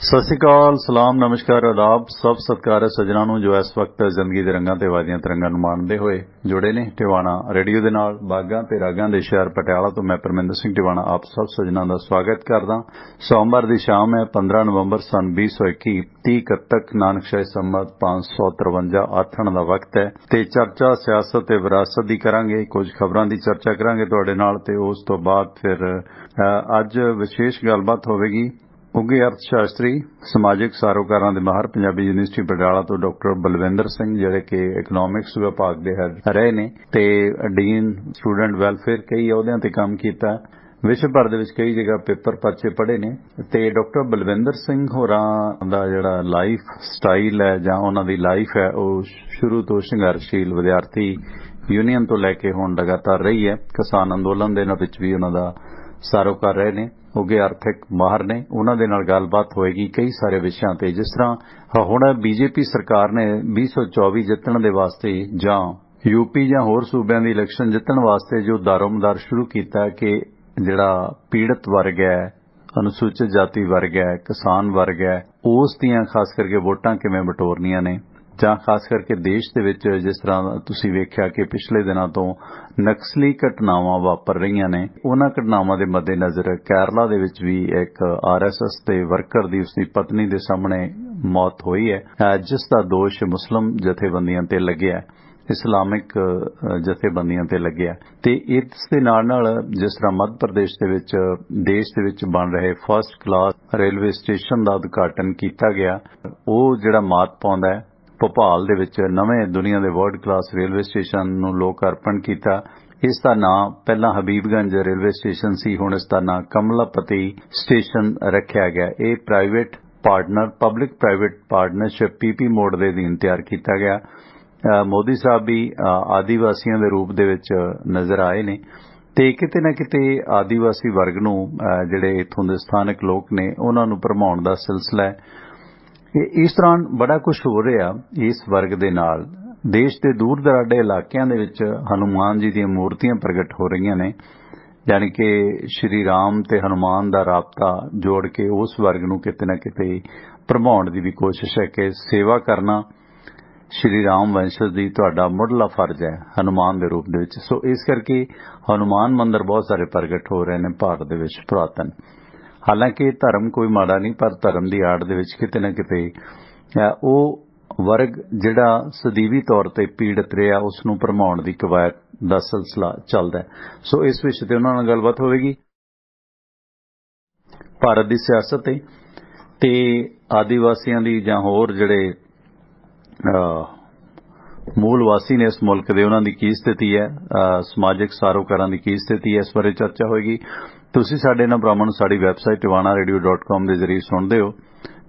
सत श्री अकाल, सलाम, नमस्कार, आदाब, सब सत्कार सज्जनों ਨੂੰ जो इस वक्त जिंदगी ਦੇ रंगां ਤੇ ਵਾਦੀਆਂ ਤਿਰੰਗਾਂ ਨੂੰ ਮਾਣਦੇ ਹੋਏ ਜੁੜੇ ਨੇ ਟਿਵਾਣਾ ਰੇਡੀਓ ਦੇ ਨਾਲ ਬਾਗਾਂ ਤੇ ਰਾਗਾਂ ਦੇ ਸ਼ਹਿਰ ਪਟਿਆਲਾ ਤੋਂ ਮੈਂ ਪਰਮਿੰਦਰ ਸਿੰਘ ਟਿਵਾਣਾ ਆਪ ਸਭ ਸੱਜਣਾਂ ਦਾ ਸਵਾਗਤ ਕਰਦਾ। ਸੋਮਵਾਰ ਦੀ ਸ਼ਾਮ ਹੈ 15 ਨਵੰਬਰ ਸਨ 2021 30 ਕੱਤਕ ਨਾਨਕਸ਼ਾਹੀ ਸੰਮਤ 553 ਆਥਣ ਦਾ ਵਕਤ ਹੈ ਤੇ ਚਰਚਾ ਸਿਆਸਤ ਤੇ ਵਿਰਾਸਤ ਦੀ ਕਰਾਂਗੇ। ਕੁਝ ਖਬਰਾਂ ਦੀ ਚਰਚਾ ਕਰਾਂਗੇ ਤੁਹਾਡੇ ਨਾਲ ਤੇ ਉਸ ਤੋਂ ਬਾਅਦ ਫਿਰ ਅੱਜ ਵਿਸ਼ੇਸ਼ ਗੱਲਬਾਤ ਹੋਵੇਗੀ। ਉੱਘੇ ਅਰਥ ਸ਼ਾਸਤਰੀ ਸਮਾਜਿਕ ਸਾਰੋਕਾਰਾਂ ਦੇ ਮਾਹਰ ਪੰਜਾਬੀ ਯੂਨੀਵਰਸਿਟੀ ਪਟਿਆਲਾ ਤੋਂ ਡਾਕਟਰ ਬਲਵਿੰਦਰ ਸਿੰਘ ਜਿਹੜੇ ਕਿ ਇਕਨੋਮਿਕਸ ਵਿਭਾਗ ਦੇ ਰਹੇ ਨੇ ਤੇ ਡੀਨ ਸਟੂਡੈਂਟ ਵੈਲਫੇਅਰ ਕਈ ਅਹੁਦਿਆਂ ਤੇ ਕੰਮ ਕੀਤਾ। ਵਿਸ਼ਵ ਭਰ ਦੇ ਵਿੱਚ ਕਈ ਜਗ੍ਹਾ ਪੇਪਰ ਪਰਚੇ ਪੜ੍ਹੇ ਨੇ ਤੇ ਡਾਕਟਰ ਬਲਵਿੰਦਰ ਸਿੰਘ ਹੋਰਾਂ ਦਾ ਜਿਹੜਾ ਲਾਈਫ ਸਟਾਈਲ ਹੈ ਜਾਂ ਉਹਨਾਂ ਦੀ ਲਾਈਫ ਹੈ ਉਹ ਸ਼ੁਰੂ ਤੋਂ ਸੰਘਰਸ਼ੀਲ ਵਿਦਿਆਰਥੀ ਯੂਨੀਅਨ ਤੋਂ ਲੈ ਕੇ ਹੁਣ ਲਗਾਤਾਰ ਰਹੀ ਹੈ। ਕਿਸਾਨ ਅੰਦੋਲਨ ਦੇ ਇਹਨਾਂ ਵਿੱਚ ਵੀ ਉਹਨਾਂ ਦਾ ਸਾਰੋਕਾਰ ਰਹੇ ਨੇ। ਉੱਘੇ ਆਰਥਿਕ ਮਾਹਰ ਨੇ, ਉਹਨਾਂ ਦੇ ਨਾਲ ਗੱਲਬਾਤ ਹੋਏਗੀ ਕਈ ਸਾਰੇ ਵਿਸ਼ਿਆਂ ਤੇ, ਜਿਸ ਤਰ੍ਹਾਂ ਹੁਣ ਬੀਜੇਪੀ ਸਰਕਾਰ ਨੇ 2024 ਜਿੱਤਣ ਦੇ ਵਾਸਤੇ ਜਾਂ ਯੂਪੀ ਜਾਂ ਹੋਰ ਸੂਬਿਆਂ ਦੀ ਇਲੈਕਸ਼ਨ ਜਿੱਤਣ ਵਾਸਤੇ ਜੋ ਦਾਰੋਮਦਾਰ ਸ਼ੁਰੂ ਕੀਤਾ ਕਿ ਜਿਹੜਾ ਪੀੜਤ ਵਰਗ ਹੈ, ਅਨੁਸੂਚਿਤ ਜਾਤੀ ਵਰਗ ਹੈ, ਕਿਸਾਨ ਵਰਗ ਹੈ, ਉਸ ਦੀਆਂ ਖਾਸ ਕਰਕੇ ਵੋਟਾਂ ਕਿਵੇਂ ਬਟੋਰਨੀਆਂ ਨੇ ਜਾਂ ਖਾਸ ਕਰਕੇ ਦੇਸ਼ ਦੇ ਵਿੱਚ ਜਿਸ ਤਰ੍ਹਾਂ ਤੁਸੀਂ ਵੇਖਿਆ ਕਿ ਪਿਛਲੇ ਦਿਨਾਂ ਤੋਂ ਨਕਸਲੀ ਘਟਨਾਵਾਂ ਵਾਪਰ ਰਹੀਆਂ ਨੇ, ਉਹਨਾਂ ਘਟਨਾਵਾਂ ਦੇ ਮੱਦੇਨਜ਼ਰ ਕੇਰਲਾ ਦੇ ਵਿੱਚ ਵੀ ਇੱਕ ਆਰਐਸਐਸ ਦੇ ਵਰਕਰ ਦੀ ਉਸਦੀ ਪਤਨੀ ਦੇ ਸਾਹਮਣੇ ਮੌਤ ਹੋਈ ਹੈ, ਜਿਸ ਦਾ ਦੋਸ਼ ਮੁਸਲਿਮ ਜਥੇਬੰਦੀਆਂ ਤੇ ਲੱਗਿਆ, ਇਸਲਾਮਿਕ ਜਥੇਬੰਦੀਆਂ ਤੇ ਲੱਗਿਆ। ਤੇ ਇਸ ਦੇ ਨਾਲ ਜਿਸ ਤਰ੍ਹਾਂ ਮੱਧ ਪ੍ਰਦੇਸ਼ ਦੇ ਵਿੱਚ ਦੇਸ਼ ਦੇ ਵਿੱਚ ਬਣ ਰਹੇ ਫਸਟ ਕਲਾਸ ਰੇਲਵੇ ਸਟੇਸ਼ਨ ਦਾ ਉਦਘਾਟਨ ਕੀਤਾ ਗਿਆ, ਉਹ ਜਿਹੜਾ ਮਾਤ ਪਾਉਂਦਾ ਹੈ। ਭੋਪਾਲ ਦੇ ਵਿੱਚ ਨਵੇਂ ਦੁਨੀਆ ਦੇ ਵਰਲਡ ਕਲਾਸ ਰੇਲਵੇ ਸਟੇਸ਼ਨ ਨੂੰ ਲੋਕ ਅਰਪਣ ਕੀਤਾ। ਇਸ ਦਾ ਨਾਂ ਪਹਿਲਾਂ ਹਬੀਬਗੰਜ ਰੇਲਵੇ ਸਟੇਸ਼ਨ ਸੀ, ਹੁਣ ਇਸ ਦਾ ਨਾਂ ਕਮਲਾਪਤੀ ਸਟੇਸ਼ਨ ਰੱਖਿਆ ਗਿਆ। ਇਹ private partner public private partnership PP mode ਦੇ ਅਧੀਨ ਤਿਆਰ ਕੀਤਾ ਗਿਆ। ਮੋਦੀ ਸਾਹਿਬ ਵੀ ਆਦੀਵਾਸੀਆਂ ਦੇ ਰੂਪ ਦੇ ਵਿੱਚ ਨਜ਼ਰ ਆਏ ਨੇ ਤੇ ਕਿਤੇ ਨਾ ਕਿਤੇ ਆਦੀਵਾਸੀ ਵਰਗ ਨੂੰ ਜਿਹੜੇ ਇੱਥੋਂ ਦੇ ਸਥਾਨਕ ਲੋਕ ਨੇ ਉਹਨਾਂ ਨੂੰ ਭਰਮਾਉਣ ਦਾ ਸਿਲਸਿਲਾ ਹੈ। ਇਸ ਤਰ੍ਹਾਂ ਬੜਾ ਕੁਝ ਹੋ ਰਿਹਾ ਇਸ ਵਰਗ ਦੇ ਨਾਲ। ਦੇਸ਼ ਦੇ ਦੂਰ ਦਰਾਡੇ ਇਲਾਕਿਆਂ ਦੇ ਵਿੱਚ ਹਨੂਮਾਨ ਜੀ ਦੀਆਂ ਮੂਰਤੀਆਂ ਪ੍ਰਗਟ ਹੋ ਰਹੀਆਂ ਨੇ, ਯਾਨੀ ਕਿ ਸ਼੍ਰੀ ਰਾਮ ਤੇ ਹਨੂਮਾਨ ਦਾ ਰਾਬਤਾ ਜੋੜ ਕੇ ਉਸ ਵਰਗ ਨੂੰ ਕਿਤੇ ਨਾ ਕਿਤੇ ਭਰਮਾਉਣ ਦੀ ਵੀ ਕੋਸ਼ਿਸ਼ ਹੈ ਕਿ ਸੇਵਾ ਕਰਨਾ ਸ਼੍ਰੀ ਰਾਮ ਵੰਸ਼ਜ ਦੀ ਤੁਹਾਡਾ ਮੁੱਢਲਾ ਫਰਜ਼ ਹੈ ਹਨੂਮਾਨ ਦੇ ਰੂਪ ਦੇ ਵਿੱਚ। ਸੋ ਇਸ ਕਰਕੇ ਹਨੂਮਾਨ ਮੰਦਿਰ ਬਹੁਤ ਸਾਰੇ ਪ੍ਰਗਟ ਹੋ ਰਹੇ ਨੇ ਭਾਰਤ ਦੇ ਵਿੱਚ ਪੁਰਾਤਨ। ਹਾਲਾਂਕਿ ਧਰਮ ਕੋਈ ਮਾੜਾ ਨਹੀਂ, ਪਰ ਧਰਮ ਦੀ ਆੜ ਦੇ ਵਿੱਚ ਕਿਤੇ ਨਾ ਕਿਤੇ ਉਹ ਵਰਗ ਜਿਹੜਾ ਸਦੀਵੀ ਤੌਰ ਤੇ ਪੀੜਤ ਰਿਹਾ ਉਸ ਨੂੰ ਭਰਮਾਉਣ ਦੀ ਕਵਾਇਦ ਦਾ ਸਿਲਸਿਲਾ ਚੱਲਦਾ ਹੈ। ਸੋ ਇਸ ਵਿਸ਼ੇ ਤੇ ਉਹਨਾਂ ਨਾਲ ਗੱਲਬਾਤ ਹੋਵੇਗੀ। ਭਾਰਤ ਦੀ ਸਿਆਸਤ ਤੇ ਆਦੀਵਾਸੀਆਂ ਦੀ ਜਾਂ ਹੋਰ ਜਿਹੜੇ ਮੂਲ ਵਾਸੀ ਨੇ ਇਸ ਮੁਲਕ ਦੇ ਉਹਨਾਂ ਦੀ ਕੀ ਸਥਿਤੀ ਹੈ, ਸਮਾਜਿਕ ਸਾਰੋਕਾਰਾਂ ਦੀ ਕੀ ਸਥਿਤੀ ਹੈ, ਇਸ ਬਾਰੇ ਚਰਚਾ ਹੋਏਗੀ। ਤੁਸੀਂ ਸਾਡੇ ਨਾਲ ਬ੍ਰਾਹਮਣ ਸਾਡੀ ਵੈਬਸਾਈਟ tiwanaradio.com ਦੇ ਜ਼ਰੀਏ ਸੁਣਦੇ ਹੋ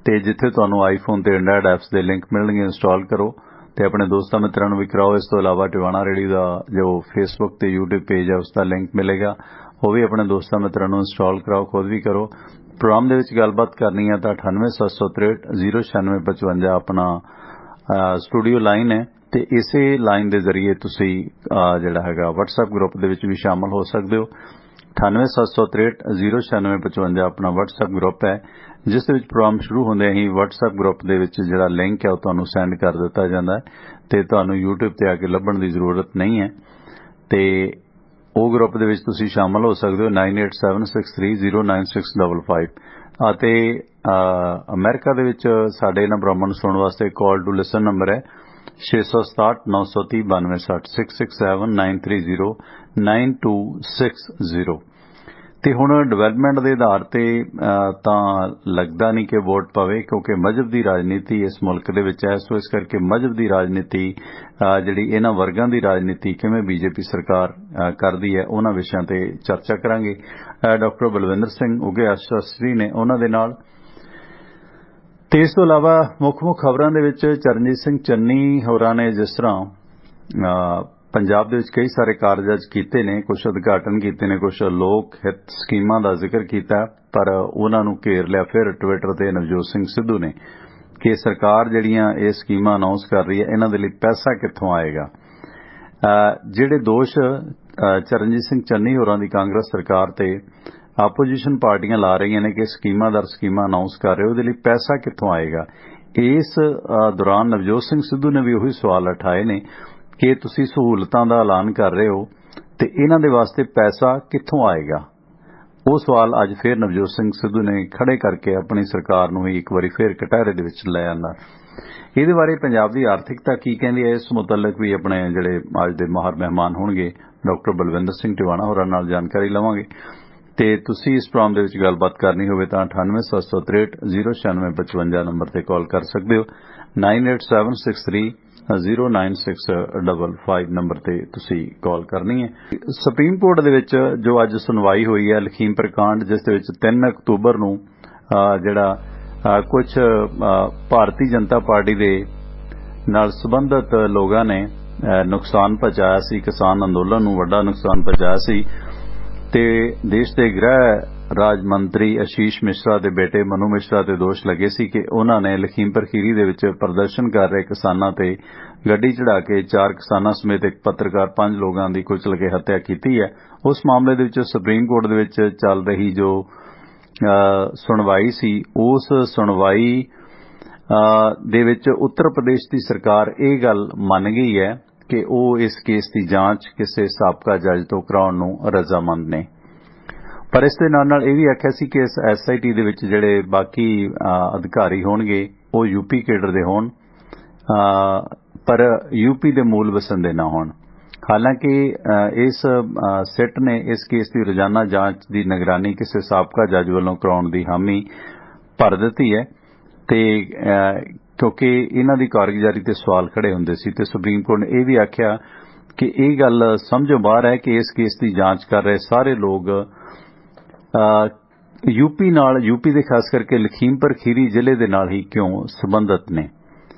ਤੇ ਜਿੱਥੇ ਤੁਹਾਨੂੰ ਆਈਫੋਨ ਤੇ ਐਂਡਰਾਇਡ ਐਪਸ ਦੇ ਲਿੰਕ ਮਿਲਣਗੇ ਇੰਸਟਾਲ ਕਰੋ ਤੇ ਆਪਣੇ ਦੋਸਤਾਂ ਮਿੱਤਰਾਂ ਨੂੰ ਵੀ ਕਰਾਓ। ਇਸ ਤੋਂ ਇਲਾਵਾ ਟਿਵਾਣਾ ਰੇਡੀਓ ਦਾ ਜੋ ਫੇਸਬੁੱਕ ਤੇ YouTube ਪੇਜ ਹੈ ਉਸ ਦਾ ਲਿੰਕ ਮਿਲੇਗਾ, ਉਹ ਵੀ ਆਪਣੇ ਦੋਸਤਾਂ ਮਿੱਤਰਾਂ ਨੂੰ ਇੰਸਟਾਲ ਕਰਾਓ, ਖੁਦ ਵੀ ਕਰੋ। ਪ੍ਰੋਗਰਾਮ ਦੇ ਵਿੱਚ ਗੱਲਬਾਤ ਕਰਨੀ ਹੈ ਤਾਂ 9876309655 ਆਪਣਾ ਸਟੂਡੀਓ ਲਾਈਨ ਹੈ ਤੇ ਇਸੇ ਲਾਈਨ ਦੇ ਜ਼ਰੀਏ ਤੁਸੀਂ ਜਿਹੜਾ ਹੈਗਾ WhatsApp ਗਰੁੱਪ ਦੇ ਵਿੱਚ ਵੀ ਸ਼ਾਮਲ ਹੋ ਸਕਦੇ ਹੋ। 9876309655 ਆਪਣਾ WhatsApp ਗਰੁੱਪ ਹੈ, ਜਿਸ ਦੇ ਵਿੱਚ ਪ੍ਰੋਗਰਾਮ ਸ਼ੁਰੂ ਹੁੰਦੇ ਹੀ WhatsApp ਗਰੁੱਪ ਦੇ ਵਿੱਚ ਜਿਹੜਾ ਲਿੰਕ ਹੈ ਉਹ ਤੁਹਾਨੂੰ ਸੈਂਡ ਕਰ ਦਿੱਤਾ ਜਾਂਦਾ ਹੈ ਤੇ ਤੁਹਾਨੂੰ YouTube ਤੇ ਆ ਕੇ ਲੱਭਣ ਦੀ ਜ਼ਰੂਰਤ ਨਹੀਂ ਹੈ ਤੇ ਉਹ ਗਰੁੱਪ ਦੇ ਵਿੱਚ ਤੁਸੀਂ ਸ਼ਾਮਲ ਹੋ ਸਕਦੇ ਹੋ 9876309655 ਅਤੇ ਅਮਰੀਕਾ ਦੇ ਵਿੱਚ ਸਾਡੇ ਇਹਨਾਂ ਪ੍ਰੋਗਰਾਮਾਂ ਨੂੰ ਸੁਣਨ ਵਾਸਤੇ ਕਾਲ ਟੂ ਲਿਸਨ ਨੰਬਰ ਹੈ 667-930-9260 667-930-9260। ਤੇ ਹੁਣ ਡਿਵੈਲਪਮੈਂਟ ਦੇ ਆਧਾਰ ਤੇ ਤਾਂ ਲੱਗਦਾ ਨਹੀਂ ਕਿ ਵੋਟ ਪਵੇ, ਕਿਉਂਕਿ ਮਜ਼ਹਬ ਦੀ ਰਾਜਨੀਤੀ ਇਸ ਮੁਲਕ ਦੇ ਵਿੱਚ ਹੈ। ਸੋ ਇਸ ਕਰਕੇ ਮਜ਼ਹਬ ਦੀ ਰਾਜਨੀਤੀ ਜਿਹੜੀ ਇਹਨਾਂ ਵਰਗਾਂ ਦੀ ਰਾਜਨੀਤੀ ਕਿਵੇਂ ਬੀਜੇਪੀ ਸਰਕਾਰ ਕਰਦੀ ਹੈ ਉਹਨਾਂ ਵਿਸ਼ਿਆਂ ਤੇ ਚਰਚਾ ਕਰਾਂਗੇ। ਡਾਕਟਰ ਬਲਵਿੰਦਰ ਸਿੰਘ ਉੱਘੇ ਅਰਥਸ਼ਾਸਤਰੀ ਨੇ, ਉਹਨਾਂ ਦੇ ਨਾਲ। ਤੇ ਇਸ ਤੋਂ ਇਲਾਵਾ ਮੁੱਖ ਖਬਰਾਂ ਦੇ ਵਿੱਚ ਚਰਨਜੀਤ ਸਿੰਘ ਚੰਨੀ ਹੋਰਾਂ ਨੇ ਜਿਸ ਤਰ੍ਹਾਂ ਪੰਜਾਬ ਦੇ ਵਿੱਚ ਕਈ ਸਾਰੇ ਕਾਰਜ ਕੀਤੇ ਨੇ, ਕੁਝ ਉਦਘਾਟਨ ਕੀਤੇ ਨੇ, ਕੁਝ ਲੋਕ ਹਿੱਤ ਸਕੀਮਾਂ ਦਾ ਜ਼ਿਕਰ ਕੀਤਾ, ਪਰ ਉਹਨਾਂ ਨੂੰ ਘੇਰ ਲਿਆ ਫਿਰ ਟਵਿੱਟਰ ਤੇ ਨਵਜੋਤ ਸਿੰਘ ਸਿੱਧੂ ਨੇ ਕਿ ਸਰਕਾਰ ਜਿਹੜੀਆਂ ਇਹ ਸਕੀਮਾਂ ਅਨਾਉਂਸ ਕਰ ਰਹੀ ਹੈ ਇਹਨਾਂ ਦੇ ਲਈ ਪੈਸਾ ਕਿੱਥੋਂ ਆਏਗਾ। ਜਿਹੜੇ ਦੋਸ਼ ਚਰਨਜੀਤ ਸਿੰਘ ਚੰਨੀ ਹੋਰਾਂ ਦੀ ਕਾਂਗਰਸ ਸਰਕਾਰ ਤੇ ਆਪੋਜੀਸ਼ਨ ਪਾਰਟੀਆਂ ਲਾ ਰਹੀਆਂ ਨੇ ਕਿ ਸਕੀਮਾਂ ਦਰ ਸਕੀਮਾਂ ਅਨਾਉਂਸ ਕਰ ਰਹੇ, ਉਹਦੇ ਲਈ ਪੈਸਾ ਕਿੱਥੋਂ ਆਏਗਾ। ਇਸ ਦੌਰਾਨ ਨਵਜੋਤ ਸਿੰਘ ਸਿੱਧੂ ਨੇ ਵੀ ਉਹੀ ਸਵਾਲ ਉਠਾਏ ਨੇ ਕਿ ਤੁਸੀਂ ਸਹੂਲਤਾਂ ਦਾ ਐਲਾਨ ਕਰ ਰਹੇ ਹੋ ਤੇ ਇਹਨਾਂ ਦੇ ਵਾਸਤੇ ਪੈਸਾ ਕਿੱਥੋਂ ਆਏਗਾ। ਉਹ ਸਵਾਲ ਅੱਜ ਫਿਰ ਨਵਜੋਤ ਸਿੰਘ ਸਿੱਧੂ ਨੇ ਖੜੇ ਕਰਕੇ ਆਪਣੀ ਸਰਕਾਰ ਨੂੰ ਹੀ ਇੱਕ ਵਾਰੀ ਫਿਰ ਕਟਹਿਰੇ ਦੇ ਵਿੱਚ ਲੈ ਆਂਦਾ। ਇਹਦੇ ਬਾਰੇ ਪੰਜਾਬ ਦੀ ਆਰਥਿਕਤਾ ਕੀ ਕਹਿੰਦੀ ਹੈ, ਇਸ ਮੁਤਲਕ ਵੀ ਆਪਣੇ ਜਿਹੜੇ ਅੱਜ ਦੇ ਮਾਹਰ ਮਹਿਮਾਨ ਹੋਣਗੇ ਡਾਕਟਰ ਬਲਵਿੰਦਰ ਸਿੰਘ ਟਿਵਾਣਾ ਹੋਰਾਂ ਨਾਲ ਜਾਣਕਾਰੀ ਲਵਾਂਗੇ। ਤੇ ਤੁਸੀਂ ਇਸ ਪ੍ਰੋਗਰਾਮ ਦੇ ਵਿੱਚ ਗੱਲਬਾਤ ਕਰਨੀ ਹੋਵੇ ਤਾਂ 9876309655 ਨੰਬਰ ਤੇ ਕਾਲ ਕਰ ਸਕਦੇ ਹੋ। 9876309655 ਨੰਬਰ ਤੇ ਤੁਸੀਂ ਕਾਲ ਕਰਨੀ ਹੈ। ਸੁਪਰੀਮ ਕੋਰਟ ਦੇ ਵਿੱਚ ਜੋ ਅੱਜ ਸੁਣਵਾਈ ਹੋਈ ਹੈ ਲਖੀਮਪੁਰ ਕਾਂਡ, ਜਿਸ ਦੇ ਵਿੱਚ 3 ਅਕਤੂਬਰ ਨੂੰ ਜਿਹੜਾ ਕੁਝ ਭਾਰਤੀ ਜਨਤਾ ਪਾਰਟੀ ਦੇ ਨਾਲ ਸੰਬੰਧਿਤ ਲੋਕਾਂ ਨੇ ਨੁਕਸਾਨ ਪਹੁੰਚਾਇਆ ਸੀ, ਕਿਸਾਨ ਅੰਦੋਲਨ ਨੂੰ ਵੱਡਾ ਨੁਕਸਾਨ ਪਹੁੰਚਾਇਆ ਸੀ ਤੇ ਦੇਸ਼ ਦੇ ਗ੍ਰਹਿ ਰਾਜ ਮੰਤਰੀ ਆਸ਼ੀਸ਼ ਮਿਸ਼ਰਾ ਦੇ ਬੇਟੇ ਮਨੂ ਮਿਸ਼ਰਾ ਤੇ ਦੋਸ਼ ਲੱਗੇ ਸੀ ਕਿ ਉਹਨਾਂ ਨੇ ਲਖੀਮਪੁਰ ਖੀਰੀ ਦੇ ਵਿੱਚ ਪ੍ਰਦਰਸ਼ਨ ਕਰ ਰਹੇ ਕਿਸਾਨਾਂ ਤੇ ਗੱਡੀ ਚੜਾ ਕੇ 4 ਕਿਸਾਨਾਂ ਸਮੇਤ ਇੱਕ ਪੱਤਰਕਾਰ 5 ਲੋਕਾਂ ਦੀ ਕੁਚਲ ਕੇ ਹੱਤਿਆ ਕੀਤੀ ਹੈ। ਉਸ ਮਾਮਲੇ ਦੇ ਵਿੱਚ ਸੁਪਰੀਮ ਕੋਰਟ ਦੇ ਵਿੱਚ ਚੱਲ ਰਹੀ ਜੋ ਸੁਣਵਾਈ ਸੀ, ਉਸ ਸੁਣਵਾਈ ਦੇ ਵਿੱਚ ਉੱਤਰ ਪ੍ਰਦੇਸ਼ ਦੀ ਸਰਕਾਰ ਇਹ ਗੱਲ ਮੰਨ ਗਈ ਹੈ ਕਿ ਉਹ ਇਸ ਕੇਸ ਦੀ ਜਾਂਚ ਕਿਸੇ ਸਾਬਕਾ ਜੱਜ ਤੋਂ ਕਰਾਉਣ ਨੂੰ ਰਜ਼ਾਮੰਦ ਨੇ। ਪਰ ਇਸ ਦੇ ਨਾਲ ਇਹ ਵੀ ਆਖਿਆ ਸੀ ਕਿ ਇਸ SIT ਦੇ ਵਿੱਚ ਜਿਹੜੇ ਬਾਕੀ ਅਧਿਕਾਰੀ ਹੋਣਗੇ ਉਹ ਯੂਪੀ ਕੇਡਰ ਦੇ ਹੋਣ, ਪਰ ਯੂਪੀ ਦੇ ਮੂਲ ਵਸਿੰਦੇ ਨਾ ਹੋਣ। ਹਾਲਾਂਕਿ ਇਸ ਸਿੱਟ ਨੇ ਇਸ ਕੇਸ ਦੀ ਰੋਜ਼ਾਨਾ ਜਾਂਚ ਦੀ ਨਿਗਰਾਨੀ ਕਿਸੇ ਸਾਬਕਾ ਜੱਜ ਵੱਲੋਂ ਕਰਾਉਣ ਦੀ ਹਾਮੀ ਭਰ ਦਿੱਤੀ ਹੈ ਤੇ ਕਿਉਂਕਿ ਇਹਨਾਂ ਦੀ ਕਾਰਗੁਜ਼ਾਰੀ ਤੇ ਸਵਾਲ ਖੜੇ ਹੁੰਦੇ ਸੀ ਤੇ ਸੁਪਰੀਮ ਕੋਰਟ ਨੇ ਇਹ ਵੀ ਆਖਿਆ ਕਿ ਇਹ ਗੱਲ ਸਮਝੋਂ ਬਾਹਰ ਹੈ ਕਿ ਇਸ ਕੇਸ ਦੀ ਜਾਂਚ ਕਰ ਰਹੇ ਸਾਰੇ ਲੋਕ ਯੂਪੀ ਦੇ ਖਾਸ ਕਰਕੇ ਲਖੀਮਪੁਰ ਖੀਰੀ ਜ਼ਿਲ੍ਹੇ ਦੇ ਨਾਲ ਹੀ ਕਿਉਂ ਸੰਬੰਧਿਤ ਨੇ।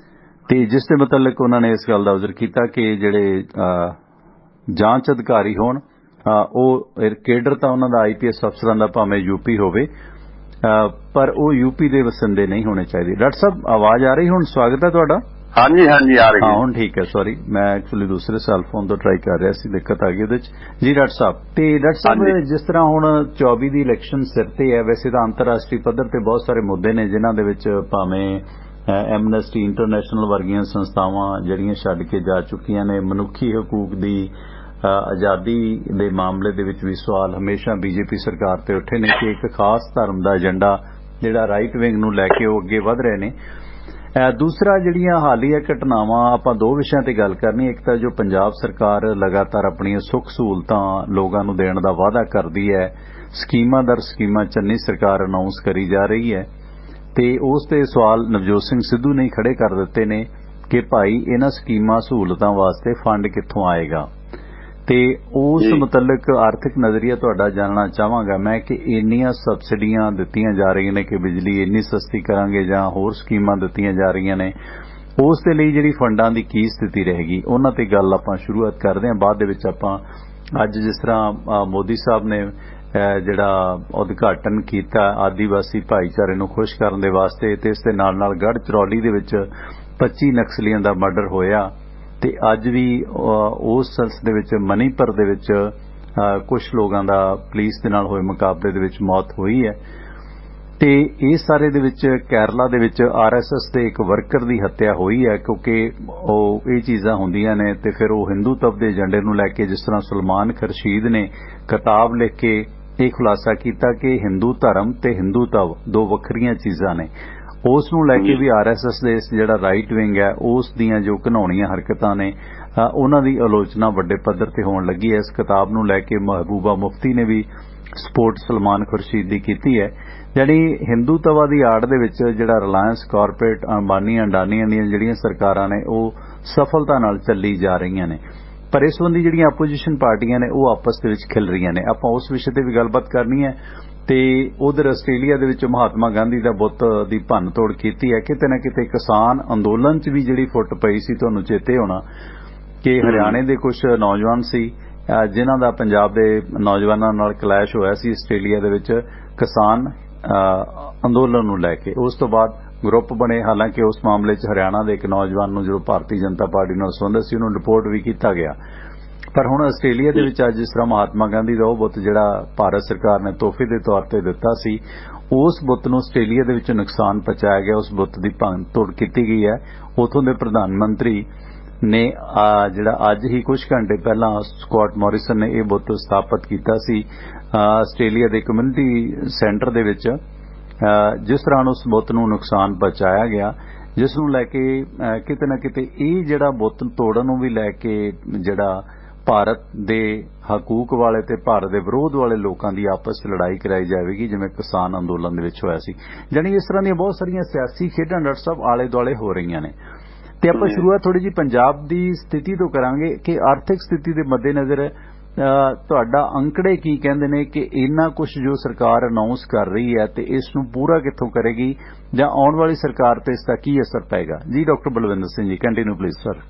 ਤੇ ਜਿਸ ਦੇ ਮੁਤਲਕ ਉਹਨਾਂ ਨੇ ਇਸ ਗੱਲ ਦਾ ਜ਼ਿਕਰ ਕੀਤਾ ਕਿ ਜਿਹੜੇ ਜਾਂਚ ਅਧਿਕਾਰੀ ਹੋਣ ਉਹ ਕੇਡਰ ਤਾਂ ਉਹਨਾਂ ਦਾ IPS ਅਫਸਰਾਂ ਦਾ ਭਾਵੇਂ ਯੂਪੀ ਹੋਵੇ ਪਰ ਉਹ ਯੂਪੀ ਦੇ ਵਸਿੰਦੇ ਨਹੀਂ ਹੋਣੇ ਚਾਹੀਦੇ। ਡਾਕਟਰ ਸਾਹਿਬ ਆਵਾਜ਼ ਆ ਰਹੀ ਹੁਣ? ਸਵਾਗਤ ਹੈ ਤੁਹਾਡਾ। ਹਾਂਜੀ ਆ ਰਹੀ ਹੈ। ਹੁਣ ਠੀਕ ਹੈ, ਸੌਰੀ ਮੈਂ ਐਕਚੁਅਲੀ ਦੂਸਰੇ ਸੈੱਲ ਫੋਨ ਤੋਂ ਟਰਾਈ ਕਰ ਰਿਹਾ ਸੀ, ਦਿੱਕਤ ਆ ਗਈ ਉਹਦੇ ਚ। ਜੀ ਡਾਕਟਰ ਸਾਹਿਬ, ਤੇ ਡਾਕਟਰ ਸਾਹਿਬ ਜਿਸ ਤਰ੍ਹਾਂ ਹੁਣ 24 ਦੀ ਇਲੈਕਸ਼ਨ ਸਿਰ ਤੇ ਹੈ, ਵੈਸੇ ਤਾਂ ਅੰਤਰਰਾਸ਼ਟਰੀ ਪੱਧਰ ਤੇ ਬਹੁਤ ਸਾਰੇ ਮੁੱਦੇ ਨੇ ਜਿਨ੍ਹਾਂ ਦੇ ਵਿੱਚ ਭਾਵੇਂ ਐਮਨੈਸਟੀ ਇੰਟਰਨੈਸ਼ਨਲ ਵਰਗੀਆਂ ਸੰਸਥਾਵਾਂ ਜਿਹੜੀਆਂ ਛੱਡ ਕੇ ਜਾ ਚੁੱਕੀਆਂ ਨੇ, ਮਨੁੱਖੀ ਹਕੂਕ ਦੀ ਆਜ਼ਾਦੀ ਦੇ ਮਾਮਲੇ ਦੇ ਵਿੱਚ ਵੀ ਸਵਾਲ ਹਮੇਸ਼ਾ BJP ਸਰਕਾਰ ਤੇ ਉੱਠੇ ਨੇ ਕਿ ਇੱਕ ਖਾਸ ਧਰਮ ਦਾ ਏਜੰਡਾ ਜਿਹੜਾ ਰਾਈਟ ਵਿੰਗ ਨੂੰ ਲੈ ਕੇ ਉਹ ਅੱਗੇ ਵਧ ਰਹੇ ਨੇ। ਦੂਸਰਾ ਜਿਹੜੀਆਂ ਹਾਲੀਆ ਘਟਨਾਵਾਂ, ਆਪਾਂ 2 ਵਿਸ਼ਿਆਂ ਤੇ ਗੱਲ ਕਰਨੀ। ਇੱਕ ਤਾਂ ਜੋ ਪੰਜਾਬ ਸਰਕਾਰ ਲਗਾਤਾਰ ਆਪਣੀਆਂ ਸੁੱਖ ਸਹੂਲਤਾਂ ਲੋਕਾਂ ਨੂੰ ਦੇਣ ਦਾ ਵਾਅਦਾ ਕਰਦੀ ਹੈ, ਸਕੀਮਾਂ ਦਰ ਸਕੀਮਾਂ ਚੰਨੀ ਸਰਕਾਰ ਅਨਾਉਂਸ ਕਰੀ ਜਾ ਰਹੀ ਹੈ ਤੇ ਉਸ ਤੇ ਸਵਾਲ ਨਵਜੋਤ ਸਿੰਘ ਸਿੱਧੂ ਨੇ ਖੜੇ ਕਰ ਦਿੱਤੇ ਨੇ ਕਿ ਭਾਈ ਇਹਨਾਂ ਸਕੀਮਾਂ ਸਹੂਲਤਾਂ ਵਾਸਤੇ ਫੰਡ ਕਿੱਥੋਂ ਆਏਗਾ। ਤੇ ਉਸ ਮੁਤਲਕ ਆਰਥਿਕ ਨਜ਼ਰੀਆ ਤੁਹਾਡਾ ਜਾਣਨਾ ਚਾਹਾਂਗਾ ਮੈਂ ਕਿ ਇੰਨੀਆਂ ਸਬਸਿਡੀਆਂ ਦਿੱਤੀਆਂ ਜਾ ਰਹੀਆਂ ਨੇ ਕਿ ਬਿਜਲੀ ਇੰਨੀ ਸਸਤੀ ਕਰਾਂਗੇ ਜਾਂ ਹੋਰ ਸਕੀਮਾਂ ਦਿੱਤੀਆਂ ਜਾ ਰਹੀਆਂ ਨੇ, ਉਸ ਦੇ ਲਈ ਜਿਹੜੀ ਫੰਡਾਂ ਦੀ ਕੀ ਸਥਿਤੀ ਰਹੇਗੀ, ਉਹਨਾਂ ਤੇ ਗੱਲ ਆਪਾਂ ਸ਼ੁਰੂਆਤ ਕਰਦੇ ਹਾਂ। ਬਾਅਦ ਦੇ ਵਿੱਚ ਆਪਾਂ ਅੱਜ ਜਿਸ ਤਰ੍ਹਾਂ ਮੋਦੀ ਸਾਹਿਬ ਨੇ ਜਿਹੜਾ ਉਦਘਾਟਨ ਕੀਤਾ ਆਦੀਵਾਸੀ ਭਾਈਚਾਰੇ ਨੂੰ ਖੁਸ਼ ਕਰਨ ਦੇ ਵਾਸਤੇ ਤੇ ਇਸ ਦੇ ਨਾਲ ਗੜ੍ਹ ਚਰੌਲੀ ਦੇ ਵਿੱਚ 25 ਨਕਸਲੀਆਂ ਦਾ ਮਰਡਰ ਹੋਇਆ ਤੇ ਅੱਜ ਵੀ ਉਸ ਸਿਲਸਿਲੇ ਵਿੱਚ ਮਨੀਪੁਰ ਦੇ ਵਿੱਚ ਕੁਝ ਲੋਕਾਂ ਦਾ ਪੁਲਿਸ ਦੇ ਨਾਲ ਹੋਏ ਮੁਕਾਬਲੇ ਦੇ ਵਿੱਚ ਮੌਤ ਹੋਈ ਹੈ ਤੇ ਇਸ ਸਾਰੇ ਦੇ ਵਿੱਚ ਕੇਰਲਾ ਦੇ ਵਿੱਚ RSS ਦੇ ਇੱਕ ਵਰਕਰ ਦੀ ਹੱਤਿਆ ਹੋਈ ਹੈ ਕਿਉਂਕਿ ਉਹ ਇਹ ਚੀਜ਼ਾਂ ਹੁੰਦੀਆਂ ਨੇ ਤੇ ਫਿਰ ਉਹ ਹਿੰਦੂਤਵ ਦੇ ਏਜੰਡੇ ਨੂੰ ਲੈ ਕੇ ਜਿਸ ਤਰ੍ਹਾਂ ਸੁਲਮਾਨ ਖੁਰਸ਼ੀਦ ਨੇ ਕਿਤਾਬ ਲਿਖ ਕੇ ਇਹ ਖੁਲਾਸਾ ਕੀਤਾ ਕਿ ਹਿੰਦੂ ਧਰਮ ਤੇ ਹਿੰਦੂਤਵ 2 ਵੱਖਰੀਆਂ ਚੀਜ਼ਾਂ ਨੇ, ਉਸ ਨੂੰ ਲੈ ਕੇ ਵੀ RSS ਦੇ ਜਿਹੜਾ ਰਾਈਟ ਵਿੰਗ ਹੈ ਉਸ ਦੀਆਂ ਜੋ ਘਿਨਾਉਣੀਆਂ ਹਰਕਤਾਂ ਨੇ ਉਹਨਾਂ ਦੀ ਆਲੋਚਨਾ ਵੱਡੇ ਪੱਧਰ ਤੇ ਹੋਣ ਲੱਗੀ ਹੈ। ਇਸ ਕਿਤਾਬ ਨੂੰ ਲੈ ਕੇ ਮਹਿਬੂਬਾ ਮੁਫਤੀ ਨੇ ਵੀ ਸਪੋਰਟ ਸੁਲਮਾਨ ਖੁਰਸ਼ੀਦ ਦੀ ਕੀਤੀ ਹੈ। ਜਿਹੜੀ ਹਿੰਦੂਤਵਾ ਦੀ ਆੜ ਦੇ ਵਿੱਚ ਜਿਹੜਾ ਰਿਲਾਇੰਸ ਕਾਰਪੋਰੇਟ ਅੰਬਾਨੀ ਅਡਾਨੀਆਂ ਦੀਆਂ ਜਿਹੜੀਆਂ ਸਰਕਾਰਾਂ ਨੇ ਉਹ ਸਫਲਤਾ ਨਾਲ ਚੱਲੀ ਜਾ ਰਹੀਆਂ ਨੇ, ਪਰ ਇਸ ਸੰਬੰਧੀ ਜਿਹੜੀਆਂ ਆਪੋਜੀਸ਼ਨ ਪਾਰਟੀਆਂ ਨੇ ਉਹ ਆਪਸ ਦੇ ਵਿੱਚ ਖਿਲ ਰਹੀਆਂ ਨੇ। ਆਪਾਂ ਉਸ ਵਿਸ਼ੇ ਤੇ ਵੀ ਗੱਲਬਾਤ ਕਰਨੀ ਹੈ। ਤੇ ਉਧਰ ਆਸਟ੍ਰੇਲੀਆ ਦੇ ਵਿੱਚ ਮਹਾਤਮਾ ਗਾਂਧੀ ਦਾ ਬੁੱਤ ਦੀ ਭੰਨ ਤੋੜ ਕੀਤੀ ਹੈ। ਕਿਤੇ ਨਾ ਕਿਤੇ ਕਿਸਾਨ ਅੰਦੋਲਨ 'ਚ ਵੀ ਜਿਹੜੀ ਫੁੱਟ ਪਈ ਸੀ, ਤੁਹਾਨੂੰ ਚੇਤੇ ਹੋਣਾ ਕਿ ਹਰਿਆਣੇ ਦੇ ਕੁਝ ਨੌਜਵਾਨ ਸੀ ਜਿਨ੍ਹਾਂ ਦਾ ਪੰਜਾਬ ਦੇ ਨੌਜਵਾਨਾਂ ਨਾਲ ਕਲੈਸ਼ ਹੋਇਆ ਸੀ ਆਸਟ੍ਰੇਲੀਆ ਦੇ ਵਿੱਚ ਕਿਸਾਨ ਅੰਦੋਲਨ ਨੂੰ ਲੈ ਕੇ। ਉਸ ਤੋਂ ਬਾਅਦ ਗਰੁੱਪ ਬਣੇ, ਹਾਲਾਂਕਿ ਉਸ ਮਾਮਲੇ 'ਚ ਹਰਿਆਣਾ ਦੇ ਇੱਕ ਨੌਜਵਾਨ ਨੂੰ ਜੋ ਭਾਰਤੀ ਜਨਤਾ ਪਾਰਟੀ ਨਾਲ ਸੰਬੰਧਿਤ ਸੀ ਉਹਨੂੰ ਰਿਪੋਰਟ ਵੀ ਕੀਤਾ ਗਿਆ। ਪਰ ਹੁਣ ਆਸਟ੍ਰੇਲੀਆ ਦੇ ਵਿੱਚ ਅੱਜ ਜਿਸ ਤਰ੍ਹਾਂ ਮਹਾਤਮਾ ਗਾਂਧੀ ਦਾ ਉਹ ਬੁੱਤ ਜਿਹੜਾ ਭਾਰਤ ਸਰਕਾਰ ਨੇ ਤੋਹਫੇ ਦੇ ਤੌਰ ਤੇ ਦਿੱਤਾ ਸੀ, ਉਸ ਬੁੱਤ ਨੂੰ ਆਸਟ੍ਰੇਲੀਆ ਦੇ ਵਿੱਚ ਨੁਕਸਾਨ ਪਹੁੰਚਾਇਆ ਗਿਆ, ਉਸ ਬੁੱਤ ਦੀ ਭੰਨ ਤੋੜ ਕੀਤੀ ਗਈ ਹੈ। ਉੱਥੋਂ ਦੇ ਪ੍ਰਧਾਨ ਮੰਤਰੀ ਨੇ ਜਿਹੜਾ ਅੱਜ ਹੀ ਕੁਝ ਘੰਟੇ ਪਹਿਲਾਂ ਸਕਾਟ ਮੋਰਿਸਨ ਨੇ ਇਹ ਬੁੱਤ ਸਥਾਪਿਤ ਕੀਤਾ ਸੀ ਆਸਟ੍ਰੇਲੀਆ ਦੇ ਕਮਿਊਨਿਟੀ ਸੈਂਟਰ ਦੇ ਵਿੱਚ। ਜਿਸ ਤਰ੍ਹਾਂ ਉਸ ਬੁੱਤ ਨੂੰ ਨੁਕਸਾਨ ਪਹੁੰਚਾਇਆ ਗਿਆ, ਜਿਸ ਨੂੰ ਲੈ ਕੇ ਕਿਤੇ ਨਾ ਕਿਤੇ ਇਹ ਜਿਹੜਾ ਬੁੱਤ ਤੋੜਨ ਨੂੰ ਵੀ ਲੈ ਕੇ ਜਿਹੜਾ ਭਾਰਤ ਦੇ ਹਕੂਕ ਵਾਲੇ ਤੇ ਭਾਰਤ ਦੇ ਵਿਰੋਧ ਵਾਲੇ ਲੋਕਾਂ ਦੀ ਆਪਸ ਵਿੱਚ ਲੜਾਈ ਕਰਾਈ ਜਾਵੇਗੀ, ਜਿਵੇਂ ਕਿਸਾਨ ਅੰਦੋਲਨ ਦੇ ਵਿੱਚ ਹੋਇਆ ਸੀ। ਜਾਣੀ ਇਸ ਤਰ੍ਹਾਂ ਦੀਆਂ ਬਹੁਤ ਸਾਰੀਆਂ ਸਿਆਸੀ ਖੇਡਾਂ ਡਾਕਟਰ ਸਾਹਿਬ ਆਲੇ ਦੁਆਲੇ ਹੋ ਰਹੀਆਂ ਨੇ। ਤੇ ਆਪਾਂ ਸ਼ੁਰੂਆਤ ਥੋੜੀ ਜਿਹੀ ਪੰਜਾਬ ਦੀ ਸਥਿਤੀ ਤੋਂ ਕਰਾਂਗੇ ਕਿ ਆਰਥਿਕ ਸਥਿਤੀ ਦੇ ਮੱਦੇਨਜ਼ਰ ਤੁਹਾਡਾ ਅੰਕੜੇ ਕੀ ਕਹਿੰਦੇ ਨੇ ਕਿ ਇੰਨਾ ਕੁਝ ਜੋ ਸਰਕਾਰ ਅਨਾਉਂਸ ਕਰ ਰਹੀ ਹੈ ਤੇ ਇਸ ਨੂੰ ਪੂਰਾ ਕਿੱਥੋਂ ਕਰੇਗੀ, ਜਾਂ ਆਉਣ ਵਾਲੀ ਸਰਕਾਰ ਤੇ ਇਸ ਦਾ ਕੀ ਅਸਰ ਪਏਗਾ? ਜੀ doctor Balwinder Singh ji, continue please sir.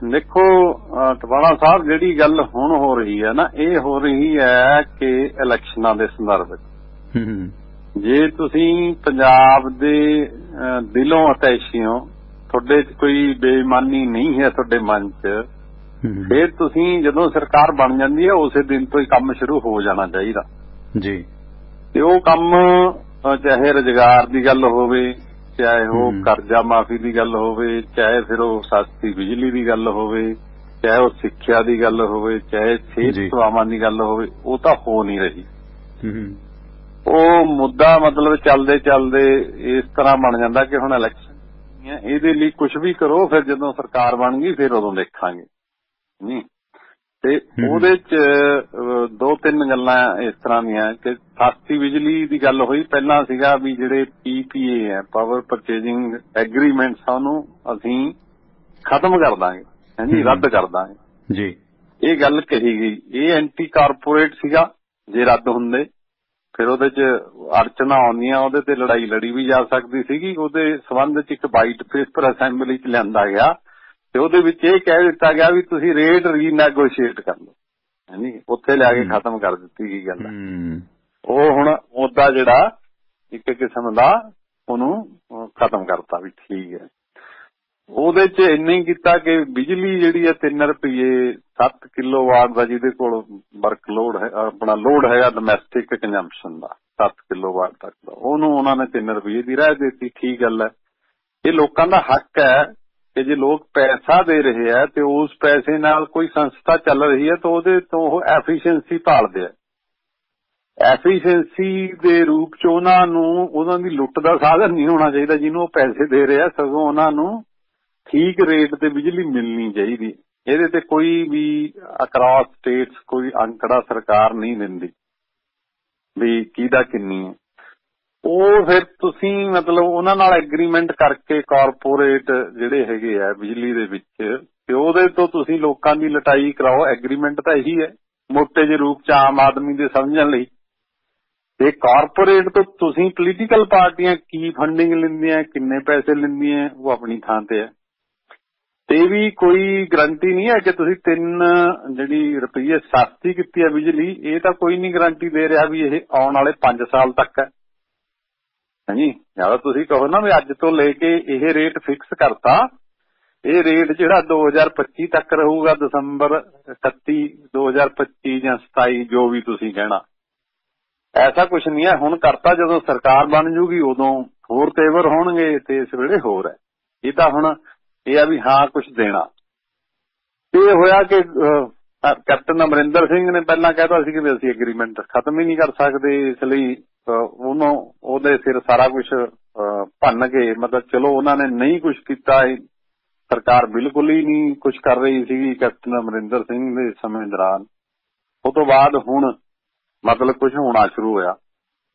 ਦੇਖੋ ਟਵਾਣਾ ਸਾਹਿਬ, ਜਿਹੜੀ ਗੱਲ ਹੁਣ ਹੋ ਰਹੀ ਹੈ ਨਾ, ਇਹ ਹੋ ਰਹੀ ਹੈ ਕਿ ਇਲੈਕਸ਼ਨਾਂ ਦੇ ਸੰਦਰਭ ਵਿੱਚ ਜੇ ਤੁਸੀਂ ਪੰਜਾਬ ਦੇ ਦਿਲੋਂ ਅਤੈਸ਼ੀ ਹੋ, ਤੁਹਾਡੇ 'ਚ ਕੋਈ ਬੇਈਮਾਨੀ ਨਹੀਂ ਹੈ ਤੁਹਾਡੇ ਮਨ 'ਚ, ਫਿਰ ਤੁਸੀਂ ਜਦੋਂ ਸਰਕਾਰ ਬਣ ਜਾਂਦੀ ਹੈ ਉਸੇ ਦਿਨ ਤੋਂ ਹੀ ਕੰਮ ਸ਼ੁਰੂ ਹੋ ਜਾਣਾ ਚਾਹੀਦਾ ਜੀ। ਤੇ ਉਹ ਕੰਮ ਚਾਹੇ ਰੁਜ਼ਗਾਰ ਦੀ ਗੱਲ ਹੋਵੇ, ਚਾਹੇ ਉਹ ਕਰਜ਼ਾ ਮਾਫੀ ਦੀ ਗੱਲ ਹੋਵੇ, ਚਾਹੇ ਫਿਰ ਉਹ ਸਸਤੀ ਬਿਜਲੀ ਦੀ ਗੱਲ ਹੋਵੇ, ਚਾਹੇ ਉਹ ਸਿੱਖਿਆ ਦੀ ਗੱਲ ਹੋਵੇ, ਚਾਹੇ ਸਿਹਤ ਸੇਵਾਵਾਂ ਦੀ ਗੱਲ ਹੋਵੇ, ਉਹ ਤਾਂ ਹੋ ਨਹੀਂ ਰਹੀ। ਉਹ ਮੁੱਦਾ ਮਤਲਬ ਚੱਲਦੇ ਚੱਲਦੇ ਇਸ ਤਰ੍ਹਾਂ ਬਣ ਜਾਂਦਾ ਕਿ ਹੁਣ ਇਲੈਕਸ਼ਨ ਇਹਦੇ ਲਈ ਕੁਝ ਵੀ ਕਰੋ, ਫਿਰ ਜਦੋਂ ਸਰਕਾਰ ਬਣ ਗਈ ਫਿਰ ਉਦੋਂ ਦੇਖਾਂਗੇ ਨਹੀਂ। ਤੇ ਉਹਦੇ 'ਚ ਦੋ ਤਿੰਨ ਗੱਲਾਂ ਇਸ ਤਰ੍ਹਾਂ ਦੀਆਂ ਕਿ ਸਸਤੀ ਬਿਜਲੀ ਦੀ ਗੱਲ ਹੋਈ। ਪਹਿਲਾਂ ਸੀਗਾ ਵੀ ਜਿਹੜੇ PPA ਹੈ, ਪਾਵਰ ਪਰਚੇਜਿੰਗ ਐਗਰੀਮੈਂਟਸ, ਉਹਨੂੰ ਅਸੀਂ ਖਤਮ ਕਰ ਦਾਂਗੇ, ਹਾਂਜੀ ਰੱਦ ਕਰ ਦਾਂਗੇ ਜੀ। ਇਹ ਗੱਲ ਕਹੀ ਗਈ। ਇਹ ਐਂਟੀ ਕਾਰਪੋਰੇਟ ਸੀਗਾ। ਜੇ ਰੱਦ ਹੁੰਦੇ ਫਿਰ ਉਹਦੇ 'ਚ ਅੜਚਣਾ ਆਉਂਦੀਆਂ, ਉਹਦੇ ਤੇ ਲੜਾਈ ਲੜੀ ਵੀ ਜਾ ਸਕਦੀ ਸੀਗੀ। ਉਹਦੇ ਸੰਬੰਧ 'ਚ ਇੱਕ ਵਾਈਟ ਪੇਪਰ ਅਸੈਂਬਲੀ 'ਚ ਲਿਆਂਦਾ ਗਿਆ ਤੇ ਉਹਦੇ ਵਿੱਚ ਇਹ ਕਹਿ ਦਿੱਤਾ ਗਿਆ ਵੀ ਤੁਸੀਂ ਰੇਟ ਰੀਨੈਗੋਸ਼ੀਏਟ ਕਰ ਲਓ, ਹਾਂਜੀ ਉੱਥੇ ਲਿਆ ਕੇ ਖਤਮ ਕਰ ਦਿੱਤੀ ਗਈ ਗੱਲ। ਉਹ ਹੁਣ ਮੁੱਦਾ ਜਿਹੜਾ ਇੱਕ ਕਿਸਮ ਦਾ ਉਹਨੂੰ ਖਤਮ ਕਰਤਾ ਵੀ ਠੀਕ ਹੈ। ਉਹਦੇ 'ਚ ਇੰਨਾ ਹੀ ਕੀਤਾ ਕਿ ਬਿਜਲੀ ਜਿਹੜੀ ਹੈ 3 ਰੁਪਏ 7 ਕਿਲੋਵਾਟ ਦਾ, ਜਿਹਦੇ ਕੋਲ ਵਰਕ ਲੋਡ ਹੈ, ਆਪਣਾ ਲੋਡ ਹੈਗਾ ਡੋਮੈਸਟਿਕ ਕੰਜ਼ੰਪਸ਼ਨ ਦਾ 7 ਕਿਲੋਵਾਟ ਤੱਕ ਦਾ, ਉਹਨੂੰ ਉਹਨਾਂ ਨੇ 3 ਰੁਪਏ ਦੀ ਰਾਇਤ ਦਿੱਤੀ। ਠੀਕ ਗੱਲ ਹੈ, ਇਹ ਲੋਕਾਂ ਦਾ ਹੱਕ ਹੈ ਕਿ ਜੇ ਲੋਕ ਪੈਸਾ ਦੇ ਰਹੇ ਆ ਤੇ ਉਸ ਪੈਸੇ ਨਾਲ ਕੋਈ ਸੰਸਥਾ ਚੱਲ ਰਹੀ ਹੈ ਤਾਂ ਉਹਦੇ ਤੋਂ ਉਹ ਐਫੀਸ਼ੀਐਂਸੀ ਭਾਲਦੇ ਆ। ਐਫੀਸ਼ੀਐਂਸੀ ਦੇ ਰੂਪ 'ਚ ਉਹਨਾਂ ਦੀ ਲੁੱਟ ਦਾ ਸਾਧਨ ਨਹੀਂ ਹੋਣਾ ਚਾਹੀਦਾ ਜਿਹਨੂੰ ਉਹ ਪੈਸੇ ਦੇ ਰਹੇ ਆ, ਸਗੋਂ ਉਹਨਾਂ ਨੂੰ ਠੀਕ ਰੇਟ ਤੇ ਬਿਜਲੀ ਮਿਲਣੀ ਚਾਹੀਦੀ। ਇਹਦੇ ਤੇ ਕੋਈ ਵੀ ਅਕ੍ਰਾਸ ਸਟੇਟਸ ਕੋਈ ਅੰਕੜਾ ਸਰਕਾਰ ਨਹੀਂ ਦਿੰਦੀ ਵੀ ਕਿਹਦਾ ਕਿੰਨੀ ਹੈ। ਉਹ ਫਿਰ ਤੁਸੀਂ ਮਤਲਬ ਉਹਨਾਂ ਨਾਲ ਐਗਰੀਮੈਂਟ ਕਰਕੇ ਕਾਰਪੋਰੇਟ ਜਿਹੜੇ ਹੈਗੇ ਆ ਬਿਜਲੀ ਦੇ ਵਿੱਚ, ਤੇ ਉਹਦੇ ਤੋਂ ਤੁਸੀਂ ਲੋਕਾਂ ਦੀ ਲਟਾਈ ਕਰਾਓ। ਐਗਰੀਮੈਂਟ ਤਾਂ ਇਹੀ ਹੈ ਮੋਟੇ ਜਿਹੇ ਰੂਪ 'ਚ ਆਮ ਆਦਮੀ ਦੇ ਸਮਝਣ ਲਈ। ਤੇ ਕਾਰਪੋਰੇਟ ਤੋਂ ਤੁਸੀਂ ਪੋਲੀਟੀਕਲ ਪਾਰਟੀਆਂ ਕੀ ਫੰਡਿੰਗ ਲੈਂਦੀਆਂ, ਕਿੰਨੇ ਪੈਸੇ ਲੈਂਦੀਆਂ, ਉਹ ਆਪਣੀ ਥਾਂ ਤੇ ਹੈ। ਤੇ ਵੀ ਕੋਈ ਗਰੰਟੀ ਨਹੀਂ ਹੈ ਕਿ ਤੁਸੀਂ 3 ਜਿਹੜੀ ਰੁਪਈਏ ਸਸਤੀ ਕੀਤੀ ਹੈ ਬਿਜਲੀ, ਇਹ ਤਾਂ ਕੋਈ ਨਹੀਂ ਗਰੰਟੀ ਦੇ ਰਿਹਾ ਵੀ ਇਹ ਆਉਣ ਵਾਲੇ 5 ਸਾਲ ਤੱਕ ਹੈ, ਹਾਂਜੀ। ਜਾਂ ਤੁਸੀਂ ਕਹੋ ਨਾ ਵੀ ਅੱਜ ਤੋਂ ਲੈ ਕੇ ਇਹ ਰੇਟ ਫਿਕਸ ਕਰਤਾ, ਇਹ ਰੇਟ ਜਿਹੜਾ 2025 ਤੱਕ ਰਹੂਗਾ, ਦਸੰਬਰ 31 2025 ਜਾਂ 27 ਜੋ ਵੀ ਤੁਸੀਂ ਕਹਿਣਾ, ਐਸਾ ਕੁਝ ਨਹੀਂ ਹੈ। ਹੁਣ ਕਰਤਾ, ਜਦੋਂ ਸਰਕਾਰ ਬਣ ਜੂਗੀ ਉਦੋਂ ਹੋਰ ਤੇਵਰ ਹੋਣਗੇ ਤੇ ਇਸ ਵੇਲੇ ਹੋਰ ਹੈ। ਇਹ ਤਾਂ ਹੁਣ ਇਹ ਆ ਵੀ ਹਾਂ ਕੁਝ ਦੇਣਾ। ਇਹ ਹੋਇਆ ਕਿ ਕੈਪਟਨ ਅਮਰਿੰਦਰ ਸਿੰਘ ਨੇ ਪਹਿਲਾਂ ਕਹਿਤਾ ਸੀ ਕਿ ਅਸੀਂ ਐਗਰੀਮੈਂਟ ਖਤਮ ਹੀ ਨਹੀਂ ਕਰ ਸਕਦੇ, ਇਸ ਲਈ ਉਹਦੇ ਸਿਰ ਸਾਰਾ ਕੁਝ ਭੰਨ ਕੇ, ਮਤਲਬ ਚਲੋ ਉਹਨਾਂ ਨੇ ਨਹੀਂ ਕੁਝ ਕੀਤਾ। ਸਰਕਾਰ ਬਿਲਕੁਲ ਹੀ ਨਹੀਂ ਕੁਝ ਕਰ ਰਹੀ ਸੀਗੀ ਕੈਪਟਨ ਅਮਰਿੰਦਰ ਸਿੰਘ ਦੇ ਸਮੇਂ ਦੌਰਾਨ। ਉਹ ਤੋਂ ਬਾਅਦ ਹੁਣ ਮਤਲਬ ਕੁਝ ਹੋਣਾ ਸ਼ੁਰੂ ਹੋਇਆ।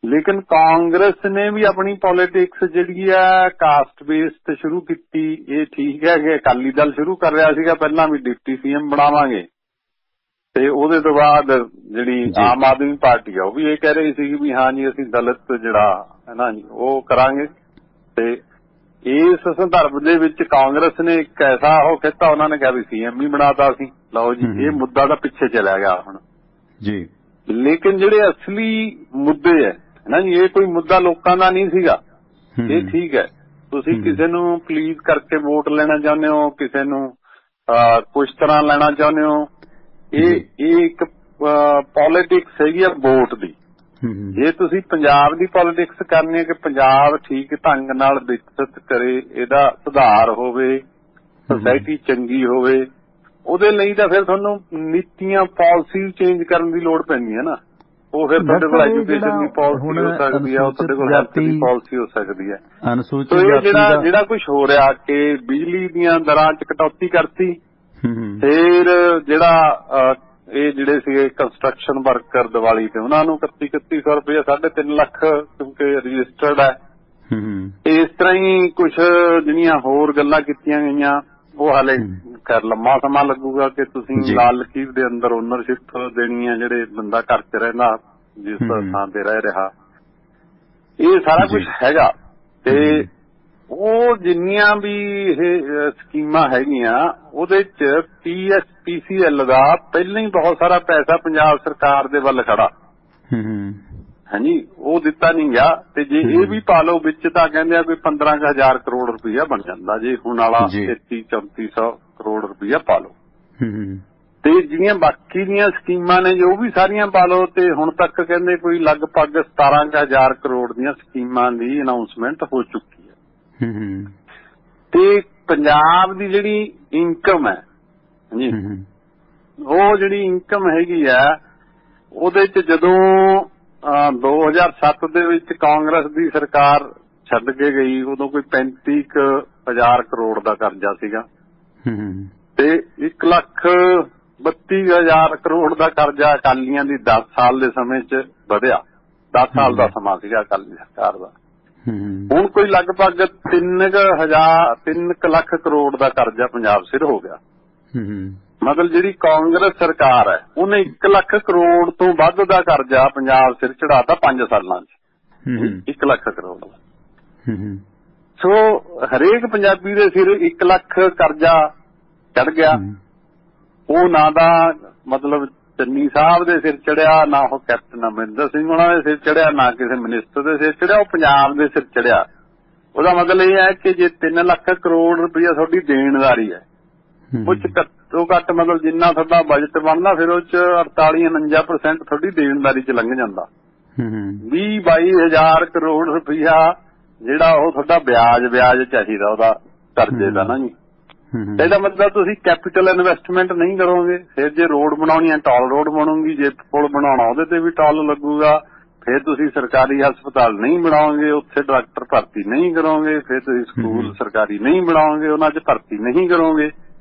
ਲੇਕਿਨ ਕਾਂਗਰਸ ਨੇ ਵੀ ਆਪਣੀ ਪੋਲੀਟਿਕਸ ਜਿਹੜੀ ਹੈ ਕਾਸਟ ਬੇਸ ਤੇ ਸ਼ੁਰੂ ਕੀਤੀ। ਇਹ ਠੀਕ ਹੈ ਕਿ ਅਕਾਲੀ ਦਲ ਸ਼ੁਰੂ ਕਰ ਰਿਹਾ ਸੀਗਾ ਪਹਿਲਾਂ ਵੀ ਡਿਪਟੀ CM ਬਣਾਵਾਂਗੇ, ਤੇ ਉਹਦੇ ਤੋਂ ਬਾਅਦ ਜਿਹੜੀ ਆਮ ਆਦਮੀ ਪਾਰਟੀ ਆ ਉਹ ਵੀ ਇਹ ਕਹਿ ਰਹੀ ਸੀ ਵੀ ਹਾਂ ਜੀ ਅਸੀਂ ਦਲਿਤ ਜਿਹੜਾ ਹੈ ਨਾ ਜੀ ਉਹ ਕਰਾਂਗੇ। ਤੇ ਇਸ ਸੰਦਰਭ ਦੇ ਵਿੱਚ ਕਾਂਗਰਸ ਨੇ ਇੱਕ ਐਸਾ ਉਹ ਕੀਤਾ, ਉਹਨਾਂ ਨੇ ਕਿਹਾ ਵੀ CM ਵੀ ਬਣਾਤਾ ਸੀ। ਲਓ ਜੀ, ਇਹ ਮੁੱਦਾ ਤਾਂ ਪਿੱਛੇ ਚਲਾ ਗਿਆ ਹੁਣ ਜੀ। ਲੇਕਿਨ ਜਿਹੜੇ ਅਸਲੀ ਮੁੱਦੇ ਹੈ ਨਾ ਜੀ, ਇਹ ਕੋਈ ਮੁੱਦਾ ਲੋਕਾਂ ਦਾ ਨਹੀਂ ਸੀਗਾ। ਇਹ ਠੀਕ ਹੈ, ਤੁਸੀਂ ਕਿਸੇ ਨੂੰ ਪਲੀਜ਼ ਕਰਕੇ ਵੋਟ ਲੈਣਾ ਚਾਹੁੰਦੇ ਹੋ, ਕਿਸੇ ਨੂੰ ਕੁਛ ਤਰ੍ਹਾਂ ਲੈਣਾ ਚਾਹੁੰਦੇ ਹੋ। ਇਹ ਇੱਕ ਪੋਲੀਟਿਕਸ ਹੈਗੀ ਆ ਵੋਟ ਦੀ। ਜੇ ਤੁਸੀਂ ਪੰਜਾਬ ਦੀ ਪੋਲੀਟਿਕਸ ਕਰਨੀ ਹੈ ਕਿ ਪੰਜਾਬ ਠੀਕ ਢੰਗ ਨਾਲ ਵਿਕਸਿਤ ਕਰੇ, ਇਹਦਾ ਸੁਧਾਰ ਹੋਵੇ, ਸੋਸਾਇਟੀ ਚੰਗੀ ਹੋਵੇ, ਉਹਦੇ ਲਈ ਤਾਂ ਫਿਰ ਤੁਹਾਨੂੰ ਨੀਤੀਆਂ ਪਾਲਿਸੀ ਚੇਂਜ ਕਰਨ ਦੀ ਲੋੜ ਪੈਂਦੀ ਹੈ ਨਾ। ਉਹ ਫਿਰ ਤੁਹਾਡੇ ਕੋਲ ਐਜੂਕੇਸ਼ਨ ਦੀ ਪਾਲਿਸੀ ਹੋ ਸਕਦੀ ਹੈ, ਉਹ ਤੁਹਾਡੇ ਕੋਲ ਹੈਲਥ ਦੀ ਪਾਲਿਸੀ ਹੋ ਸਕਦੀ ਹੈ। ਸੋ ਇਹ ਜਿਹੜਾ ਕੁਝ ਹੋ ਰਿਹਾ ਕਿ ਬਿਜਲੀ ਦੀਆਂ ਦਰਾਂ 'ਚ ਕਟੌਤੀ ਕਰਤੀ, ਫਿਰ ਜਿਹੜਾ ਇਹ ਜਿਹੜੇ ਸੀਗੇ ਕੰਸਟਰਕਸ਼ਨ ਵਰਕਰ ਦੀਵਾਲੀ ਤੇ ਉਹਨਾਂ ਨੂੰ 3100 ਰੁਪਇਆ 3.5 ਲੱਖ ਕਿਉਂਕਿ ਰਜਿਸਟਰਡ ਹੈ। ਇਸ ਤਰ੍ਹਾਂ ਹੀ ਕੁਝ ਜਿਹੜੀਆਂ ਹੋਰ ਗੱਲਾਂ ਕੀਤੀਆਂ ਗਈਆਂ ਉਹ ਹਾਲੇ ਖੈਰ ਲੰਮਾ ਸਮਾਂ ਲੱਗੂਗਾ ਕਿ ਤੁਸੀਂ ਲਾਲ ਲਕੀਰ ਦੇ ਅੰਦਰ ਓਨਰਸ਼ਿਪ ਦੇਣੀ ਹੈ ਜਿਹੜੇ ਬੰਦਾ ਘਰ 'ਚ ਰਹਿੰਦਾ ਜਿਸ ਥਾਂ ਤੇ ਰਹਿ ਰਿਹਾ। ਇਹ ਸਾਰਾ ਕੁਝ ਹੈਗਾ ਤੇ ਉਹ ਜਿੰਨੀਆਂ ਵੀ ਇਹ ਸਕੀਮਾਂ ਹੈਗੀਆਂ ਉਹਦੇ 'ਚ PSPCL ਦਾ ਪਹਿਲਾਂ ਹੀ ਬਹੁਤ ਸਾਰਾ ਪੈਸਾ ਪੰਜਾਬ ਸਰਕਾਰ ਦੇ ਵੱਲ ਖੜਾ। ਹਾਂਜੀ, ਉਹ ਦਿੱਤਾ ਨਹੀਂ ਗਿਆ ਤੇ ਜੇ ਇਹ ਵੀ ਪਾ ਲਓ ਵਿੱਚ ਤਾਂ ਕਹਿੰਦੇ ਆ ਕੋਈ 15,000 ਕਰੋੜ ਰੁਪਈਆ ਬਣ ਜਾਂਦਾ ਜੇ ਹੁਣ ਵਾਲਾ 33-3400 ਕਰੋੜ ਰੁਪਈਆ ਪਾ ਲਓ। ਤੇ ਜਿਹੜੀਆਂ ਬਾਕੀ ਦੀਆਂ ਸਕੀਮਾਂ ਨੇ ਜੋ ਵੀ ਸਾਰੀਆਂ ਪਾ ਲਓ ਤੇ ਹੁਣ ਤੱਕ ਕਹਿੰਦੇ ਕੋਈ ਲਗਭਗ 17,000 ਕਰੋੜ ਦੀਆਂ ਸਕੀਮਾਂ ਦੀ ਅਨਾਉਂਸਮੈਂਟ ਹੋ ਚੁੱਕੀ ਹੈ। ਤੇ ਪੰਜਾਬ ਦੀ ਜਿਹੜੀ ਇਨਕਮ ਹੈ ਜੀ, ਉਹ ਜਿਹੜੀ ਇਨਕਮ ਹੈਗੀ ਆ ਉਹਦੇ 'ਚ ਜਦੋਂ 2007 ਦੇ ਵਿੱਚ ਕਾਂਗਰਸ ਦੀ ਸਰਕਾਰ ਛੱਡ ਕੇ ਗਈ ਉਦੋਂ ਕੋਈ 35,000 ਕਰੋੜ ਦਾ ਕਰਜ਼ਾ ਸੀਗਾ ਤੇ 1,32,000 ਕਰੋੜ ਦਾ ਕਰਜ਼ਾ ਅਕਾਲੀਆਂ ਦੀ 10 ਸਾਲ ਦੇ ਸਮੇਂ 'ਚ ਵਧਿਆ। 10 ਸਾਲ ਦਾ ਸਮਾਂ ਸੀਗਾ ਅਕਾਲੀ ਸਰਕਾਰ ਦਾ। ਹੁਣ ਕੋਈ ਲਗਭਗ 3 ਲੱਖ ਕਰੋੜ ਦਾ ਕਰਜ਼ਾ ਪੰਜਾਬ ਸਿਰ ਹੋ ਗਿਆ। ਮਤਲਬ ਜਿਹੜੀ ਕਾਂਗਰਸ ਸਰਕਾਰ ਹੈ ਉਹਨੇ 1 ਲੱਖ ਕਰੋੜ ਤੋਂ ਵੱਧ ਦਾ ਕਰਜ਼ਾ ਪੰਜਾਬ ਸਿਰ ਚੜਾਤਾ 5 ਸਾਲਾਂ 'ਚ। 1 ਲੱਖ ਕਰੋੜ। ਸੋ ਹਰੇਕ ਪੰਜਾਬੀ ਦੇ ਸਿਰ 1 ਲੱਖ ਕਰਜ਼ਾ ਚੜ ਗਿਆ। ਉਹ ਨਾ ਦਾ ਮਤਲਬ ਚੰਨੀ ਸਾਹਿਬ ਦੇ ਸਿਰ ਚੜਿਆ, ਨਾ ਉਹ ਕੈਪਟਨ ਅਮਰਿੰਦਰ ਸਿੰਘ ਉਹਨਾਂ ਦੇ ਸਿਰ ਚੜਿਆ, ਨਾ ਕਿਸੇ ਮਿਨਿਸਟਰ ਦੇ ਸਿਰ ਚੜਿਆ, ਉਹ ਪੰਜਾਬ ਦੇ ਸਿਰ ਚੜਿਆ। ਉਹਦਾ ਮਤਲਬ ਇਹ ਹੈ ਕਿ ਜੇ 3 ਲੱਖ ਕਰੋੜ ਰੁਪਈਆ ਤੁਹਾਡੀ ਦੇਣਦਾਰੀ ਹੈ, ਉਹ 'ਚ ਘੱਟੋ ਘੱਟ ਮਤਲਬ ਜਿੰਨਾ ਤੁਹਾਡਾ ਬਜਟ ਬਣਦਾ ਫਿਰ ਉਹ 'ਚ 48-49% ਤੁਹਾਡੀ ਦੇਣਦਾਰੀ 'ਚ ਲੰਘ ਜਾਂਦਾ। 20-22,000 ਕਰੋੜ ਰੁਪਈਆ ਜਿਹੜਾ ਉਹ ਤੁਹਾਡਾ ਵਿਆਜ ਚਾਹੀਦਾ ਉਹਦਾ ਕਰਜ਼ੇ ਦਾ ਨਾ ਜੀ। ਇਹਦਾ ਮਤਲਬ ਤੁਸੀਂ ਕੈਪੀਟਲ ਇਨਵੈਸਟਮੈਂਟ ਨਹੀਂ ਕਰੋਗੇ। ਫਿਰ ਜੇ ਰੋਡ ਬਣਾਉਣੀ ਹੈ ਟਾਲ ਰੋਡ ਬਣੂਗੀ, ਜੇ ਪੁਲ ਬਣਾਉਣਾ ਉਹਦੇ ਤੇ ਵੀ ਟਾਲ ਲੱਗੂਗਾ। ਫਿਰ ਤੁਸੀਂ ਸਰਕਾਰੀ ਹਸਪਤਾਲ ਨਹੀਂ ਬਣਾਓਗੇ, ਉੱਥੇ ਡਾਕਟਰ ਭਰਤੀ ਨਹੀਂ ਕਰੋਗੇ। ਫਿਰ ਤੁਸੀਂ ਸਕੂਲ ਸਰਕਾਰੀ ਨਹੀਂ ਬਣਾਓਗੇ, ਉਹਨਾਂ 'ਚ ਭਰਤੀ ਨਹੀਂ ਕਰੋਗੇ।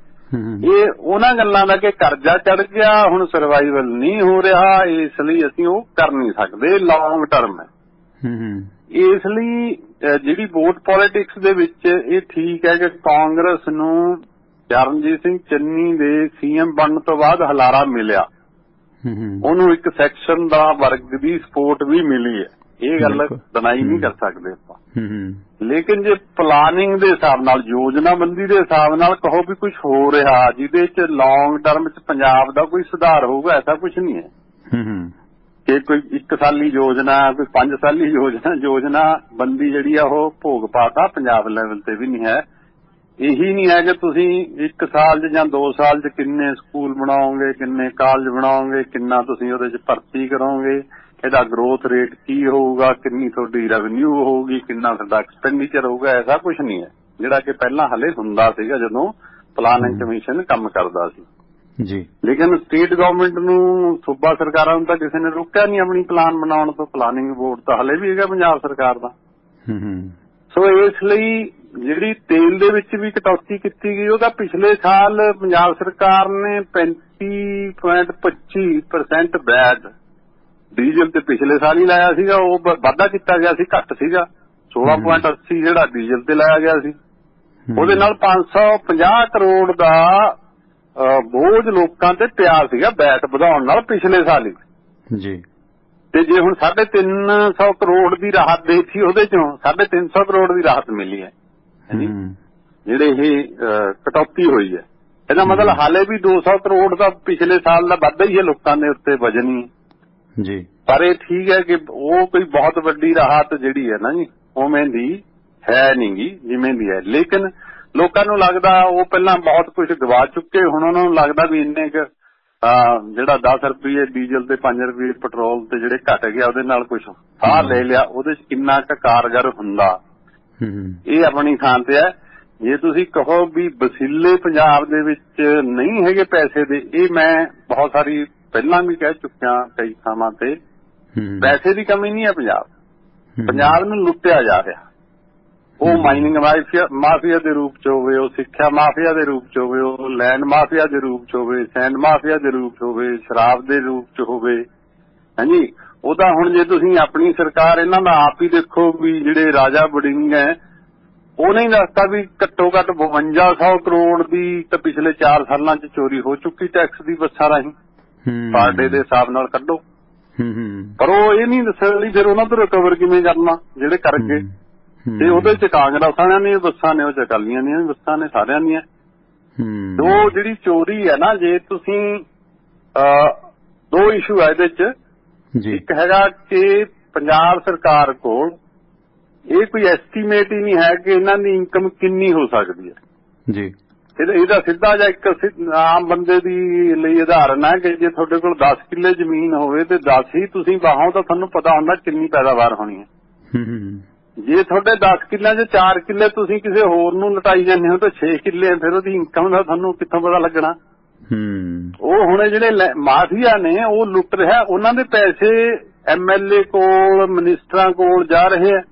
ਇਹ ਉਹਨਾਂ ਗੱਲਾਂ ਦਾ ਕਿ ਕਰਜ਼ਾ ਚੜ ਗਿਆ, ਹੁਣ ਸਰਵਾਈਵਲ ਨਹੀਂ ਹੋ ਰਿਹਾ, ਇਸ ਲਈ ਅਸੀਂ ਉਹ ਕਰ ਨਹੀਂ ਸਕਦੇ, ਲੌਂਗ ਟਰਮ ਹੈ। ਇਸ ਲਈ ਜਿਹੜੀ ਵੋਟ ਪੋਲੀਟਿਕਸ ਦੇ ਵਿੱਚ ਇਹ ਠੀਕ ਹੈ ਕਿ ਕਾਂਗਰਸ ਨੂੰ ਚਰਨਜੀਤ ਸਿੰਘ ਚੰਨੀ ਦੇ CM ਬਣਨ ਤੋਂ ਬਾਅਦ ਹਲਾਰਾ ਮਿਲਿਆ, ਉਹਨੂੰ ਇੱਕ ਸੈਕਸ਼ਨ ਦਾ ਵਰਗ ਦੀ ਸਪੋਰਟ ਵੀ ਮਿਲੀ ਹੈ। ਇਹ ਗੱਲ ਡਿਨਾਈ ਨਹੀਂ ਕਰ ਸਕਦੇ ਆਪਾਂ। ਲੇਕਿਨ ਜੇ ਪਲਾਨਿੰਗ ਦੇ ਹਿਸਾਬ ਨਾਲ, ਯੋਜਨਾਬੰਦੀ ਦੇ ਹਿਸਾਬ ਨਾਲ ਕਹੋ ਵੀ ਕੁਝ ਹੋ ਰਿਹਾ ਜਿਹਦੇ 'ਚ ਲੌਂਗ ਟਰਮ 'ਚ ਪੰਜਾਬ ਦਾ ਕੋਈ ਸੁਧਾਰ ਹੋਊਗਾ, ਐਸਾ ਕੁਝ ਨਹੀਂ ਹੈ ਕਿ ਕੋਈ 1 ਸਾਲੀ ਯੋਜਨਾ, ਕੋਈ 5 ਸਾਲੀ ਯੋਜਨਾ ਬੰਦੀ ਜਿਹੜੀ ਆ ਉਹ ਭੋਗ ਪਾਤਾ ਪੰਜਾਬ ਲੈਵਲ ਤੇ ਵੀ ਨਹੀਂ ਹੈ। ਇਹੀ ਨਹੀਂ ਹੈ ਕਿ ਤੁਸੀਂ 1 ਸਾਲ 'ਚ ਜਾਂ 2 ਸਾਲ 'ਚ ਕਿੰਨੇ ਸਕੂਲ ਬਣਾਓਗੇ, ਕਿੰਨੇ ਕਾਲਜ ਬਣਾਓਗੇ, ਕਿੰਨਾ ਤੁਸੀਂ ਉਹਦੇ 'ਚ ਭਰਤੀ ਕਰੋਗੇ, ਇਹਦਾ ਗਰੋਥ ਰੇਟ ਕੀ ਹੋਊਗਾ, ਕਿੰਨੀ ਤੁਹਾਡੀ ਰੈਵਨਿਊ ਹੋਊਗੀ, ਕਿੰਨਾ ਤੁਹਾਡਾ ਐਕਸਪੈਂਡੀਚਰ ਹੋਊਗਾ, ਐਸਾ ਕੁਝ ਨਹੀਂ ਹੈ ਜਿਹੜਾ ਕਿ ਪਹਿਲਾਂ ਹਲੇ ਹੁੰਦਾ ਸੀਗਾ ਜਦੋਂ ਪਲਾਨਿੰਗ ਕਮਿਸ਼ਨ ਕੰਮ ਕਰਦਾ ਸੀ ਜੀ। ਲੇਕਿਨ ਸਟੇਟ ਗਵਰਨਮੈਂਟ ਨੂੰ, ਸੂਬਾ ਸਰਕਾਰਾਂ ਨੂੰ ਤਾਂ ਕਿਸੇ ਨੇ ਰੋਕਿਆ ਨਹੀਂ ਆਪਣੀ ਪਲਾਨ ਬਣਾਉਣ ਤੋਂ। ਪਲਾਨਿੰਗ ਬੋਰਡ ਤਾਂ ਹਲੇ ਵੀ ਹੈਗਾ ਪੰਜਾਬ ਸਰਕਾਰ ਦਾ। ਸੋ ਇਸ ਲਈ ਜਿਹੜੀ ਤੇਲ ਦੇ ਵਿੱਚ ਵੀ ਕਟੌਤੀ ਕੀਤੀ ਗਈ ਉਹਦਾ ਪਿਛਲੇ ਸਾਲ ਪੰਜਾਬ ਸਰਕਾਰ ਨੇ 35.25% ਵੈਟ ਡੀਜ਼ਲ ਤੇ ਪਿਛਲੇ ਸਾਲ ਹੀ ਲਾਇਆ ਸੀਗਾ। ਉਹ ਵਾਧਾ ਕੀਤਾ ਗਿਆ ਸੀ, ਘੱਟ ਸੀਗਾ। 16.80 ਜਿਹੜਾ ਡੀਜ਼ਲ ਤੇ ਲਾਇਆ ਗਿਆ ਸੀ। ਉਹਦੇ ਨਾਲ 550 ਕਰੋੜ ਦਾ ਬੋਝ ਲੋਕਾਂ ਤੇ ਪਿਆ ਸੀਗਾ ਵੈਟ ਵਧਾਉਣ ਨਾਲ ਪਿਛਲੇ ਸਾਲ ਹੀ ਜੀ। ਤੇ ਜੇ ਹੁਣ 350 ਕਰੋੜ ਦੀ ਰਾਹਤ ਦੇਤੀ, ਉਹਦੇ ਚੋਂ 350 ਕਰੋੜ ਦੀ ਰਾਹਤ ਮਿਲੀ ਹੈ ਜਿਹੜੇ ਇਹ ਕਟੌਤੀ ਹੋਈ ਹੈ। ਇਹਦਾ ਮਤਲਬ ਹਾਲੇ ਵੀ 200 ਕਰੋੜ ਦਾ ਪਿਛਲੇ ਸਾਲ ਦਾ ਵਾਧਾ ਹੀ ਹੈ ਲੋਕਾਂ ਦੇ ਉੱਤੇ ਵਜਨੀ ਜੀ। ਪਰ ਇਹ ਠੀਕ ਹੈ ਕਿ ਉਹ ਕੋਈ ਬਹੁਤ ਵੱਡੀ ਰਾਹਤ ਜਿਹੜੀ ਹੈ ਨਾ ਜੀ ਉਵੇਂ ਦੀ ਹੈ ਨਹੀਂ ਗੀ ਜਿਵੇਂ ਦੀ ਹੈ। ਲੇਕਿਨ ਲੋਕਾਂ ਨੂੰ ਲੱਗਦਾ ਉਹ ਪਹਿਲਾਂ ਬਹੁਤ ਕੁਝ ਗਵਾ ਚੁੱਕੇ, ਹੁਣ ਉਹਨਾਂ ਨੂੰ ਲੱਗਦਾ ਵੀ ਇੰਨੇ ਕੁ ਜਿਹੜਾ 10 ਰੁਪਏ ਡੀਜ਼ਲ ਤੇ 5 ਰੁਪਏ ਪੈਟਰੋਲ ਤੇ ਜਿਹੜੇ ਘਟ ਗਿਆ ਉਹਦੇ ਨਾਲ ਕੁਝ ਸਾਹ ਲੈ ਲਿਆ, ਉਹਦੇ ਚ ਕਿੰਨਾ ਕੁ ਕਾਰਗਰ ਹੁੰਦਾ ਇਹ ਆਪਣੀ ਥਾਂ ਤੇ ਹੈ। ਜੇ ਤੁਸੀਂ ਕਹੋ ਵੀ ਵਸੀਲੇ ਪੰਜਾਬ ਦੇ ਵਿੱਚ ਨਹੀਂ ਹੈਗੇ ਪੈਸੇ ਦੇ, ਇਹ ਮੈਂ ਬਹੁਤ ਸਾਰੀ ਪਹਿਲਾਂ ਵੀ ਕਹਿ ਚੁੱਕਿਆ ਕਈ ਥਾਵਾਂ ਤੇ, ਪੈਸੇ ਦੀ ਕਮੀ ਨਹੀਂ ਹੈ। ਪੰਜਾਬ ਨੂੰ ਲੁੱਟਿਆ ਜਾ ਰਿਹਾ, ਉਹ ਮਾਈਨਿੰਗ ਮਾਫੀਆ ਦੇ ਰੂਪ ਚ ਹੋਵੇ, ਉਹ ਸਿੱਖਿਆ ਮਾਫੀਆ ਦੇ ਰੂਪ ਚ ਹੋਵੇ, ਉਹ ਲੈਂਡ ਮਾਫੀਆ ਦੇ ਰੂਪ ਚ ਹੋਵੇ, ਸੈਂਡ ਮਾਫੀਆ ਦੇ ਰੂਪ ਚ ਹੋਵੇ, ਸ਼ਰਾਬ ਦੇ ਰੂਪ ਚ ਹੋਵੇ। ਹਾਂਜੀ, ਉਹਦਾ ਹੁਣ ਜੇ ਤੁਸੀਂ ਆਪਣੀ ਸਰਕਾਰ ਇਹਨਾਂ ਦਾ ਆਪ ਹੀ ਦੇਖੋ ਵੀ ਜਿਹੜੇ ਰਾਜਾ ਵੜਿੰਗ ਹੈ ਉਹਨੇ ਹੀ ਦੱਸਤਾ ਵੀ ਘੱਟੋ ਘੱਟ 5200 ਕਰੋੜ ਦੀ ਤਾਂ ਪਿਛਲੇ 4 ਸਾਲਾਂ ਚ ਚੋਰੀ ਹੋ ਚੁੱਕੀ ਟੈਕਸ ਦੀ ਬੱਸਾਂ ਰਾਹੀਂ, ਪਰ ਡੇ ਦੇ ਹਿਸਾਬ ਨਾਲ ਕੱਢੋ। ਪਰ ਉਹ ਇਹ ਨਹੀਂ ਦੱਸਣ ਲਈ ਫਿਰ ਉਹਨਾਂ ਤੋਂ ਰਿਕਵਰ ਕਿਵੇਂ ਕਰਨਾ ਜਿਹੜੇ ਕਰ ਗਏ। ਤੇ ਉਹਦੇ ਚ ਕਾਂਗਰਸ ਵਾਲਿਆਂ ਦੀਆਂ ਬੱਸਾਂ ਨੇ, ਉਹ ਚ ਅਕਾਲੀਆਂ ਦੀਆਂ ਬੱਸਾਂ ਨੇ, ਸਾਰਿਆਂ ਦੀਆਂ। ਉਹ ਜਿਹੜੀ ਚੋਰੀ ਹੈ ਨਾ, ਜੇ ਤੁਸੀਂ 2 ਇਸ਼ੂ ਹੈ ਇਹਦੇ ਚ। ਇੱਕ ਹੈਗਾ ਕਿ ਪੰਜਾਬ ਸਰਕਾਰ ਕੋਲ ਇਹ ਕੋਈ ਐਸਟੀਮੇਟ ਹੀ ਨਹੀਂ ਹੈ ਕਿ ਇਹਨਾਂ ਦੀ ਇਨਕਮ ਕਿੰਨੀ ਹੋ ਸਕਦੀ ਹੈ ਜੀ। ਇਹਦਾ ਸਿੱਧਾ ਜਾਂ ਇੱਕ ਆਮ ਬੰਦੇ ਦੀ ਲਈ ਉਦਾਹਰਨ ਹੈ ਕਿ ਜੇ ਤੁਹਾਡੇ ਕੋਲ 10 ਕਿੱਲੇ ਜ਼ਮੀਨ ਹੋਵੇ ਤੇ 10 ਹੀ ਤੁਸੀਂ ਵਾਹੋ ਤਾਂ ਤੁਹਾਨੂੰ ਪਤਾ ਹੁੰਦਾ ਕਿੰਨੀ ਪੈਦਾਵਾਰ ਹੋਣੀ ਹੈ। ਜੇ ਤੁਹਾਡੇ 10 ਕਿੱਲਿਆਂ 'ਚ 4 ਕਿੱਲੇ ਤੁਸੀਂ ਕਿਸੇ ਹੋਰ ਨੂੰ ਲਟਾਈ ਜਾਂਦੇ ਹੋ ਤਾਂ 6 ਕਿੱਲੇ, ਫਿਰ ਉਹਦੀ ਇਨਕਮ ਦਾ ਤੁਹਾਨੂੰ ਕਿੱਥੋਂ ਪਤਾ ਲੱਗਣਾ। ਉਹ ਹੁਣ ਜਿਹੜੇ ਮਾਫੀਆ ਨੇ ਉਹ ਲੁੱਟ ਰਿਹਾ, ਉਹਨਾਂ ਦੇ ਪੈਸੇ MLA ਕੋਲ, ਮਿਨਿਸਟਰਾਂ ਕੋਲ ਜਾ ਰਹੇ ਆ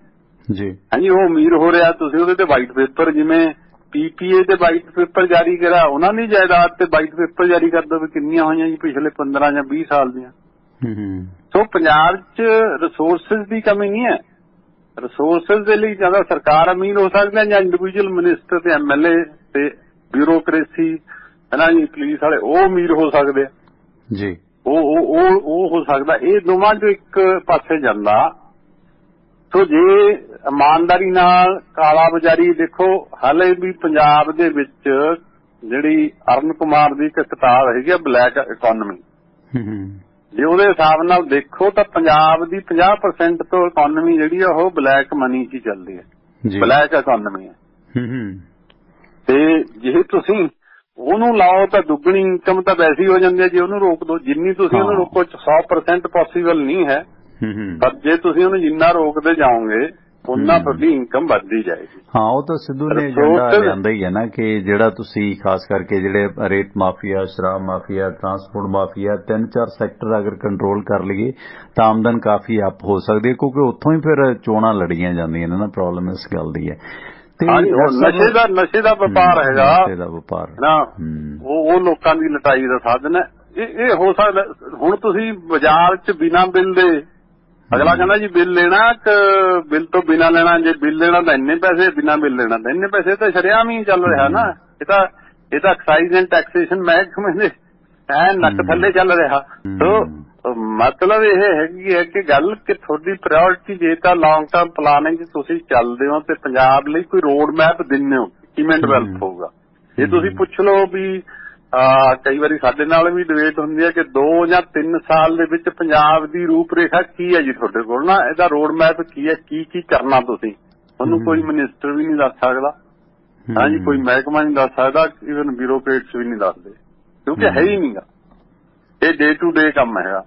ਜੀ। ਹਾਂਜੀ, ਉਹ ਅਮੀਰ ਹੋ ਰਿਹਾ। ਤੁਸੀਂ ਉਹਦੇ ਤੇ ਵਾਈਟ ਪੇਪਰ, ਜਿਵੇਂ PPA ਤੇ ਵਾਈਟ ਪੇਪਰ ਜਾਰੀ ਕਰਾ, ਉਹਨਾਂ ਦੀ ਜਾਇਦਾਦ ਤੇ ਵਾਈਟ ਪੇਪਰ ਜਾਰੀ ਕਰ ਦੋ ਵੀ ਕਿੰਨੀਆਂ ਹੋਈਆਂ ਜੀ ਪਿਛਲੇ 15 ਜਾਂ 20 ਸਾਲ ਦੀਆਂ। ਸੋ ਪੰਜਾਬ 'ਚ ਰਿਸੋਰਸਿਸ ਦੀ ਕਮੀ ਨਹੀਂ ਹੈ। ਰਿਸੋਰਸਿਸ ਦੇ ਲਈ ਜਿਆਦਾ ਸਰਕਾਰ ਅਮੀਰ ਹੋ ਸਕਦੀ ਹੈ ਜਾਂ ਇੰਡੀਵਿਜੂਅਲ ਮਿਨਿਸਟਰ ਤੇ MLA ਤੇ ਬਿਊਰੋਕ੍ਰੇਸੀ ਹੈ ਨਾ ਜੀ, ਪੁਲਿਸ ਵਾਲੇ, ਉਹ ਅਮੀਰ ਹੋ ਸਕਦੇ ਆ ਜੀ। ਉਹ ਹੋ ਸਕਦਾ। ਇਹ ਦੋਵਾਂ 'ਚੋਂ ਇੱਕ ਪਾਸੇ ਜਾਂਦਾ। ਸੋ ਜੇ ਇਮਾਨਦਾਰੀ ਨਾਲ ਕਾਲਾ ਬਾਜ਼ਾਰੀ ਦੇਖੋ, ਹਾਲੇ ਵੀ ਪੰਜਾਬ ਦੇ ਵਿੱਚ ਜਿਹੜੀ ਅਰੁਣ ਕੁਮਾਰ ਦੀ ਇੱਕ ਕਿਤਾਬ ਹੈਗੀ ਆ ਬਲੈਕ ਇਕੋਨਮੀ, ਜੇ ਉਹਦੇ ਹਿਸਾਬ ਨਾਲ ਦੇਖੋ ਤਾਂ ਪੰਜਾਬ ਦੀ 50% ਤੋਂ ਇਕੋਨਮੀ ਜਿਹੜੀ ਆ ਉਹ ਬਲੈਕ ਮਨੀ 'ਚ ਹੀ ਚੱਲਦੀ ਹੈ, ਬਲੈਕ ਇਕੋਨਮੀ ਹੈ। ਤੇ ਜੇ ਤੁਸੀਂ ਉਹਨੂੰ ਲਾਓ ਤਾਂ ਦੁੱਗਣੀ ਇਨਕਮ ਤਾਂ ਵੈਸੇ ਹੀ ਹੋ ਜਾਂਦੀ ਹੈ ਜੇ ਉਹਨੂੰ ਰੋਕ ਦੋ। ਜਿੰਨੀ ਤੁਸੀਂ ਉਹਨੂੰ ਰੋਕੋ 100% ਪੋਸੀਬਲ ਨਹੀਂ ਹੈ, ਪਰ ਜੇ ਤੁਸੀਂ ਉਹਨੂੰ ਜਿੰਨਾ ਰੋਕਦੇ ਜਾਓਗੇ ਉਹਨਾਂ ਤੁਹਾਡੀ ਇਨਕਮ ਵੱਧਦੀ ਜਾਏਗੀ। ਹਾਂ, ਉਹ ਤਾਂ ਸਿੱਧੂ ਨੇ ਏਜੰਡਾ ਲਿਆਂਦਾ ਹੀ ਹੈ ਨਾ ਕਿ ਜਿਹੜਾ ਤੁਸੀਂ ਖਾਸ ਕਰਕੇ ਜਿਹੜੇ ਰੇਤ ਮਾਫੀਆ, ਸ਼ਰਾਬ ਮਾਫੀਆ, ਟਰਾਂਸਪੋਰਟ ਮਾਫੀਆ, 3-4 ਸੈਕਟਰ ਅਗਰ ਕੰਟਰੋਲ ਕਰ ਲਈਏ ਤਾਂ ਆਮਦਨ ਕਾਫੀ ਅਪ ਹੋ ਸਕਦੀ ਹੈ, ਕਿਉਂਕਿ ਉੱਥੋਂ ਹੀ ਫਿਰ ਚੋਣਾਂ ਲੜੀਆਂ ਜਾਂਦੀਆਂ ਨੇ ਨਾ। ਪ੍ਰੋਬਲਮ ਇਸ ਗੱਲ ਦੀ ਹੈ। ਨਸ਼ੇ ਦਾ ਵਪਾਰ ਹੈਗਾ, ਨਸ਼ੇ ਦਾ ਵਪਾਰ ਨਾ, ਉਹ ਲੋਕਾਂ ਦੀ ਲਟਾਈ ਦਾ ਸਾਧਨ ਹੈ। ਇਹ ਹੋ ਸਕਦਾ ਹੁਣ ਤੁਸੀਂ ਬਾਜ਼ਾਰ 'ਚ ਬਿਨਾਂ ਬਿੱਲ ਦੇ, ਅਗਲਾ ਕਹਿੰਦਾ ਜੀ ਬਿੱਲ ਲੈਣਾ ਕਿ ਬਿੱਲ ਤੋਂ ਬਿਨਾਂ ਲੈਣਾ, ਜੇ ਬਿੱਲ ਲੈਣਾ ਤਾਂ ਇੰਨੇ ਪੈਸੇ, ਬਿਨਾਂ ਬਿੱਲ ਲੈਣਾ ਤਾਂ ਇੰਨੇ ਪੈਸੇ, ਤਾਂ ਸ਼ਰੇਆਮ ਹੀ ਚੱਲ ਰਿਹਾ ਨਾ। ਇਹ ਤਾਂ ਐਕਸਾਈਜ਼ ਐਂਡ ਟੈਕਸੇਸ਼ਨ ਮਹਿਕਮੇ ਦੇ ਨੱਕ ਥੱਲੇ ਚੱਲ ਰਿਹਾ। ਸੋ ਮਤਲਬ ਇਹ ਹੈਗੀ ਹੈ ਕਿ ਗੱਲ ਕਿ ਤੁਹਾਡੀ ਪ੍ਰਾਇਓਰਟੀ ਜੇ ਤਾਂ ਲੌਂਗ ਟਰਮ ਪਲਾਨਿੰਗ ਤੁਸੀਂ ਚੱਲਦੇ ਹੋ ਤੇ ਪੰਜਾਬ ਲਈ ਕੋਈ ਰੋਡ ਮੈਪ ਦਿੰਦੇ ਹੋ ਕਿਵੇਂ ਡਿਵੈਲਪ ਹੋਊਗਾ। ਜੇ ਤੁਸੀਂ ਪੁੱਛ ਲਓ ਵੀ ਕਈ ਵਾਰੀ ਸਾਡੇ ਨਾਲ ਵੀ ਡਿਬੇਟ ਹੁੰਦੀ ਹੈ ਕਿ 2 ਜਾਂ 3 ਸਾਲ ਦੇ ਵਿੱਚ ਪੰਜਾਬ ਦੀ ਰੂਪ ਰੇਖਾ ਕੀ ਹੈ ਜੀ ਤੁਹਾਡੇ ਕੋਲ, ਨਾ ਇਹਦਾ ਰੋਡ ਮੈਪ ਕੀ ਹੈ, ਕੀ ਕਰਨਾ ਤੁਸੀਂ, ਤੁਹਾਨੂੰ ਕੋਈ ਮਿਨਿਸਟਰ ਵੀ ਨਹੀਂ ਦੱਸ ਸਕਦਾ। ਹਾਂਜੀ, ਕੋਈ ਮਹਿਕਮਾ ਨਹੀਂ ਦੱਸ ਸਕਦਾ, ਈਵਨ ਬਿਊਰੋਕਰੇਟਸ ਵੀ ਨਹੀਂ ਦੱਸਦੇ, ਕਿਉਂਕਿ ਹੈ ਹੀ ਨਹੀਂਗਾ। ਇਹ ਡੇ ਟੂ ਡੇ ਕੰਮ ਹੈਗਾ।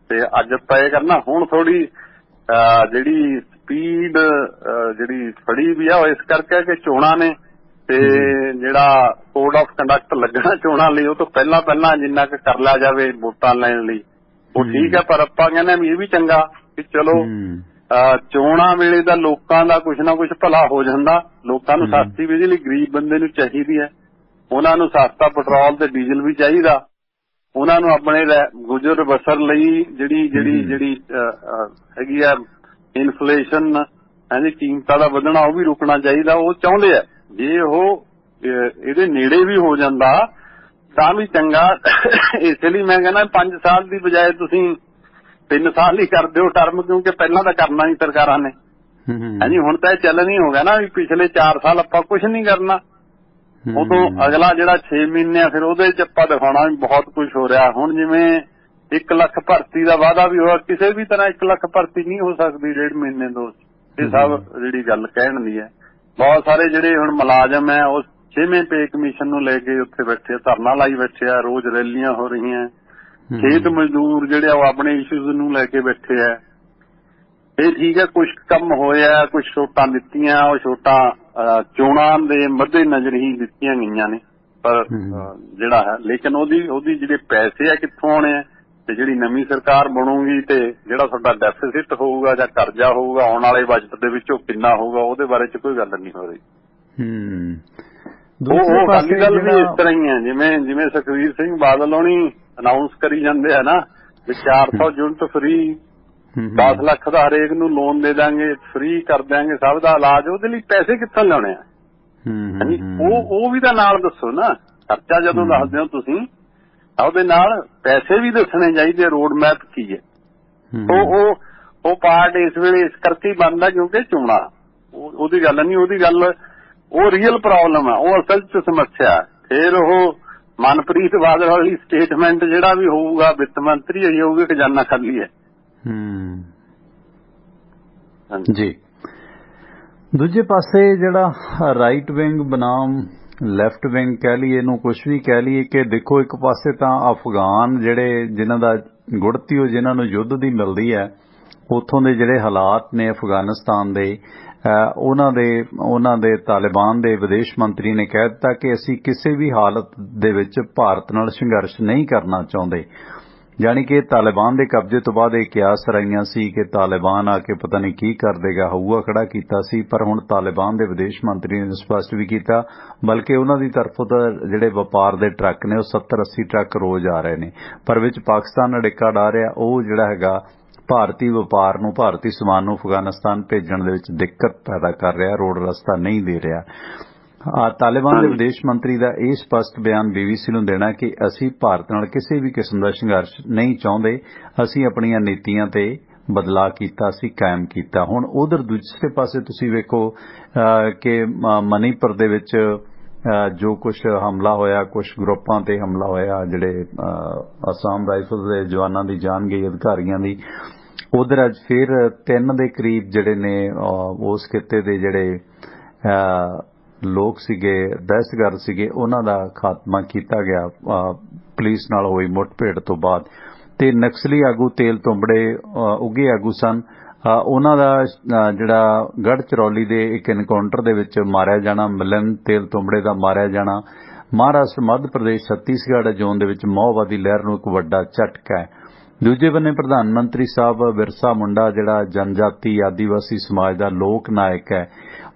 ਤੇ ਅੱਜ ਆਪਾਂ ਇਹ ਕਰਨਾ, ਹੁਣ ਥੋੜੀ ਜਿਹੜੀ ਸਪੀਡ ਜਿਹੜੀ ਫੜੀ ਵੀ ਆ ਉਹ ਇਸ ਕਰਕੇ ਕਿ ਚੋਣਾਂ ਨੇ ਤੇ ਜਿਹੜਾ ਕੋਡ ਆਫ ਕੰਡਕਟ ਲੱਗਣਾ ਚੋਣਾਂ ਲਈ, ਉਹ ਤੋਂ ਪਹਿਲਾਂ ਜਿੰਨਾ ਕੁ ਕਰ ਲਿਆ ਜਾਵੇ ਵੋਟਾਂ ਲੈਣ ਲਈ ਉਹ ਠੀਕ ਹੈ। ਪਰ ਆਪਾਂ ਕਹਿੰਦੇ ਵੀ ਇਹ ਵੀ ਚੰਗਾ ਕਿ ਚਲੋ ਚੋਣਾਂ ਵੇਲੇ ਤਾਂ ਲੋਕਾਂ ਦਾ ਕੁਛ ਨਾ ਕੁਛ ਭਲਾ ਹੋ ਜਾਂਦਾ। ਲੋਕਾਂ ਨੂੰ ਸਸਤੀ ਬਿਜਲੀ ਗਰੀਬ ਬੰਦੇ ਨੂੰ ਚਾਹੀਦੀ ਹੈ, ਉਹਨਾਂ ਨੂੰ ਸਸਤਾ ਪੈਟਰੋਲ ਤੇ ਡੀਜ਼ਲ ਵੀ ਚਾਹੀਦਾ, ਉਹਨਾਂ ਨੂੰ ਆਪਣੇ ਗੁਜ਼ਰ ਬਸਰ ਲਈ ਜਿਹੜੀ ਹੈਗੀ ਆ ਇਨਫਲੇਸ਼ਨ, ਹਾਂਜੀ, ਕੀਮਤਾਂ ਦਾ ਵਧਣਾ, ਉਹ ਵੀ ਰੁਕਣਾ ਚਾਹੀਦਾ। ਉਹ ਚਾਹੁੰਦੇ ਆ ਜੇ ਉਹ ਇਹਦੇ ਨੇੜੇ ਵੀ ਹੋ ਜਾਂਦਾ ਤਾਂ ਵੀ ਚੰਗਾ। ਇਸ ਲਈ ਮੈਂ ਕਹਿੰਦਾ 5 ਸਾਲ ਦੀ ਬਜਾਏ ਤੁਸੀਂ 3 ਸਾਲ ਹੀ ਕਰ ਦਿਓ ਟਰਮ, ਕਿਉਂਕਿ ਪਹਿਲਾਂ ਤਾਂ ਕਰਨਾ ਹੀ ਸਰਕਾਰਾਂ ਨੇ। ਹਾਂਜੀ, ਹੁਣ ਤਾਂ ਇਹ ਚੱਲਣ ਹੀ ਹੋ ਗਿਆ ਨਾ ਵੀ ਪਿਛਲੇ 4 ਸਾਲ ਆਪਾਂ ਕੁਛ ਨਹੀਂ ਕਰਨਾ, ਉਦੋਂ ਅਗਲਾ ਜਿਹੜਾ 6 ਮਹੀਨੇ ਆ ਫਿਰ ਉਹਦੇ 'ਚ ਆਪਾਂ ਦਿਖਾਉਣਾ ਵੀ ਬਹੁਤ ਕੁਝ ਹੋ ਰਿਹਾ। ਹੁਣ ਜਿਵੇਂ 1 ਲੱਖ ਭਰਤੀ ਦਾ ਵਾਅਦਾ ਵੀ ਹੋਇਆ, ਕਿਸੇ ਵੀ ਤਰ੍ਹਾਂ 1 ਲੱਖ ਭਰਤੀ ਨਹੀਂ ਹੋ ਸਕਦੀ 1.5 ਮਹੀਨੇ ਤੋਂ। ਇਹ ਸਭ ਜਿਹੜੀ ਗੱਲ ਕਹਿਣ ਦੀ ਹੈ। ਬਹੁਤ ਸਾਰੇ ਜਿਹੜੇ ਹੁਣ ਮੁਲਾਜ਼ਮ ਹੈ ਉਹ 6ਵੇਂ ਪੇ ਕਮਿਸ਼ਨ ਨੂੰ ਲੈ ਕੇ ਉੱਥੇ ਬੈਠੇ, ਧਰਨਾ ਲਾਈ ਬੈਠੇ ਆ, ਰੋਜ਼ ਰੈਲੀਆਂ ਹੋ ਰਹੀਆਂ। ਖੇਤ ਮਜ਼ਦੂਰ ਜਿਹੜੇ ਆ ਉਹ ਆਪਣੇ ਇਸ਼ੂਜ਼ ਨੂੰ ਲੈ ਕੇ ਬੈਠੇ ਆ। ਇਹ ਠੀਕ ਹੈ, ਕੁਛ ਕੰਮ ਹੋਇਆ, ਕੁਛ ਛੋਟਾਂ ਦਿੱਤੀਆਂ, ਉਹ ਛੋਟਾਂ ਚੋਣਾਂ ਦੇ ਮੱਦੇ ਨਜ਼ਰ ਹੀ ਦਿੱਤੀਆਂ ਗਈਆਂ ਨੇ, ਪਰ ਜਿਹੜਾ ਹੈ ਲੇਕਿਨ ਉਹਦੀ ਜਿਹੜੇ ਪੈਸੇ ਆ ਕਿੱਥੋਂ ਆਉਣੇ ਆ, ਤੇ ਜਿਹੜੀ ਨਵੀਂ ਸਰਕਾਰ ਬਣੂਗੀ ਤੇ ਜਿਹੜਾ ਸਾਡਾ ਡੈਫਿਸਿਟ ਹੋਊਗਾ ਜਾਂ ਕਰਜ਼ਾ ਹੋਊਗਾ ਆਉਣ ਵਾਲੇ ਬਜਟ ਦੇ ਵਿੱਚ ਉਹ ਕਿੰਨਾ ਹੋਊਗਾ, ਉਹਦੇ ਬਾਰੇ ਚ ਕੋਈ ਗੱਲ ਨਹੀਂ ਹੋ ਰਹੀ। ਉਹ ਅਕਾਲੀ ਦਲ ਵੀ ਇਸ ਤਰ੍ਹਾਂ ਹੀ ਹੈ, ਜਿਵੇਂ ਸੁਖਬੀਰ ਸਿੰਘ ਬਾਦਲ ਹੋਣੀ ਅਨਾਉਂਸ ਕਰੀ ਜਾਂਦੇ ਆ ਨਾ ਵੀ 400 ਯੂਨਿਟ ਫ੍ਰੀ, 10 ਲੱਖ ਦਾ ਹਰੇਕ ਨੂੰ ਲੋਨ ਦੇ ਦਾਂਗੇ, ਫ੍ਰੀ ਕਰ ਦਿਆਂਗੇ ਸਭ ਦਾ ਇਲਾਜ, ਉਹਦੇ ਲਈ ਪੈਸੇ ਕਿੱਥੋਂ ਲਿਆਉਣੇ ਆ? ਉਹ ਵੀ ਤਾਂ ਨਾਲ ਦੱਸੋ ਨਾ, ਖਰਚਾ ਜਦੋਂ ਦੱਸਦੇ ਹੋ ਤੁਸੀਂ ਉਹਦੇ ਨਾਲ ਪੈਸੇ ਵੀ ਦੱਸਣੇ ਚਾਹੀਦੇ, ਰੋਡ ਮੈਪ ਕੀ ਹੈ। ਉਹ ਪਾਰਟ ਇਸ ਵੇਲੇ ਇਸ ਕਰਕੇ ਬਣਦਾ ਕਿਉਂਕਿ ਚੋਣਾਂ, ਉਹਦੀ ਗੱਲ ਨਹੀਂ, ਉਹਦੀ ਗੱਲ ਉਹ ਰੀਅਲ ਪ੍ਰੋਬਲਮ ਆ, ਉਹ ਅਸਲ ਚ ਸਮੱਸਿਆ। ਫਿਰ ਉਹ ਮਨਪ੍ਰੀਤ ਬਾਦਲ ਵਾਲੀ ਸਟੇਟਮੈਂਟ ਜਿਹੜਾ ਵੀ ਹੋਊਗਾ ਵਿੱਤ ਮੰਤਰੀ ਹੀ ਹੋਊਗਾ, ਖਜ਼ਾਨਾ ਖਾਲੀ ਹੈ। ਜੀ ਦੂਜੇ ਪਾਸੇ ਜਿਹੜਾ ਰਾਈਟ ਵਿੰਗ ਬਨਾਮ ਲੈਫਟ ਵਿੰਗ ਕਹਿ ਲਈਏ, ਇਹਨੂੰ ਕੁਛ ਵੀ ਕਹਿ ਲਈਏ, ਕਿ ਦੇਖੋ ਇੱਕ ਪਾਸੇ ਤਾਂ ਅਫਗਾਨ ਜਿਹੜੇ ਜਿਨ੍ਹਾਂ ਦਾ ਗੁੜਤੀ ਜਿਨ੍ਹਾਂ ਨੂੰ ਯੁੱਧ ਦੀ ਮਿਲਦੀ ਹੈ, ਉੱਥੋਂ ਦੇ ਜਿਹੜੇ ਹਾਲਾਤ ਨੇ ਅਫਗਾਨਿਸਤਾਨ ਦੇ, ਉਹਨਾਂ ਦੇ ਤਾਲਿਬਾਨ ਦੇ ਵਿਦੇਸ਼ ਮੰਤਰੀ ਨੇ ਕਹਿ ਦਿੱਤਾ ਕਿ ਅਸੀਂ ਕਿਸੇ ਵੀ ਹਾਲਤ ਦੇ ਵਿੱਚ ਭਾਰਤ ਨਾਲ ਸੰਘਰਸ਼ ਨਹੀਂ ਕਰਨਾ ਚਾਹੁੰਦੇ। ਯਾਨੀ ਕਿ ਤਾਲਿਬਾਨ ਦੇ ਕਬਜ਼ੇ ਤੋਂ ਬਾਅਦ ਇਹ ਕਿਆਸ ਰਾਈਆਂ ਸੀ ਕਿ ਤਾਲਿਬਾਨ ਆ ਕੇ ਪਤਾ ਨਹੀਂ ਕੀ ਕਰ ਦੇਗਾ, ਹਊਆ ਖੜਾ ਕੀਤਾ ਸੀ, ਪਰ ਹੁਣ ਤਾਲਿਬਾਨ ਦੇ ਵਿਦੇਸ਼ ਮੰਤਰੀ ਨੇ ਸਪਸ਼ਟ ਵੀ ਕੀਤਾ, ਬਲਕਿ ਉਹਨਾਂ ਦੀ ਤਰਫੋਂ ਤਾਂ ਜਿਹੜੇ ਵਪਾਰ ਦੇ ਟਰੱਕ ਨੇ ਉਹ 70-80 ਟਰੱਕ ਰੋਜ਼ ਆ ਰਹੇ ਨੇ, ਪਰ ਵਿੱਚ ਪਾਕਿਸਤਾਨ ਅੜਿੱਕਾ ਡਾ ਰਿਹਾ, ਉਹ ਜਿਹੜਾ ਹੈਗਾ ਭਾਰਤੀ ਵਪਾਰ ਨੂੰ, ਭਾਰਤੀ ਸਮਾਨ ਨੂੰ ਅਫਗਾਨਿਸਤਾਨ ਭੇਜਣ ਦੇ ਵਿੱਚ ਦਿੱਕਤ ਪੈਦਾ ਕਰ ਰਿਹਾ, ਰੋਡ ਰਸਤਾ ਨਹੀਂ ਦੇ ਰਿਹਾ। ਤਾਲਿਬਾਨ ਦੇ ਵਿਦੇਸ਼ ਮੰਤਰੀ ਦਾ ਇਹ ਸਪਸ਼ਟ ਬਿਆਨ BBC ਨੂੰ ਦੇਣਾ ਕਿ ਅਸੀਂ ਭਾਰਤ ਨਾਲ ਕਿਸੇ ਵੀ ਕਿਸਮ ਦਾ ਸੰਘਰਸ਼ ਨਹੀਂ ਚਾਹੁੰਦੇ, ਅਸੀਂ ਆਪਣੀਆਂ ਨੀਤੀਆਂ ਤੇ ਬਦਲਾਅ ਕੀਤਾ, ਅਸੀਂ ਕਾਇਮ ਕੀਤਾ। ਹੁਣ ਉਧਰ ਦੂਸਰੇ ਪਾਸੇ ਤੁਸੀਂ ਵੇਖੋ ਕਿ ਮਨੀਪੁਰ ਦੇ ਵਿੱਚ ਜੋ ਕੁਝ ਹਮਲਾ ਹੋਇਆ, ਕੁਝ ਗਰੁੱਪਾਂ ਤੇ ਹਮਲਾ ਹੋਇਆ, ਜਿਹੜੇ ਅਸਾਮ ਰਾਈਫਲ ਦੇ ਜਵਾਨਾਂ ਦੀ ਜਾਨ ਗਈ, ਅਧਿਕਾਰੀਆਂ ਦੀ। ਉਧਰ ਅੱਜ ਫਿਰ 3 ਦੇ ਕਰੀਬ ਜਿਹੜੇ ਨੇ ਉਸ ਖਿੱਤੇ ਦੇ ਜਿਹੜੇ ਲੋਕ ਸੀਗੇ, ਦਹਿਸ਼ਤਗਰਦ ਸੀਗੇ, ਉਹਨਾਂ ਦਾ ਖਾਤਮਾ ਕੀਤਾ ਗਿਆ ਪੁਲਿਸ ਨਾਲ ਹੋਈ ਮੁੱਠਭੇੜ ਤੋਂ ਬਾਅਦ। ਤੇ ਨਕਸਲੀ ਆਗੂ ਤੇਲ ਤੁੰਬੜੇ ਉੱਘੇ ਆਗੂ ਸਨ, ਉਹਨਾਂ ਦਾ ਜਿਹੜਾ ਗੜ੍ਹਚਰੌਲੀ ਦੇ ਇੱਕ ਐਨਕਾਊਂਟਰ ਦੇ ਵਿੱਚ ਮਾਰਿਆ ਜਾਣਾ, ਮਿਲਨ ਤੇਲ ਤੁੰਬੜੇ ਦਾ ਮਾਰਿਆ ਜਾਣਾ, ਮਹਾਰਾਸ਼ਟਰ, ਮੱਧ ਪ੍ਰਦੇਸ਼, ਛੱਤੀਸਗੜ੍ਹ ਜ਼ੋਨ ਦੇ ਵਿੱਚ ਮਾਓਵਾਦੀ ਲਹਿਰ ਨੂੰ ਇੱਕ ਵੱਡਾ ਝਟਕਾ ਹੈ। ਦੂਜੇ ਬੰਨੇ ਪ੍ਰਧਾਨ ਮੰਤਰੀ ਸਾਹਿਬ ਬਿਰਸਾ ਮੁੰਡਾ, ਜਿਹੜਾ ਜਨਜਾਤੀ ਆਦੀਵਾਸੀ ਸਮਾਜ ਦਾ ਲੋਕ ਨਾਇਕ ਹੈ,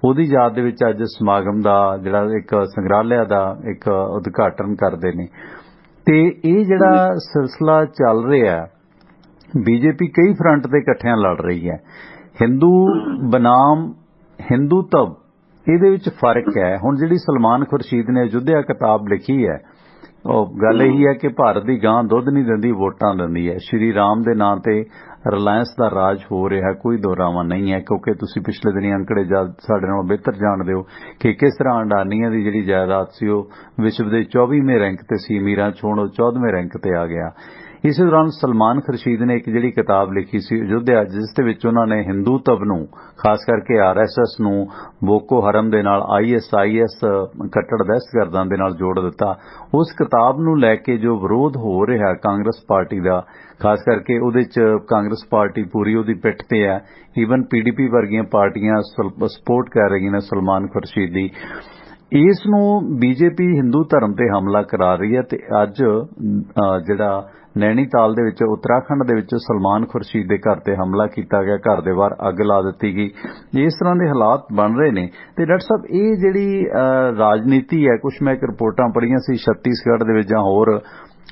ਉਹਦੀ ਯਾਦ ਦੇ ਵਿੱਚ ਅੱਜ ਸਮਾਗਮ ਦਾ ਜਿਹੜਾ ਇੱਕ ਸੰਗ੍ਰਹਾਲਿਆ ਦਾ ਇੱਕ ਉਦਘਾਟਨ ਕਰਦੇ ਨੇ। ਤੇ ਇਹ ਜਿਹੜਾ ਸਿਲਸਿਲਾ ਚੱਲ ਰਿਹਾ, ਬੀਜੇਪੀ ਕਈ ਫਰੰਟ ਤੇ ਇਕੱਠਿਆਂ ਲੜ ਰਹੀ ਹੈ। ਹਿੰਦੂ ਬਨਾਮ ਹਿੰਦੂਤਵ, ਇਹਦੇ ਵਿੱਚ ਫਰਕ ਹੈ। ਹੁਣ ਜਿਹੜੀ ਸਲਮਾਨ ਖੁਰਸ਼ੀਦ ਨੇ ਅਯੁੱਧਿਆ ਕਿਤਾਬ ਲਿਖੀ ਹੈ, ਉਹ ਗੱਲ ਇਹੀ ਹੈ ਕਿ ਭਾਰਤ ਦੀ ਗਾਂ ਦੁੱਧ ਨਹੀਂ ਦਿੰਦੀ, ਵੋਟਾਂ ਦਿੰਦੀ ਹੈ। ਸ਼੍ਰੀ ਰਾਮ ਦੇ ਨਾਂ ਤੇ ਰਿਲਾਇੰਸ ਦਾ ਰਾਜ ਹੋ ਰਿਹਾ, ਕੋਈ ਦੋਰਾਵਾਂ ਨਹੀਂ ਹੈ, ਕਿਉਂਕਿ ਤੁਸੀਂ ਪਿਛਲੇ ਦਿਨੀ ਅੰਕੜੇ ਸਾਡੇ ਨਾਲੋਂ ਬਿਹਤਰ ਜਾਣਦੇ ਹੋ ਕਿ ਕਿਸ ਤਰ੍ਹਾਂ ਅਡਾਨੀਆਂ ਦੀ ਜਿਹੜੀ ਜਾਇਦਾਦ ਸੀ ਉਹ ਵਿਸ਼ਵ ਦੇ 24ਵੇਂ ਰੈਂਕ ਤੇ ਸੀ, ਅਮੀਰਾਂ ਚੋਂ 14ਵੇਂ ਰੈਂਕ ਤੇ ਆ ਗਿਆ। ਇਸੇ ਦੌਰਾਨ ਸਲਮਾਨ ਖੁਰਸ਼ੀਦ ਨੇ ਇੱਕ ਜਿਹੜੀ ਕਿਤਾਬ ਲਿਖੀ ਸੀ ਅਯੁੱਧਿਆ, ਜਿਸ ਦੇ ਵਿੱਚ ਉਹਨਾਂ ਨੇ ਹਿੰਦੂਤਵ ਨੂੰ, ਖਾਸ ਕਰਕੇ RSS ਨੂੰ ਬੋਕੋ ਹਰਮ ਦੇ ਨਾਲ, IS ਕੱਟੜ ਦਹਿਸ਼ਤਗਰਦਾਂ ਦੇ ਨਾਲ ਜੋੜ ਦਿੱਤਾ। ਉਸ ਕਿਤਾਬ ਨੂੰ ਲੈ ਕੇ ਜੋ ਵਿਰੋਧ ਹੋ ਰਿਹਾ ਕਾਂਗਰਸ ਪਾਰਟੀ ਦਾ, ਖਾਸ ਕਰਕੇ ਉਹਦੇ 'ਚ ਕਾਂਗਰਸ ਪਾਰਟੀ ਪੂਰੀ ਉਹਦੀ ਪਿੱਠ ਤੇ ਹੈ, ਈਵਨ PDP ਵਰਗੀਆਂ ਪਾਰਟੀਆਂ ਸਪੋਰਟ ਕਰ ਰਹੀਆਂ ਨੇ ਸਲਮਾਨ ਖੁਰਸ਼ੀਦ ਦੀ। ਇਸ ਨੂੰ BJP ਹਿੰਦੂ ਧਰਮ ਤੇ ਹਮਲਾ ਕਰਾ ਰਹੀ ਹੈ। ਤੇ ਅੱਜ ਜਿਹੜਾ ਨੈਣੀਤਾਲ ਦੇ ਵਿੱਚ, ਉੱਤਰਾਖੰਡ ਦੇ ਵਿੱਚ ਸਲਮਾਨ ਖੁਰਸ਼ੀਦ ਦੇ ਘਰ ਤੇ ਹਮਲਾ ਕੀਤਾ ਗਿਆ, ਘਰ ਦੇ ਬਾਹਰ ਅੱਗ ਲਾ ਦਿੱਤੀ ਗਈ। ਇਸ ਤਰ੍ਹਾਂ ਦੇ ਹਾਲਾਤ ਬਣ ਰਹੇ ਨੇ। ਤੇ ਡਾਕਟਰ ਸਾਹਿਬ, ਇਹ ਜਿਹੜੀ ਰਾਜਨੀਤੀ ਹੈ, ਕੁਛ ਮੈਂ ਇੱਕ ਰਿਪੋਰਟਾਂ ਪੜ੍ਹੀਆਂ ਸੀ ਛੱਤੀਸਗੜ੍ਹ ਦੇ ਵਿੱਚ ਜਾਂ ਹੋਰ,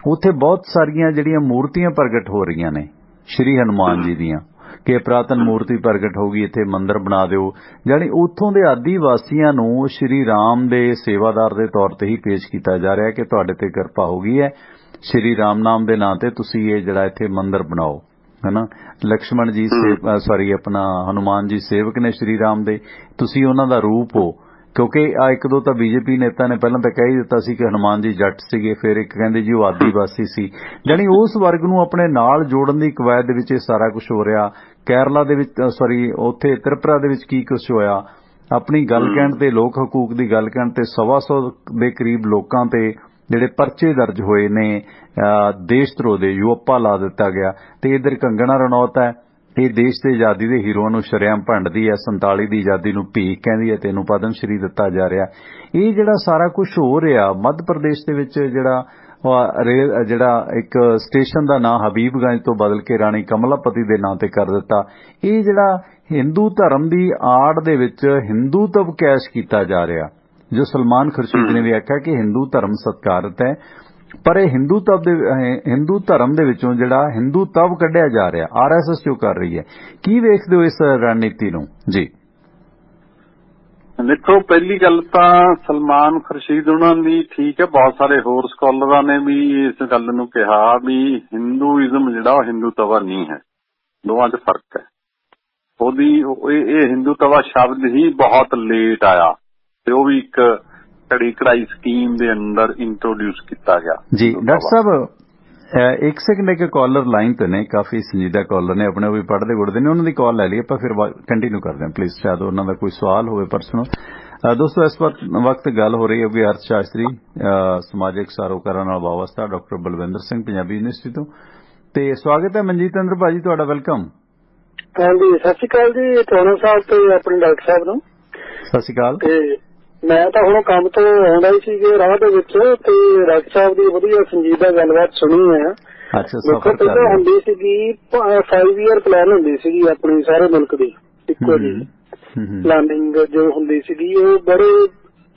ਉੱਥੇ ਬਹੁਤ ਸਾਰੀਆਂ ਜਿਹੜੀਆਂ ਮੂਰਤੀਆਂ ਪ੍ਰਗਟ ਹੋ ਰਹੀਆਂ ਨੇ ਸ਼੍ਰੀ ਹਨੂਮਾਨ ਜੀ ਦੀਆਂ, ਕਿ ਪ੍ਰਾਤਨ ਮੂਰਤੀ ਪ੍ਰਗਟ ਹੋ ਗਈ, ਇੱਥੇ ਮੰਦਿਰ ਬਣਾ ਦਿਓ। ਜਾਣੀ ਉੱਥੋਂ ਦੇ ਆਦੀਵਾਸੀਆਂ ਨੂੰ ਸ਼੍ਰੀ ਰਾਮ ਦੇ ਸੇਵਾਦਾਰ ਦੇ ਤੌਰ ਤੇ ਹੀ ਪੇਸ਼ ਕੀਤਾ ਜਾ ਰਿਹਾ ਕਿ ਤੁਹਾਡੇ ਤੇ ਕਿਰਪਾ ਹੋ ਗਈ ਹੈ, ਸ਼੍ਰੀ ਰਾਮ ਨਾਮ ਦੇ ਨਾਂ ਤੇ ਤੁਸੀਂ ਇਹ ਜਿਹੜਾ ਇੱਥੇ ਮੰਦਿਰ ਬਣਾਓ, ਹੈ ਨਾ। ਲਕਸ਼ਮਣ ਜੀ ਆਪਣਾ ਹਨੂਮਾਨ ਜੀ ਸੇਵਕ ਨੇ ਸ਼੍ਰੀ ਰਾਮ ਦੇ, ਤੁਸੀਂ ਉਹਨਾਂ ਦਾ ਰੂਪ ਹੋ। ਕਿਉਂਕਿ ਇੱਕ ਦੋ ਤਾਂ BJP ਨੇਤਾ ਨੇ ਪਹਿਲਾਂ ਤਾਂ ਕਹਿ ਹੀ ਦਿੱਤਾ ਸੀ ਕਿ ਹਨੂਮਾਨ ਜੀ ਜੱਟ ਸੀਗੇ, ਫਿਰ ਇੱਕ ਕਹਿੰਦੇ ਜੀ ਉਹ ਆਦੀਵਾਸੀ ਸੀ। ਜਾਣੀ ਉਸ ਵਰਗ ਨੂੰ ਆਪਣੇ ਨਾਲ ਜੋੜਨ ਦੀ ਕਵਾਇਦ ਦੇ ਵਿੱਚ ਇਹ ਸਾਰਾ ਕੁਝ ਹੋ ਰਿਹਾ। ਕੇਰਲਾ ਦੇ ਵਿੱਚ ਉੱਥੇ ਤ੍ਰਿਪੁਰਾ ਦੇ ਵਿੱਚ ਕੀ ਕੁਝ ਹੋਇਆ, ਆਪਣੀ ਗੱਲ ਕਹਿਣ ਤੇ, ਲੋਕ ਹਕੂਕ ਦੀ ਗੱਲ ਕਹਿਣ ਤੇ 125 ਦੇ ਕਰੀਬ ਲੋਕਾਂ ਤੇ ਜਿਹੜੇ ਪਰਚੇ ਦਰਜ ਹੋਏ ਨੇ ਦੇਸ਼ ਧਰੋਹ ਦੇ, ਯੂਅਪਾ ਲਾ ਦਿੱਤਾ ਗਿਆ। ਤੇ ਇਧਰ ਕੰਗਣਾ ਰਣੌਤ ਹੈ, ਇਹ ਦੇਸ਼ ਦੇ ਆਜ਼ਾਦੀ ਦੇ ਹੀਰੋਆਂ ਨੂੰ ਸ਼ਰੇਆਮ ਭੰਡਦੀ ਹੈ, 47 ਦੀ ਆਜ਼ਾਦੀ ਨੂੰ ਭੀਖ ਕਹਿੰਦੀ ਹੈ, ਤੈਨੂੰ ਪਦਮ ਸ਼੍ਰੀ ਦਿੱਤਾ ਜਾ ਰਿਹਾ। ਇਹ ਜਿਹੜਾ ਸਾਰਾ ਕੁਝ ਹੋ ਰਿਹਾ ਮੱਧ ਪ੍ਰਦੇਸ਼ ਦੇ ਵਿੱਚ, ਜਿਹੜਾ ਇੱਕ ਸਟੇਸ਼ਨ ਦਾ ਨਾਂ ਹਬੀਬਗੰਜ ਤੋਂ ਬਦਲ ਕੇ ਰਾਣੀ ਕਮਲਾਪਤੀ ਦੇ ਨਾਂ ਤੇ ਕਰ ਦਿੱਤਾ, ਇਹ ਜਿਹੜਾ ਹਿੰਦੂ ਧਰਮ ਦੀ ਆੜ ਦੇ ਵਿੱਚ ਹਿੰਦੂਤਵ ਕੈਸ਼ ਕੀਤਾ ਜਾ ਰਿਹਾ, ਜੋ ਸਲਮਾਨ ਖੁਰਸ਼ੀਦ ਨੇ ਵੀ ਆਖਿਆ ਕਿ ਹਿੰਦੂ ਧਰਮ ਸਤਿਕਾਰਤ ਹੈ, ਪਰ ਇਹ ਹਿੰਦੂ ਧਰਮ ਦੇ ਵਿੱਚੋਂ ਜਿਹੜਾ ਹਿੰਦੂਤਵ ਕੱਢਿਆ ਜਾ ਰਿਹਾ, RSS ਜੋ ਕਰ ਰਹੀ ਹੈ। ਕੀ ਵੇਖਦੇ ਹੋ ਇਸ ਰਣਨੀਤੀ ਨੂੰ? ਜੀ ਦੇਖੋ, ਪਹਿਲੀ ਗੱਲ ਤਾਂ ਸਲਮਾਨ ਖੁਰਸ਼ੀਦ ਉਹਨਾਂ ਦੀ ਠੀਕ ਹੈ, ਬਹੁਤ ਸਾਰੇ ਹੋਰ ਸਕਾਲਰਾਂ ਨੇ ਵੀ ਇਸ ਗੱਲ ਨੂੰ ਕਿਹਾ ਵੀ ਹਿੰਦੂਇਜ਼ਮ ਜਿਹੜਾ ਉਹ ਹਿੰਦੂਤਵਾ ਨਹੀਂ ਹੈ, ਦੋਵਾਂ 'ਚ ਫਰਕ ਹੈ। ਇਹ ਹਿੰਦੂਤਵਾ ਸ਼ਬਦ ਹੀ ਬਹੁਤ ਲੇਟ ਆਇਆ ਤੇ ਉਹ ਵੀ ਇੱਕ ਘੜੀ ਕਢਾਈ ਸਕੀਮ ਦੇ ਅੰਦਰ ਇੰਟਰੋਡਿਊਸ ਕੀਤਾ ਗਿਆ। ਜੀ ਡਾਕਟਰ ਸਾਹਿਬ, ਇੱਕ ਸੈਕਿੰਡ, ਇੱਕ ਕਾਲਰ ਲਾਈਨ ਤੇ ਨੇ, ਕਾਫੀ ਸੰਜੀਦਾ ਕਾਲਰ ਨੇ, ਆਪਣੇ ਉਹ ਵੀ ਪੜ੍ਹਦੇ ਗੁੜਦੇ ਨੇ, ਉਹਨਾਂ ਦੀ ਕਾਲ ਲੈ ਲਈ, ਆਪਾਂ ਫਿਰ ਕੰਟੀਨਿਊ ਕਰਦੇ ਹਾਂ ਪਲੀਜ਼, ਸ਼ਾਇਦ ਉਹਨਾਂ ਦਾ ਕੋਈ ਸਵਾਲ ਹੋਵੇ ਪਰਸਨਲ। ਦੋਸਤੋ, ਇਸ ਵਕਤ ਗੱਲ ਹੋ ਰਹੀ ਹੈ ਵੀ ਅਰਥ ਸ਼ਾਸਤਰੀ ਸਮਾਜਿਕ ਸਰੋਕਾਰਾਂ ਨਾਲ ਵਾਬਸਤਾ ਡਾਕਟਰ ਬਲਵਿੰਦਰ ਸਿੰਘ ਪੰਜਾਬੀ ਯੂਨੀਵਰਸਿਟੀ ਤੋਂ, ਤੇ ਸਵਾਗਤ ਹੈ ਮਨਜੀਤ ਇੰਦਰ ਭਾਜੀ, ਤੁਹਾਡਾ ਵੈਲਕਮ। ਹਾਂਜੀ, ਸਤਿ ਸ਼੍ਰੀ ਅਕਾਲ ਜੀ ਟੋਨਾ ਸਾਹਿਬ ਤੇ ਆਪਣੇ ਡਾਕਟਰ ਸਾਹਿਬ ਨੂੰ। ਸਤਿ ਸ਼੍ਰੀ ਅਕਾਲ। ਮੈਂ ਤਾਂ ਹੁਣ ਕੰਮ ਤੋਂ ਆਉਂਦਾ ਹੀ ਸੀਗੇ ਰਾਹ ਦੇ ਵਿੱਚ, ਤੇ ਡਾਕਟਰ ਸਾਹਿਬ ਦੀ ਵਧੀਆ ਸੰਜੀਦਾ ਗੱਲਬਾਤ ਸੁਣੀ ਹੈ। ਅੱਛਾ, ਦੇਖੋ, ਪਹਿਲਾਂ ਹੁੰਦੀ ਸੀਗੀ 5 ਈਅਰ ਪਲਾਨ ਹੁੰਦੀ ਸੀਗੀ ਆਪਣੀ ਸਾਰੇ ਮੁਲਕ ਦੀ, ਇੱਕੋ ਜੀ ਪਲਾਨਿੰਗ ਜੋ ਹੁੰਦੀ ਸੀਗੀ, ਉਹ ਬੜੇ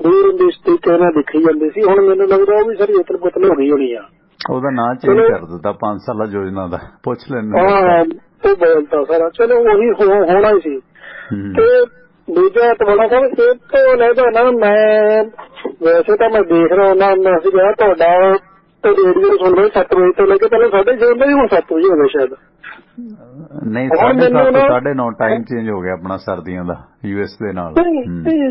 ਦੂਰ ਹੁੰਦੀ ਤਰੀਕੇ ਨਾਲ ਦੇਖੀ ਜਾਂਦੀ ਸੀ। ਹੁਣ ਮੈਨੂੰ ਲੱਗਦਾ ਉਹ ਵੀ ਸਾਰੀ ਉਤਲ ਪੁਤਲ ਹੋ ਗਈ ਹੋਣੀ ਆ। ਉਹਦਾ ਨਾਂ ਚੇਂਜ ਕਰ ਦਿੱਤਾ 5 ਸਾਲਾ ਯੋਜਨਾ ਦਾ, ਪੁੱਛ ਲੈਣਾ। ਹਾਂ, ਉਹ ਬਦਲਤਾ ਸਾਰਾ, ਚਲੋ ਉਹੀ ਹੋਣਾ ਹੀ ਸੀ। ਤੇ ਦੂਜਾ ਤੁਹਾਡਾ ਸਾਹਿਬ ਇਹ ਤੋਂ ਲੈਦਾ ਨਾ, ਮੈਂ ਵੈਸੇ ਤਾਂ ਮੈਂ ਦੇਖ ਰਿਹਾ ਹੁੰਦਾ ਸੀਗਾ ਤੁਹਾਡਾ ਰੇਡੀਓ ਸੁਣ ਰਿਹਾ 7 ਵਜੇ ਤੋਂ ਲੈ ਕੇ ਪਹਿਲਾਂ 6:30 ਹੁੰਦਾ ਸੀ, ਹੁਣ 7 ਵਜੇ ਹੋ ਗਿਆ ਸ਼ਾਇਦ। ਨਹੀਂ, 9:30 ਟਾਈਮ ਚੇਂਜ ਹੋ ਗਿਆ ਆਪਣਾ ਸਰਦੀਆਂ ਦਾ US ਦੇ ਨਾਲ।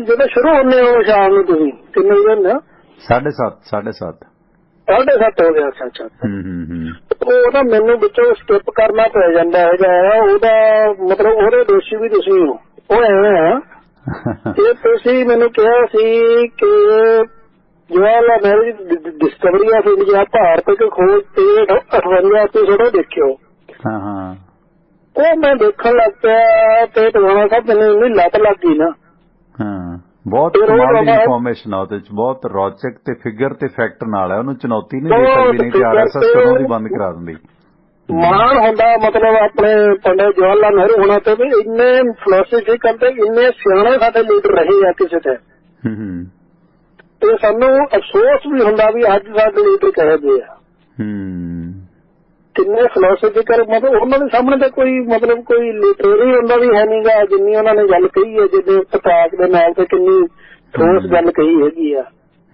ਜਦੋਂ ਸ਼ੁਰੂ ਹੁੰਦੇ ਹੋ ਸ਼ਾਮ ਨੂੰ ਤੁਸੀਂ ਕਿੰਨੇ ਵਜੇ ਹੁੰਦੇ ਆ? 7:30 ਹੋ ਗਿਆ। ਅੱਛਾ। ਉਹ ਤਾਂ ਮੈਨੂੰ ਵਿੱਚੋਂ ਸਕਿਪ ਕਰਨਾ ਪੈ ਜਾਂਦਾ ਹੈਗਾ, ਉਹਦਾ ਮਤਲਬ ਉਹਦੇ ਦੋਸ਼ੀ ਵੀ ਤੁਸੀਂ ਹੋ। ਉਹ ਐਵੇਂ ਆ ਕਿ ਤੁਸੀਂ ਮੈਨੂੰ ਕਿਹਾ ਸੀ ਕਿ ਜਵਾਹਰ ਲਾਲ ਨਹਿਰੂ ਦੀ ਡਿਸਕਵਰੀ ਆਫ ਇੰਡੀਆ ਭਾਰਤ ਦੀ ਖੋਜ ਤੇ 58 ਐਪੀਸੋਡ ਦੇਖਿਓ। ਉਹ ਮੈਂ ਦੇਖਣ ਲੱਗ ਪਿਆ ਤੇ ਟਵਾਣਾ ਸਾਹਿਬ ਮੈਨੂੰ ਇੰਨੀ ਲੱਤ ਲੱਗ ਗਈ ਨਾ। ਬਹੁਤ ਕਮਾਲ ਦੀ ਇਨਫੋਰਮੇਸ਼ਨ ਆ ਉਹਦੇ ਚ, ਬਹੁਤ ਰੌਚਕ ਤੇ ਫਿਗਰ ਤੇ ਫੈਕਟ ਨਾਲ ਹੈ, ਉਹਨੂੰ ਚੁਣੌਤੀ ਨਹੀਂ ਦੇ ਸਕਦੀ, ਨਹੀਂ ਤੇ RSS ਕਦੋਂ ਦੀ ਬੰਦ ਕਰਾ ਦਿੰਦੀ। ਮਾਣ ਹੁੰਦਾ ਮਤਲਬ ਆਪਣੇ ਪੰਡਿਤ ਜਵਾਹਰ ਲਾਲ ਨਹਿਰੂ ਹੋਣਾ ਤੇ ਵੀ ਇੰਨੇ ਫਿਲਾਸਫੀ ਕਰਦੇ, ਇੰਨੇ ਸਿਆਣੇ ਸਾਡੇ ਲੀਡਰ ਰਹੇ ਆ ਕਿਸੇ ਤੇ। ਤੇ ਸਾਨੂੰ ਅਫਸੋਸ ਵੀ ਹੁੰਦਾ ਵੀ ਅੱਜ ਸਾਡੇ ਲੀਡਰ ਕਹੇ ਗਏ ਆ, ਕਿੰਨੇ ਫਿਲਾਸਫੀਕਲ, ਮਤਲਬ ਉਹਨਾਂ ਦੇ ਸਾਹਮਣੇ ਤਾਂ ਕੋਈ ਮਤਲਬ ਕੋਈ ਲਿਟਰੇਰੀ ਹੁੰਦਾ ਵੀ ਹੈ ਨੀ ਗਾ, ਜਿੰਨੀ ਉਹਨਾਂ ਨੇ ਗੱਲ ਕਹੀ ਹੈ, ਜਿੰਨੇ ਪਤਾਕ ਦੇ ਨਾਲ ਤੇ ਕਿੰਨੀ ਠੋਸ ਗੱਲ ਕਹੀ ਹੈਗੀ ਆ।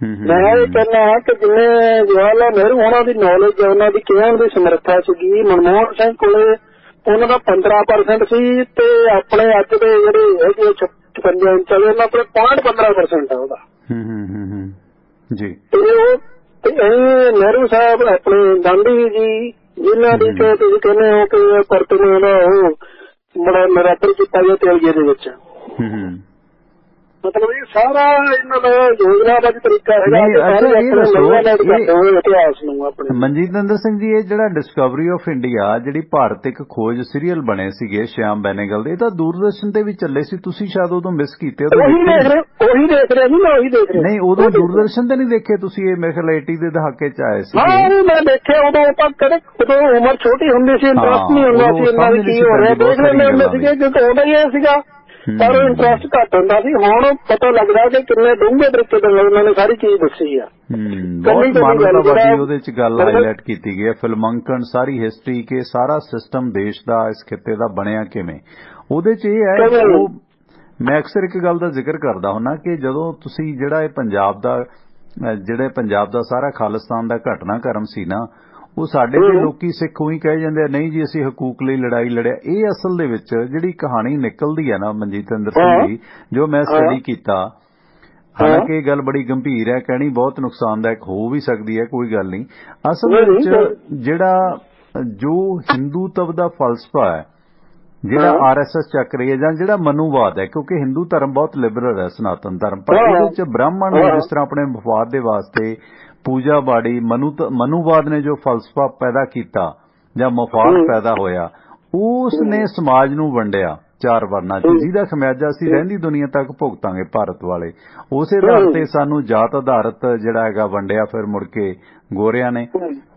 ਮੈਂ ਇਹ ਕਹਿੰਦਾ ਕਿ ਜਿੰਨੇ ਜਵਾਹਰ ਲਾਲ ਨਹਿਰੂ ਉਹਨਾਂ ਦੀ ਨੌਲੇਜ, ਉਹਨਾਂ ਦੀ ਕਹਿਣ ਦੀ ਸਮਰੱਥਾ ਸੀਗੀ, ਮਨਮੋਹਨ ਸਿੰਘ ਕੋਲੇ ਉਹਨਾਂ ਦਾ 15% ਸੀ, ਤੇ ਆਪਣੇ ਅੱਜ ਦੇ ਜਿਹੜੇ ਹੈਗੇ 56 ਇੰਚ ਵਾਲੇ ਉਹਨਾਂ ਕੋਲ 15% ਆ ਉਹਦਾ ਜੀ। ਤੇ ਨਹਿਰੂ ਸਾਹਿਬ ਆਪਣੇ ਗਾਂਧੀ ਜੀ ਜਿਨ੍ਹਾਂ ਦੀ ਕਿ ਤੁਸੀਂ ਕਹਿੰਦੇ ਹੋ ਕਿ ਪਰਤਨੇ ਦਾ ਉਹ ਬੜਾ ਨਿਰਾਦਰ ਕੀਤਾ ਗਿਆ ਤੇਲਗੇ ਦੇ ਵਿੱਚ, ਮਤਲਬ ਇਹ ਸਾਰਾ ਇਹਨਾਂ ਦਾ ਯੋਜਨਾਬੱਧ ਤਰੀਕਾ ਹੈਗਾ ਇਤਿਹਾਸ ਨੂੰ ਆਪਣੇ। ਮਨਜੀਤ ਇੰਦਰ ਸਿੰਘ ਜੀ, ਇਹ ਜਿਹੜਾ ਡਿਸਕਵਰੀ ਆਫ ਇੰਡੀਆ, ਜਿਹੜੀ ਭਾਰਤ ਇੱਕ ਖੋਜ ਸੀਰੀਅਲ ਬਣੇ ਸੀਗੇ ਸ਼ਿਆਮ ਬੈਨੇਗਲ ਦੇ, ਇਹ ਤਾਂ ਦੂਰਦਰਸ਼ਨ ਤੇ ਵੀ ਚੱਲੇ ਸੀ, ਤੁਸੀਂ ਸ਼ਾਇਦ ਉਦੋਂ ਮਿਸ ਕੀਤੇ। ਉਹੀ ਦੇਖ ਰਿਹਾ ਜੀ, ਮੈਂ ਉਹੀ ਦੇਖ ਰਿਹਾ। ਨਹੀਂ, ਉਦੋਂ ਦੂਰਦਰਸ਼ਨ ਤੇ ਨਹੀਂ ਦੇਖੇ ਤੁਸੀਂ? ਇਹ ਮੇਰੇ ਖਿਆਲ 80 ਦੇ ਦਹਾਕੇ ਚ ਆਏ ਸੀ। ਹਾਂ, ਮੈਂ ਦੇਖਿਆ ਉਦੋਂ, ਆਪਾਂ ਕਦੇ ਉਦੋਂ ਉਮਰ ਛੋਟੀ ਹੁੰਦੀ ਸੀ, ਇੰਟਰਸਟ ਨਹੀਂ ਹੁੰਦਾ ਸੀ ਇੰਨਾ ਵੀ ਕੀ ਹੋ ਰਿਹਾ, ਦੇਖ ਲੈਂਦੇ ਹੁੰਦੇ ਸੀਗੇ ਕਿਉਂਕਿ ਉਦੋਂ ਹੀ ਇਹ ਸੀਗਾ, ਪਰ ਇੰਟਰਸਟ ਘੱਟ ਹੁੰਦਾ ਸੀ। ਹੁਣ ਪਤਾ ਲੱਗਦਾ ਕਿ ਕਿੰਨੇ ਡੂੰਘੇ ਤਰੀਕੇ ਨਾਲ ਉਹਨਾਂ ਨੇ ਸਾਰੀ ਚੀਜ਼ ਦੱਸੀ ਆ। ਬਹੁਤ ਮਾਨਵਤਾਵਾਦੀ ਉਹਦੇ ਚ ਗੱਲ ਹਾਈਲਾਈਟ ਕੀਤੀ ਗਈ ਹੈ, ਫਿਲਮਾਂਕਣ, ਸਾਰੀ ਹਿਸਟਰੀ ਕੇ ਸਾਰਾ ਸਿਸਟਮ ਦੇਸ਼ ਦਾ, ਇਸ ਖਿੱਤੇ ਦਾ ਬਣਿਆ ਕਿਵੇਂ, ਉਹਦੇ ਚ ਇਹ ਹੈ। ਉਹ ਮੈਂ ਅਕਸਰ ਇੱਕ ਗੱਲ ਦਾ ਜ਼ਿਕਰ ਕਰਦਾ ਹੁੰਦਾ ਕਿ ਜਦੋਂ ਤੁਸੀਂ ਜਿਹੜਾ ਇਹ ਪੰਜਾਬ ਦਾ ਸਾਰਾ ਖਾਲਿਸਤਾਨ ਦਾ ਘਟਨਾਕ੍ਰਮ ਸੀ ਨਾ, ਉਹ ਸਾਡੇ ਦੇ ਲੋਕੀ ਸਿੱਖ ਉਹੀ ਕਹੇ ਜਾਂਦੇ ਆ, ਨਹੀਂ ਜੀ ਅਸੀਂ ਹਕੂਕ ਲਈ ਲੜਾਈ ਲੜਿਆ। ਇਹ ਅਸਲ ਦੇ ਵਿੱਚ ਜਿਹੜੀ ਕਹਾਣੀ ਨਿਕਲਦੀ ਹੈ ਨਾ ਮਨਜੀਤ ਇੰਦਰ ਸਿੰਘ ਜੀ, ਜੋ ਮੈਂ ਸਟੱਡੀ ਕੀਤਾ, ਹਾਲਾਂਕਿ ਇਹ ਗੱਲ ਬੜੀ ਗੰਭੀਰ ਹੈ, ਕਹਿਣੀ ਬਹੁਤ ਨੁਕਸਾਨਦਾਇਕ ਹੋ ਵੀ ਸਕਦੀ ਹੈ, ਕੋਈ ਗੱਲ ਨਹੀਂ। ਅਸਲ ਵਿੱਚ ਜਿਹੜਾ ਜੋ ਹਿੰਦੂਤਵ ਦਾ ਫਲਸਫਾ ਹੈ, ਜਿਹੜਾ RSS ਚੱਕ ਰਹੀ ਹੈ ਜਾਂ ਜਿਹੜਾ ਮਨੂਵਾਦ ਹੈ, ਕਿਉਂਕਿ ਹਿੰਦੂ ਧਰਮ ਬਹੁਤ ਲਿਬਰਲ ਹੈ, ਸਨਾਤਨ ਧਰਮ, ਪਰ ਇਹਦੇ ਵਿੱਚ ਬ੍ਰਾਹਮਣ ਨੇ ਜਿਸ ਤਰ੍ਹਾਂ ਆਪਣੇ ਵਫਾਦ ਦੇ ਵਾਸਤੇ ਪੂਜਾ ਬਾੜੀ ਮਨੂਵਾਦ ਨੇ ਜੋ ਫਲਸਫਾ ਪੈਦਾ ਕੀਤਾ ਜਾਂ ਮਫਾਦ ਪੈਦਾ ਹੋਇਆ, ਉਸ ਨੇ ਸਮਾਜ ਨੂੰ ਵੰਡਿਆ 4 ਵਰਨਾਂ 'ਚ, ਜਿਹਦਾ ਖਮਿਆਜਾ ਅਸੀਂ ਰਹਿੰਦੀ ਦੁਨੀਆ ਤੱਕ ਭੁਗਤਾਂਗੇ ਭਾਰਤ ਵਾਲੇ। ਉਸੇ ਆਧਾਰ ਤੇ ਸਾਨੂੰ ਜਾਤ ਆਧਾਰਿਤ ਜਿਹੜਾ ਹੈਗਾ ਵੰਡਿਆ ਫਿਰ ਮੁੜ ਕੇ ਗੋਰਿਆਂ ਨੇ।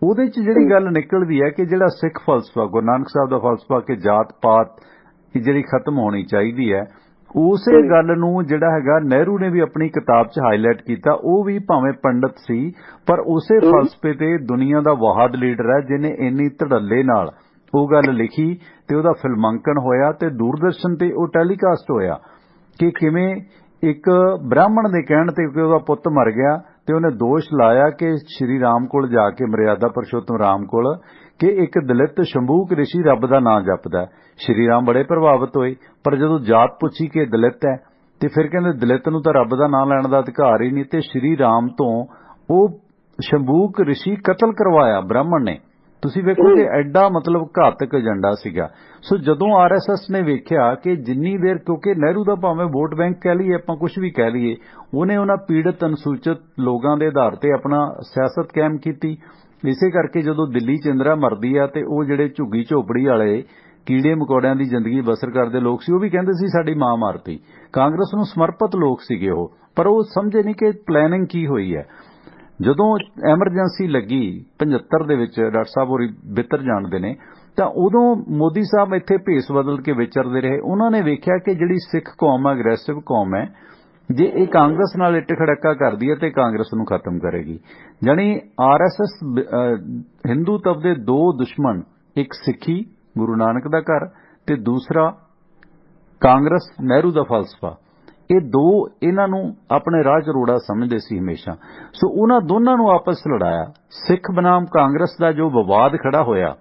ਉਹਦੇ 'ਚ ਜਿਹੜੀ ਗੱਲ ਨਿਕਲਦੀ ਹੈ ਕਿ ਜਿਹੜਾ ਸਿੱਖ ਫਲਸਫਾ, ਗੁਰੂ ਨਾਨਕ ਸਾਹਿਬ ਦਾ ਫਲਸਫਾ ਕਿ ਜਾਤ ਪਾਤ ਜਿਹੜੀ ਖਤਮ ਹੋਣੀ ਚਾਹੀਦੀ ਹੈ, ਉਸੇ ਗੱਲ ਨੂੰ ਜਿਹੜਾ ਹੈਗਾ ਨਹਿਰੂ ਨੇ ਵੀ ਆਪਣੀ ਕਿਤਾਬ 'ਚ ਹਾਈਲਾਈਟ ਕੀਤਾ। ਉਹ ਵੀ ਭਾਵੇਂ ਪੰਡਤ ਸੀ ਪਰ ਉਸੇ ਫਲਸਫੇ ਤੇ ਦੁਨੀਆ ਦਾ ਵਾਹਦ ਲੀਡਰ ਹੈ ਜਿਹਨੇ ਇੰਨੀ ਧੜੱਲੇ ਨਾਲ ਉਹ ਗੱਲ ਲਿਖੀ ਤੇ ਉਹਦਾ ਫਿਲਮਾਂਕਣ ਹੋਇਆ ਤੇ ਦੂਰਦਰਸ਼ਨ ਤੇ ਉਹ ਟੈਲੀਕਾਸਟ ਹੋਇਆ ਕਿ ਕਿਵੇਂ ਇੱਕ ਬ੍ਰਾਹਮਣ ਦੇ ਕਹਿਣ ਤੇ ਕਿ ਉਹਦਾ ਪੁੱਤ ਮਰ ਗਿਆ ਤੇ ਉਹਨੇ ਦੋਸ਼ ਲਾਇਆ ਕਿ ਸ਼੍ਰੀ ਰਾਮ ਕੋਲ ਜਾ ਕੇ, ਮਰਿਆਦਾ ਪੁਰਸ਼ੋਤਮ ਰਾਮ ਕੋਲ, ਕਿ ਇੱਕ ਦਲਿਤ ਸ਼ੰਭੂਕ ਰਿਸ਼ੀ ਰੱਬ ਦਾ ਨਾਂ ਜਪਦਾ। ਸ਼੍ਰੀ ਰਾਮ ਬੜੇ ਪ੍ਰਭਾਵਿਤ ਹੋਏ, ਪਰ ਜਦੋਂ ਜਾਤ ਪੁੱਛੀ ਕਿ ਦਲਿਤ ਹੈ ਤੇ ਫਿਰ ਕਹਿੰਦੇ ਦਲਿਤ ਨੂੰ ਤਾਂ ਰੱਬ ਦਾ ਨਾਂ ਲੈਣ ਦਾ ਅਧਿਕਾਰ ਹੀ ਨਹੀਂ, ਤੇ ਸ਼੍ਰੀ ਰਾਮ ਤੋਂ ਉਹ ਸ਼ੰਭੂਕ ਰਿਸ਼ੀ ਕਤਲ ਕਰਵਾਇਆ ਬ੍ਰਾਹਮਣ ਨੇ। ਤੁਸੀਂ ਵੇਖੋ ਕਿ ਐਡਾ ਮਤਲਬ ਘਾਤਕ ਏਜੰਡਾ ਸੀਗਾ। ਸੋ ਜਦੋਂ RSS ਨੇ ਵੇਖਿਆ ਕਿ ਜਿੰਨੀ ਦੇਰ, ਕਿਉਂਕਿ ਨਹਿਰੂ ਦਾ ਭਾਵੇਂ ਵੋਟ ਬੈਂਕ ਕਹਿ ਲਈਏ ਆਪਾਂ, ਕੁਝ ਵੀ ਕਹਿ ਲਈਏ, ਉਹਨੇ ਉਹਨਾਂ ਪੀੜਤ ਅਨੁਸੂਚਿਤ ਲੋਕਾਂ ਦੇ ਆਧਾਰ ਤੇ ਆਪਣਾ ਸਿਆਸਤ ਕਾਇਮ ਕੀਤੀ। ਇਸੇ ਕਰਕੇ ਜਦੋਂ ਦਿੱਲੀ 'ਚ ਇੰਦਰਾ ਮਰਦੀ ਆ ਤੇ ਉਹ ਜਿਹੜੇ ਝੁੱਗੀ ਝੋਪੜੀ ਵਾਲੇ ਕੀੜੇ ਮਕੌੜਿਆਂ ਦੀ ਜ਼ਿੰਦਗੀ ਬਸਰ ਕਰਦੇ ਲੋਕ ਸੀ, ਉਹ ਵੀ ਕਹਿੰਦੇ ਸੀ ਸਾਡੀ ਮਾਂ ਮਾਰਤੀ। ਕਾਂਗਰਸ ਨੂੰ ਸਮਰਪਿਤ ਲੋਕ ਸੀਗੇ ਉਹ, ਪਰ ਉਹ ਸਮਝੇ ਨਹੀਂ ਕਿ ਪਲੈਨਿੰਗ ਕੀ ਹੋਈ ਹੈ। ਜਦੋਂ ਐਮਰਜੈਂਸੀ ਲੱਗੀ 75 ਦੇ ਵਿੱਚ, ਡਾਕਟਰ ਸਾਹਿਬ ਹੋਰੀ ਬਿਹਤਰ ਜਾਣਦੇ ਨੇ, ਤਾਂ ਉਦੋਂ ਮੋਦੀ ਸਾਹਿਬ ਇੱਥੇ ਭੇਸ ਬਦਲ ਕੇ ਵਿਚਰਦੇ ਰਹੇ। ਉਹਨਾਂ ਨੇ ਵੇਖਿਆ ਕਿ ਜਿਹੜੀ ਸਿੱਖ ਕੌਮ ਹੈ, ਅਗਰੈਸਿਵ ਕੌਮ ਹੈ, ਜੇ ਇਹ ਕਾਂਗਰਸ ਨਾਲ ਇੱਟ ਖੜੱਕਾ ਕਰਦੀ ਹੈ ਤੇ ਕਾਂਗਰਸ ਨੂੰ ਖਤਮ ਕਰੇਗੀ। ਜਾਣੀ RSS ਹਿੰਦੂਤਵ ਦੇ 2 ਦੁਸ਼ਮਣ, ਇੱਕ ਸਿੱਖੀ ਗੁਰੂ ਨਾਨਕ ਦਾ ਘਰ ਤੇ ਦੂਸਰਾ ਕਾਂਗਰਸ ਨਹਿਰੂ ਦਾ ਫਲਸਫਾ, ਇਹ 2 ਇਹਨਾਂ ਨੂੰ ਆਪਣੇ ਰਾਹ 'ਚ ਰੋੜਾ ਸਮਝਦੇ ਸੀ ਹਮੇਸ਼ਾ। ਸੋ ਉਹਨਾਂ ਦੋਨਾਂ ਨੂੰ ਆਪਸ 'ਚ ਲੜਾਇਆ। ਸਿੱਖ ਬਨਾਮ ਕਾਂਗਰਸ ਦਾ ਜੋ ਵਿਵਾਦ ਖੜਾ ਹੋਇਆ,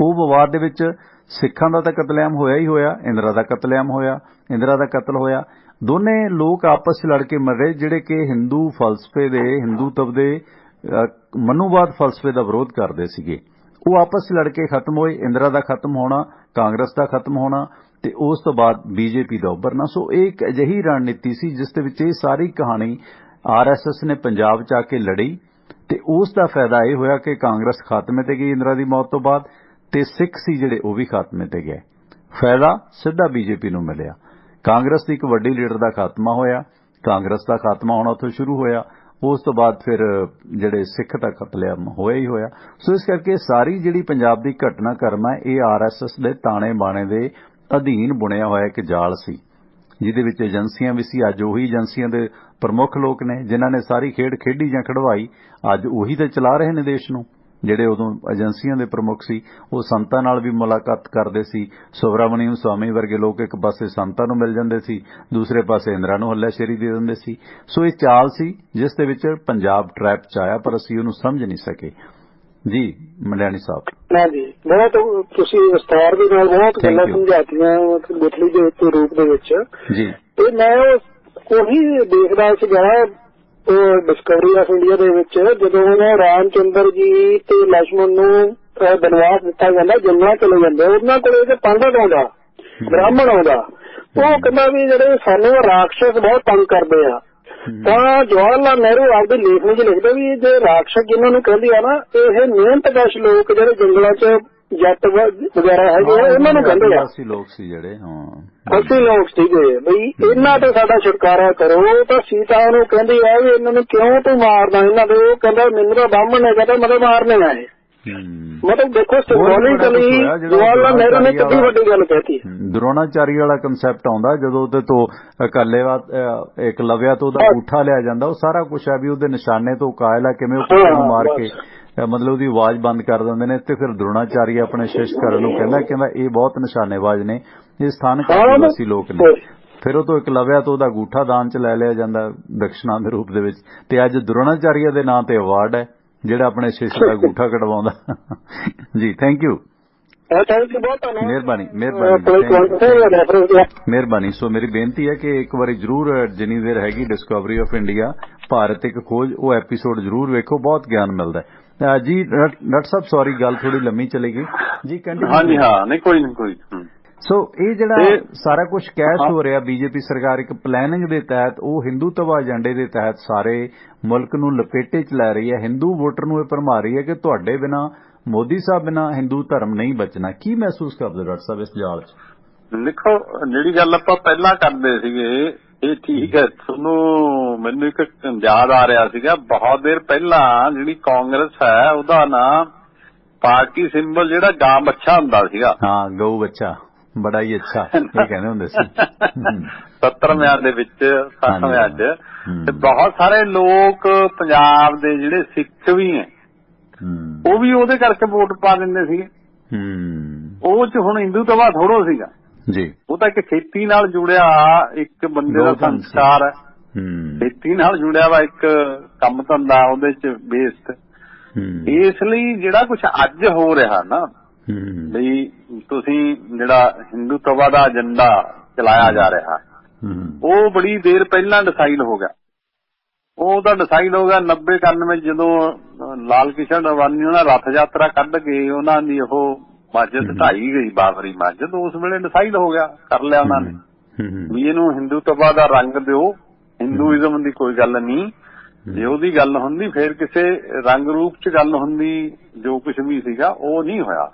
ਉਹ ਵਿਵਾਦ ਦੇ ਵਿੱਚ ਸਿੱਖਾਂ ਦਾ ਤਾਂ ਕਤਲੇਆਮ ਹੋਇਆ ਹੀ ਹੋਇਆ, ਇੰਦਰਾ ਦਾ ਕਤਲੇਆਮ ਹੋਇਆ, ਇੰਦਰਾ ਦਾ ਕਤਲ ਹੋਇਆ। ਦੋਨੇ ਲੋਕ ਆਪਸ 'ਚ ਲੜ ਕੇ ਮਰ ਰਹੇ ਜਿਹੜੇ ਕਿ ਹਿੰਦੂ ਫਲਸਫੇ ਦੇ, ਹਿੰਦੂਤਵ ਦੇ ਮਨੂਵਾਦ ਫਲਸਫੇ ਦਾ ਵਿਰੋਧ ਕਰਦੇ ਸੀਗੇ। ਉਹ ਆਪਸ 'ਚ ਲੜ ਕੇ ਖਤਮ ਹੋਏ। ਇੰਦਰਾ ਦਾ ਖਤਮ ਹੋਣਾ, ਕਾਂਗਰਸ ਦਾ ਖਤਮ ਹੋਣਾ ਤੇ ਉਸ ਤੋਂ ਬਾਅਦ BJP ਦਾ ਉੱਭਰਨਾ। ਸੋ ਇਹ ਇੱਕ ਅਜਿਹੀ ਰਣਨੀਤੀ ਸੀ ਜਿਸ ਦੇ ਵਿੱਚ ਇਹ ਸਾਰੀ ਕਹਾਣੀ RSS ਨੇ ਪੰਜਾਬ 'ਚ ਆ ਕੇ ਲੜੀ ਤੇ ਉਸ ਦਾ ਫਾਇਦਾ ਇਹ ਹੋਇਆ ਕਿ ਕਾਂਗਰਸ ਖਾਤਮੇ ਤੇ ਗਈ ਇੰਦਰਾ ਦੀ ਮੌਤ ਤੋਂ ਬਾਅਦ ਤੇ ਸਿੱਖ ਸੀ ਜਿਹੜੇ ਉਹ ਵੀ ਖਾਤਮੇ ਤੇ ਗਏ। ਫਾਇਦਾ ਸਿੱਧਾ BJP ਨੂੰ ਮਿਲਿਆ। ਕਾਂਗਰਸ ਦੀ ਇੱਕ ਵੱਡੀ ਲੀਡਰ ਦਾ ਖਾਤਮਾ ਹੋਇਆ, ਕਾਂਗਰਸ ਦਾ ਖਾਤਮਾ ਹੋਣਾ ਉੱਥੋਂ ਸ਼ੁਰੂ ਹੋਇਆ। ਉਸ ਤੋਂ ਬਾਅਦ ਫਿਰ ਜਿਹੜੇ ਸਿੱਖ ਦਾ ਕਤਲੇਆਮ ਹੋਇਆ ਹੀ ਹੋਇਆ। ਸੋ ਇਸ ਕਰਕੇ ਸਾਰੀ ਜਿਹੜੀ ਪੰਜਾਬ ਦੀ ਘਟਨਾਕ੍ਰਮ ਹੈ ਇਹ RSS ਦੇ ਤਾਣੇ ਬਾਣੇ ਦੇ ਅਧੀਨ ਬੁਣਿਆ ਹੋਇਆ ਇੱਕ ਜਾਲ ਸੀ, ਜਿਹਦੇ ਵਿੱਚ ਏਜੰਸੀਆਂ ਵੀ ਸੀ। ਅੱਜ ਉਹੀ ਏਜੰਸੀਆਂ ਦੇ ਪ੍ਰਮੁੱਖ ਲੋਕ ਨੇ ਜਿਨ੍ਹਾਂ ਨੇ ਸਾਰੀ ਖੇਡ ਖੇਡੀ ਜਾਂ ਖੜਵਾਈ, ਅੱਜ ਉਹੀ ਤਾਂ ਚਲਾ ਰਹੇ ਨੇ ਦੇਸ਼ ਨੂੰ। ਜਿਹੜੇ ਉਦੋਂ ਏਜੰਸੀਆਂ ਦੇ ਪ੍ਰਮੁੱਖ ਸੀ ਉਹ ਸੰਤਾਂ ਨਾਲ ਵੀ ਮੁਲਾਕਾਤ ਕਰਦੇ ਸੀ। ਸੁਬਰਾਮਣੀਅਮ ਸਵਾਮੀ ਵਰਗੇ ਲੋਕ ਇੱਕ ਪਾਸੇ ਸੰਤਾਂ ਨੂੰ ਮਿਲ ਜਾਂਦੇ ਸੀ, ਦੂਸਰੇ ਪਾਸੇ ਇੰਦਰਾ ਨੂੰ ਹੱਲਾਸ਼ੇਰੀ ਦੇ ਦਿੰਦੇ ਸੀ। ਸੋ ਇਹ ਚਾਲ ਸੀ ਜਿਸ ਦੇ ਵਿੱਚ ਪੰਜਾਬ ਟ੍ਰੈਪ 'ਚ ਆਇਆ, ਪਰ ਅਸੀਂ ਉਹਨੂੰ ਸਮਝ ਨਹੀਂ ਸਕੇ। ਜੀ ਮਲਿਆਣੀ ਸਾਹਿਬ। ਹਾਂਜੀ, ਬਹੁਤ ਤੁਸੀਂ ਵਿਸਤਾਰ ਦੇ ਨਾਲ ਬਹੁਤ ਗੱਲਾਂ ਸਮਝਾਤੀਆਂ ਗੁਠਲੀ ਦੇ ਰੂਪ ਦੇ ਵਿੱਚ ਜੀ। ਤੇ ਮੈਂ ਉਹੀ ਦੇਖਦਾ ਸੀਗਾ ਡਿਸਕਵਰੀ ਆਫ ਇੰਡੀਆ ਦੇ ਵਿੱਚ, ਜਦੋਂ ਰਾਮ ਚੰਦਰ ਜੀ ਤੇ ਲక్ష్మణ ਨੂੰ ਬਨਵਾਸ ਦਿੱਤਾ ਜਾਂਦਾ, ਜੰਗਲਾਂ ਚਲੇ ਜਾਂਦੇ, ਉਹਨਾਂ ਕੋਲ ਇੱਕ ਪੰਡਤ ਆਉਂਦਾ, ਬ੍ਰਾਹਮਣ ਆਉਂਦਾ, ਉਹ ਕਹਿੰਦਾ ਵੀ ਜਿਹੜੇ ਸਾਨੂੰ ਰਾਖਸ਼ ਬਹੁਤ ਤੰਗ ਕਰਦੇ ਆ। ਤਾਂ ਜਵਾਹਰ ਲਾਲ ਨਹਿਰੂ ਆਪਦੇ ਲੇਖ ਵਿੱਚ ਲਿਖਦੇ ਵੀ ਜੇ ਰਾਖਸ਼ ਜਿਹਨਾਂ ਨੂੰ ਕਹਿੰਦੇ ਆ ਨਾ, ਇਹ ਮਿਹਨਤਕਸ਼ ਲੋਕ ਜਿਹੜੇ ਜੰਗਲਾਂ 'ਚ ਜੱਟ ਵਗੈਰਾ ਹੈਗੇ ਉਹਨਾਂ ਨੂੰ ਕਹਿੰਦੇ ਆ। ਅਸੀਂ ਲੋਕ ਸੀ ਜਿਹੜੇ, ਅਸੀਂ ਲੋਕ ਸੀਗੇ ਬਈ ਇਹਨਾਂ ਤੋਂ ਸਾਡਾ ਛੁਟਕਾਰਾ ਕਰੋ। ਤਾਂ ਸੀਤਾ ਨੂੰ ਕਹਿੰਦੀ ਆ ਵੀ ਇਹਨਾਂ ਨੂੰ ਕਿਉਂ ਤੂੰ ਮਾਰਦਾ ਇਹਨਾਂ ਦੇ? ਉਹ ਕਹਿੰਦਾ ਮੈਨੂੰ ਤਾਂ ਬਾਹਮਣ ਨੇ ਕਹਿੰਦਾ ਮਤਲਬ ਮਾਰਨੇ ਆਏ। ਮਤਲਬ ਦੇਖੋ ਸਿੰਬੋਲਿਕਲੀ ਜਵਾਹਰ ਲਾਲ ਨਹਿਰੂ ਨੇ ਕਿੰਨੀ ਵੱਡੀ ਗੱਲ ਕਹਿਤੀ। ਦਰੋਣਾਚਾਰੀ ਵਾਲਾ ਕੰਸੈਪਟ ਆਉਂਦਾ ਜਦੋਂ ਉਹਦੇ ਤੋਂ ਏਕਲਵਿਆ ਤੋਂ ਉਹਦਾ ਅੰਗੂਠਾ ਲਿਆ ਜਾਂਦਾ। ਉਹ ਸਾਰਾ ਕੁਛ ਹੈ ਵੀ ਉਹਦੇ ਨਿਸ਼ਾਨੇ ਤੋਂ ਕਾਇਲ ਕਿਵੇਂ ਉਹ ਮਾਰ ਕੇ ਮਤਲਬ ਉਹਦੀ ਆਵਾਜ਼ ਬੰਦ ਕਰ ਦਿੰਦੇ ਨੇ। ਤੇ ਫਿਰ ਦਰੋਣਾਚਾਰੀ ਆਪਣੇ ਸ਼ਿਸ਼ ਕਰਨ ਨੂੰ ਕਹਿੰਦਾ ਇਹ ਬਹੁਤ ਨਿਸ਼ਾਨੇਬਾਜ਼ ਨੇ, ਇਹ ਸਥਾਨਕ ਆਦਿਵਾਸੀ ਲੋਕ ਨੇ। ਫਿਰ ਉਹ ਤੋਂ ਏਕਲਵਿਆ ਤੋਂ ਉਹਦਾ ਅੰਗੂਠਾ ਦਾਨ 'ਚ ਲੈ ਲਿਆ ਜਾਂਦਾ ਦਕਸ਼ਨਾ ਦੇ ਰੂਪ ਦੇ ਵਿੱਚ। ਤੇ ਅੱਜ ਦਰੋਣਾਚਾਰੀਆ ਦੇ ਨਾਂ ਤੇ ਅਵਾਰਡ ਹੈ ਜਿਹੜਾ ਆਪਣੇ ਸ਼ਿਸ਼ ਦਾ ਅੰਗੂਠਾ ਕਢਵਾਉਂਦਾ। ਜੀ ਥੈਂਕ ਯੂ, ਮਿਹਰਬਾਨੀ ਮਿਹਰਬਾਨੀ। ਸੋ ਮੇਰੀ ਬੇਨਤੀ ਹੈ ਕਿ ਇੱਕ ਵਾਰੀ ਜ਼ਰੂਰ ਜਿੰਨੀ ਦੇਰ ਹੈਗੀ ਡਿਸਕਵਰੀ ਆਫ ਇੰਡੀਆ ਭਾਰਤ ਇੱਕ ਖੋਜ, ਉਹ ਐਪੀਸੋਡ ਜ਼ਰੂਰ ਵੇਖੋ, ਬਹੁਤ ਗਿਆਨ ਮਿਲਦਾ ਹੈ। ਜੀ ਡਾਕਟਰ ਸਾਹਿਬ ਸੌਰੀ ਗੱਲ ਥੋੜੀ ਲੰਮੀ ਚਲੇਗੀ ਜੀ। ਹਾਂਜੀ ਹਾਂ, ਨਹੀਂ ਕੋਈ ਨਹੀਂ ਕੋਈ। ਸੋ ਇਹ ਜਿਹੜਾ ਸਾਰਾ ਕੁਝ ਕੈਸ਼ ਹੋ ਰਿਹਾ ਬੀਜੇਪੀ ਸਰਕਾਰ ਇੱਕ ਪਲੈਨਿੰਗ ਦੇ ਤਹਿਤ ਉਹ ਹਿੰਦੂਤਵਾ ਏਜੰਡੇ ਦੇ ਤਹਿਤ ਸਾਰੇ ਮੁਲਕ ਨੂੰ ਲਪੇਟੇ 'ਚ ਲੈ ਰਹੀ ਹੈ। ਹਿੰਦੂ ਵੋਟਰ ਨੂੰ ਇਹ ਭਰਮਾ ਰਹੀ ਹੈ ਕਿ ਤੁਹਾਡੇ ਬਿਨਾਂ, ਮੋਦੀ ਸਾਹਿਬ ਬਿਨਾਂ ਹਿੰਦੂ ਧਰਮ ਨਹੀਂ ਬਚਣਾ। ਕੀ ਮਹਿਸੂਸ ਕਰਦੇ ਡਾਕਟਰ ਸਾਹਿਬ ਇਸ ਜਾਲ 'ਚ? ਦੇਖੋ, ਜਿਹੜੀ ਗੱਲ ਆਪਾਂ ਪਹਿਲਾਂ ਕਰਦੇ ਸੀਗੇ ਇਹ ਠੀਕ ਹੈ। ਤੁਹਾਨੂੰ ਮੈਨੂੰ ਇੱਕ ਯਾਦ ਆ ਰਿਹਾ ਸੀਗਾ, ਬਹੁਤ ਦੇਰ ਪਹਿਲਾਂ ਜਿਹੜੀ ਕਾਂਗਰਸ ਹੈ ਉਹਦਾ ਨਾਂ ਪਾਰਟੀ ਸਿੰਬਲ ਜਿਹੜਾ ਗਾਂ ਬੱਚਾ ਹੁੰਦਾ ਸੀਗਾ। ਹਾਂ, ਗਊ ਬੱਚਾ ਬੜਾ ਹੀ ਅੱਛਾ ਇਹ ਕਹਿੰਦੇ ਹੁੰਦੇ ਸੀ 70ਵਿਆਂ ਦੇ ਵਿੱਚ, 60ਵਿਆਂ 'ਚ। ਤੇ ਬਹੁਤ ਸਾਰੇ ਲੋਕ ਪੰਜਾਬ ਦੇ ਜਿਹੜੇ ਸਿੱਖ ਵੀ ਹੈ ਉਹ ਵੀ ਉਹਦੇ ਕਰਕੇ ਵੋਟ ਪਾ ਦਿੰਦੇ ਸੀਗੇ। ਉਹ 'ਚ ਹੁਣ ਹਿੰਦੂਤਵਾ ਥੋੜੋ ਸੀਗਾ ਜੀ, ਉਹ ਤਾਂ ਇੱਕ ਖੇਤੀ ਨਾਲ ਜੁੜਿਆ ਇੱਕ ਬੰਦੇ ਦਾ ਸੰਸਕਾਰ ਹੈ, ਖੇਤੀ ਨਾਲ ਜੁੜਿਆ ਵਾ ਇੱਕ ਕੰਮ ਧੰਦਾ ਉਹਦੇ 'ਚ ਬੇਸਡ। ਇਸ ਲਈ ਜਿਹੜਾ ਕੁਛ ਅੱਜ ਹੋ ਰਿਹਾ ਨਾ ਬਈ ਤੁਸੀਂ ਜਿਹੜਾ ਹਿੰਦੂਤਵਾ ਦਾ ਏਜੰਡਾ ਚਲਾਇਆ ਜਾ ਰਿਹਾ ਉਹ ਬੜੀ ਦੇਰ ਪਹਿਲਾਂ ਡਿਸਾਈਡ ਹੋ ਗਿਆ। ਉਹ ਤਾਂ ਡਿਸਾਈਡ ਹੋ ਗਿਆ 90-91 ਜਦੋਂ ਲਾਲ ਕ੍ਰਿਸ਼ਨ ਅਡਵਾਨੀ ਉਹਨਾਂ ਰਥ ਯਾਤਰਾ ਕੱਢ ਕੇ ਉਹਨਾਂ ਦੀ ਉਹ ਮਸਜਿਦ ਢਾਈ ਗਈ, ਬਾਬਰੀ ਮਸਜਿਦ, ਉਸ ਵੇਲੇ ਡਿਸਾਈਡ ਹੋ ਗਿਆ, ਕਰ ਲਿਆ ਉਹਨਾਂ ਨੇ ਵੀ ਇਹਨੂੰ ਹਿੰਦੂਤਵਾ ਦਾ ਰੰਗ ਦਿਓ, ਹਿੰਦੂਇਜ਼ਮ ਦੀ ਕੋਈ ਗੱਲ ਨਹੀਂ। ਜੇ ਉਹਦੀ ਗੱਲ ਹੁੰਦੀ ਫਿਰ ਕਿਸੇ ਰੰਗ ਰੂਪ 'ਚ ਗੱਲ ਹੁੰਦੀ, ਜੋ ਕੁਛ ਵੀ ਸੀਗਾ ਉਹ ਨਹੀਂ ਹੋਇਆ।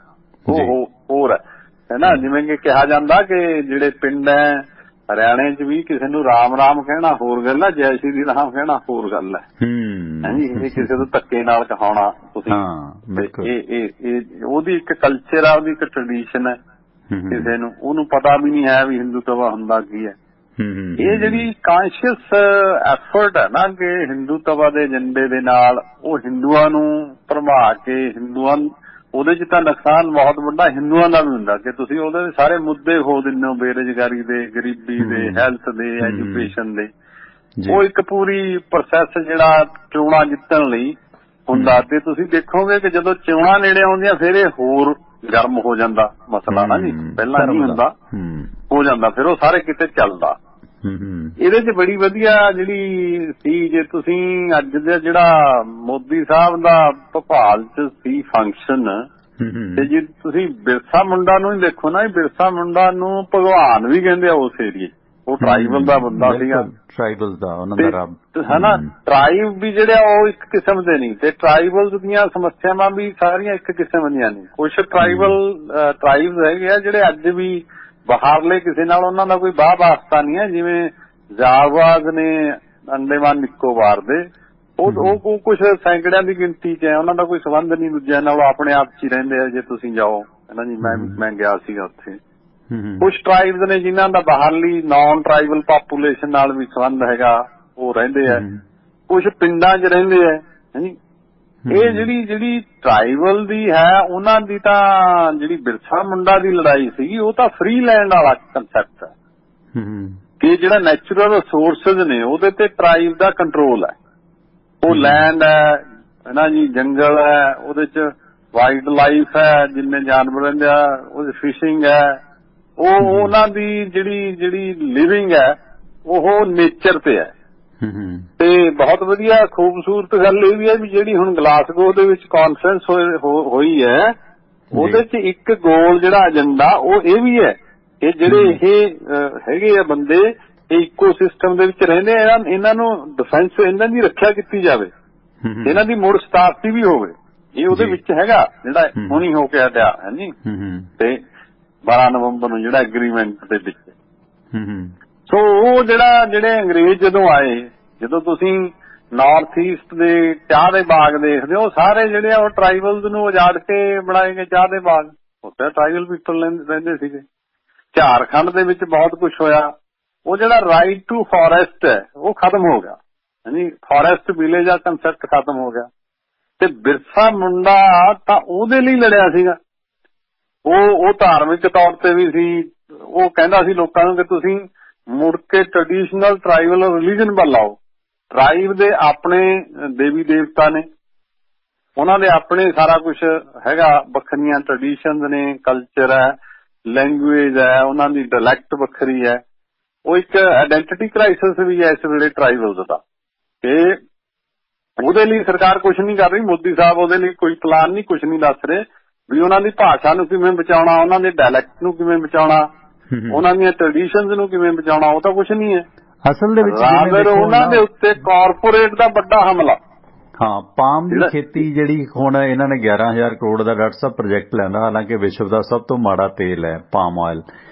ਉਹ ਹੋਰ ਹੈ ਨਾ, ਜਿਵੇਂ ਕਿ ਕਿਹਾ ਜਾਂਦਾ ਕਿ ਜਿਹੜੇ ਪਿੰਡ ਹੈ ਹਰਿਆਣੇ 'ਚ ਵੀ ਕਿਸੇ ਨੂੰ ਰਾਮ ਰਾਮ ਕਹਿਣਾ ਹੋਰ ਗੱਲ ਹੈ, ਜੈ ਸ਼੍ਰੀ ਰਾਮ ਕਹਿਣਾ ਹੋਰ ਗੱਲ ਹੈ। ਹਾਂਜੀ, ਇਹ ਕਿਸੇ ਤੋਂ ਧੱਕੇ ਨਾਲ ਕਹਾਉਣਾ ਤੁਸੀਂ, ਇਹ ਉਹਦੀ ਇੱਕ ਕਲਚਰ ਆ, ਉਹਦੀ ਇੱਕ ਟ੍ਰੈਡੀਸ਼ਨ ਹੈ। ਕਿਸੇ ਨੂੰ ਉਹਨੂੰ ਪਤਾ ਵੀ ਨਹੀਂ ਹੈ ਵੀ ਹਿੰਦੂਤਵਾ ਹੁੰਦਾ ਕੀ ਹੈ। ਇਹ ਜਿਹੜੀ ਕਾਂਸ਼ੀਅਸ ਐਫਰਟ ਹੈ ਨਾ ਕਿ ਹਿੰਦੂਤਵਾ ਦੇ ਏਜੰਡੇ ਦੇ ਨਾਲ ਉਹ ਹਿੰਦੂਆਂ ਨੂੰ ਭਰਮਾ ਕੇ ਹਿੰਦੂਆਂ, ਉਹਦੇ 'ਚ ਤਾਂ ਨੁਕਸਾਨ ਬਹੁਤ ਵੱਡਾ ਹਿੰਦੂਆਂ ਦਾ ਵੀ ਹੁੰਦਾ ਕਿ ਤੁਸੀਂ ਉਹਦੇ ਸਾਰੇ ਮੁੱਦੇ ਖੋ ਦਿੰਦੇ ਹੋ, ਬੇਰੁਜ਼ਗਾਰੀ ਦੇ, ਗਰੀਬੀ ਦੇ, ਹੈਲਥ ਦੇ, ਐਜੂਕੇਸ਼ਨ ਦੇ। ਉਹ ਇੱਕ ਪੂਰੀ ਪ੍ਰੋਸੈਸ ਜਿਹੜਾ ਚੋਣਾਂ ਜਿੱਤਣ ਲਈ ਹੁੰਦਾ। ਤੇ ਤੁਸੀਂ ਦੇਖੋਗੇ ਕਿ ਜਦੋਂ ਚੋਣਾਂ ਨੇੜੇ ਆਉਂਦੀਆਂ ਫਿਰ ਇਹ ਹੋਰ ਗਰਮ ਹੋ ਜਾਂਦਾ ਮਸਲਾ ਨਾ ਜੀ, ਪਹਿਲਾਂ ਨਹੀਂ ਹੁੰਦਾ, ਹੋ ਜਾਂਦਾ ਫਿਰ ਉਹ ਸਾਰੇ ਕਿਤੇ ਚੱਲਦਾ। ਇਹਦੇ 'ਚ ਬੜੀ ਵਧੀਆ ਜਿਹੜੀ ਸੀ, ਜੇ ਤੁਸੀਂ ਅੱਜ ਦਾ ਜਿਹੜਾ ਮੋਦੀ ਸਾਹਿਬ ਦਾ ਭੋਪਾਲ 'ਚ ਸੀ ਫੰਕਸ਼ਨ, ਤੇ ਜੇ ਤੁਸੀਂ ਬਿਰਸਾ ਮੁੰਡਾ ਨੂੰ ਹੀ ਦੇਖੋ ਨਾ, ਬਿਰਸਾ ਮੁੰਡਾ ਨੂੰ ਭਗਵਾਨ ਵੀ ਕਹਿੰਦੇ ਆ ਉਸ ਏਰੀਏ, ਉਹ ਟਰਾਈਬਲ ਦਾ ਬੰਦਾ ਸੀਗਾ, ਟਰਾਈਬਲ ਦਾ ਉਹਨਾਂ ਦਾ ਰੱਬ ਹੈ ਨਾ। ਟਰਾਈਬ ਵੀ ਜਿਹੜੇ ਉਹ ਇੱਕ ਕਿਸਮ ਦੇ ਨਹੀਂ, ਤੇ ਟਰਾਈਬਲ ਦੀਆਂ ਸਮੱਸਿਆਵਾਂ ਵੀ ਸਾਰੀਆਂ ਇੱਕ ਕਿਸਮ ਦੀਆਂ ਨਹੀਂ। ਕੁਛ ਟਰਾਈਬਸ ਹੈਗੇ ਆ ਜਿਹੜੇ ਅੱਜ ਵੀ ਬਾਹਰਲੇ ਕਿਸੇ ਨਾਲ ਉਹਨਾਂ ਦਾ ਕੋਈ ਵਾਹ ਵਾਸਤਾ ਨਹੀਂ ਹੈ, ਜਿਵੇਂ ਜਾਵਾਜ਼ ਨੇ ਅੰਡੇਮਾਨ ਨਿਕੋਬਾਰ ਦੇ, ਉਹ ਕੁਛ ਸੈਂਕੜਿਆਂ ਦੀ ਗਿਣਤੀ 'ਚ ਹੈ, ਉਹਨਾਂ ਦਾ ਕੋਈ ਸੰਬੰਧ ਨਹੀਂ ਦੂਜਿਆਂ ਨਾਲ, ਆਪਣੇ ਆਪ 'ਚ ਹੀ ਰਹਿੰਦੇ ਆ। ਜੇ ਤੁਸੀਂ ਜਾਓ ਹੈ ਨਾ ਜੀ, ਮੈਂ ਗਿਆ ਸੀਗਾ ਉੱਥੇ। ਕੁਛ ਟਰਾਈਬਸ ਨੇ ਜਿਨ੍ਹਾਂ ਦਾ ਬਾਹਰਲੀ ਨਾਨ ਟਰਾਈਬਲ ਪਾਪੂਲੇਸ਼ਨ ਨਾਲ ਵੀ ਸੰਬੰਧ ਹੈਗਾ, ਉਹ ਰਹਿੰਦੇ ਆ। ਕੁਛ ਪਿੰਡਾਂ 'ਚ ਰਹਿੰਦੇ ਆ ਜੀ। ਇਹ ਜਿਹੜੀ ਟਰਾਈਬਲ ਦੀ ਹੈ ਉਹਨਾਂ ਦੀ ਤਾਂ ਜਿਹੜੀ ਬਿਰਸਾ ਮੁੰਡਾ ਦੀ ਲੜਾਈ ਸੀਗੀ ਉਹ ਤਾਂ ਫ੍ਰੀ ਲੈਂਡ ਵਾਲਾ ਕੰਸੈਪਟ ਹੈ ਕਿ ਜਿਹੜਾ ਨੈਚੁਰਲ ਰਿਸੋਰਸਿਸ ਨੇ ਉਹਦੇ ਤੇ ਟਰਾਈਬ ਦਾ ਕੰਟਰੋਲ ਹੈ। ਉਹ ਲੈਂਡ ਹੈ ਨਾ ਜੀ, ਜੰਗਲ ਹੈ, ਉਹਦੇ 'ਚ ਵਾਈਲਡ ਲਾਈਫ ਹੈ, ਜਿੰਨੇ ਜਾਨਵਰ ਰਹਿੰਦੇ ਆ, ਉਹਦੀ ਫਿਸ਼ਿੰਗ ਹੈ, ਉਹ ਉਹਨਾਂ ਦੀ ਜਿਹੜੀ ਲਿਵਿੰਗ ਹੈ ਉਹ ਨੇਚਰ ਤੇ ਹੈ। ਤੇ ਬਹੁਤ ਵਧੀਆ ਖੂਬਸੂਰਤ ਗੱਲ ਇਹ ਵੀ ਹੈ ਵੀ ਜਿਹੜੀ ਹੁਣ ਗਲਾਸਗੋ ਦੇ ਵਿੱਚ ਕਾਨਫਰੰਸ ਹੋਈ ਹੈ ਉਹਦੇ 'ਚ ਇੱਕ ਗੋਲ ਜਿਹੜਾ ਏਜੰਡਾ ਉਹ ਇਹ ਵੀ ਹੈ ਕਿ ਜਿਹੜੇ ਇਹ ਹੈਗੇ ਆ ਬੰਦੇ, ਇਹ ਇਕੋ ਸਿਸਟਮ ਦੇ ਵਿੱਚ ਰਹਿੰਦੇ ਆ, ਇਹਨਾਂ ਨੂੰ ਡਿਫੈਂਸ, ਇਹਨਾਂ ਦੀ ਰੱਖਿਆ ਕੀਤੀ ਜਾਵੇ, ਇਹਨਾਂ ਦੀ ਮੁੜ ਸਥਾਪਤੀ ਵੀ ਹੋਵੇ। ਇਹ ਉਹਦੇ ਵਿੱਚ ਹੈਗਾ ਜਿਹੜਾ ਹੁਣੀ ਹੋ ਕੇ ਹਟਿਆ ਹੈ ਜੀ, ਤੇ 12 ਨਵੰਬਰ ਨੂੰ ਜਿਹੜਾ ਐਗਰੀਮੈਂਟ ਦੇ ਵਿੱਚ। ਸੋ ਉਹ ਜਿਹੜੇ ਅੰਗਰੇਜ਼ ਜਦੋਂ ਆਏ, ਜਦੋਂ ਤੁਸੀਂ ਨਾਰਥ ਈਸਟ ਦੇ ਚਾਹ ਦੇ ਬਾਗ ਦੇਖਦੇ ਹੋ, ਸਾਰੇ ਜਿਹੜੇ ਆ ਉਹ ਟਰਾਈਬਲਸ ਨੂੰ ਉਜਾੜ ਕੇ ਬਣਾਏ ਗਏ ਚਾਹ ਦੇ ਬਾਗ, ਉੱਥੇ ਟਰਾਈਬਲ ਪੀਪਲ ਰਹਿੰਦੇ ਸੀਗੇ। ਝਾਰਖੰਡ ਦੇ ਵਿੱਚ ਬਹੁਤ ਕੁਛ ਹੋਇਆ। ਉਹ ਜਿਹੜਾ ਰਾਈਟ ਟੂ ਫੋਰੈਸਟ ਹੈ ਉਹ ਖਤਮ ਹੋ ਗਿਆ, ਯਾਨੀ ਫੋਰੈਸਟ ਵਿਲੇਜ ਦਾ ਕੰਸੈਪਟ ਖਤਮ ਹੋ ਗਿਆ। ਤੇ ਬਿਰਸਾ ਮੁੰਡਾ ਤਾਂ ਉਹਦੇ ਲਈ ਲੜਿਆ ਸੀਗਾ। ਉਹ ਧਾਰਮਿਕ ਤੌਰ ਤੇ ਵੀ ਸੀ। ਉਹ ਕਹਿੰਦਾ ਸੀ ਲੋਕਾਂ ਨੂੰ ਕਿ ਤੁਸੀਂ ਮੁੜ ਕੇ ਟ੍ਰੈਡੀਸ਼ਨਲ ਟਰਾਈਬਲ ਰਿਲੀਜਨ ਵੱਲ ਆਓ। ਟਰਾਈਬ ਦੇ ਆਪਣੇ ਦੇਵੀ ਦੇਵਤਾ ਨੇ, ਉਹਨਾਂ ਦੇ ਆਪਣੇ ਸਾਰਾ ਕੁਛ ਹੈਗਾ, ਵੱਖਰੀਆਂ ਟ੍ਰੈਡੀਸ਼ਨਸ ਨੇ, ਕਲਚਰ ਹੈ, ਲੈਂਗੁਏਜ ਹੈ, ਉਹਨਾਂ ਦੀ ਡਾਇਲੈਕਟ ਵੱਖਰੀ ਹੈ। ਉਹ ਇੱਕ ਆਇਡੈਂਟੀਟੀ ਕ੍ਰਾਈਸਿਸ ਵੀ ਹੈ ਇਸ ਵੇਲੇ ਟਰਾਈਬਲਸ ਦਾ, ਤੇ ਉਹਦੇ ਲਈ ਸਰਕਾਰ ਕੁਛ ਨਹੀਂ ਕਰ ਰਹੀ। ਮੋਦੀ ਸਾਹਿਬ ਉਹਦੇ ਲਈ ਕੋਈ ਪਲਾਨ ਨਹੀਂ, ਕੁਛ ਨਹੀਂ ਦੱਸ ਰਹੇ। ਵੀ ਉਹਨਾਂ ਦੀ ਭਾਸ਼ਾ ਨੂੰ ਕਿਵੇਂ ਬਚਾਉਣਾ, ਉਹਨਾਂ ਦੇ ਡਾਇਲੈਕਟ ਨੂੰ ਕਿਵੇਂ ਬਚਾਉਣਾ, ਉਹਨਾਂ ਦੀਆਂ ਟ੍ਰੈਡੀਸ਼ਨਸ ਨੂੰ ਕਿਵੇਂ ਬਚਾਉਣਾ, ਉਹ ਤਾਂ ਕੁਛ ਨਹੀਂ ਹੈ ਅਸਲ ਦੇ ਵਿੱਚ। ਉਹਨਾਂ ਦੇ ਉੱਤੇ ਕਾਰਪੋਰੇਟ ਦਾ ਵੱਡਾ ਹਮਲਾ। ਹਾਂ, ਪਾਮ ਦੀ ਖੇਤੀ ਜਿਹੜੀ ਹੁਣ ਇਹਨਾਂ ਨੇ 11,000 ਕਰੋੜ ਦਾ ਡਾਕਟਰ ਸਾਹਿਬ ਪ੍ਰੋਜੈਕਟ ਲੈਂਦਾ, ਹਾਲਾਂਕਿ ਵਿਸ਼ਵ ਦਾ ਸਭ ਤੋਂ ਮਾੜਾ ਤੇਲ ਹੈ ਪਾਮ ਆਇਲ,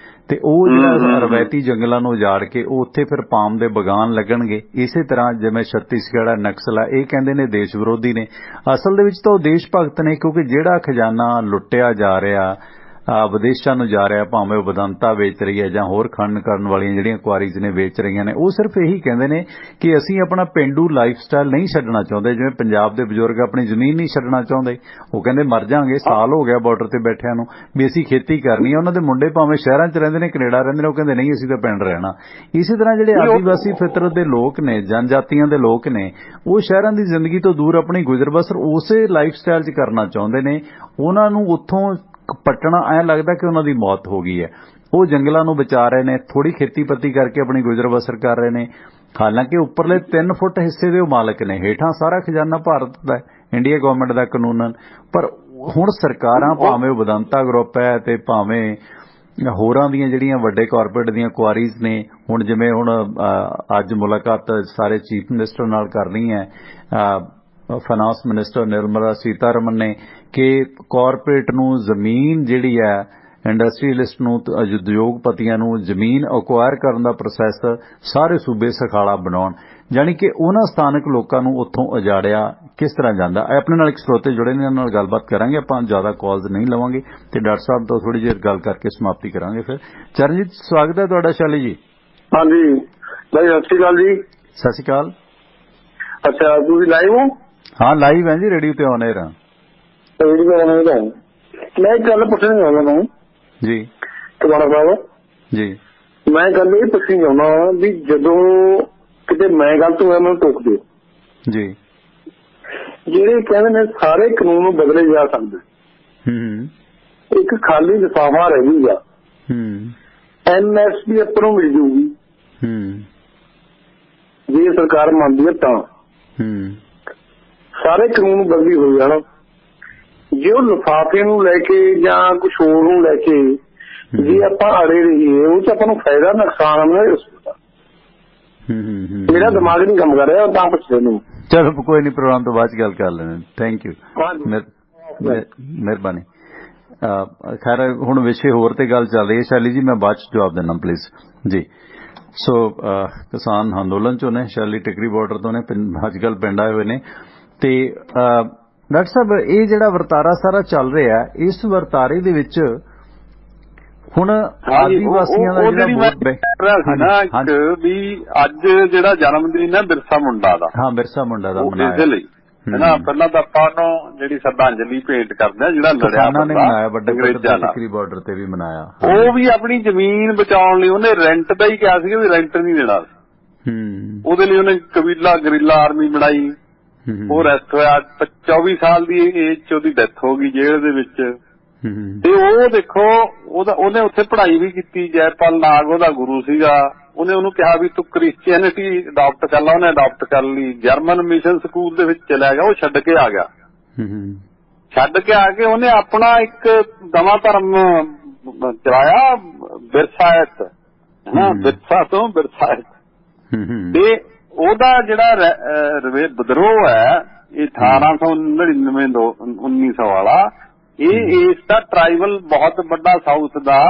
ਤੇ ਉਹ ਜਿਹੜਾ ਰਵਾਇਤੀ ਜੰਗਲਾਂ ਨੂੰ ਉਜਾੜ ਕੇ ਉਹ ਉੱਥੇ ਫਿਰ ਪਾਮ ਦੇ ਬਗਾਨ ਲੱਗਣਗੇ। ਇਸੇ ਤਰ੍ਹਾਂ ਜਿਵੇਂ ਛੱਤੀਸਗੜ੍ਹ ਹੈ, ਨਕਸਲ ਹੈ, ਇਹ ਕਹਿੰਦੇ ਨੇ ਦੇਸ਼ ਵਿਰੋਧੀ ਨੇ, ਅਸਲ ਦੇ ਵਿੱਚ ਤਾਂ ਉਹ ਦੇਸ਼ ਭਗਤ ਨੇ, ਕਿਉਂਕਿ ਜਿਹੜਾ ਖਜ਼ਾਨਾ ਲੁੱਟਿਆ ਜਾ ਰਿਹਾ ਵਿਦੇਸ਼ਾਂ ਨੂੰ ਜਾ ਰਿਹਾ, ਭਾਵੇਂ ਉਹ ਬਦੰਤਾ ਵੇਚ ਰਹੀ ਹੈ ਜਾਂ ਹੋਰ ਖਣਨ ਕਰਨ ਵਾਲੀਆਂ ਜਿਹੜੀਆਂ ਕੁਆਰੀਜ਼ ਨੇ ਵੇਚ ਰਹੀਆਂ ਨੇ, ਉਹ ਸਿਰਫ ਇਹੀ ਕਹਿੰਦੇ ਨੇ ਕਿ ਅਸੀਂ ਆਪਣਾ ਪੇਂਡੂ ਲਾਈਫ ਸਟਾਈਲ ਨਹੀਂ ਛੱਡਣਾ ਚਾਹੁੰਦੇ। ਜਿਵੇਂ ਪੰਜਾਬ ਦੇ ਬਜ਼ੁਰਗ ਆਪਣੀ ਜ਼ਮੀਨ ਨਹੀਂ ਛੱਡਣਾ ਚਾਹੁੰਦੇ, ਉਹ ਕਹਿੰਦੇ ਮਰ ਜਾਾਂਗੇ, ਸਾਲ ਹੋ ਗਿਆ ਬਾਰਡਰ ਤੇ ਬੈਠਿਆਂ ਨੂੰ, ਵੀ ਅਸੀਂ ਖੇਤੀ ਕਰਨੀ ਹੈ। ਉਹਨਾਂ ਦੇ ਮੁੰਡੇ ਭਾਵੇਂ ਸ਼ਹਿਰਾਂ 'ਚ ਰਹਿੰਦੇ ਨੇ, ਕੈਨੇਡਾ ਰਹਿੰਦੇ ਨੇ, ਉਹ ਕਹਿੰਦੇ ਨਹੀਂ ਅਸੀਂ ਤਾਂ ਪਿੰਡ ਰਹਿਣਾ। ਇਸੇ ਤਰ੍ਹਾਂ ਜਿਹੜੇ ਆਦੀਵਾਸੀ ਫਿਤਰਤ ਦੇ ਲੋਕ ਨੇ, ਜਨਜਾਤੀਆਂ ਦੇ ਲੋਕ ਨੇ, ਉਹ ਸ਼ਹਿਰਾਂ ਦੀ ਜ਼ਿੰਦਗੀ ਤੋਂ ਦੂਰ ਆਪਣੀ ਗੁਜ਼ਰ ਬਸਰ ਉਸੇ ਲਾਈਫ ਸਟਾਈਲ 'ਚ ਕਰਨਾ ਚਾਹੁੰਦੇ ਨੇ। ਉਹਨਾਂ ਨੂੰ ਉੱਥੋਂ ਪੱਟਣਾ ਐਂ ਲੱਗਦਾ ਕਿ ਉਹਨਾਂ ਦੀ ਮੌਤ ਹੋ ਗਈ ਹੈ। ਉਹ ਜੰਗਲਾਂ ਨੂੰ ਬਚਾ ਰਹੇ ਨੇ, ਥੋੜੀ ਖੇਤੀਪੱਤੀ ਕਰਕੇ ਆਪਣੀ ਗੁਜ਼ਰ ਬਸਰ ਕਰ ਰਹੇ ਨੇ, ਹਾਲਾਂਕਿ ਉੱਪਰਲੇ 3 ਫੁੱਟ ਹਿੱਸੇ ਦੇ ਉਹ ਮਾਲਕ ਨੇ, ਹੇਠਾਂ ਸਾਰਾ ਖਜ਼ਾਨਾ ਭਾਰਤ ਦਾ, ਇੰਡੀਆ ਗਵਰਨਮੈਂਟ ਦਾ ਕਾਨੂੰਨ। ਪਰ ਹੁਣ ਸਰਕਾਰਾਂ, ਭਾਵੇਂ ਉਹ ਵਿਦੰਤਾ ਗਰੁੱਪ ਹੈ ਤੇ ਭਾਵੇਂ ਹੋਰਾਂ ਦੀਆਂ ਜਿਹੜੀਆਂ ਵੱਡੇ ਕਾਰਪੋਰੇਟ ਦੀਆਂ ਕੁਆਰੀਜ਼ ਨੇ, ਹੁਣ ਜਿਵੇਂ ਹੁਣ ਅੱਜ ਮੁਲਾਕਾਤ ਸਾਰੇ ਚੀਫ ਮਿਨਿਸਟਰ ਨਾਲ ਕਰਨੀ ਹੈ ਫਾਈਨਾਂਸ ਮਿਨਿਸਟਰ ਨਿਰਮਲਾ ਸੀਤਾਰਮਨ ਨੇ, ਕਿ ਕਾਰਪੋਰੇਟ ਨੂੰ ਜ਼ਮੀਨ ਜਿਹੜੀ ਹੈ, ਇੰਡਸਟਰੀਅਲਿਸਟ ਨੂੰ, ਉਦਯੋਗਪਤੀਆਂ ਨੂੰ ਜ਼ਮੀਨ ਅਕਵਾਇਰ ਕਰਨ ਦਾ ਪ੍ਰੋਸੈਸ ਸਾਰੇ ਸੂਬੇ ਸਖਾਲਾ ਬਣਾਉਣ, ਜਾਣੀ ਕਿ ਉਹਨਾਂ ਸਥਾਨਕ ਲੋਕਾਂ ਨੂੰ ਉੱਥੋਂ ਉਜਾੜਿਆ ਕਿਸ ਤਰ੍ਹਾਂ ਜਾਂਦਾ। ਆਪਣੇ ਨਾਲ ਇੱਕ ਸਰੋਤੇ ਜੁੜੇ ਨੇ, ਉਹਨਾਂ ਨਾਲ ਗੱਲਬਾਤ ਕਰਾਂਗੇ। ਆਪਾਂ ਜ਼ਿਆਦਾ ਕਾਲਸ ਨਹੀਂ ਲਵਾਂਗੇ ਤੇ ਡਾਕਟਰ ਸਾਹਿਬ ਤੋਂ ਥੋੜੀ ਜਿਹੀ ਗੱਲ ਕਰਕੇ ਸਮਾਪਤੀ ਕਰਾਂਗੇ। ਫਿਰ ਚਰਨਜੀਤ, ਸਵਾਗਤ ਹੈ ਤੁਹਾਡਾ। ਸ਼ੈਲੀ ਜੀ। ਹਾਂਜੀ ਭਾਈ, ਸਤਿ ਸ਼੍ਰੀ ਅਕਾਲ ਜੀ। ਸਤਿ ਸ਼੍ਰੀ ਅਕਾਲ। ਅੱਛਾ, ਤੁਸੀਂ ਲਾਈਵ ਹੋ? ਹਾਂ, ਲਾਈਵ ਹੈ ਜੀ, ਰੇਡੀਓ ਤੇ ਆਨ 에ਅਰ ਹਾਂ। ਮੈਂ ਇੱਕ ਗੱਲ ਪੁੱਛਣੀ ਚਾਹੁੰਦਾ ਨੂੰ ਜੀ ਤੁਹਾਡਾ ਸਾਹਿਬ ਜੀ। ਮੈਂ ਗੱਲ ਇਹ ਪੁੱਛਣੀ ਚਾਹੁੰਦਾ ਵੀ ਜਦੋਂ ਕਿਤੇ ਮੈਂ ਗਲਤ ਹੋਇਆ ਮੈਨੂੰ ਟੋਕ ਦਿਓ ਜੀ। ਜਿਹੜੇ ਕਹਿੰਦੇ ਨੇ ਸਾਰੇ ਕਾਨੂੰਨ ਨੂੰ ਬਦਲੇ ਜਾ ਸਕਦੇ, ਇੱਕ ਖਾਲੀ ਲਿਫਾਫਾ ਰਹਿ ਜੂਗਾ, MSP ਆਪਾਂ ਨੂੰ ਮਿਲ ਜੂਗੀ ਜੇ ਸਰਕਾਰ ਮੰਨਦੀ ਹੈ ਤਾਂ ਸਾਰੇ ਕਾਨੂੰਨ ਬਦਲੀ ਹੋ ਜਾਣ। ਜੇ ਉਹ ਲਿਫਾਫੇ ਨੂੰ ਲੈ ਕੇ ਜਾਂ ਕੁਛ ਹੋਰ ਨੂੰ ਲੈ ਕੇ ਜੇ ਆਪਾਂ ਅੜੇ ਰਹੀਏ, ਉਹ ਚ ਆਪਾਂ ਨੂੰ ਫਾਇਦਾ ਨੁਕਸਾਨ ਨਾ ਹੋ ਸਕਦਾ। ਮੇਰਾ ਦਿਮਾਗ ਨਹੀਂ ਕੰਮ ਕਰ ਰਿਹਾ ਤਾਂ ਪੁੱਛਦੇ ਨੂੰ। ਚਲੋ ਕੋਈ ਨਹੀਂ, ਪ੍ਰੋਗਰਾਮ ਤੋਂ ਬਾਅਦ ਗੱਲ ਕਰ ਲੈਣੇ। ਥੈਂਕ ਯੂ, ਮਿਹਰਬਾਨੀ। ਖੈਰ ਹੁਣ ਵਿਸ਼ੇ ਹੋਰ ਤੇ ਗੱਲ ਚੱਲ ਰਹੀ ਹੈ ਸ਼ੈਲੀ ਜੀ, ਮੈਂ ਬਾਅਦ ਚ ਜਵਾਬ ਦੇਣਾ ਪਲੀਜ਼ ਜੀ। ਸੋ ਕਿਸਾਨ ਅੰਦੋਲਨ ਚੋਂ ਨੇ ਸ਼ੈਲੀ, ਟਿਕਰੀ ਬਾਰਡਰ ਤੋਂ ਨੇ, ਅੱਜ ਕੱਲ੍ਹ ਪਿੰਡ ਆਏ ਹੋਏ ਨੇ। ਤੇ ਡਾਕਟਰ ਸਾਹਿਬ, ਇਹ ਜਿਹੜਾ ਵਰਤਾਰਾ ਸਾਰਾ ਚੱਲ ਰਿਹਾ, ਇਸ ਵਰਤਾਰੇ ਦੇ ਵਿੱਚ ਹੁਣ ਆਦੀਵਾਸੀਆਂ ਦਾ ਵੀ ਅੱਜ ਜਿਹੜਾ ਜਨਮ ਦਿਨ ਹੈ ਬਿਰਸਾ ਮੁੰਡਾ ਦਾ, ਹਾਂ ਬਿਰਸਾ ਮੁੰਡਾ ਦਾ ਮਨਾਇਆ ਇਸ ਲਈ ਪਹਿਲਾਂ ਤਾਂ ਆਪਾਂ ਨੂੰ ਜਿਹੜੀ ਸ਼ਰਧਾਂਜਲੀ ਭੇਂਟ ਕਰਦੇ ਆ, ਜਿਹੜਾ ਲੜਿਆ ਨੇ ਮਨਾਇਆ ਵੱਡੇ ਟਿਕਰੀ ਬਾਰਡਰ ਤੇ ਵੀ ਮਨਾਇਆ। ਉਹ ਵੀ ਆਪਣੀ ਜ਼ਮੀਨ ਬਚਾਉਣ ਲਈ ਉਹਨੇ ਰੈਂਟ ਦਾ ਹੀ ਕਿਹਾ ਸੀ ਵੀ ਰੈਂਟ ਨਹੀਂ ਦੇਣਾ। ਉਹਦੇ ਲਈ ਉਹਨੇ ਕਬੀਲਾ ਗਰੀਲਾ ਆਰਮੀ ਬਣਾਈ, ਉਹ ਅਰੈਸਟ ਹੋਇਆ। 24 ਸਾਲ ਦੀ ਏਜ ਚ ਉਹਦੀ ਡੈਥ ਹੋ ਗਈ ਜੇਲ੍ਹ ਦੇ ਵਿੱਚ। ਤੇ ਉਹ ਦੇਖੋ ਉਹਨੇ ਉੱਥੇ ਪੜ੍ਹਾਈ ਵੀ ਕੀਤੀ, ਜੈਪਾਲ ਨਾਗ ਉਹਦਾ ਗੁਰੂ ਸੀਗਾ। ਉਹਨੇ ਉਹਨੂੰ ਕਿਹਾ ਵੀ ਤੂੰ ਕ੍ਰਿਸਚੀਅਨਿਟੀ ਅਡਾਪਟ ਕਰ ਲਾ, ਉਹਨੇ ਅਡਾਪਟ ਕਰ ਲਈ। ਜਰਮਨ ਮਿਸ਼ਨ ਸਕੂਲ ਦੇ ਵਿੱਚ ਚਲਾ ਗਿਆ, ਉਹ ਛੱਡ ਕੇ ਆ ਗਿਆ। ਛੱਡ ਕੇ ਆ ਕੇ ਉਹਨੇ ਆਪਣਾ ਇੱਕ ਨਵਾਂ ਧਰਮ ਚਲਾਇਆ, ਵਿਰਸਾਇਤ, ਵਿਰਸਾ ਤੋਂ ਵਿਰਸਾਇਤ। ਤੇ ਉਹਦਾ ਜਿਹੜਾ ਵਿਦਰੋਹ ਹੈ ਇਹ 1899 1900 ਵਾਲਾ, ਇਹ ਇਸ ਦਾ ਟਰਾਈਬਲ ਬਹੁਤ ਵੱਡਾ ਸਾਊਥ ਦਾ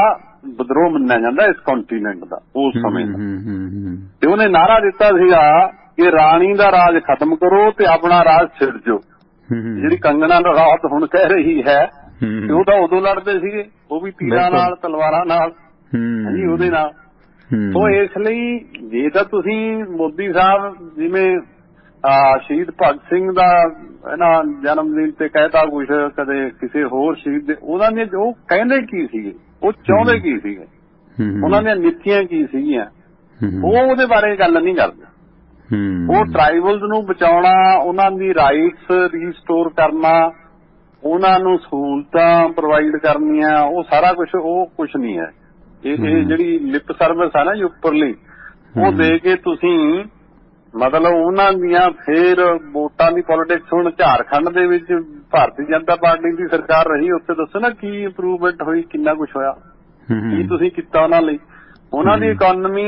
ਵਿਦਰੋਹ ਮੰਨਿਆ ਜਾਂਦਾ ਇਸ ਕੰਟੀਨੈਂਟ ਦਾ ਉਸ ਸਮੇਂ ਦਾ। ਤੇ ਉਹਨੇ ਨਾਅਰਾ ਦਿੱਤਾ ਸੀਗਾ ਕਿ ਰਾਣੀ ਦਾ ਰਾਜ ਖਤਮ ਕਰੋ ਤੇ ਆਪਣਾ ਰਾਜ ਸਿਰਜੋ। ਜਿਹੜੀ ਕੰਗਣਾ ਰਣੌਤ ਹੁਣ ਕਹਿ ਰਹੀ ਹੈ, ਉਹ ਤਾਂ ਉਦੋਂ ਲੜਦੇ ਸੀਗੇ, ਉਹ ਵੀ ਤੀਰਾਂ ਨਾਲ, ਤਲਵਾਰਾਂ ਨਾਲ, ਹਾਂਜੀ ਉਹਦੇ ਨਾਲ। ਸੋ ਇਸ ਲਈ ਜੇ ਤਾਂ ਤੁਸੀਂ ਮੋਦੀ ਸਾਹਿਬ ਜਿਵੇਂ ਸ਼ਹੀਦ ਭਗਤ ਸਿੰਘ ਦਾ ਇਹਨਾਂ ਜਨਮ ਦਿਨ ਤੇ ਕਹਿਤਾ ਕੁਛ, ਕਦੇ ਕਿਸੇ ਹੋਰ ਸ਼ਹੀਦ ਦੇ, ਉਹਨਾਂ ਨੇ ਉਹ ਕਹਿੰਦੇ ਕੀ ਸੀਗੇ, ਉਹ ਚਾਹੁੰਦੇ ਕੀ ਸੀਗੇ, ਉਹਨਾਂ ਦੀਆਂ ਨੀਤੀਆਂ ਕੀ ਸੀਗੀਆਂ, ਉਹ ਉਹਦੇ ਬਾਰੇ ਗੱਲ ਨਹੀਂ ਕਰਦੇ। ਉਹ ਟਰਾਈਬਲਸ ਨੂੰ ਬਚਾਉਣਾ, ਉਹਨਾਂ ਦੀ ਰਾਈਟਸ ਰੀਸਟੋਰ ਕਰਨਾ, ਉਹਨਾਂ ਨੂੰ ਸਹੂਲਤਾਂ ਪ੍ਰੋਵਾਈਡ ਕਰਨੀਆਂ, ਉਹ ਸਾਰਾ ਕੁਛ, ਉਹ ਕੁਛ ਨਹੀਂ ਹੈ। ਇਹ ਜਿਹੜੀ ਲਿਪ ਸਰਵਿਸ ਹੈ ਨਾ ਜੀ ਉੱਪਰਲੀ, ਉਹ ਦੇ ਕੇ ਤੁਸੀਂ ਮਤਲਬ ਉਹਨਾਂ ਦੀਆਂ ਫੇਰ ਵੋਟਾਂ ਦੀ ਪੋਲੀਟਿਕਸ। ਹੁਣ ਝਾਰਖੰਡ ਦੇ ਵਿੱਚ ਭਾਰਤੀ ਜਨਤਾ ਪਾਰਟੀ ਦੀ ਸਰਕਾਰ ਰਹੀ ਉੱਥੇ ਦੱਸੋ ਨਾ ਕੀ ਇੰਪਰੂਵਮੈਂਟ ਹੋਈ, ਕਿੰਨਾ ਕੁਛ ਹੋਇਆ, ਕੀ ਤੁਸੀਂ ਕੀਤਾ ਉਹਨਾਂ ਲਈ। ਉਹਨਾਂ ਦੀ ਇਕਨੋਮੀ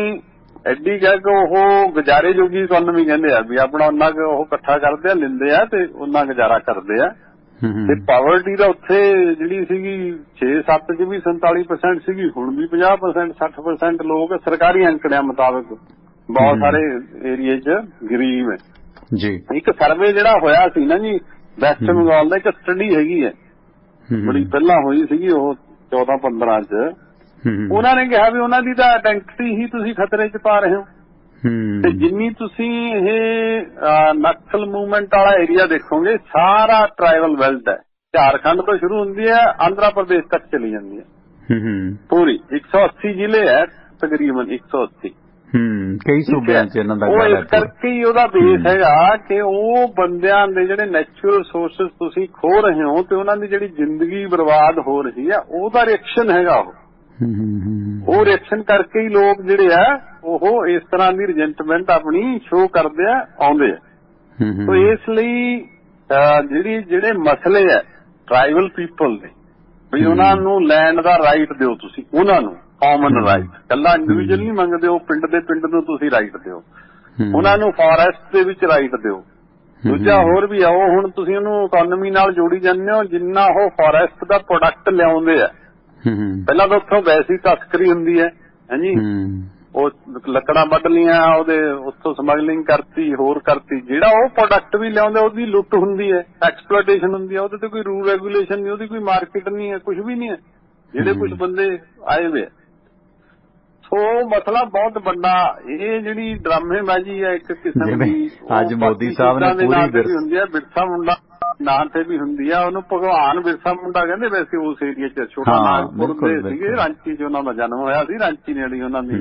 ਐਡੀ ਕਹਿ ਕੇ ਉਹ ਗੁਜ਼ਾਰੇ ਜੋਗੀ ਇਕਨੋਮੀ ਕਹਿੰਦੇ ਆ ਵੀ ਆਪਣਾ ਉਹਨਾਂ ਕੁ ਉਹ ਇਕੱਠਾ ਕਰਦੇ ਆ, ਲੈਂਦੇ ਆ ਤੇ ਉਹਨਾਂ ਗੁਜ਼ਾਰਾ ਕਰਦੇ ਆ। ਤੇ ਪਾਵਰਟੀ ਦਾ ਉੱਥੇ ਜਿਹੜੀ ਸੀਗੀ 6-7 ਚ ਵੀ 47% ਸੀਗੀ, ਹੁਣ ਵੀ 50% 60% ਲੋਕ ਸਰਕਾਰੀ ਅੰਕੜਿਆਂ ਮੁਤਾਬਕ ਬਹੁਤ ਸਾਰੇ ਏਰੀਏ ਚ ਗਰੀਬ ਹੈ ਜੀ। ਇੱਕ ਸਰਵੇ ਜਿਹੜਾ ਹੋਇਆ ਸੀ ਨਾ ਜੀ ਵੈਸਟ ਬੰਗਾਲ ਦਾ, ਇੱਕ ਸਟੱਡੀ ਹੈਗੀ ਹੈ ਬੜੀ ਪਹਿਲਾਂ ਹੋਈ ਸੀਗੀ ਉਹ 14-15 ਚ, ਉਹਨਾਂ ਨੇ ਕਿਹਾ ਵੀ ਉਹਨਾਂ ਦੀ ਤਾਂ ਆਇਡੈਂਟਿਟੀ ਹੀ ਤੁਸੀਂ ਖਤਰੇ ਚ ਪਾ ਰਹੇ ਹੋ। ਤੇ ਜਿੰਨੀ ਤੁਸੀਂ ਇਹ ਨਕਸਲ ਮੂਵਮੈਂਟ ਵਾਲਾ ਏਰੀਆ ਦੇਖੋਗੇ ਸਾਰਾ ਟਰਾਈਬਲ ਬੈਲਟ ਹੈ, ਝਾਰਖੰਡ ਤੋਂ ਸ਼ੁਰੂ ਹੁੰਦੀ ਹੈ ਆਂਧਰਾ ਪ੍ਰਦੇਸ਼ ਤੱਕ ਚਲੀ ਜਾਂਦੀ ਹੈ ਪੂਰੀ। 180 ਜ਼ਿਲ੍ਹੇ ਹੈ ਤਕਰੀਬਨ, 180 ਕਈ ਸੂਬਿਆਂ ਚ ਇਹਨਾਂ ਦਾ। ਉਹ ਇਸ ਕਰਕੇ ਹੀ ਉਹਦਾ ਬੇਸ ਹੈਗਾ ਕਿ ਉਹ ਬੰਦਿਆਂ ਦੇ ਜਿਹੜੇ ਨੈਚੁਰਲ ਰਿਸੋਰਸਿਸ ਤੁਸੀਂ ਖੋ ਰਹੇ ਹੋ ਤੇ ਉਹਨਾਂ ਦੀ ਜਿਹੜੀ ਜ਼ਿੰਦਗੀ ਬਰਬਾਦ ਹੋ ਰਹੀ ਹੈ ਉਹਦਾ ਰਿਐਕਸ਼ਨ ਹੈਗਾ। ਉਹ ਰਿਐਕਸ਼ਨ ਕਰਕੇ ਹੀ ਲੋਕ ਜਿਹੜੇ ਆ ਉਹ ਇਸ ਤਰ੍ਹਾਂ ਦੀ ਰਿਜੈਂਟਮੈਂਟ ਆਪਣੀ ਸ਼ੋਅ ਕਰਦੇ ਆ, ਆਉਂਦੇ ਆ। ਸੋ ਇਸ ਲਈ ਜਿਹੜੇ ਮਸਲੇ ਆ ਟਰਾਈਬਲ ਪੀਪਲ ਦੇ ਵੀ ਉਹਨਾਂ ਨੂੰ ਲੈਂਡ ਦਾ ਰਾਈਟ ਦਿਓ ਤੁਸੀਂ, ਉਹਨਾਂ ਨੂੰ ਕਾਮਨ ਰਾਈਟ, ਕੱਲਾ ਇੰਡੀਵਿਜੂਅਲ ਨਹੀਂ ਮੰਗਦੇ ਹੋ, ਪਿੰਡ ਦੇ ਪਿੰਡ ਨੂੰ ਤੁਸੀਂ ਰਾਈਟ ਦਿਓ, ਉਹਨਾਂ ਨੂੰ ਫੋਰੈਸਟ ਦੇ ਵਿੱਚ ਰਾਈਟ ਦਿਓ। ਦੂਜਾ ਹੋਰ ਵੀ ਆ, ਉਹ ਹੁਣ ਤੁਸੀਂ ਉਹਨੂੰ ਇਕਨੋਮੀ ਨਾਲ ਜੋੜੀ ਜਾਂਦੇ ਹੋ, ਜਿੰਨਾ ਉਹ ਫੋਰੈਸਟ ਦਾ ਪ੍ਰੋਡਕਟ ਲਿਆਉਂਦੇ ਆ। ਪਹਿਲਾਂ ਤਾਂ ਉੱਥੋਂ ਵੈਸੀ ਤਸਕਰੀ ਹੁੰਦੀ ਹੈ ਹਾਂਜੀ, ਉਹ ਲੱਕੜਾਂ ਵੱਢ ਲੀਆਂ, ਉਹਦੇ ਉੱਥੋਂ ਸਮਗਲਿੰਗ ਕਰਤੀ, ਹੋਰ ਕਰਤੀ, ਜਿਹੜਾ ਉਹ ਪ੍ਰੋਡਕਟ ਵੀ ਲਿਆਉਂਦੇ ਉਹਦੀ ਲੁੱਟ ਹੁੰਦੀ ਹੈ, ਐਕਸਪਲੋਇਟੇਸ਼ਨ ਹੁੰਦੀ ਹੈ, ਉਹਦੇ ਤੇ ਕੋਈ ਰੂਲ ਰੈਗੂਲੇਸ਼ਨ ਨਹੀਂ, ਉਹਦੀ ਕੋਈ ਮਾਰਕੀਟ ਨਹੀਂ ਹੈ, ਕੁਝ ਵੀ ਨਹੀਂ ਹੈ, ਜਿਹੜੇ ਕੁਝ ਬੰਦੇ ਆਏ ਹੋਏ। ਸੋ ਮਸਲਾ ਬਹੁਤ ਵੱਡਾ, ਇਹ ਜਿਹੜੀ ਡਰਾਮੇਬਾਜ਼ੀ ਹੈ ਇੱਕ ਕਿਸਮ ਦੀ, ਅੱਜ ਮੋਦੀ ਸਾਹਿਬ ਨੇ ਪੂਰੀ ਹੁੰਦੀ ਹੈ, ਬਿਰਸਾ ਮੁੰਡਾ ਨਾਂ ਤੇ ਵੀ ਹੁੰਦੀ ਆ, ਉਹਨੂੰ ਭਗਵਾਨ ਬਿਰਸਾ ਮੁੰਡਾ ਕਹਿੰਦੇ ਵੈਸੇ ਉਸ ਏਰੀਏ ਚ, ਛੋਟਾ ਨਾਗਪੁਰ ਦੇ ਸੀਗੇ, ਰਾਂਚੀ ਚ ਉਹਨਾਂ ਦਾ ਜਨਮ ਹੋਇਆ ਸੀ, ਰਾਂਚੀ ਨੇੜੇ ਉਹਨਾਂ ਦੀ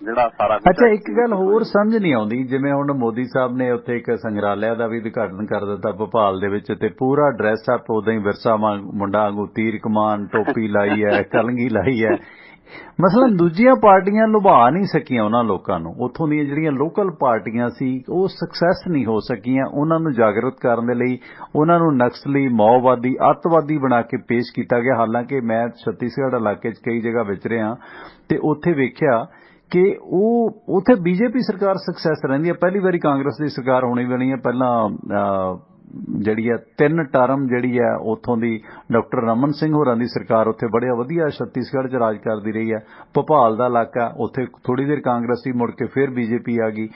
ਜਿਹੜਾ ਸਾਰਾ। ਅੱਛਾ ਇੱਕ ਗੱਲ ਹੋਰ ਸਮਝ ਨਹੀਂ ਆਉਂਦੀ, ਜਿਵੇਂ ਹੁਣ ਮੋਦੀ ਸਾਹਿਬ ਨੇ ਉੱਥੇ ਇੱਕ ਸੰਗ੍ਰਹਾਲਿਆ ਦਾ ਵੀ ਉਦਘਾਟਨ ਕਰ ਦਿੱਤਾ ਭੋਪਾਲ ਦੇ ਵਿੱਚ, ਤੇ ਪੂਰਾ ਡਰੈਸ ਅਪ ਉਦਾਂ ਹੀ ਬਿਰਸਾ ਮੁੰਡਾ ਵਾਂਗੂ, ਤੀਰ ਕਮਾਨ ਟੋਪੀ ਲਾਈ ਹੈ, ਕਲੰਗੀ ਲਾਈ ਹੈ। ਮਸਲਾ ਦੂਜੀਆਂ ਪਾਰਟੀਆਂ ਲੁਭਾ ਨਹੀਂ ਸਕੀਆਂ ਉਹਨਾਂ ਲੋਕਾਂ ਨੂੰ, ਉੱਥੋਂ ਦੀਆਂ ਜਿਹੜੀਆਂ ਲੋਕਲ ਪਾਰਟੀਆਂ ਸੀ ਉਹ ਸਕਸੈਸ ਨਹੀਂ ਹੋ ਸਕੀਆਂ ਉਹਨਾਂ ਨੂੰ ਜਾਗਰੂਕ ਕਰਨ ਦੇ ਲਈ। ਉਹਨਾਂ ਨੂੰ ਨਕਸਲੀ, ਮਾਓਵਾਦੀ, ਅੱਤਵਾਦੀ ਬਣਾ ਕੇ ਪੇਸ਼ ਕੀਤਾ ਗਿਆ। ਹਾਲਾਂਕਿ ਮੈਂ ਛੱਤੀਸਗੜ੍ਹ ਇਲਾਕੇ 'ਚ ਕਈ ਜਗ੍ਹਾ ਵਿਚਰਿਆ ਤੇ ਉੱਥੇ ਵੇਖਿਆ ਕਿ ਉਹ ਉੱਥੇ ਬੀਜੇਪੀ ਸਰਕਾਰ ਸਕਸੈਸ ਰਹਿੰਦੀ ਹੈ। ਪਹਿਲੀ ਵਾਰੀ ਕਾਂਗਰਸ ਦੀ ਸਰਕਾਰ ਹੋਣੀ ਬਣੀ ਹੈ, ਪਹਿਲਾਂ ਜਿਹੜੀ ਹੈ 3 ਟਰਮ ਜਿਹੜੀ ਹੈ ਉੱਥੋਂ ਦੀ ਡਾਕਟਰ ਰਮਨ ਸਿੰਘ ਹੋਰਾਂ ਦੀ ਸਰਕਾਰ ਉੱਥੇ ਬੜਿਆ ਵਧੀਆ ਛੱਤੀਸਗੜ੍ਹ 'ਚ ਰਾਜ ਕਰਦੀ ਰਹੀ ਹੈ। ਭੋਪਾਲ ਦਾ ਇਲਾਕਾ ਉੱਥੇ ਥੋੜ੍ਹੀ ਦੇਰ ਕਾਂਗਰਸ ਸੀ, ਮੁੜ ਕੇ ਫਿਰ ਬੀਜੇਪੀ ਆ ਗਈ।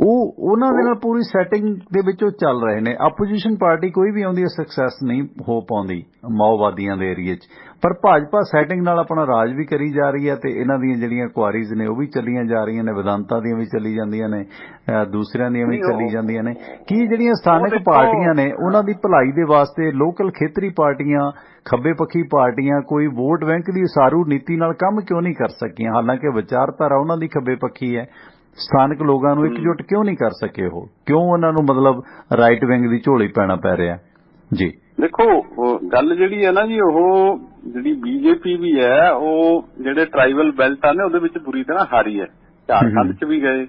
ਉਹਨਾਂ ਦੇ ਨਾਲ ਪੂਰੀ ਸੈਟਿੰਗ ਦੇ ਵਿੱਚ ਉਹ ਚੱਲ ਰਹੇ ਨੇ। ਆਪੋਜੀਸ਼ਨ ਪਾਰਟੀ ਕੋਈ ਵੀ ਆਉਂਦੀ ਹੈ ਸਕਸੈਸ ਨਹੀਂ ਹੋ ਪਾਉਂਦੀ ਮਾਓਵਾਦੀਆਂ ਦੇ ਏਰੀਏ 'ਚ, ਪਰ ਭਾਜਪਾ ਸੈਟਿੰਗ ਨਾਲ ਆਪਣਾ ਰਾਜ ਵੀ ਕਰੀ ਜਾ ਰਹੀ ਹੈ ਤੇ ਇਹਨਾਂ ਦੀਆਂ ਜਿਹੜੀਆਂ ਕੁਆਰੀਜ਼ ਨੇ ਉਹ ਵੀ ਚੱਲੀਆਂ ਜਾ ਰਹੀਆਂ ਨੇ, ਵਿਦਾਂਤਾਂ ਦੀਆਂ ਵੀ ਚੱਲੀ ਜਾਂਦੀਆਂ ਨੇ, ਦੂਸਰਿਆਂ ਦੀਆਂ ਵੀ ਚੱਲੀ ਜਾਂਦੀਆਂ ਨੇ। ਕੀ ਜਿਹੜੀਆਂ ਸਥਾਨਕ ਪਾਰਟੀਆਂ ਨੇ ਉਹਨਾਂ ਦੀ ਭਲਾਈ ਦੇ ਵਾਸਤੇ ਲੋਕਲ ਖੇਤਰੀ ਪਾਰਟੀਆਂ, ਖੱਬੇ ਪੱਖੀ ਪਾਰਟੀਆਂ ਕੋਈ ਵੋਟ ਬੈਂਕ ਦੀ ਉਸਾਰੂ ਨੀਤੀ ਨਾਲ ਕੰਮ ਕਿਉਂ ਨਹੀਂ ਕਰ ਸਕੀਆਂ? ਹਾਲਾਂਕਿ ਵਿਚਾਰਧਾਰਾ ਉਹਨਾਂ ਦੀ ਖੱਬੇ ਪੱਖੀ ਹੈ, ਸਥਾਨਕ ਲੋਕਾਂ ਨੂੰ ਇਕਜੁੱਟ ਕਿਉਂ ਨਹੀਂ ਕਰ ਸਕੇ? ਉਹ ਕਿਉਂ ਉਹਨਾਂ ਨੂੰ ਮਤਲਬ ਰਾਈਟ ਵਿੰਗ ਦੀ ਝੋਲੀ ਪੈਣਾ ਪੈ ਰਿਹਾ ਜੀ? ਦੇਖੋ ਗੱਲ ਜਿਹੜੀ ਹੈ ਨਾ ਜੀ, ਉਹ ਜਿਹੜੀ ਬੀਜੇਪੀ ਵੀ ਹੈ ਉਹ ਜਿਹੜੇ ਟਰਾਈਬਲ ਬੈਲਟ ਆ ਨੇ ਉਹਦੇ ਵਿੱਚ ਬੁਰੀ ਤਰ੍ਹਾਂ ਹਾਰੀ ਹੈ। ਝਾਰਖੰਡ 'ਚ ਵੀ ਗਏ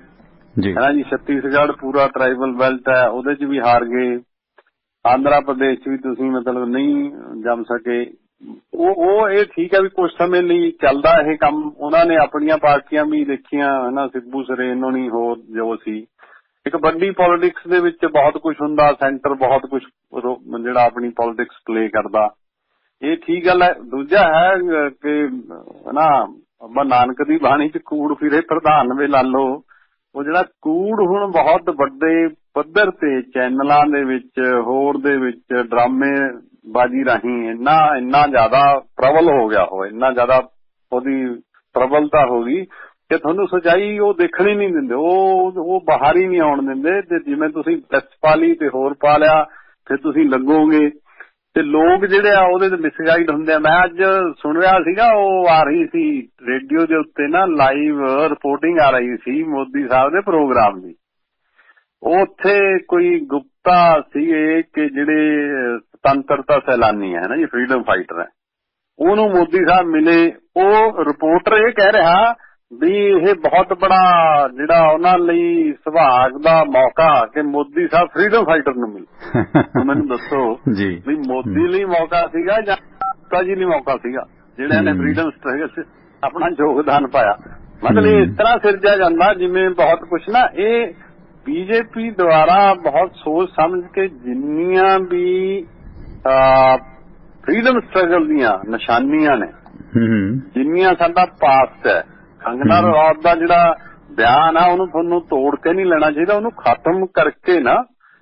ਜੀ ਹੈ ਜੀ, ਛੱਤੀਸਗੜ੍ਹ ਪੂਰਾ ਟਰਾਈਬਲ ਬੈਲਟ ਹੈ ਉਹਦੇ 'ਚ ਵੀ ਹਾਰ ਗਏ, ਆਂਧਰਾ ਪ੍ਰਦੇਸ਼ 'ਚ ਵੀ ਤੁਸੀਂ ਮਤਲਬ ਨਹੀਂ ਜੰਮ ਸਕੇ। ਉਹ ਇਹ ਠੀਕ ਹੈ ਵੀ ਕੁਝ ਸਮੇਂ ਲਈ ਚੱਲਦਾ ਇਹ ਕੰਮ। ਉਹਨਾਂ ਨੇ ਆਪਣੀਆਂ ਪਾਰਟੀਆਂ ਵੀ ਦੇਖੀਆਂ ਹਨਾ, ਸਿੱਬੂ ਸਰੇਨ ਹੋਣੀ ਹੋਰ ਜੋ ਸੀ। ਇੱਕ ਵੱਡੀ ਪੋਲਿਟਿਕਸ ਦੇ ਵਿੱਚ ਬਹੁਤ ਕੁਝ ਹੁੰਦਾ, ਸੈਂਟਰ ਬਹੁਤ ਕੁਝ ਜਿਹੜਾ ਆਪਣੀ ਪੋਲਿਟਿਕਸ ਪਲੇ ਕਰਦਾ, ਇਹ ਠੀਕ ਗੱਲ ਹੈ। ਦੂਜਾ ਹੈ ਕਿ ਹਨਾ ਬਾਬਾ ਨਾਨਕ ਦੀ ਬਾਣੀ 'ਚ ਕੂੜ ਫਿਰੇ ਪ੍ਰਧਾਨ ਵੇ ਲਾਲੋ, ਉਹ ਜਿਹੜਾ ਕੂੜ ਹੁਣ ਬਹੁਤ ਵੱਡੇ ਪੱਧਰ ਤੇ ਚੈਨਲਾਂ ਦੇ ਵਿੱਚ ਹੋਰ ਦੇ ਵਿੱਚ ਡਰਾਮੇ ਬਾਜੀ ਰਾਹੀਂ ਇੰਨਾ ਜ਼ਿਆਦਾ ਪ੍ਰਬਲ ਹੋ ਗਿਆ, ਉਹ ਇੰਨਾ ਜ਼ਿਆਦਾ ਉਹਦੀ ਪ੍ਰਬਲਤਾ ਹੋ ਗਈ ਕਿ ਤੁਹਾਨੂੰ ਸੱਚਾਈ ਉਹ ਦੇਖਣੀ ਨਹੀਂ ਦਿੰਦੇ, ਉਹ ਬਾਹਰ ਹੀ ਨਹੀਂ ਆਉਣ ਦਿੰਦੇ। ਤੇ ਜਿਵੇਂ ਤੁਸੀਂ ਟੈਕਸ ਪਾ ਲਈ ਤੇ ਹੋਰ ਪਾ ਲਿਆ ਫਿਰ ਤੁਸੀਂ ਲੱਗੋਗੇ, ਤੇ ਲੋਕ ਜਿਹੜੇ ਆ ਉਹਦੇ ਤੇ ਮਿਸਗਾਈਡ ਹੁੰਦੇ ਆ। ਮੈਂ ਅੱਜ ਸੁਣ ਰਿਹਾ ਸੀਗਾ, ਉਹ ਆ ਰਹੀ ਸੀ ਰੇਡੀਓ ਦੇ ਉੱਤੇ ਨਾ ਲਾਈਵ ਰਿਪੋਰਟਿੰਗ ਆ ਰਹੀ ਸੀ ਮੋਦੀ ਸਾਹਿਬ ਦੇ ਪ੍ਰੋਗਰਾਮ ਦੀ। ਉੱਥੇ ਕੋਈ ਗੁਪਤਾ ਸੀਗੇ ਕਿ ਜਿਹੜੇ ਸੁਤੰਤਰਤਾ ਸੈਲਾਨੀ ਹੈ ਨਾ ਜੀ, ਫਰੀਡਮ ਫਾਈਟਰ ਹੈ, ਉਹਨੂੰ ਮੋਦੀ ਸਾਹਿਬ ਮਿਲੇ। ਉਹ ਰਿਪੋਰਟਰ ਇਹ ਕਹਿ ਰਿਹਾ ਵੀ ਇਹ ਬਹੁਤ ਬੜਾ ਜਿਹੜਾ ਉਹਨਾਂ ਲਈ ਸੁਭਾਗ ਦਾ ਮੌਕਾ ਕਿ ਮੋਦੀ ਸਾਹਿਬ ਫਰੀडम ਫਾਈਟਰ ਨੂੰ ਮਿਲੇ। ਮੈਨੂੰ ਦੱਸੋ ਵੀ ਮੋਦੀ ਲਈ ਮੌਕਾ ਸੀਗਾ ਜਾਂ ਗੁਪਤਾ ਜੀ ਲਈ ਮੌਕਾ ਸੀਗਾ ਜਿਹੜਿਆਂ ਨੇ ਫਰੀडम ਸਟਰਗਲ 'ਚ ਆਪਣਾ ਯੋਗਦਾਨ ਪਾਇਆ। ਮਤਲਬ ਇਸ ਤਰ੍ਹਾਂ ਸਿਰਜਿਆ ਜਾਂਦਾ ਜਿਵੇਂ ਬਹੁਤ ਕੁਛ ਨਾ ਇਹ ਬੀਜੇਪੀ ਦੁਆਰਾ ਬਹੁਤ ਸੋਚ ਸਮਝ ਕੇ ਜਿੰਨੀਆਂ ਵੀ ਫਰੀडम ਸਟਰਗਲ ਦੀਆਂ ਨਿਸ਼ਾਨੀਆਂ ਨੇ, ਜਿੰਨੀਆਂ ਸਾਡਾ ਪਾਸਟ ਹੈ, ਕੰਗਨਾ ਰਣੌਤ ਦਾ ਜਿਹੜਾ ਬਿਆਨ ਆ ਉਹਨੂੰ ਤੁਹਾਨੂੰ ਤੋੜ ਕੇ ਨਹੀਂ ਲੈਣਾ ਚਾਹੀਦਾ, ਉਹਨੂੰ ਖਤਮ ਕਰਕੇ ਨਾ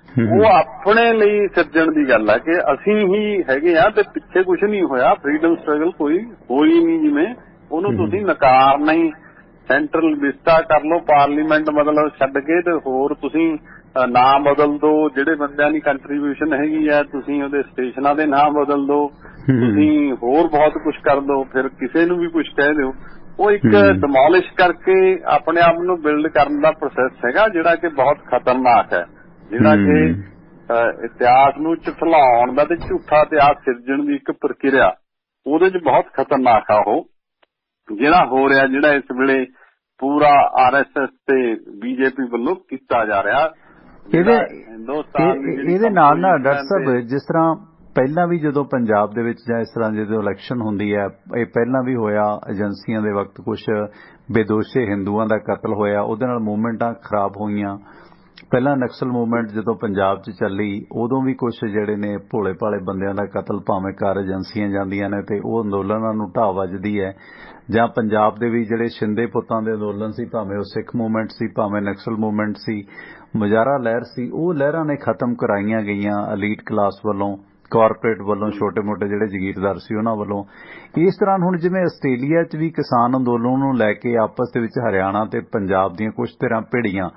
ਉਹ ਆਪਣੇ ਲਈ ਸਿਰਜਣ ਦੀ ਗੱਲ ਹੈ ਕਿ ਅਸੀਂ ਹੀ ਹੈਗੇ ਆ ਤੇ ਪਿੱਛੇ ਕੁਛ ਨਹੀਂ ਹੋਇਆ, ਫਰੀडम ਸਟਰਗਲ ਕੋਈ ਹੋਈ ਨਹੀਂ, ਜਿਵੇਂ ਉਹਨੂੰ ਤੁਸੀਂ ਨਕਾਰਨਾ ਹੀ ਸੈਂਟਰਲ ਵਿਸਟਾ ਕਰ ਲਓ, ਪਾਰਲੀਮੈਂਟ ਮਤਲਬ ਛੱਡ ਕੇ ਤੇ ਹੋਰ ਤੁਸੀਂ ਨਾਮ ਬਦਲ ਦੋ, ਜਿਹੜੇ ਬੰਦਿਆਂ ਦੀ ਕੰਟਰੀਬਿਊਸ਼ਨ ਹੈਗੀ ਹੈ ਤੁਸੀਂ ਉਹਦੇ ਸਟੇਸ਼ਨਾਂ ਦੇ ਨਾਮ ਬਦਲ ਦੋ, ਤੁਸੀਂ ਹੋਰ ਬਹੁਤ ਕੁਝ ਕਰ ਦੋ, ਫਿਰ ਕਿਸੇ ਨੂੰ ਵੀ ਕੁਝ ਕਹਿ ਦਿਓ। ਉਹ ਇੱਕ ਡਿਮੋਲਿਸ਼ ਕਰਕੇ ਆਪਣੇ ਆਪ ਨੂੰ ਬਿਲਡ ਕਰਨ ਦਾ ਪ੍ਰੋਸੈਸ ਹੈਗਾ ਜਿਹੜਾ ਕਿ ਬਹੁਤ ਖਤਰਨਾਕ ਹੈ, ਜਿਹੜਾ ਕਿ ਇਤਿਹਾਸ ਨੂੰ ਝੁਠਲਾਉਣ ਦਾ ਤੇ ਝੂਠਾ ਇਤਿਹਾਸ ਸਿਰਜਣ ਦੀ ਇੱਕ ਪ੍ਰਕਿਰਿਆ ਉਹਦੇ 'ਚ ਬਹੁਤ ਖਤਰਨਾਕ ਆ ਉਹ ਜਿਹੜਾ ਹੋ ਰਿਹਾ, ਜਿਹੜਾ ਇਸ ਵੇਲੇ ਪੂਰਾ RSS ਤੇ ਬੀਜੇਪੀ ਵੱਲੋਂ ਕੀਤਾ ਜਾ ਰਿਹਾ। ਇਹਦੇ ਨਾਲ ਨਾ ਡਾਕਟਰ ਸਾਹਿਬ ਜਿਸ ਤਰ੍ਹਾਂ ਪਹਿਲਾਂ ਵੀ ਜਦੋਂ ਪੰਜਾਬ ਦੇ ਵਿੱਚ ਜਾਂ ਇਸ ਤਰ੍ਹਾਂ ਜਦੋਂ ਇਲੈਕਸ਼ਨ ਹੁੰਦੀ ਹੈ, ਇਹ ਪਹਿਲਾਂ ਵੀ ਹੋਇਆ, ਏਜੰਸੀਆਂ ਦੇ ਵਕਤ ਕੁਝ ਬੇਦੋਸ਼ੇ ਹਿੰਦੂਆਂ ਦਾ ਕਤਲ ਹੋਇਆ, ਉਹਦੇ ਨਾਲ ਮੂਵਮੈਂਟਾਂ ਖਰਾਬ ਹੋਈਆਂ। ਪਹਿਲਾਂ ਨਕਸਲ ਮੂਵਮੈਂਟ ਜਦੋਂ ਪੰਜਾਬ 'ਚ ਚੱਲੀ ਉਦੋਂ ਵੀ ਕੁਝ ਜਿਹੜੇ ਨੇ ਭੋਲੇ ਭਾਲੇ ਬੰਦਿਆਂ ਦਾ ਕਤਲ ਭਾਵੇਂ ਕਰ ਏਜੰਸੀਆਂ ਜਾਂਦੀਆਂ ਨੇ ਤੇ ਉਹ ਅੰਦੋਲਨਾਂ ਨੂੰ ਢਾਹ ਵੱਜਦੀ ਹੈ। ਜਾਂ ਪੰਜਾਬ ਦੇ ਵੀ ਜਿਹੜੇ ਸ਼ਿੰਦੇ ਪੁੱਤਾਂ ਦੇ ਅੰਦੋਲਨ ਸੀ, ਭਾਵੇਂ ਉਹ ਸਿੱਖ ਮੂਵਮੈਂਟ ਸੀ, ਭਾਵੇਂ ਨਕਸਲ ਮੂਵਮੈਂਟ ਸੀ, ਮੁਜ਼ਾਹਰਾ ਲਹਿਰ ਸੀ, ਉਹ ਲਹਿਰਾਂ ਨੇ ਖਤਮ ਕਰਾਈਆਂ ਗਈਆਂ ਅਲੀਟ ਕਲਾਸ ਵੱਲੋਂ, ਕਾਰਪੋਰੇਟ ਵੱਲੋਂ, ਛੋਟੇ ਮੋਟੇ ਜਿਹੜੇ ਜਗੀਰਦਾਰ ਸੀ ਉਹਨਾਂ ਵੱਲੋਂ। ਇਸ ਤਰ੍ਹਾਂ ਹੁਣ ਜਿਵੇਂ ਆਸਟ੍ਰੇਲੀਆ 'ਚ ਵੀ ਕਿਸਾਨ ਅੰਦੋਲਨ ਨੂੰ ਲੈ ਕੇ ਆਪਸ ਦੇ ਵਿੱਚ ਹਰਿਆਣਾ ਤੇ ਪੰਜਾਬ ਦੀਆਂ ਕੁਝ ਤਰ੍ਹਾਂ ਭਿੜੀਆਂ,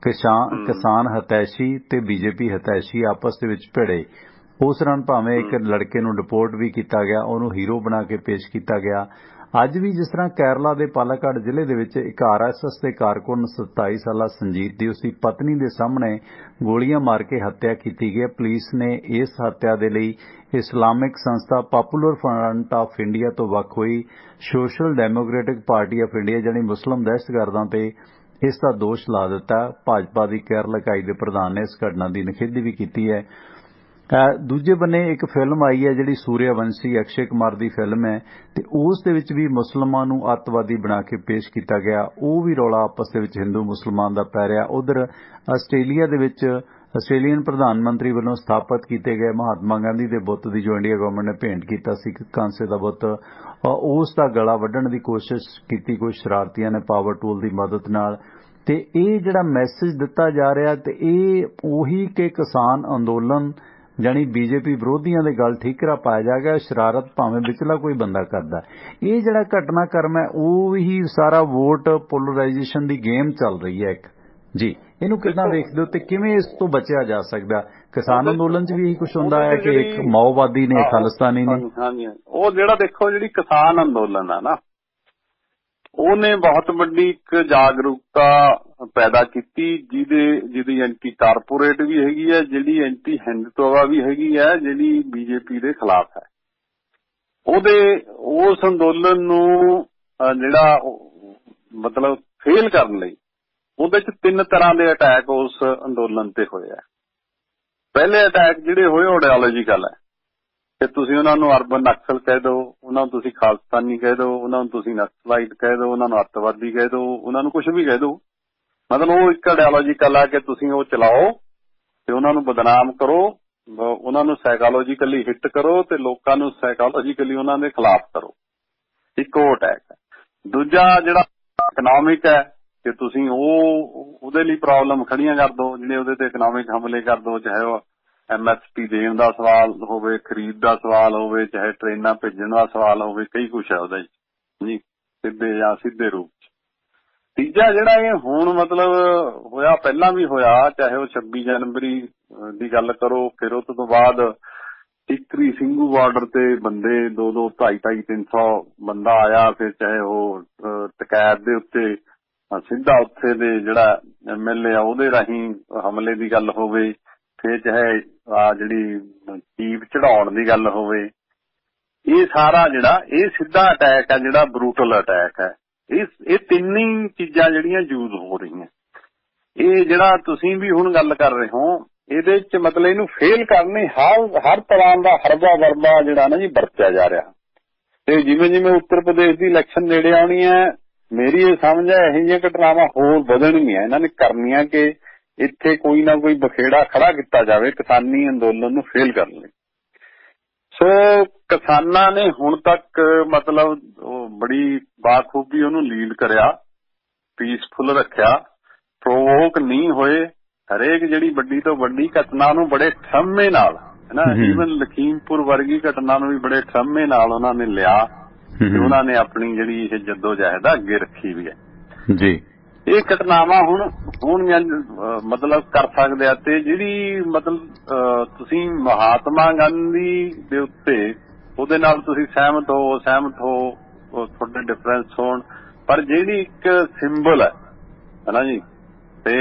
ਕਿਸਾਨ ਹਤੈਸ਼ੀ ਤੇ ਬੀਜੇਪੀ ਹਤੈਸ਼ੀ ਆਪਸ ਦੇ ਵਿੱਚ ਭਿੜੇ। ਉਸ ਦੌਰਾਨ ਭਾਵੇਂ ਇੱਕ ਲੜਕੇ ਨੂੰ ਡਿਪੋਰਟ ਵੀ ਕੀਤਾ ਗਿਆ, ਉਹਨੂੰ ਹੀਰੋ ਬਣਾ ਕੇ ਪੇਸ਼ ਕੀਤਾ ਗਿਆ। ਅੱਜ ਵੀ ਜਿਸ ਤਰ੍ਹਾਂ ਕੇਰਲਾ ਦੇ ਪਾਲਾਕਾਡ ਜ਼ਿਲ੍ਹੇ ਦੇ ਵਿੱਚ ਇੱਕ RSS ਦੇ ਕਾਰਕੁਨ 27 ਸਾਲਾ ਸੰਜੀਤ ਦੀ ਉਸਦੀ ਪਤਨੀ ਦੇ ਸਾਹਮਣੇ ਗੋਲੀਆਂ ਮਾਰ ਕੇ ਹੱਤਿਆ ਕੀਤੀ ਗਈ। ਪੁਲਿਸ ਨੇ ਇਸ ਹੱਤਿਆ ਦੇ ਲਈ ਇਸਲਾਮਿਕ ਸੰਸਥਾ ਪੋਪੂਲਰ ਫਰੰਟ ਆਫ ਇੰਡੀਆ ਤੋਂ ਵੱਖ ਹੋਈ social democratic party of India ਜਾਨੀ ਮੁਸਲਿਮ ਦਹਿਸ਼ਤਗਰਦਾਂ ਤੇ ਇਸ ਦਾ ਦੋਸ਼ ਲਾ ਦਿੱਤਾ। ਭਾਜਪਾ ਦੀ ਕੇਰਲ ਇਕਾਈ ਦੇ ਪ੍ਰਧਾਨ ਨੇ ਇਸ ਘਟਨਾ ਦੀ ਨਿਖੇਧੀ ਵੀ ਕੀਤੀ ਹੈ। ਦੂਜੇ ਬੰਨੇ ਇੱਕ ਫਿਲਮ ਆਈ ਹੈ ਜਿਹੜੀ ਸੂਰਿਆਵੰਸ਼ੀ ਅਕਸ਼ੇ ਕੁਮਾਰ ਦੀ ਫਿਲਮ ਹੈ ਤੇ ਉਸ ਦੇ ਵਿੱਚ ਵੀ ਮੁਸਲਮਾਨਾਂ ਨੂੰ ਅੱਤਵਾਦੀ ਬਣਾ ਕੇ ਪੇਸ਼ ਕੀਤਾ ਗਿਆ। ਉਹ ਵੀ ਰੌਲਾ ਆਪਸ ਦੇ ਵਿੱਚ ਹਿੰਦੂ ਮੁਸਲਮਾਨ ਦਾ ਪੈ ਰਿਹਾ। ਉਧਰ ਆਸਟ੍ਰੇਲੀਆ ਦੇ ਵਿੱਚ ਆਸਟ੍ਰੇਲੀਅਨ ਪ੍ਰਧਾਨ ਮੰਤਰੀ ਵੱਲੋਂ ਸਥਾਪਿਤ ਕੀਤੇ ਗਏ ਮਹਾਤਮਾ ਗਾਂਧੀ ਦੇ ਬੁੱਤ ਦੀ ਜੋ ਇੰਡੀਆ ਗਵਰਨਮੈਂਟ ਨੇ ਭੇਂਟ ਕੀਤਾ ਸੀ ਕਾਂਸੇ ਦਾ ਬੁੱਤ, ਉਸ ਦਾ ਗਲਾ ਵੱਢਣ ਦੀ ਕੋਸ਼ਿਸ਼ ਕੀਤੀ ਕੁਝ ਸ਼ਰਾਰਤੀਆਂ ਨੇ ਪਾਵਰ ਟੂਲ ਦੀ ਮਦਦ ਨਾਲ। ਤੇ ਇਹ ਜਿਹੜਾ ਮੈਸੇਜ ਦਿੱਤਾ ਜਾ ਰਿਹਾ ਤੇ ਇਹ ਉਹੀ ਕਿ ਕਿਸਾਨ ਅੰਦੋਲਨ ਜਾਨੀ ਬੀਜੇਪੀ ਵਿਰੋਧੀਆਂ ਦੇ ਗੱਲ ਠੀਕਰਾ ਪਾਇਆ ਜਾ ਗਿਆ, ਸ਼ਰਾਰਤ ਭਾਵੇਂ ਵਿਚਲਾ ਕੋਈ ਬੰਦਾ ਕਰਦਾ। ਇਹ ਜਿਹੜਾ ਘਟਨਾਕ੍ਰਮ ਹੈ ਉਹ ਹੀ ਸਾਰਾ ਵੋਟ ਪੋਲਰਾਈਜੇਸ਼ਨ ਦੀ ਗੇਮ ਚੱਲ ਰਹੀ ਹੈ ਇੱਕ ਜੀ। ਇਹਨੂੰ ਕਿੱਦਾਂ ਦੇਖਦੇ ਹੋ ਤੇ ਕਿਵੇਂ ਇਸ ਤੋਂ ਬਚਿਆ ਜਾ ਸਕਦਾ? ਕਿਸਾਨ ਅੰਦੋਲਨ 'ਚ ਵੀ ਇਹੀ ਕੁਝ ਹੁੰਦਾ ਹੈ ਕਿ ਇੱਕ ਮਾਓਵਾਦੀ ਨੇ, ਖਾਲਿਸਤਾਨੀ ਨੇ। ਹਾਂਜੀ, ਉਹ ਜਿਹੜਾ ਦੇਖੋ ਜਿਹੜੀ ਕਿਸਾਨ ਅੰਦੋਲਨ ਆ ਨਾ ਉਹਨੇ ਬਹੁਤ ਵੱਡੀ ਇੱਕ ਜਾਗਰੂਕਤਾ ਪੈਦਾ ਕੀਤੀ ਜਿਹਦੀ ਐਂਟੀ ਕਾਰਪੋਰੇਟ ਵੀ ਹੈਗੀ ਹੈ, ਜਿਹੜੀ ਐਂਟੀ ਹਿੰਦੂਤਵਾ ਵੀ ਹੈਗੀ ਹੈ, ਜਿਹੜੀ ਬੀਜੇਪੀ ਦੇ ਖਿਲਾਫ ਹੈ। ਉਸ ਅੰਦੋਲਨ ਨੂੰ ਜਿਹੜਾ ਮਤਲਬ ਫੇਲ ਕਰਨ ਲਈ ਉਹਦੇ 'ਚ 3 ਤਰ੍ਹਾਂ ਦੇ ਅਟੈਕ ਉਸ ਅੰਦੋਲਨ ਤੇ ਹੋਏ ਆ। ਪਹਿਲੇ ਅਟੈਕ ਜਿਹੜੇ ਹੋਏ ਆਈਡੀਓਲੋਜੀਕਲ ਹੈ ਕਿ ਤੁਸੀਂ ਉਹਨਾਂ ਨੂੰ ਅਰਬਨ ਨਕਸਲ ਕਹਿ ਦਿਓ, ਉਹਨਾਂ ਨੂੰ ਤੁਸੀਂ ਖਾਲਿਸਤਾਨੀ ਕਹਿ ਦਿਓ, ਉਹਨਾਂ ਨੂੰ ਤੁਸੀਂ ਨਕਸਲਾਈਟ ਕਹਿ ਦਿਓ, ਉਹਨਾਂ ਨੂੰ ਅੱਤਵਾਦੀ ਕਹਿ ਦਿਓ, ਉਹਨਾਂ ਨੂੰ ਕੁਝ ਵੀ ਕਹਿ ਦਿਓ। ਮਤਲਬ ਉਹ ਇੱਕ ਆਈਡੀਓਲੋਜੀਕਲ ਆ ਕਿ ਤੁਸੀਂ ਉਹ ਚਲਾਓ ਤੇ ਉਹਨਾਂ ਨੂੰ ਬਦਨਾਮ ਕਰੋ, ਉਹਨਾਂ ਨੂੰ ਸਾਈਕੋਲੋਜੀਕਲੀ ਹਿੱਟ ਕਰੋ ਤੇ ਲੋਕਾਂ ਨੂੰ ਸਾਈਕੋਲੋਜੀਕਲੀ ਉਹਨਾਂ ਦੇ ਖਿਲਾਫ ਕਰੋ। ਇੱਕ ਉਹ ਅਟੈਕ ਹੈ। ਦੂਜਾ ਜਿਹੜਾ ਇਕਨੋਮਿਕ ਹੈ ਕਿ ਤੁਸੀਂ ਉਹਦੇ ਲਈ ਪ੍ਰੋਬਲਮ ਖੜੀਆਂ ਕਰ ਦਿਓ, ਜਿਹੜੇ ਉਹਦੇ ਤੇ ਇਕਨੋਮਿਕ ਹਮਲੇ ਕਰ ਦਿਓ, ਚਾਹੇ ਉਹ MSP ਦੇਣ ਦਾ ਸਵਾਲ ਹੋਵੇ, ਖਰੀਦ ਦਾ ਸਵਾਲ ਹੋਵੇ, ਚਾਹੇ ਟ੍ਰੇਨਾਂ ਭੇਜਣ ਦਾ ਸਵਾਲ ਹੋਵੇ, ਕਈ ਕੁਛ ਹੈ ਉਹਦਾ ਜੀ, ਸਿੱਧੇ ਜਾਂ ਸਿੱਧੇ ਰੂਪ 'ਚ। ਤੀਜਾ ਜਿਹੜਾ ਇਹ ਹੁਣ ਮਤਲਬ ਹੋਇਆ, ਪਹਿਲਾਂ ਵੀ ਹੋਇਆ, ਚਾਹੇ ਉਹ 26 ਜਨਵਰੀ ਦੀ ਗੱਲ ਕਰੋ, ਫਿਰ ਉਸ ਤੋਂ ਬਾਅਦ ਟਿਕਰੀ ਸਿੰਘੂ ਬਾਰਡਰ ਤੇ ਬੰਦੇ 2-2, 250, 300 ਬੰਦਾ ਆਇਆ, ਫਿਰ ਚਾਹੇ ਉਹ ਟਕੈਤ ਦੇ ਉੱਤੇ ਸਿੱਧਾ ਉੱਥੇ ਦੇ ਜਿਹੜਾ MLA ਆ ਉਹਦੇ ਰਾਹੀਂ ਹਮਲੇ ਦੀ ਗੱਲ ਹੋਵੇ, ਫਿਰ ਚਾਹੇ ਜਿਹੜੀ ਜੀਪ ਚੜਾਉਣ ਦੀ ਗੱਲ ਹੋਵੇ, ਇਹ ਸਾਰਾ ਜਿਹੜਾ ਇਹ ਸਿੱਧਾ ਅਟੈਕ ਹੈ, ਜਿਹੜਾ ਬਰੂਟਲ ਅਟੈਕ ਹੈ। ਇਹ ਤਿੰਨ ਹੀ ਚੀਜ਼ਾਂ ਜਿਹੜੀਆਂ ਯੂਜ਼ ਹੋ ਰਹੀਆਂ। ਇਹ ਜਿਹੜਾ ਤੁਸੀਂ ਵੀ ਹੁਣ ਗੱਲ ਕਰ ਰਹੇ ਹੋ ਇਹਦੇ ਚ ਮਤਲਬ ਇਹਨੂੰ ਫੇਲ ਕਰਨੇ ਹਰ ਤਰ੍ਹਾਂ ਦਾ ਹਰਬਾ ਵਰਬਾ ਜਿਹੜਾ ਨਾ ਜੀ ਵਰਤਿਆ ਜਾ ਰਿਹਾ। ਤੇ ਜਿਵੇਂ ਜਿਵੇਂ ਉੱਤਰ ਪ੍ਰਦੇਸ਼ ਦੀ ਇਲੈਕਸ਼ਨ ਨੇੜੇ ਆਉਣੀ ਹੈ, ਮੇਰੀ ਇਹ ਸਮਝ ਹੈ ਇਹੋ ਜਿਹੀਆਂ ਘਟਨਾਵਾਂ ਹੋਰ ਵਧਣਗੀਆਂ ਇਹਨਾਂ ਨੇ ਕਰਨੀਆਂ ਕਿ ਇੱਥੇ ਕੋਈ ਨਾ ਕੋਈ ਬਖੇੜਾ ਖੜਾ ਕੀਤਾ ਜਾਵੇ ਕਿਸਾਨੀ ਅੰਦੋਲਨ ਨੂੰ ਫੇਲ ਕਰਨ ਲਈ। ਸੋ ਕਿਸਾਨਾਂ ਨੇ ਹੁਣ ਤੱਕ ਮਤਲਬ ਬੜੀ ਬਾਖੂਬੀ ਉਹਨੂੰ ਲੀਡ ਕਰਿਆ, ਪੀਸਫੁਲ ਰੱਖਿਆ, ਪ੍ਰੋਵੋਕ ਨਹੀਂ ਹੋਏ। ਹਰੇਕ ਜਿਹੜੀ ਵੱਡੀ ਤੋਂ ਵੱਡੀ ਘਟਨਾ ਨੂੰ ਬੜੇ ਠਰਮੇ ਨਾਲ ਹੈ ਨਾ, ਈਵਨ ਲਖੀਮਪੁਰ ਵਰਗੀ ਘਟਨਾ ਨੂੰ ਵੀ ਬੜੇ ਠਰਮੇ ਨਾਲ ਉਹਨਾਂ ਨੇ ਲਿਆ ਤੇ ਉਹਨਾਂ ਨੇ ਆਪਣੀ ਜਿਹੜੀ ਇਹ ਜੱਦੋਜਹਿਦ ਅੱਗੇ ਰੱਖੀ ਵੀ ਹੈ ਜੀ। ਇਹ ਘਟਨਾਵਾਂ ਹੁਣ ਮਤਲਬ ਕਰ ਸਕਦੇ ਆ। ਤੇ ਜਿਹੜੀ ਮਤਲਬ ਤੁਸੀਂ ਮਹਾਤਮਾ ਗਾਂਧੀ ਦੇ ਉੱਤੇ ਉਹਦੇ ਨਾਲ ਤੁਸੀਂ ਸਹਿਮਤ ਹੋ ਤੁਹਾਡੇ ਡਿਫਰੈਂਸ ਹੋਣ, ਪਰ ਜਿਹੜੀ ਇੱਕ ਸਿੰਬਲ ਹੈ ਨਾ ਜੀ, ਤੇ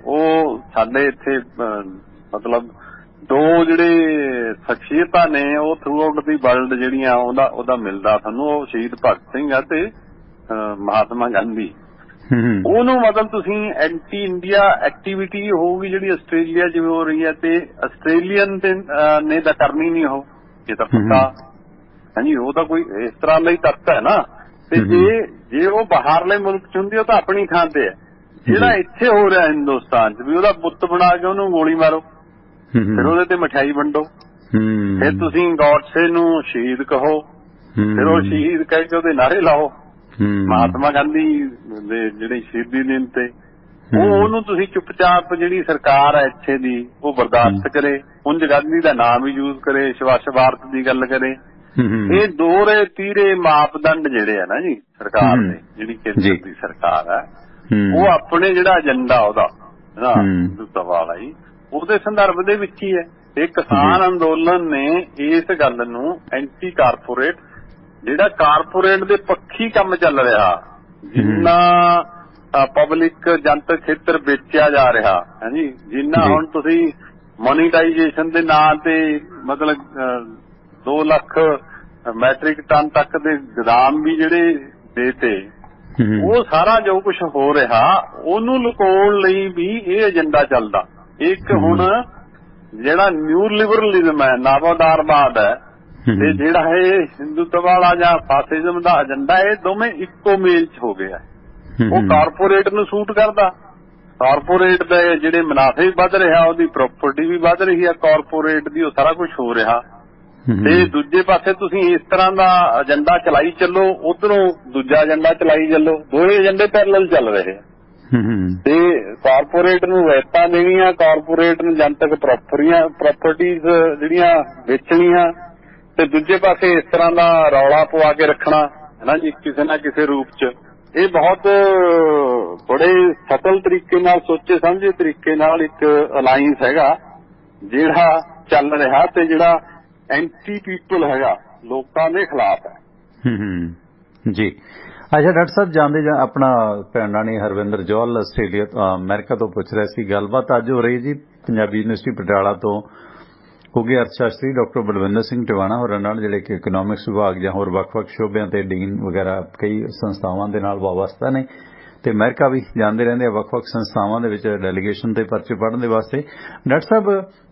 ਉਹ ਸਾਡੇ ਇੱਥੇ ਮਤਲਬ ਦੋ ਜਿਹੜੇ ਸ਼ਖਸੀਅਤਾਂ ਨੇ ਉਹ ਥਰੂ ਆਊਟ ਦੀ ਵਰਲਡ ਜਿਹੜੀਆਂ ਉਹਦਾ ਮਿਲਦਾ ਸਾਨੂੰ, ਉਹ ਸ਼ਹੀਦ ਭਗਤ ਸਿੰਘ ਆ ਤੇ ਮਹਾਤਮਾ ਗਾਂਧੀ। ਉਹਨੂੰ ਮਤਲਬ ਤੁਸੀਂ ਐਂਟੀ ਇੰਡੀਆ ਐਕਟੀਵਿਟੀ ਹੋਊਗੀ ਜਿਹੜੀ ਆਸਟ੍ਰੇਲੀਆ ਜਿਵੇਂ ਹੋ ਰਹੀ ਹੈ, ਤੇ ਆਸਟ੍ਰੇਲੀਅਨ ਨੇ ਤਾਂ ਕਰਨੀ ਨਹੀਂ, ਉਹ ਇਹ ਤਾਂ ਪੱਕਾ ਹਾਂਜੀ, ਉਹ ਤਾਂ ਕੋਈ ਇਸ ਤਰ੍ਹਾਂ ਦਾ ਹੀ ਤੱਤ ਹੈ ਨਾ। ਤੇ ਜੇ ਉਹ ਬਾਹਰਲੇ ਮੁਲਕ ਚ ਹੁੰਦੀ ਉਹ ਤਾਂ ਆਪਣੀ ਥਾਂ ਤੇ ਹੈ। ਜਿਹੜਾ ਇੱਥੇ ਹੋ ਰਿਹਾ ਹਿੰਦੁਸਤਾਨ ਚ ਵੀ ਉਹਦਾ ਬੁੱਤ ਬਣਾ ਕੇ ਉਹਨੂੰ ਗੋਲੀ ਮਾਰੋ, ਫਿਰ ਉਹਦੇ ਤੇ ਮਠਿਆਈ ਵੰਡੋ, ਫਿਰ ਤੁਸੀਂ ਗੌਡਸੇ ਨੂੰ ਸ਼ਹੀਦ ਕਹੋ, ਫਿਰ ਉਹ ਸ਼ਹੀਦ ਕਹਿ ਕੇ ਉਹਦੇ ਨਾਅਰੇ ਲਾਓ ਮਹਾਤਮਾ ਗਾਂਧੀ ਦੇ ਜਿਹੜੇ ਸ਼ਹੀਦੀ ਦਿਨ ਤੇ। ਉਹਨੂੰ ਤੁਸੀਂ ਚੁੱਪਚਾਪ ਜਿਹੜੀ ਸਰਕਾਰ ਹੈ ਇੱਥੇ ਦੀ ਉਹ ਬਰਦਾਸ਼ਤ ਕਰੇ, ਉਂਝ ਗਾਂਧੀ ਦਾ ਨਾਮ ਵੀ ਯੂਜ਼ ਕਰੇ, ਸਵੱਛ ਭਾਰਤ ਦੀ ਗੱਲ ਕਰੇ। ਇਹ ਦੋਹਰੇ ਤੀਰੇ ਮਾਪਦੰਡ ਜਿਹੜੇ ਆ ਨਾ ਜੀ ਸਰਕਾਰ ਦੇ, ਜਿਹੜੀ ਕੇਂਦਰ ਦੀ ਸਰਕਾਰ ਹੈ, ਉਹ ਆਪਣੇ ਜਿਹੜਾ ਏਜੰਡਾ ਉਹਦਾ ਹਿੰਦੂਤਵ ਵਾਲਾ ਜੀ ਉਹਦੇ ਸੰਦਰਭ ਦੇ ਵਿੱਚ ਹੀ ਹੈ। ਤੇ ਕਿਸਾਨ ਅੰਦੋਲਨ ਨੇ ਇਸ ਗੱਲ ਨੂੰ ਐਂਟੀ ਕਾਰਪੋਰੇਟ, ਜਿਹੜਾ ਕਾਰਪੋਰੇਟ ਦੇ ਪੱਖੀ ਕੰਮ ਚੱਲ ਰਿਹਾ, ਜਿੰਨਾ ਪਬਲਿਕ ਜਨਤਕ ਖੇਤਰ ਵੇਚਿਆ ਜਾ ਰਿਹਾ ਹੈ ਜੀ, ਜਿੰਨਾ ਹੁਣ ਤੁਸੀਂ ਮੋਨੀਟਾਈਜੇਸ਼ਨ ਦੇ ਨਾਂ ਤੇ ਮਤਲਬ 2 ਲੱਖ ਮੈਟ੍ਰਿਕ ਟਨ ਤੱਕ ਦੇ ਗੋਦਾਮ ਵੀ ਜਿਹੜੇ ਦੇਤੇ, ਉਹ ਸਾਰਾ ਜੋ ਕੁਝ ਹੋ ਰਿਹਾ ਉਹਨੂੰ ਲੁਕਾਉਣ ਲਈ ਵੀ ਇਹ ਏਜੰਡਾ ਚੱਲਦਾ। ਇੱਕ ਹੁਣ ਜਿਹੜਾ ਨਿਊ ਲਿਬਰਲਿਜ਼ਮ ਹੈ, ਨਵਾਦਾਰਵਾਦ ਹੈ, ਤੇ ਜਿਹੜਾ ਇਹ ਹਿੰਦੂਤਵ ਵਾਲਾ ਜਾਂ ਫਾਸਿਜ਼ਮ ਦਾ ਏਜੰਡਾ, ਇਹ ਦੋਵੇਂ ਇੱਕੋ ਮੇਲ ਚ ਹੋ ਗਿਆ। ਉਹ ਕਾਰਪੋਰੇਟ ਨੂੰ ਸੂਟ ਕਰਦਾ, ਕਾਰਪੋਰੇਟ ਦੇ ਜਿਹੜੇ ਮੁਨਾਫੇ ਵੀ ਵੱਧ ਰਿਹਾ, ਉਹਦੀ ਪ੍ਰਾਪਰਟੀ ਵੀ ਵੱਧ ਰਹੀ ਹੈ ਕਾਰਪੋਰੇਟ ਦੀ, ਉਹ ਸਾਰਾ ਕੁਝ ਹੋ ਰਿਹਾ। ਤੇ ਦੂਜੇ ਪਾਸੇ ਤੁਸੀਂ ਇਸ ਤਰ੍ਹਾਂ ਦਾ ਏਜੰਡਾ ਚਲਾਈ ਚੱਲੋ, ਉਧਰੋਂ ਦੂਜਾ ਏਜੰਡਾ ਚਲਾਈ ਚੱਲੋ, ਦੋਵੇਂ ਏਜੰਡੇ ਪੈਰਲਲ ਚੱਲ ਰਹੇ। ਤੇ ਕਾਰਪੋਰੇਟ ਨੂੰ ਰੈਤਾਂ ਦੇਣੀਆਂ, ਕਾਰਪੋਰੇਟ ਨੂੰ ਜਨਤਕ ਪ੍ਰਾਪਰਟੀਜ਼ ਜਿਹੜੀਆਂ ਵੇਚਣੀਆਂ, ਤੇ ਦੂਜੇ ਪਾਸੇ ਇਸ ਤਰ੍ਹਾਂ ਦਾ ਰੌਲਾ ਪਵਾ ਕੇ ਰੱਖਣਾ ਹੈ ਨਾ ਜੀ ਕਿਸੇ ਨਾ ਕਿਸੇ ਰੂਪ ਚ। ਇਹ ਬਹੁਤ ਬੜੇ ਸਟਲ ਤਰੀਕੇ ਨਾਲ, ਸੋਚੇ ਸਮਝੇ ਤਰੀਕੇ ਨਾਲ ਇੱਕ ਅਲਾਈਅੰਸ ਹੈਗਾ ਜਿਹੜਾ ਚੱਲ ਰਿਹਾ, ਤੇ ਜਿਹੜਾ ਐਂਟੀ ਪੀਪਲ ਹੈਗਾ, ਲੋਕਾਂ ਦੇ ਖਿਲਾਫ ਹੈ ਜੀ। ਅੱਛਾ ਡਾਕਟਰ ਸਾਹਿਬ, ਜਾਂਦੇ ਜਾਂ ਆਪਣਾ ਭੈਣਾਂ ਨੇ ਹਰਵਿੰਦਰ ਜੌਹਲ ਆਸਟ੍ਰੇਲੀਆ ਅਮਰੀਕਾ ਤੋਂ ਪੁੱਛ ਰਿਹਾ ਸੀ, ਗੱਲਬਾਤ ਅੱਜ ਹੋ ਰਹੀ ਜੀ ਪੰਜਾਬੀ ਯੂਨੀਵਰਸਿਟੀ ਪਟਿਆਲਾ ਤੋਂ ਹੋ ਗਏ ਅਰਥ ਸ਼ਾਸਤਰੀ ਡਾਕਟਰ ਬਲਵਿੰਦਰ ਸਿੰਘ ਟਿਵਾਣਾ ਹੋਰਾਂ ਨਾਲ, ਜਿਹੜੇ ਕਿ ਇਕਨੋਮਿਕਸ ਵਿਭਾਗ ਜਾਂ ਹੋਰ ਵੱਖ-ਵੱਖ ਸ਼ੋਬਿਆਂ ਤੇ ਡੀਨ ਵਗੈਰਾ ਕਈ ਸੰਸਥਾਵਾਂ ਦੇ ਨਾਲ ਵਾਬਸਤਾ ਨੇ, ਤੇ ਅਮਰੀਕਾ ਵੀ ਜਾਂਦੇ ਰਹਿੰਦੇ ਆ ਵੱਖ-ਵੱਖ ਸੰਸਥਾਵਾਂ ਦੇ ਵਿੱਚ ਡੈਲੀਗੇਸ਼ਨ ਤੇ ਪਰਚੇ ਪੜ੍ਹਨ ਦੇ ਵਾਸਤੇ। ਡਾਕਟਰ ਸਾਹਿਬ,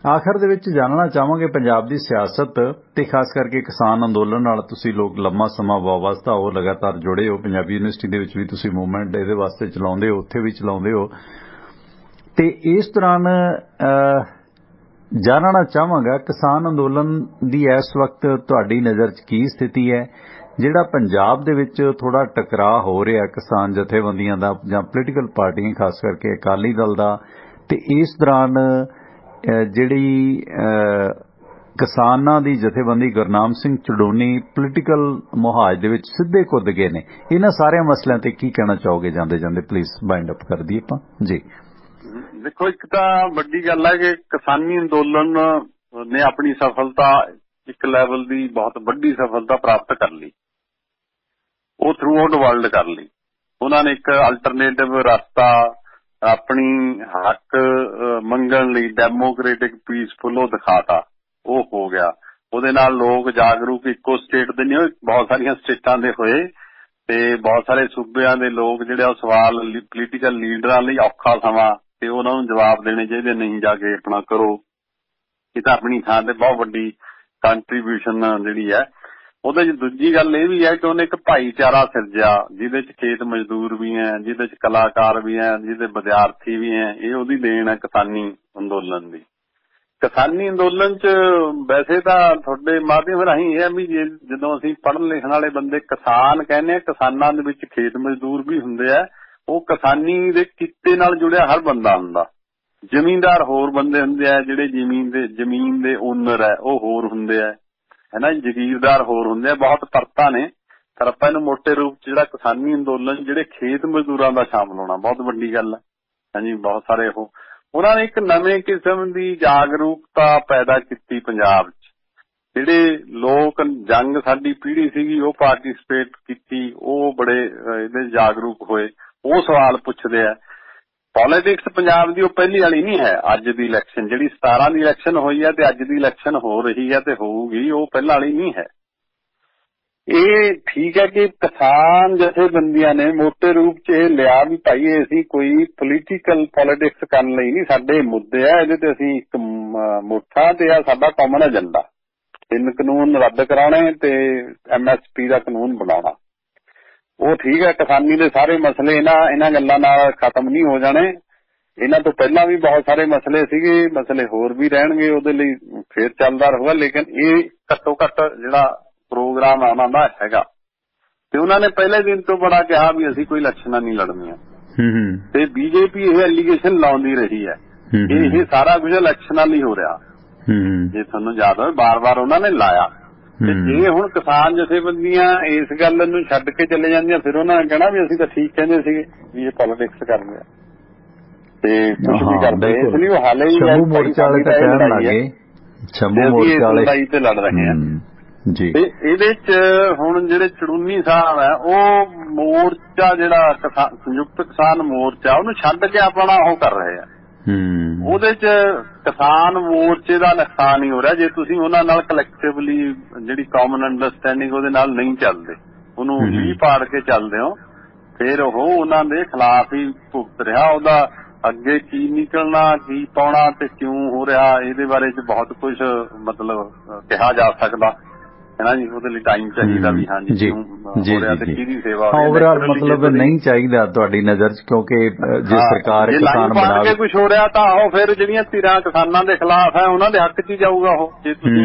ਆਖਰ ਦੇ ਵਿੱਚ ਜਾਣਨਾ ਚਾਹਾਂਗੇ ਪੰਜਾਬ ਦੀ ਸਿਆਸਤ ਤੇ ਖਾਸ ਕਰਕੇ ਕਿਸਾਨ ਅੰਦੋਲਨ ਨਾਲ ਤੁਸੀਂ ਲੋਕ ਲੰਮਾ ਸਮਾਂ ਵਾਬਸਤਾ ਹੋ, ਲਗਾਤਾਰ ਜੁੜੇ ਹੋ, ਪੰਜਾਬੀ ਯੂਨੀਵਰਸਿਟੀ ਦੇ ਵਿੱਚ ਵੀ ਤੁਸੀਂ ਮੂਵਮੈਂਟ ਇਹਦੇ ਵਾਸਤੇ ਚਲਾਉਂਦੇ ਹੋ, ਉੱਥੇ ਵੀ ਚਲਾਉਂਦੇ ਹੋ, ਤੇ ਇਸ ਦੌਰਾਨ ਜਾਣਨਾ ਚਾਹਾਂਗਾ ਕਿਸਾਨ ਅੰਦੋਲਨ ਦੀ ਇਸ ਵਕਤ ਤੁਹਾਡੀ ਨਜ਼ਰ 'ਚ ਕੀ ਸਥਿਤੀ ਹੈ? ਜਿਹੜਾ ਪੰਜਾਬ ਦੇ ਵਿੱਚ ਥੋੜਾ ਟਕਰਾਅ ਹੋ ਰਿਹਾ ਕਿਸਾਨ ਜਥੇਬੰਦੀਆਂ ਦਾ ਜਾਂ ਪੋਲੀਟੀਕਲ ਪਾਰਟੀਆਂ ਖਾਸ ਕਰਕੇ ਅਕਾਲੀ ਦਲ ਦਾ, ਤੇ ਇਸ ਦੌਰਾਨ ਜਿਹੜੀ ਕਿਸਾਨਾਂ ਦੀ ਜਥੇਬੰਦੀ ਗੁਰਨਾਮ ਸਿੰਘ ਚੜੂਨੀ ਪੋਲੀਟੀਕਲ ਮੁਹਾਜ ਦੇ ਵਿੱਚ ਸਿੱਧੇ ਕੁੱਦ ਗਏ ਨੇ, ਇਹਨਾਂ ਸਾਰਿਆਂ ਮਸਲਿਆਂ ਤੇ ਕੀ ਕਹਿਣਾ ਚਾਹੋਗੇ ਜਾਂਦੇ ਜਾਂਦੇ? ਪਲੀਜ਼ ਬਾਈਂਡ ਅਪ ਕਰ ਦਈਏ ਆਪਾਂ ਜੀ। ਦੇਖੋ, ਇੱਕ ਤਾਂ ਵੱਡੀ ਗੱਲ ਹੈ ਕਿ ਕਿਸਾਨੀ ਅੰਦੋਲਨ ਨੇ ਆਪਣੀ ਸਫਲਤਾ ਇੱਕ ਲੈਵਲ ਦੀ ਬਹੁਤ ਵੱਡੀ ਸਫਲਤਾ ਪ੍ਰਾਪਤ ਕਰ ਲਈ, ਉਹ ਥਰੂ ਆਊਟ ਵਰਲਡ ਕਰ ਲਈ। ਉਹਨਾਂ ਨੇ ਇੱਕ ਅਲਟਰਨੇਟਿਵ ਰਸਤਾ ਆਪਣੀ ਹੱਕ ਮੰਗਣ ਲਈ ਡੈਮੋਕ੍ਰੈਟਿਕ ਪੀਸਫੁਲ ਉਹ ਦਿਖਾਤਾ, ਉਹ ਹੋ ਗਿਆ। ਉਹਦੇ ਨਾਲ ਲੋਕ ਜਾਗਰੂਕ ਇੱਕੋ ਸਟੇਟ ਦੇ ਨਹੀਂ ਹੋਏ, ਬਹੁਤ ਸਾਰੀਆਂ ਸਟੇਟਾਂ ਦੇ ਹੋਏ, ਤੇ ਬਹੁਤ ਸਾਰੇ ਸੂਬਿਆਂ ਦੇ ਲੋਕ ਜਿਹੜੇ ਉਹ ਸਵਾਲ ਪੋਲੀਟੀਕਲ ਲੀਡਰਾਂ ਲਈ ਔਖਾ ਸਮਾਂ ਤੇ ਉਹਨਾਂ ਨੂੰ ਜਵਾਬ ਦੇਣੇ ਚਾਹੀਦੇ, ਨਹੀਂ ਜਾ ਕੇ ਆਪਣਾ ਕਰੋ। ਇਹ ਤਾਂ ਆਪਣੀ ਥਾਂ ਤੇ ਬਹੁਤ ਵੱਡੀ ਕੰਟਰੀਬਿਊਸ਼ਨ ਜਿਹੜੀ ਹੈ। ਉਹਦੇ 'ਚ ਦੂਜੀ ਗੱਲ ਇਹ ਵੀ ਹੈ ਕਿ ਉਹਨੇ ਇੱਕ ਭਾਈਚਾਰਾ ਸਿਰਜਿਆ ਜਿਹਦੇ 'ਚ ਖੇਤ ਮਜ਼ਦੂਰ ਵੀ ਹੈ, ਜਿਹਦੇ 'ਚ ਕਲਾਕਾਰ ਵੀ ਹੈ, ਜਿਹਦੇ ਵਿਦਿਆਰਥੀ ਵੀ ਹੈ। ਇਹ ਉਹਦੀ ਦੇਣ ਹੈ ਕਿਸਾਨੀ ਅੰਦੋਲਨ ਦੀ। ਕਿਸਾਨੀ ਅੰਦੋਲਨ 'ਚ ਵੈਸੇ ਤਾਂ ਤੁਹਾਡੇ ਮਾਧਿਅਮ ਰਾਹੀਂ ਇਹ ਹੈ ਵੀ ਜਦੋਂ ਅਸੀਂ ਪੜ੍ਹਨ ਲਿਖਣ ਵਾਲੇ ਬੰਦੇ ਕਿਸਾਨ ਕਹਿੰਦੇ ਆ, ਕਿਸਾਨਾਂ ਦੇ ਵਿੱਚ ਖੇਤ ਮਜ਼ਦੂਰ ਵੀ ਹੁੰਦੇ ਆ। ਉਹ ਕਿਸਾਨੀ ਦੇ ਕਿੱਤੇ ਨਾਲ ਜੁੜਿਆ ਹਰ ਬੰਦਾ ਹੁੰਦਾ। ਜ਼ਮੀਨਦਾਰ ਹੋਰ ਬੰਦੇ ਹੁੰਦੇ ਆ, ਜਿਹੜੇ ਜ਼ਮੀਨ ਦੇ ਓਨਰ ਹੈ ਉਹ ਹੋਰ ਹੁੰਦੇ ਆ, ਹੈ ਨਾ। ਜ਼ਗੀਰਦਾਰ ਹੋਰ ਹੁੰਦੇ ਆ। ਬਹੁਤ ਪਰਤਾਂ ਨੇ, ਪਰ ਆਪਾਂ ਇਹਨੂੰ ਮੋਟੇ ਰੂਪ 'ਚ ਜਿਹੜਾ ਕਿਸਾਨੀ ਅੰਦੋਲਨ ਜਿਹੜੇ ਖੇਤ ਮਜ਼ਦੂਰਾਂ ਦਾ ਸ਼ਾਮਲ ਹੋਣਾ ਬਹੁਤ ਵੱਡੀ ਗੱਲ ਹੈ। ਹਾਂਜੀ, ਬਹੁਤ ਸਾਰੇ ਉਹਨਾਂ ਨੇ ਇੱਕ ਨਵੇਂ ਕਿਸਮ ਦੀ ਜਾਗਰੂਕਤਾ ਪੈਦਾ ਕੀਤੀ ਪੰਜਾਬ 'ਚ। ਜਿਹੜੇ ਲੋਕ ਜੰਗ ਸਾਡੀ ਪੀੜ੍ਹੀ ਸੀਗੀ ਉਹ ਪਾਰਟੀਸਪੇਟ ਕੀਤੀ, ਉਹ ਬੜੇ ਇਹਦੇ ਜਾਗਰੂਕ ਹੋਏ। ਉਹ ਸਵਾਲ ਪੁੱਛਦੇ ਆ। ਪੋਲੀਟਿਕਸ ਪੰਜਾਬ ਦੀ ਉਹ ਪਹਿਲੀ ਵਾਲੀ ਨਹੀਂ ਹੈ। ਅੱਜ ਦੀ ਇਲੈਕਸ਼ਨ ਜਿਹੜੀ 17 ਦੀ ਇਲੈਕਸ਼ਨ ਹੋਈ ਹੈ ਤੇ ਅੱਜ ਦੀ ਇਲੈਕਸ਼ਨ ਹੋ ਰਹੀ ਹੈ ਤੇ ਹੋਊਗੀ, ਉਹ ਪਹਿਲਾਂ ਵਾਲੀ ਨਹੀਂ ਹੈ। ਇਹ ਠੀਕ ਹੈ ਕਿ ਕਿਸਾਨ ਜਥੇਬੰਦੀਆਂ ਨੇ ਮੋਟੇ ਰੂਪ 'ਚ ਇਹ ਲਿਆ ਵੀ ਭਾਈ ਅਸੀਂ ਕੋਈ ਪੋਲੀਟੀਕਲ ਪੋਲੀਟਿਕਸ ਕਰਨ ਲਈ ਨਹੀਂ, ਸਾਡੇ ਮੁੱਦੇ ਆ, ਇਹਦੇ ਤੇ ਅਸੀਂ ਇੱਕ ਮੁੱਠਾ ਤੇ ਆ ਸਾਡਾ ਕਾਮਨ ਏਜੰਡਾ, 3 ਕਾਨੂੰਨ ਰੱਦ ਕਰਾਉਣੇ ਤੇ MSP ਦਾ ਕਾਨੂੰਨ ਬਣਾਉਣਾ। ਉਹ ਠੀਕ ਹੈ, ਕਿਸਾਨੀ ਦੇ ਸਾਰੇ ਮਸਲੇ ਇਹਨਾਂ ਗੱਲਾਂ ਨਾਲ ਖਤਮ ਨਹੀਂ ਹੋ ਜਾਣੇ। ਇਹਨਾਂ ਤੋਂ ਪਹਿਲਾਂ ਵੀ ਬਹੁਤ ਸਾਰੇ ਮਸਲੇ ਸੀਗੇ, ਮਸਲੇ ਹੋਰ ਵੀ ਰਹਿਣਗੇ, ਉਹਦੇ ਲਈ ਫੇਰ ਚੱਲਦਾ ਰਹੂਗਾ। ਲੇਕਿਨ ਇਹ ਘੱਟੋ ਘੱਟ ਜਿਹੜਾ ਪ੍ਰੋਗਰਾਮ ਉਹਨਾਂ ਦਾ ਹੈਗਾ। ਤੇ ਉਹਨਾਂ ਨੇ ਪਹਿਲੇ ਦਿਨ ਤੋਂ ਬੜਾ ਕਿਹਾ ਵੀ ਅਸੀਂ ਕੋਈ ਇਲੈਕਸ਼ਨਾਂ ਨਹੀਂ ਲੜਨੀਆਂ। ਤੇ BJP ਇਹ ਐਲੀਗੇਸ਼ਨ ਲਾਉਂਦੀ ਰਹੀ ਹੈ ਇਹ ਸਾਰਾ ਕੁਝ ਇਲੈਕਸ਼ਨਾਂ ਲਈ ਹੋ ਰਿਹਾ। ਜੇ ਤੁਹਾਨੂੰ ਯਾਦ ਹੋਵੇ ਬਾਰ-ਬਾਰ ਉਹਨਾਂ ਨੇ ਲਾਇਆ। ਤੇ ਜੇ ਹੁਣ ਕਿਸਾਨ ਜਥੇਬੰਦੀਆਂ ਇਸ ਗੱਲ ਨੂੰ ਛੱਡ ਕੇ ਚਲੇ ਜਾਂਦੀਆਂ, ਫਿਰ ਉਹਨਾਂ ਨੇ ਕਹਿਣਾ ਵੀ ਅਸੀਂ ਤਾਂ ਠੀਕ ਕਹਿੰਦੇ ਸੀਗੇ ਵੀ ਇਹ ਪੋਲੀਟਿਕਸ ਕਰਦੇ ਆ ਤੇ ਕੁਝ ਵੀ ਕਰਦੇ। ਇਸ ਲਈ ਉਹ ਹਾਲੇ ਹੀ ਸ਼ੰਭੂ ਮੋਰਚਾ ਵਾਲੇ ਤਾਂ ਕਹਿਣ ਲੱਗੇ, ਸ਼ੰਭੂ ਮੋਰਚਾ ਵਾਲੇ ਲੜਾਈ ਤੇ ਲੜ ਰਹੇ ਆ ਜੀ। ਤੇ ਇਹਦੇ 'ਚ ਹੁਣ ਜਿਹੜੇ ਚੜੂਨੀ ਸਾਹਿਬ ਹੈ ਉਹ ਮੋਰਚਾ ਜਿਹੜਾ ਸੰਯੁਕਤ ਕਿਸਾਨ ਮੋਰਚਾ ਉਹਨੂੰ ਛੱਡ ਕੇ ਆਪਣਾ ਉਹ ਕਰ ਰਹੇ ਆ। ਉਹਦੇ 'ਚ ਕਿਸਾਨ ਮੋਰਚੇ ਦਾ ਨੁਕਸਾਨ ਹੀ ਹੋ ਰਿਹਾ ਜੇ ਤੁਸੀਂ ਉਹਨਾਂ ਨਾਲ ਕਲੈਕਟਿਵਲੀ ਜਿਹੜੀ ਕਾਮਨ ਅੰਡਰਸਟੈਂਡਿੰਗ ਉਹਦੇ ਨਾਲ ਨਹੀਂ ਚੱਲਦੇ, ਉਹਨੂੰ ਲੀਹ ਪਾੜ ਕੇ ਚੱਲਦੇ ਹੋ, ਫਿਰ ਉਹ ਉਹਨਾਂ ਦੇ ਖਿਲਾਫ ਹੀ ਭੁਗਤ ਰਿਹਾ। ਉਹਦਾ ਅੱਗੇ ਕੀ ਨਿਕਲਣਾ, ਕੀ ਪਾਉਣਾ ਤੇ ਕਿਉਂ ਹੋ ਰਿਹਾ, ਇਹਦੇ ਬਾਰੇ 'ਚ ਬਹੁਤ ਕੁਝ ਮਤਲਬ ਕਿਹਾ ਜਾ ਸਕਦਾ ਹੈ ਨਾ ਜੀ। ਉਹਦੇ ਲਈ ਟਾਈਮ ਚਾਹੀਦਾ ਵੀ ਹਾਂਜੀ ਕਿਉਂ ਹੋ ਰਿਹਾ ਤੇ ਕਿਹਦੀ ਸੇਵਾ ਓਵਰਆਲ ਮਤਲਬ ਨਹੀਂ ਚਾਹੀਦਾ ਤੁਹਾਡੀ ਨਜ਼ਰ 'ਚ, ਕਿਉਂਕਿ ਜੇ ਸਰਕਾਰ ਕਿਸਾਨ ਬਣਾ ਕੇ ਕੁਝ ਹੋ ਰਿਹਾ ਤਾਂ ਉਹ ਫਿਰ ਜਿਹੜੀਆਂ ਧਿਰਾਂ ਕਿਸਾਨਾਂ ਦੇ ਖਿਲਾਫ ਹੈ ਉਹਨਾਂ ਦੇ ਹੱਕ 'ਚ ਹੀ ਜਾਊਗਾ ਉਹ। ਜੇ ਤੁਸੀਂ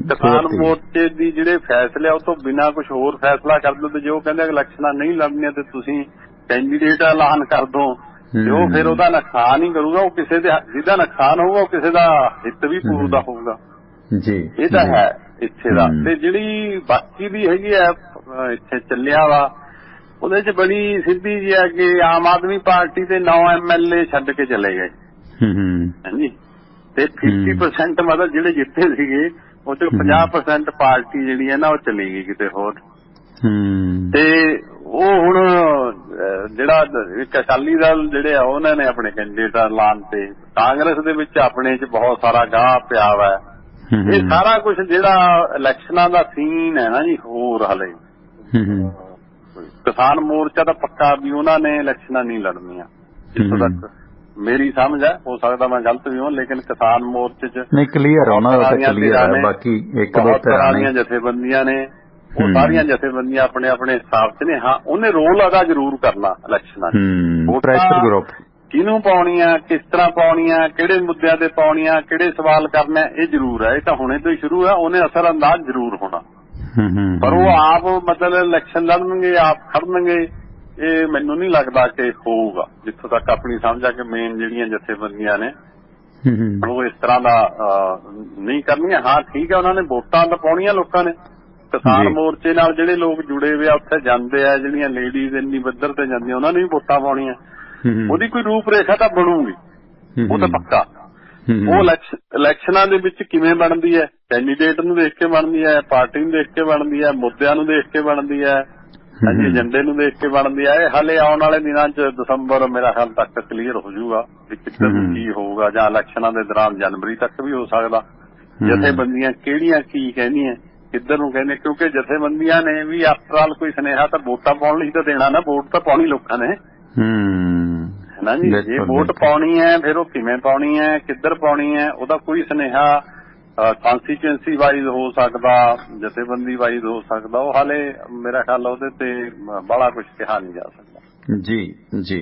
ਕਿਸਾਨ ਮੋਰਚੇ ਦੀ ਜਿਹੜੇ ਫੈਸਲੇ ਉਹ ਤੋਂ ਬਿਨਾਂ ਕੁਝ ਹੋਰ ਫੈਸਲਾ ਕਰ ਦਿਓ ਤੇ ਜੋ ਕਹਿੰਦੇ ਇਲੈਕਸ਼ਨਾਂ ਨਹੀਂ ਲੜਨੀਆਂ ਤੇ ਤੁਸੀਂ ਕੈਂਡੀਡੇਟ ਐਲਾਨ ਕਰ ਦੋ ਤੇ ਉਹ ਫਿਰ ਉਹਦਾ ਨੁਕਸਾਨ ਹੀ ਕਰੂਗਾ। ਉਹ ਕਿਸੇ ਦੇ ਜਿਹਦਾ ਨੁਕਸਾਨ ਹੋਊਗਾ ਉਹ ਕਿਸੇ ਦਾ ਹਿੱਤ ਵੀ ਪੂਰਦਾ ਹੋਊਗਾ ਜੀ। ਇਹ ਤਾਂ ਹੈ ਇੱਥੇ ਦਾ। ਤੇ ਜਿਹੜੀ ਬਾਕੀ ਦੀ ਹੈਗੀ ਆ ਇੱਥੇ ਚੱਲਿਆ ਵਾ ਉਹਦੇ 'ਚ ਬੜੀ ਸਿੱਧੀ ਜੀ ਹੈ ਕਿ ਆਮ ਆਦਮੀ ਪਾਰਟੀ ਦੇ 9 MLA ਛੱਡ ਕੇ ਚਲੇ ਗਏ ਹਾਂਜੀ। ਤੇ 50% ਮਤਲਬ ਜਿਹੜੇ ਜਿੱਤੇ ਸੀਗੇ ਉਹ 'ਚ 50% ਪਾਰਟੀ ਜਿਹੜੀ ਹੈ ਨਾ ਉਹ ਚਲੀ ਗਈ ਕਿਤੇ ਹੋਰ। ਤੇ ਉਹ ਹੁਣ ਜਿਹੜਾ ਇੱਕ ਅਕਾਲੀ ਦਲ ਜਿਹੜੇ ਆ ਉਹਨਾਂ ਨੇ ਆਪਣੇ ਕੈਂਡੀਡੇਟ ਐਲਾਨ ਤੇ, ਕਾਂਗਰਸ ਦੇ ਵਿੱਚ ਆਪਣੇ 'ਚ ਬਹੁਤ ਸਾਰਾ ਗਾਹ ਪਿਆ ਵਾ। ਇਹ ਸਾਰਾ ਕੁਝ ਜਿਹੜਾ ਇਲੈਕਸ਼ਨਾਂ ਦਾ ਸੀਨ ਹੈ ਨਾ ਜੀ ਹੋਰ ਹਾਲੇ ਕਿਸਾਨ ਮੋਰਚਾ ਦਾ ਪੱਕਾ ਵੀ ਉਹਨਾਂ ਨੇ ਇਲੈਕਸ਼ਨਾਂ ਨਹੀਂ ਲੜਨੀਆਂ ਜਿੱਥੋਂ ਤੱਕ ਮੇਰੀ ਸਮਝ ਹੈ। ਹੋ ਸਕਦਾ ਮੈਂ ਗਲਤ ਵੀ ਹਾਂ ਲੇਕਿਨ ਕਿਸਾਨ ਮੋਰਚੇ 'ਚ ਨਹੀਂ ਕਲੀਅਰ ਉਹਨਾਂ ਦਾ ਕਲੀਅਰ ਹੈ। ਬਾਕੀ ਇੱਕ ਦੋ ਤਰ੍ਹਾਂ ਦੀਆਂ ਜਥੇਬੰਦੀਆਂ ਨੇ ਉਹ ਸਾਰੀਆਂ ਜਥੇਬੰਦੀਆਂ ਆਪਣੇ ਆਪਣੇ ਹਿਸਾਬ 'ਚ ਨੇ। ਹਾਂ ਉਹਨੇ ਰੋਲ ਅਦਾ ਜ਼ਰੂਰ ਕਰਨਾ ਇਲੈਕਸ਼ਨਾਂ 'ਚ। ਪ੍ਰੈਸ਼ਰ ਗਰੁੱਪ ਕਿਹਨੂੰ ਪਾਉਣੀਆਂ, ਕਿਸ ਤਰ੍ਹਾਂ ਪਾਉਣੀਆਂ, ਕਿਹੜੇ ਮੁੱਦਿਆਂ ਤੇ ਪਾਉਣੀਆਂ, ਕਿਹੜੇ ਸਵਾਲ ਕਰਨੇ, ਇਹ ਜ਼ਰੂਰ ਹੈ। ਇਹ ਤਾਂ ਹੁਣੇ ਤੋਂ ਹੀ ਸ਼ੁਰੂ ਹੈ। ਉਹਨੇ ਅਸਰ ਅੰਦਾਜ਼ ਜ਼ਰੂਰ ਹੋਣਾ ਪਰ ਉਹ ਆਪ ਮਤਲਬ ਇਲੈਕਸ਼ਨ ਲੜਨਗੇ, ਆਪ ਖੜਨਗੇ, ਇਹ ਮੈਨੂੰ ਨਹੀਂ ਲੱਗਦਾ ਕਿ ਹੋਊਗਾ। ਜਿੱਥੋਂ ਤੱਕ ਆਪਣੀ ਸਮਝ ਆ ਕਿ ਮੇਨ ਜਿਹੜੀਆਂ ਜਥੇਬੰਦੀਆਂ ਨੇ ਉਹ ਇਸ ਤਰ੍ਹਾਂ ਦਾ ਨਹੀਂ ਕਰਨੀਆਂ। ਹਾਂ ਠੀਕ ਹੈ ਉਹਨਾਂ ਨੇ ਵੋਟਾਂ ਤਾਂ ਪਾਉਣੀਆਂ ਲੋਕਾਂ ਨੇ। ਕਿਸਾਨ ਮੋਰਚੇ ਨਾਲ ਜਿਹੜੇ ਲੋਕ ਜੁੜੇ ਹੋਏ ਆ ਉੱਥੇ ਜਾਂਦੇ ਆ, ਜਿਹੜੀਆਂ ਲੇਡੀਜ਼ ਇੰਨੀ ਬੱਦਰ ਤੇ ਜਾਂਦੀਆਂ ਉਹਨਾਂ ਨੇ ਵੀ ਵੋਟਾਂ ਪਾਉਣੀਆਂ। ਉਹਦੀ ਕੋਈ ਰੂਪ ਰੇਖਾ ਤਾਂ ਬਣੂਗੀ ਉਹ ਤਾਂ ਪੱਕਾ। ਉਹ ਇਲੈਕਸ਼ਨਾਂ ਦੇ ਵਿੱਚ ਕਿਵੇਂ ਬਣਦੀ ਹੈ, ਕੈਂਡੀਡੇਟ ਨੂੰ ਦੇਖ ਕੇ ਬਣਦੀ ਹੈ, ਪਾਰਟੀ ਨੂੰ ਦੇਖ ਕੇ ਬਣਦੀ ਹੈ, ਮੁੱਦਿਆਂ ਨੂੰ ਦੇਖ ਕੇ ਬਣਦੀ ਹੈ, ਏਜੰਡੇ ਨੂੰ ਦੇਖ ਕੇ ਬਣਦੀ ਹੈ। ਇਹ ਹਾਲੇ ਆਉਣ ਵਾਲੇ ਦਿਨਾਂ 'ਚ ਦਸੰਬਰ ਮੇਰਾ ਖਿਆਲ ਤੱਕ ਕਲੀਅਰ ਹੋ ਜਾਊਗਾ ਵੀ ਕਿੱਥੇ ਕੀ ਹੋਊਗਾ, ਜਾਂ ਇਲੈਕਸ਼ਨਾਂ ਦੇ ਦੌਰਾਨ ਜਨਵਰੀ ਤੱਕ ਵੀ ਹੋ ਸਕਦਾ। ਜਥੇਬੰਦੀਆਂ ਕਿਹੜੀਆਂ ਕੀ ਕਹਿੰਦੀਆਂ ਕਿੱਧਰ ਨੂੰ ਕਹਿੰਦੇ, ਕਿਉਂਕਿ ਜਥੇਬੰਦੀਆਂ ਨੇ ਵੀ ਆਫਟਰ ਆਲ ਕੋਈ ਸੁਨੇਹਾ ਤਾਂ ਵੋਟਾਂ ਪਾਉਣ ਲਈ ਤਾਂ ਦੇਣਾ ਨਾ, ਵੋਟ ਤਾਂ ਪਾਉਣੀ ਲੋਕਾਂ ਨੇ ਹੈ ਨਾ ਜੀ। ਜੇ ਵੋਟ ਪਾਉਣੀ ਹੈ ਫਿਰ ਉਹ ਕਿਵੇਂ ਪਾਉਣੀ ਹੈ, ਕਿੱਧਰ ਪਾਉਣੀ ਹੈ, ਉਹਦਾ ਕੋਈ ਸੁਨੇਹਾ ਕਨਸਟੀਚੁਐਂਸੀ ਵਾਈਜ਼ ਹੋ ਸਕਦਾ, ਜਥੇਬੰਦੀ ਵਾਈਜ਼ ਹੋ ਸਕਦਾ, ਉਹ ਹਾਲੇ ਮੇਰਾ ਖਿਆਲ ਉਹਦੇ ਤੇ ਬੜਾ ਕੁਝ ਕਿਹਾ ਨਹੀਂ ਜਾ ਸਕਦਾ। ਜੀ ਜੀ,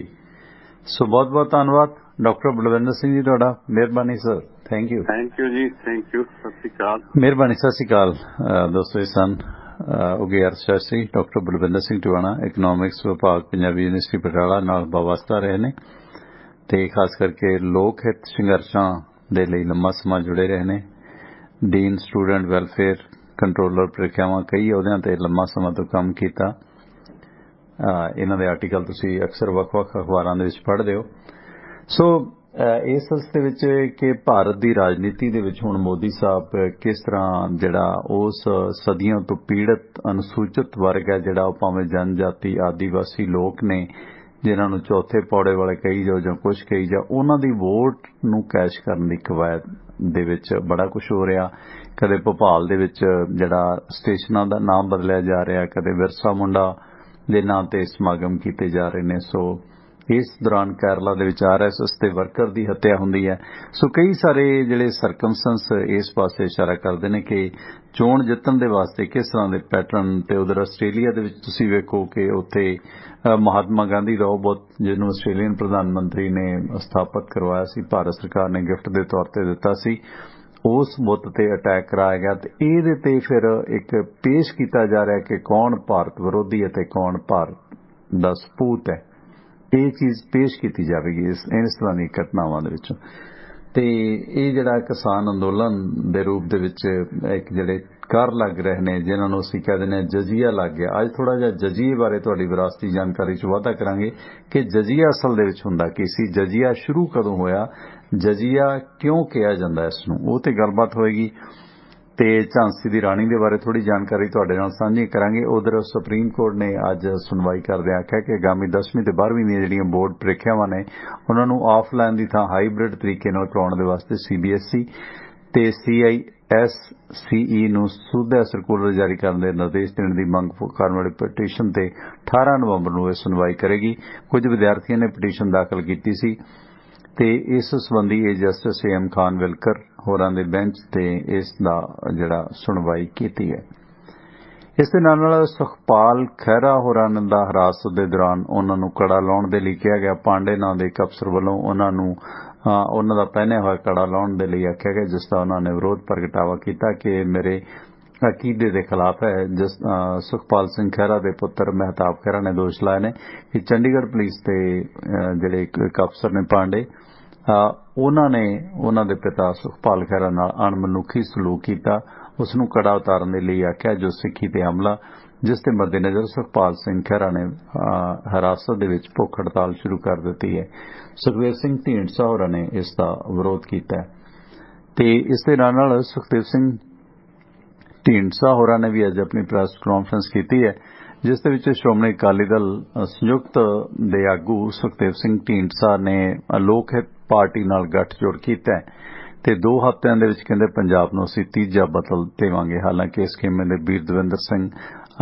ਸੋ ਬਹੁਤ ਬਹੁਤ ਧੰਨਵਾਦ ਡਾਕਟਰ ਬਲਵਿੰਦਰ ਸਿੰਘ ਜੀ ਤੁਹਾਡਾ, ਮਿਹਰਬਾਨੀ ਸਰ, ਥੈਂਕ ਯੂ ਜੀ, ਥੈਂਕ ਯੂ, ਸਤਿ ਸ਼੍ਰੀ ਅਕਾਲ। ਮਿਹਰਬਾਨੀ, ਸਤਿ ਸ਼੍ਰੀ ਅਕਾਲ ਦੋਸਤੋ। ਇਹ ਸਨ ਉਗੇ ਅਰਥ ਸ਼ਾਸਤਰੀ ਡਾਕਟਰ ਬਲਵਿੰਦਰ ਸਿੰਘ ਟਿਵਾਣਾ, ਇਕਨੋਮਿਕਸ ਵਿਭਾਗ ਪੰਜਾਬੀ ਯੂਨੀਵਰਸਿਟੀ ਪਟਿਆਲਾ ਨਾਲ ਵਾਬਸਤਾ ਰਹੇ ਨੇ ਤੇ ਖਾਸ ਕਰਕੇ ਲੋਕ ਹਿੱਤ ਸੰਘਰਸ਼ਾਂ ਦੇ ਲਈ ਲੰਮਾ ਸਮਾਂ ਜੁੜੇ ਰਹੇ ਨੇ। ਡੀਨ ਸਟੂਡੈਂਟ ਵੈਲਫੇਅਰ ਕੰਟਰੋਲਰ ਪ੍ਰੀਖਿਆਵਾਂ ਕਈ ਅਹੁਦਿਆਂ ਤੇ ਲੰਮਾ ਸਮਾਂ ਤੋਂ ਕੰਮ ਕੀਤਾ। ਇਹਨਾਂ ਦੇ ਆਰਟੀਕਲ ਤੁਸੀਂ ਅਕਸਰ ਵੱਖ-ਵੱਖ ਅਖਬਾਰਾਂ ਦੇ ਵਿੱਚ ਪੜ੍ਹਦੇ ਹੋ। ਸੋ ਇਸ ਦੇ ਵਿੱਚ ਕਿ ਭਾਰਤ ਦੀ ਰਾਜਨੀਤੀ ਦੇ ਵਿੱਚ ਹੁਣ ਮੋਦੀ ਸਾਹਿਬ ਕਿਸ ਤਰ੍ਹਾਂ ਜਿਹੜਾ ਉਸ ਸਦੀਆਂ ਤੋਂ ਪੀੜਤ ਅਨੁਸੂਚਿਤ ਵਰਗ ਹੈ, ਜਿਹੜਾ ਉਹ ਭਾਵੇਂ ਜਨਜਾਤੀ ਆਦੀਵਾਸੀ ਲੋਕ ਨੇ ਜਿਨ੍ਹਾਂ ਨੂੰ ਚੌਥੇ ਪੌੜੇ ਵਾਲੇ ਕਹੀ ਜਾਓ ਜਾਂ ਕੁਛ ਕਹੀ ਜਾ, ਉਹਨਾਂ ਦੀ ਵੋਟ ਨੂੰ ਕੈਸ਼ ਕਰਨ ਦੀ ਕਵਾਇਦ ਦੇ ਵਿੱਚ ਬੜਾ ਕੁਝ ਹੋ ਰਿਹਾ। ਕਦੇ ਭੋਪਾਲ ਦੇ ਵਿੱਚ ਜਿਹੜਾ ਸਟੇਸ਼ਨਾਂ ਦਾ ਨਾਮ ਬਦਲਿਆ ਜਾ ਰਿਹਾ, ਕਦੇ ਵਿਰਸਾ ਮੁੰਡਾ ਦੇ ਨਾਂ ਤੇ ਸਮਾਗਮ ਕੀਤੇ ਜਾ ਰਹੇ ਨੇ। ਸੋ ਇਸ ਦੌਰਾਨ ਕੇਰਲਾ ਦੇ ਵਿੱਚ RSS ਦੇ ਵਰਕਰ ਦੀ ਹੱਤਿਆ ਹੁੰਦੀ ਹੈ। ਸੋ ਕਈ ਸਾਰੇ ਜਿਹੜੇ ਸਰਕਮਸਟੈਂਸ ਇਸ ਪਾਸੇ ਇਸ਼ਾਰਾ ਕਰਦੇ ਨੇ ਕਿ ਚੋਣ ਜਿੱਤਣ ਦੇ ਵਾਸਤੇ ਕਿਸ ਤਰ੍ਹਾਂ ਦੇ ਪੈਟਰਨ। ਤੇ ਉਧਰ ਆਸਟ੍ਰੇਲੀਆ ਦੇ ਵਿੱਚ ਤੁਸੀਂ ਵੇਖੋ ਕਿ ਉੱਥੇ ਮਹਾਤਮਾ ਗਾਂਧੀ ਦਾ ਉਹ ਬੁੱਤ, ਜਿਹਨੂੰ ਆਸਟ੍ਰੇਲੀਅਨ ਪ੍ਰਧਾਨ ਮੰਤਰੀ ਨੇ ਸਥਾਪਿਤ ਕਰਵਾਇਆ ਸੀ, ਭਾਰਤ ਸਰਕਾਰ ਨੇ ਗਿਫਟ ਦੇ ਤੌਰ ਤੇ ਦਿੱਤਾ ਸੀ, ਉਸ ਬੁੱਤ ਤੇ ਅਟੈਕ ਕਰਾਇਆ ਗਿਆ। ਤੇ ਇਹਦੇ ਤੇ ਫਿਰ ਇੱਕ ਪੇਸ਼ ਕੀਤਾ ਜਾ ਰਿਹਾ ਕਿ ਕੌਣ ਭਾਰਤ ਵਿਰੋਧੀ ਹੈ ਤੇ ਕੌਣ ਭਾਰਤ ਦਾ ਸਪੂਤ ਹੈ। ਇਹ ਚੀਜ਼ ਪੇਸ਼ ਕੀਤੀ ਜਾਵੇਗੀ ਇਸ ਤਰ੍ਹਾਂ ਦੀ ਘਟਨਾਵਾਂ ਦੇ ਵਿੱਚ। ਤੇ ਇਹ ਜਿਹੜਾ ਕਿਸਾਨ ਅੰਦੋਲਨ ਦੇ ਰੂਪ ਦੇ ਵਿੱਚ ਇੱਕ ਜਿਹੜੇ ਕਰ ਲੱਗ ਰਹੇ ਨੇ, ਜਿਨ੍ਹਾਂ ਨੂੰ ਅਸੀਂ ਕਹਿ ਦਿੰਦੇ ਹਾਂ ਜਜ਼ੀਆ ਲੱਗ ਗਿਆ। ਅੱਜ ਥੋੜਾ ਜਿਹਾ ਜਜ਼ੀਏ ਬਾਰੇ ਤੁਹਾਡੀ ਵਿਰਾਸਤੀ ਜਾਣਕਾਰੀ 'ਚ ਵਾਧਾ ਕਰਾਂਗੇ ਕਿ ਜਜ਼ੀਆ ਅਸਲ ਦੇ ਵਿੱਚ ਹੁੰਦਾ ਕੀ ਸੀ, ਜਜ਼ੀਆ ਸ਼ੁਰੂ ਕਦੋਂ ਹੋਇਆ, ਜਜ਼ੀਆ ਕਿਉਂ ਕਿਹਾ ਜਾਂਦਾ ਇਸ ਨੂੰ, ਉਹ ਤੇ ਗੱਲਬਾਤ ਹੋਏਗੀ। ਤੇ ਝਾਂਸੀ ਦੀ ਰਾਣੀ ਦੇ ਬਾਰੇ ਥੋੜੀ ਜਾਣਕਾਰੀ ਤੁਹਾਡੇ ਨਾਲ ਸਾਂਝੀ ਕਰਾਂਗੇ। ਉਧਰ ਸੁਪਰੀਮ ਕੋਰਟ ਨੇ ਅੱਜ ਸੁਣਵਾਈ ਕਰਦੇ ਆਖਿਆ ਕਿ ਆਗਾਮੀ 10ਵੀਂ ਤੇ 12ਵੀਂ ਦੀਆਂ ਜਿਹੜੀਆਂ ਬੋਰਡ ਪ੍ਰੀਖਿਆਵਾਂ ਨੇ ਉਹਨਾਂ ਨੂੰ ਆਫਲਾਈਨ ਦੀ ਥਾਂ ਹਾਈਬ੍ਰਿਡ ਤਰੀਕੇ ਨਾਲ ਕਰਾਉਣ ਦੇ ਵਾਸਤੇ CBSE ਤੇ CISCE ਨੂੰ ਸੋਧਿਆ ਸਰਕੂਲਰ ਜਾਰੀ ਕਰਨ ਦੇ ਨਿਰਦੇਸ਼ ਦੇਣ ਦੀ ਮੰਗ ਕਰਨ ਵਾਲੀ ਪਟੀਸ਼ਨ ਤੇ 18 ਨਵੰਬਰ ਨੂੰ ਇਹ ਸੁਣਵਾਈ ਕਰੇਗੀ। ਕੁਝ ਵਿਦਿਆਰਥੀਆਂ ਨੇ ਪਟੀਸ਼ਨ ਦਾਖਲ ਕੀਤੀ ਸੀ ਤੇ ਇਸ ਸੰਬੰਧੀ ਇਹ ਜਸਟਿਸ AM ਖਾਨ ਵਿਲਕਰ ਹੋਰਾਂ ਦੇ ਬੈਂਚ ਤੇ ਇਸ ਦਾ ਜਿਹੜਾ ਸੁਣਵਾਈ ਕੀਤੀ ਹੈ। ਇਸ ਦੇ ਨਾਲ ਸੁਖਪਾਲ ਖਹਿਰਾ ਹੋਰਾਂ ਦਾ ਹਿਰਾਸਤ ਦੇ ਦੌਰਾਨ ਉਹਨਾਂ ਨੂੰ ਕੜਾ ਲਾਉਣ ਦੇ ਲਈ ਕਿਹਾ ਗਿਆ। ਪਾਂਡੇ ਨਾਂ ਦੇ ਇੱਕ ਅਫਸਰ ਵੱਲੋਂ ਉਹਨਾਂ ਦਾ ਪਹਿਨਿਆ ਹੋਇਆ ਕੜਾ ਲਾਉਣ ਦੇ ਲਈ ਆਖਿਆ ਗਿਆ, ਜਿਸ ਦਾ ਉਹਨਾਂ ਨੇ ਵਿਰੋਧ ਪ੍ਰਗਟਾਵਾ ਕੀਤਾ ਕਿ ਮੇਰੇ ਅਕੀਦੇ ਦੇ ਖਿਲਾਫ ਹੈ। ਸੁਖਪਾਲ ਸਿੰਘ ਖਹਿਰਾ ਦੇ ਪੁੱਤਰ ਮਹਿਤਾਬ ਖਹਿਰਾ ਨੇ ਦੋਸ਼ ਲਾਏ ਨੇ ਕਿ ਚੰਡੀਗੜ੍ਹ ਪੁਲਿਸ ਦੇ ਜਿਹੜੇ ਇੱਕ ਅਫਸਰ ਨੇ ਪਾਂਡੇ, ਉਹਨਾਂ ਨੇ ਉਹਨਾਂ ਦੇ ਪਿਤਾ ਸੁਖਪਾਲ ਖਹਿਰਾ ਨਾਲ ਅਣਮਨੁੱਖੀ ਸਲੂਕ ਕੀਤਾ, ਉਸ ਨੂੰ ਕੜਾ ਉਤਾਰਨ ਦੇ ਲਈ ਆਖਿਆ, ਜੋ ਸਿੱਖੀ ਤੇ ਹਮਲਾ, ਜਿਸ ਦੇ ਮੱਦੇਨਜ਼ਰ ਸੁਖਪਾਲ ਸਿੰਘ ਖਹਿਰਾ ਨੇ ਹਿਰਾਸਤ ਦੇ ਵਿੱਚ ਭੁੱਖ ਹੜਤਾਲ ਸ਼ੁਰੂ ਕਰ ਦਿੱਤੀ ਹੈ। ਸੁਖਦੇਵ ਸਿੰਘ ਢੀਂਡਸਾ ਹੋਰਾਂ ਨੇ ਇਸ ਦਾ ਵਿਰੋਧ ਕੀਤਾ ਤੇ ਇਸ ਦੇ ਨਾਲ ਸੁਖਦੇਵ ਸਿੰਘ ਢੀਂਡਸਾ ਹੋਰਾਂ ਨੇ ਵੀ ਅੱਜ ਆਪਣੀ ਪ੍ਰੈਸ ਕਾਨਫਰੰਸ ਕੀਤੀ ਹੈ, ਜਿਸ ਦੇ ਵਿੱਚ ਸ਼੍ਰੋਮਣੀ ਅਕਾਲੀ ਦਲ ਸੰਯੁਕਤ ਦੇ ਆਗੂ ਸੁਖਦੇਵ ਸਿੰਘ ਢੀਂਡਸਾ ਨੇ ਲੋਕ ਹਿੱਤ ਪਾਰਟੀ ਨਾਲ ਗੱਠਜੋੜ ਕੀਤਾ ਤੇ 2 ਹਫ਼ਤਿਆਂ ਦੇ ਵਿੱਚ ਕਹਿੰਦੇ ਪੰਜਾਬ ਨੂੰ ਅਸੀਂ ਤੀਜਾ ਬਦਲ ਦੇਵਾਂਗੇ। ਹਾਲਾਂਕਿ ਇਸ ਖੇਮੇ ਦੇ ਵੀਰ ਦਵਿੰਦਰ ਸਿੰਘ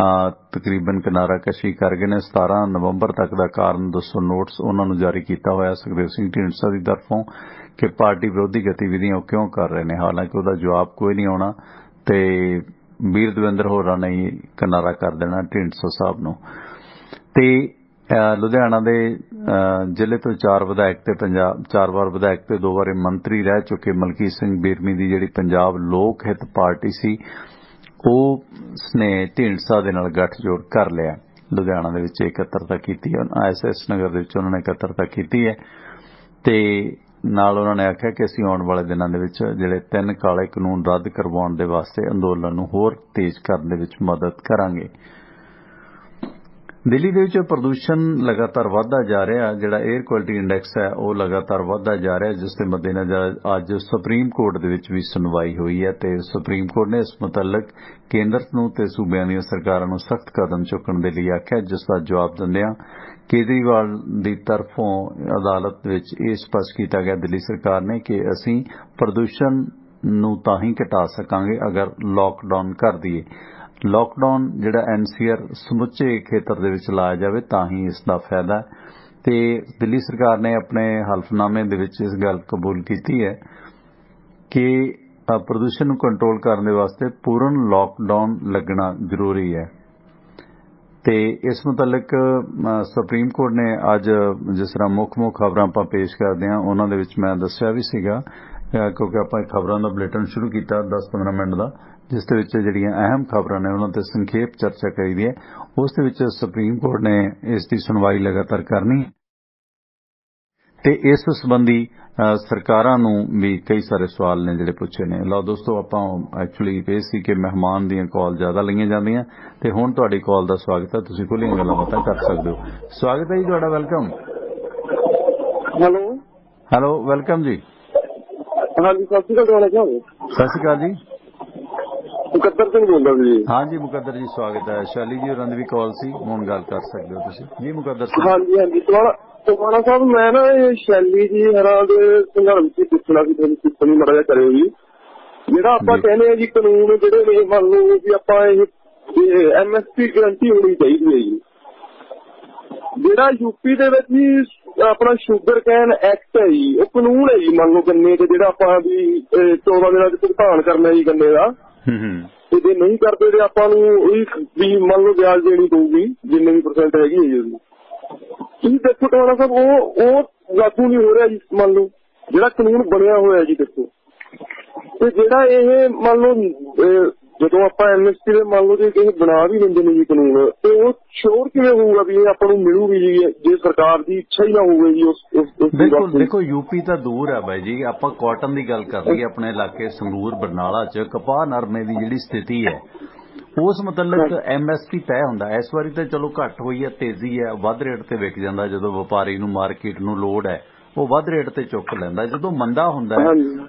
ਤਕਰੀਬਨ ਕਿਨਾਰਾਕਸ਼ੀ ਕਰ ਗਏ ਨੇ। 17 ਨਵੰਬਰ ਤੱਕ ਦਾ ਕਾਰਨ ਦੱਸੋ ਨੋਟਿਸ ਉਹਨਾਂ ਨੂੰ ਜਾਰੀ ਕੀਤਾ ਹੋਇਆ ਸੁਖਦੇਵ ਸਿੰਘ ਢੀਂਡਸਾ ਦੀ ਤਰਫੋਂ ਕਿ ਪਾਰਟੀ ਵਿਰੋਧੀ ਗਤੀਵਿਧੀਆਂ ਉਹ ਕਿਉਂ ਕਰ ਰਹੇ ਨੇ। ਹਾਲਾਂਕਿ ਉਹਦਾ ਜਵਾਬ ਕੋਈ ਨਹੀਂ ਆਉਣਾ ਤੇ ਵੀਰ ਦਵਿੰਦਰ ਹੋਰਾਂ ਨੇ ਕਿਨਾਰਾ ਕਰ ਦੇਣਾ ਢੀਂਡਸਾ ਸਾਹਿਬ ਨੂੰ। ਤੇ ਲੁਧਿਆਣਾ ਦੇ ਜ਼ਿਲ੍ਹੇ ਤੋਂ 4 ਵਿਧਾਇਕ ਤੇ 4 ਵਾਰ ਵਿਧਾਇਕ ਤੇ 2 ਵਾਰ ਮੰਤਰੀ ਰਹਿ ਚੁੱਕੇ ਮਲਕੀਤ ਸਿੰਘ ਬੇਰਮੀ ਦੀ ਜਿਹੜੀ ਪੰਜਾਬ ਲੋਕ ਹਿੱਤ ਪਾਰਟੀ ਸੀ, ਉਸ ਨੇ ਢੀਂਡਸਾ ਦੇ ਨਾਲ ਗੱਠਜੋੜ ਕਰ ਲਿਆ। ਲੁਧਿਆਣਾ ਦੇ ਵਿੱਚ ਇਕੱਤਰਤਾ ਕੀਤੀ ਹੈ, SS ਨਗਰ ਦੇ ਵਿੱਚ ਉਹਨਾਂ ਨੇ ਇਕੱਤਰਤਾ ਕੀਤੀ ਹੈ ਤੇ ਨਾਲ ਉਹਨਾਂ ਨੇ ਆਖਿਆ ਕਿ ਅਸੀਂ ਆਉਣ ਵਾਲੇ ਦਿਨਾਂ ਦੇ ਵਿੱਚ ਜਿਹੜੇ 3 ਕਾਲੇ ਕਾਨੂੰਨ ਰੱਦ ਕਰਵਾਉਣ ਦੇ ਵਾਸਤੇ ਅੰਦੋਲਨ ਨੂੰ ਹੋਰ ਤੇਜ਼ ਕਰਨ ਦੇ ਵਿੱਚ ਮਦਦ ਕਰਾਂਗੇ। ਦਿੱਲੀ ਦੇ ਵਿੱਚ ਪ੍ਰਦੂਸ਼ਣ ਲਗਾਤਾਰ ਵਧਦਾ ਜਾ ਰਿਹਾ, ਜਿਹੜਾ 에ਅਰ ਕੁਆਲਿਟੀ ਇੰਡੈਕਸ ਹੈ ਉਹ ਲਗਾਤਾਰ ਵਧਦਾ ਜਾ ਰਿਹਾ, ਜਿਸ ਦੇ ਮੱਦੇਨਜ਼ਰ ਅੱਜ ਸੁਪਰੀਮ ਕੋਰਟ ਦੇ ਵਿੱਚ ਵੀ ਸੁਣਵਾਈ ਹੋਈ ਹੈ ਤੇ ਸੁਪਰੀਮ ਕੋਰਟ ਨੇ ਇਸ ਮੁਤਲਕ ਕੇਂਦਰ ਨੂੰ ਤੇ ਸੂਬਿਆਂ ਦੀਆਂ ਸਰਕਾਰਾਂ ਨੂੰ ਸਖਤ ਕਦਮ ਚੁੱਕਣ ਦੇ ਲਈ ਆਖਿਆ, ਜਿਸ ਦਾ ਜਵਾਬ ਦਿੰਦਿਆਂ ਕੇਜਰੀਵਾਲ ਦੀ ਤਰਫੋਂ ਅਦਾਲਤ ਵਿੱਚ ਇਹ ਸਪਸ਼ਟ ਕੀਤਾ ਗਿਆ ਦਿੱਲੀ ਸਰਕਾਰ ਨੇ ਕਿ ਅਸੀਂ ਪ੍ਰਦੂਸ਼ਣ ਨੂੰ ਤਾਂ ਹੀ ਘਟਾ ਸਕਾਂਗੇ ਅਗਰ ਲੋਕਡਾਊਨ ਕਰ ਦਈਏ। ਲੋਕਡਾਊਨ ਜਿਹੜਾ NCR ਸਮੁੱਚੇ ਖੇਤਰ ਦੇ ਵਿੱਚ ਲਾਇਆ ਜਾਵੇ ਤਾਂ ਹੀ ਇਸ ਦਾ ਫਾਇਦਾ ਹੈ। ਤੇ ਦਿੱਲੀ ਸਰਕਾਰ ਨੇ ਆਪਣੇ ਹਲਫਨਾਮੇ ਦੇ ਵਿੱਚ ਇਸ ਗੱਲ ਕਬੂਲ ਕੀਤੀ ਹੈ ਕਿ ਪ੍ਰਦੂਸ਼ਣ ਨੂੰ ਕੰਟਰੋਲ ਕਰਨ ਦੇ ਵਾਸਤੇ ਪੂਰਨ ਲੋਕਡਾਊਨ ਲੱਗਣਾ ਜ਼ਰੂਰੀ ਹੈ। ਤੇ ਇਸ ਮੁਤਲਕ ਸੁਪਰੀਮ ਕੋਰਟ ਨੇ ਅੱਜ ਜਿਸ ਤਰ੍ਹਾਂ ਮੁੱਖ ਖਬਰਾਂ ਆਪਾਂ ਪੇਸ਼ ਕਰਦੇ ਹਾਂ ਉਹਨਾਂ ਦੇ ਵਿੱਚ ਮੈਂ ਦੱਸਿਆ ਵੀ ਸੀਗਾ ਕਿਉਂਕਿ ਆਪਾਂ ਖਬਰਾਂ ਦਾ ਬੁਲੇਟਿਨ ਸ਼ੁਰੂ ਕੀਤਾ 10-15 ਮਿੰਟ ਦਾ ਜਿਸ ਦੇ ਵਿੱਚ ਜਿਹੜੀਆਂ ਅਹਿਮ ਖਬਰਾਂ ਨੇ ਉਹਨਾਂ ਤੇ ਸੰਖੇਪ ਚਰਚਾ ਕਰੀ ਦੀ ਹੈ। ਉਸ ਦੇ ਵਿੱਚ ਸੁਪਰੀਮ ਕੋਰਟ ਨੇ ਇਸ ਦੀ ਸੁਣਵਾਈ ਲਗਾਤਾਰ ਕਰਨੀ ਤੇ ਇਸ ਸੰਬੰਧੀ ਸਰਕਾਰਾਂ ਨੂੰ ਵੀ ਕਈ ਸਾਰੇ ਸਵਾਲ ਨੇ ਜਿਹੜੇ ਪੁੱਛੇ ਨੇ। ਲਓ ਦੋਸਤੋ ਆਪਾਂ ਐਕਚੁਅਲੀ ਇਹ ਸੀ ਕਿ ਮਹਿਮਾਨ ਦੀਆਂ ਕਾਲ ਜ਼ਿਆਦਾ ਲਈਆਂ ਜਾਂਦੀਆਂ ਤੇ ਹੁਣ ਤੁਹਾਡੀ ਕਾਲ ਦਾ ਸਵਾਗਤ ਹੈ। ਤੁਸੀਂ ਖੁੱਲੀਆਂ ਗੱਲਾਂ ਬਾਤਾਂ ਕਰ ਸਕਦੇ ਹੋ। ਸਵਾਗਤ ਹੈ ਜੀ ਤੁਹਾਡਾ। ਵੈਲਕਮ। ਹੈਲੋ ਵੈਲਕਮ ਜੀ। ਹਾਂਜੀ ਸਤਿ ਸ਼੍ਰੀ ਅਕਾਲ। ਸਤਿ ਸ਼੍ਰੀ ਅਕਾਲ ਜੀ। ਮੁਕੱਦਰ ਸਿੰਘ ਬੋਲਦਾ ਜੀ। ਹਾਂਜੀ ਮੁਕੱਦਰ ਜੀ ਸਵਾਗਤ ਹੈ। ਸ਼ੈਲੀ ਜੀ ਹੋਰਾਂ ਦੀ ਵੀ ਕਾਲ ਸੀ ਹੁਣ ਗੱਲ ਕਰ ਸਕਦੇ ਹੋ ਤੁਸੀਂ ਜੀ ਮੁਕੱਦਰ ਸਿੰਘ। ਹਾਂਜੀ ਟਵਾਣਾ ਸਾਹਿਬ ਮੈਂ ਨਾ ਇਹ ਸ਼ੈਲੀ ਜੀ ਹਰਾਂ ਦੇ ਸੰਦਰਭ ਵਿੱਚ ਪੁੱਛਣਾ ਸੀ ਤੁਹਾਨੂੰ ਟਿੱਪਣੀ ਮਾੜਾ ਜਿਹਾ ਕਰਿਓ ਜੀ। ਜਿਹੜਾ ਆਪਾਂ ਕਹਿੰਦੇ ਆ ਜੀ ਕਾਨੂੰਨ ਜਿਹੜੇ ਨੇ ਮੰਨ ਲਓ ਵੀ ਆਪਾਂ ਇਹ MSP ਗਰੰਟੀ ਹੋਣੀ ਚਾਹੀਦੀ ਹੈ ਜੀ। ਜਿਹੜਾ ਯੂਪੀ ਦੇ ਵਿੱਚ ਜੀ ਆਪਣਾ ਸ਼ੂਗਰ ਕੈਨ ਐਕਟ ਹੈ ਜੀ ਉਹ ਕਾਨੂੰਨ ਹੈ ਜੀ ਮੰਨ ਲਓ ਗੰਨੇ ਤੇ ਜਿਹੜਾ ਆਪਾਂ ਵੀ 14 ਦਿਨਾਂ ਚ ਭੁਗਤਾਨ ਕਰਨਾ ਜੀ ਗੰਨੇ ਦਾ ਤੇ ਜੇ ਨਹੀਂ ਕਰਦੇ ਤੇ ਆਪਾਂ ਨੂੰ ਉਹੀ ਵੀ ਮੰਨ ਲਓ ਵਿਆਜ ਦੇਣੀ ਪਊਗੀ ਜਿੰਨੇ ਵੀ % ਹੈਗੀ ਹੈ ਜੀ ਉਹਦੀ। ਤੁਸੀਂ ਦੇਖੋ ਟਵਾਣਾ ਸਾਹਿਬ ਉਹ ਲਾਗੂ ਨਹੀਂ ਹੋ ਰਿਹਾ ਜੀ ਮੰਨ ਲਓ ਜਿਹੜਾ ਕਾਨੂੰਨ ਬਣਿਆ ਹੋਇਆ ਜੀ ਦੇਖੋ ਤੇ ਜਿਹੜਾ ਇਹ ਮੰਨ ਲਓ ਜਦੋਂ ਆਪਾਂ MSP ਦੇ ਮੰਨ ਲਓ ਜੇ ਕਿਸੇ ਬਣਾ ਵੀ ਦਿੰਦੇ ਨੇ ਜੀ ਕਾਨੂੰਨ ਤੇ ਉਹ ਸ਼ੋਰ ਕਿਵੇਂ ਹੋਊਗਾ ਵੀ ਇਹ ਆਪਾਂ ਨੂੰ ਮਿਲੂਗੀ ਜੀ ਜੇ ਸਰਕਾਰ ਦੀ ਇੱਛਾ ਹੀ ਨਾ ਹੋਵੇ ਜੀ ਉਸ ਬਿਲਕੁਲ। ਦੇਖੋ ਯੂਪੀ ਤਾਂ ਦੂਰ ਹੈ ਬਾਈ ਜੀ ਆਪਾਂ ਕਾਟਨ ਦੀ ਗੱਲ ਕਰ ਲਈਏ ਆਪਣੇ ਇਲਾਕੇ ਸੰਗਰੂਰ ਬਰਨਾਲਾ ਚ ਕਪਾਹ ਨਰਮੇ ਦੀ ਜਿਹੜੀ ਸਥਿਤੀ ਹੈ ਉਸ ਮੁਤਲਕ MSP ਤੈਅ ਹੁੰਦਾ। ਇਸ ਵਾਰੀ ਤਾਂ ਚਲੋ ਘੱਟ ਹੋਈ ਹੈ ਤੇਜ਼ੀ ਹੈ ਵੱਧ ਰੇਟ ਤੇ ਵਿਕ ਜਾਂਦਾ ਜਦੋਂ ਵਪਾਰੀ ਨੂੰ ਮਾਰਕੀਟ ਨੂੰ ਲੋੜ ਹੈ ਉਹ ਵੱਧ ਰੇਟ ਤੇ ਚੁੱਕ ਲੈਂਦਾ। ਜਦੋਂ ਮੰਦਾ ਹੁੰਦਾ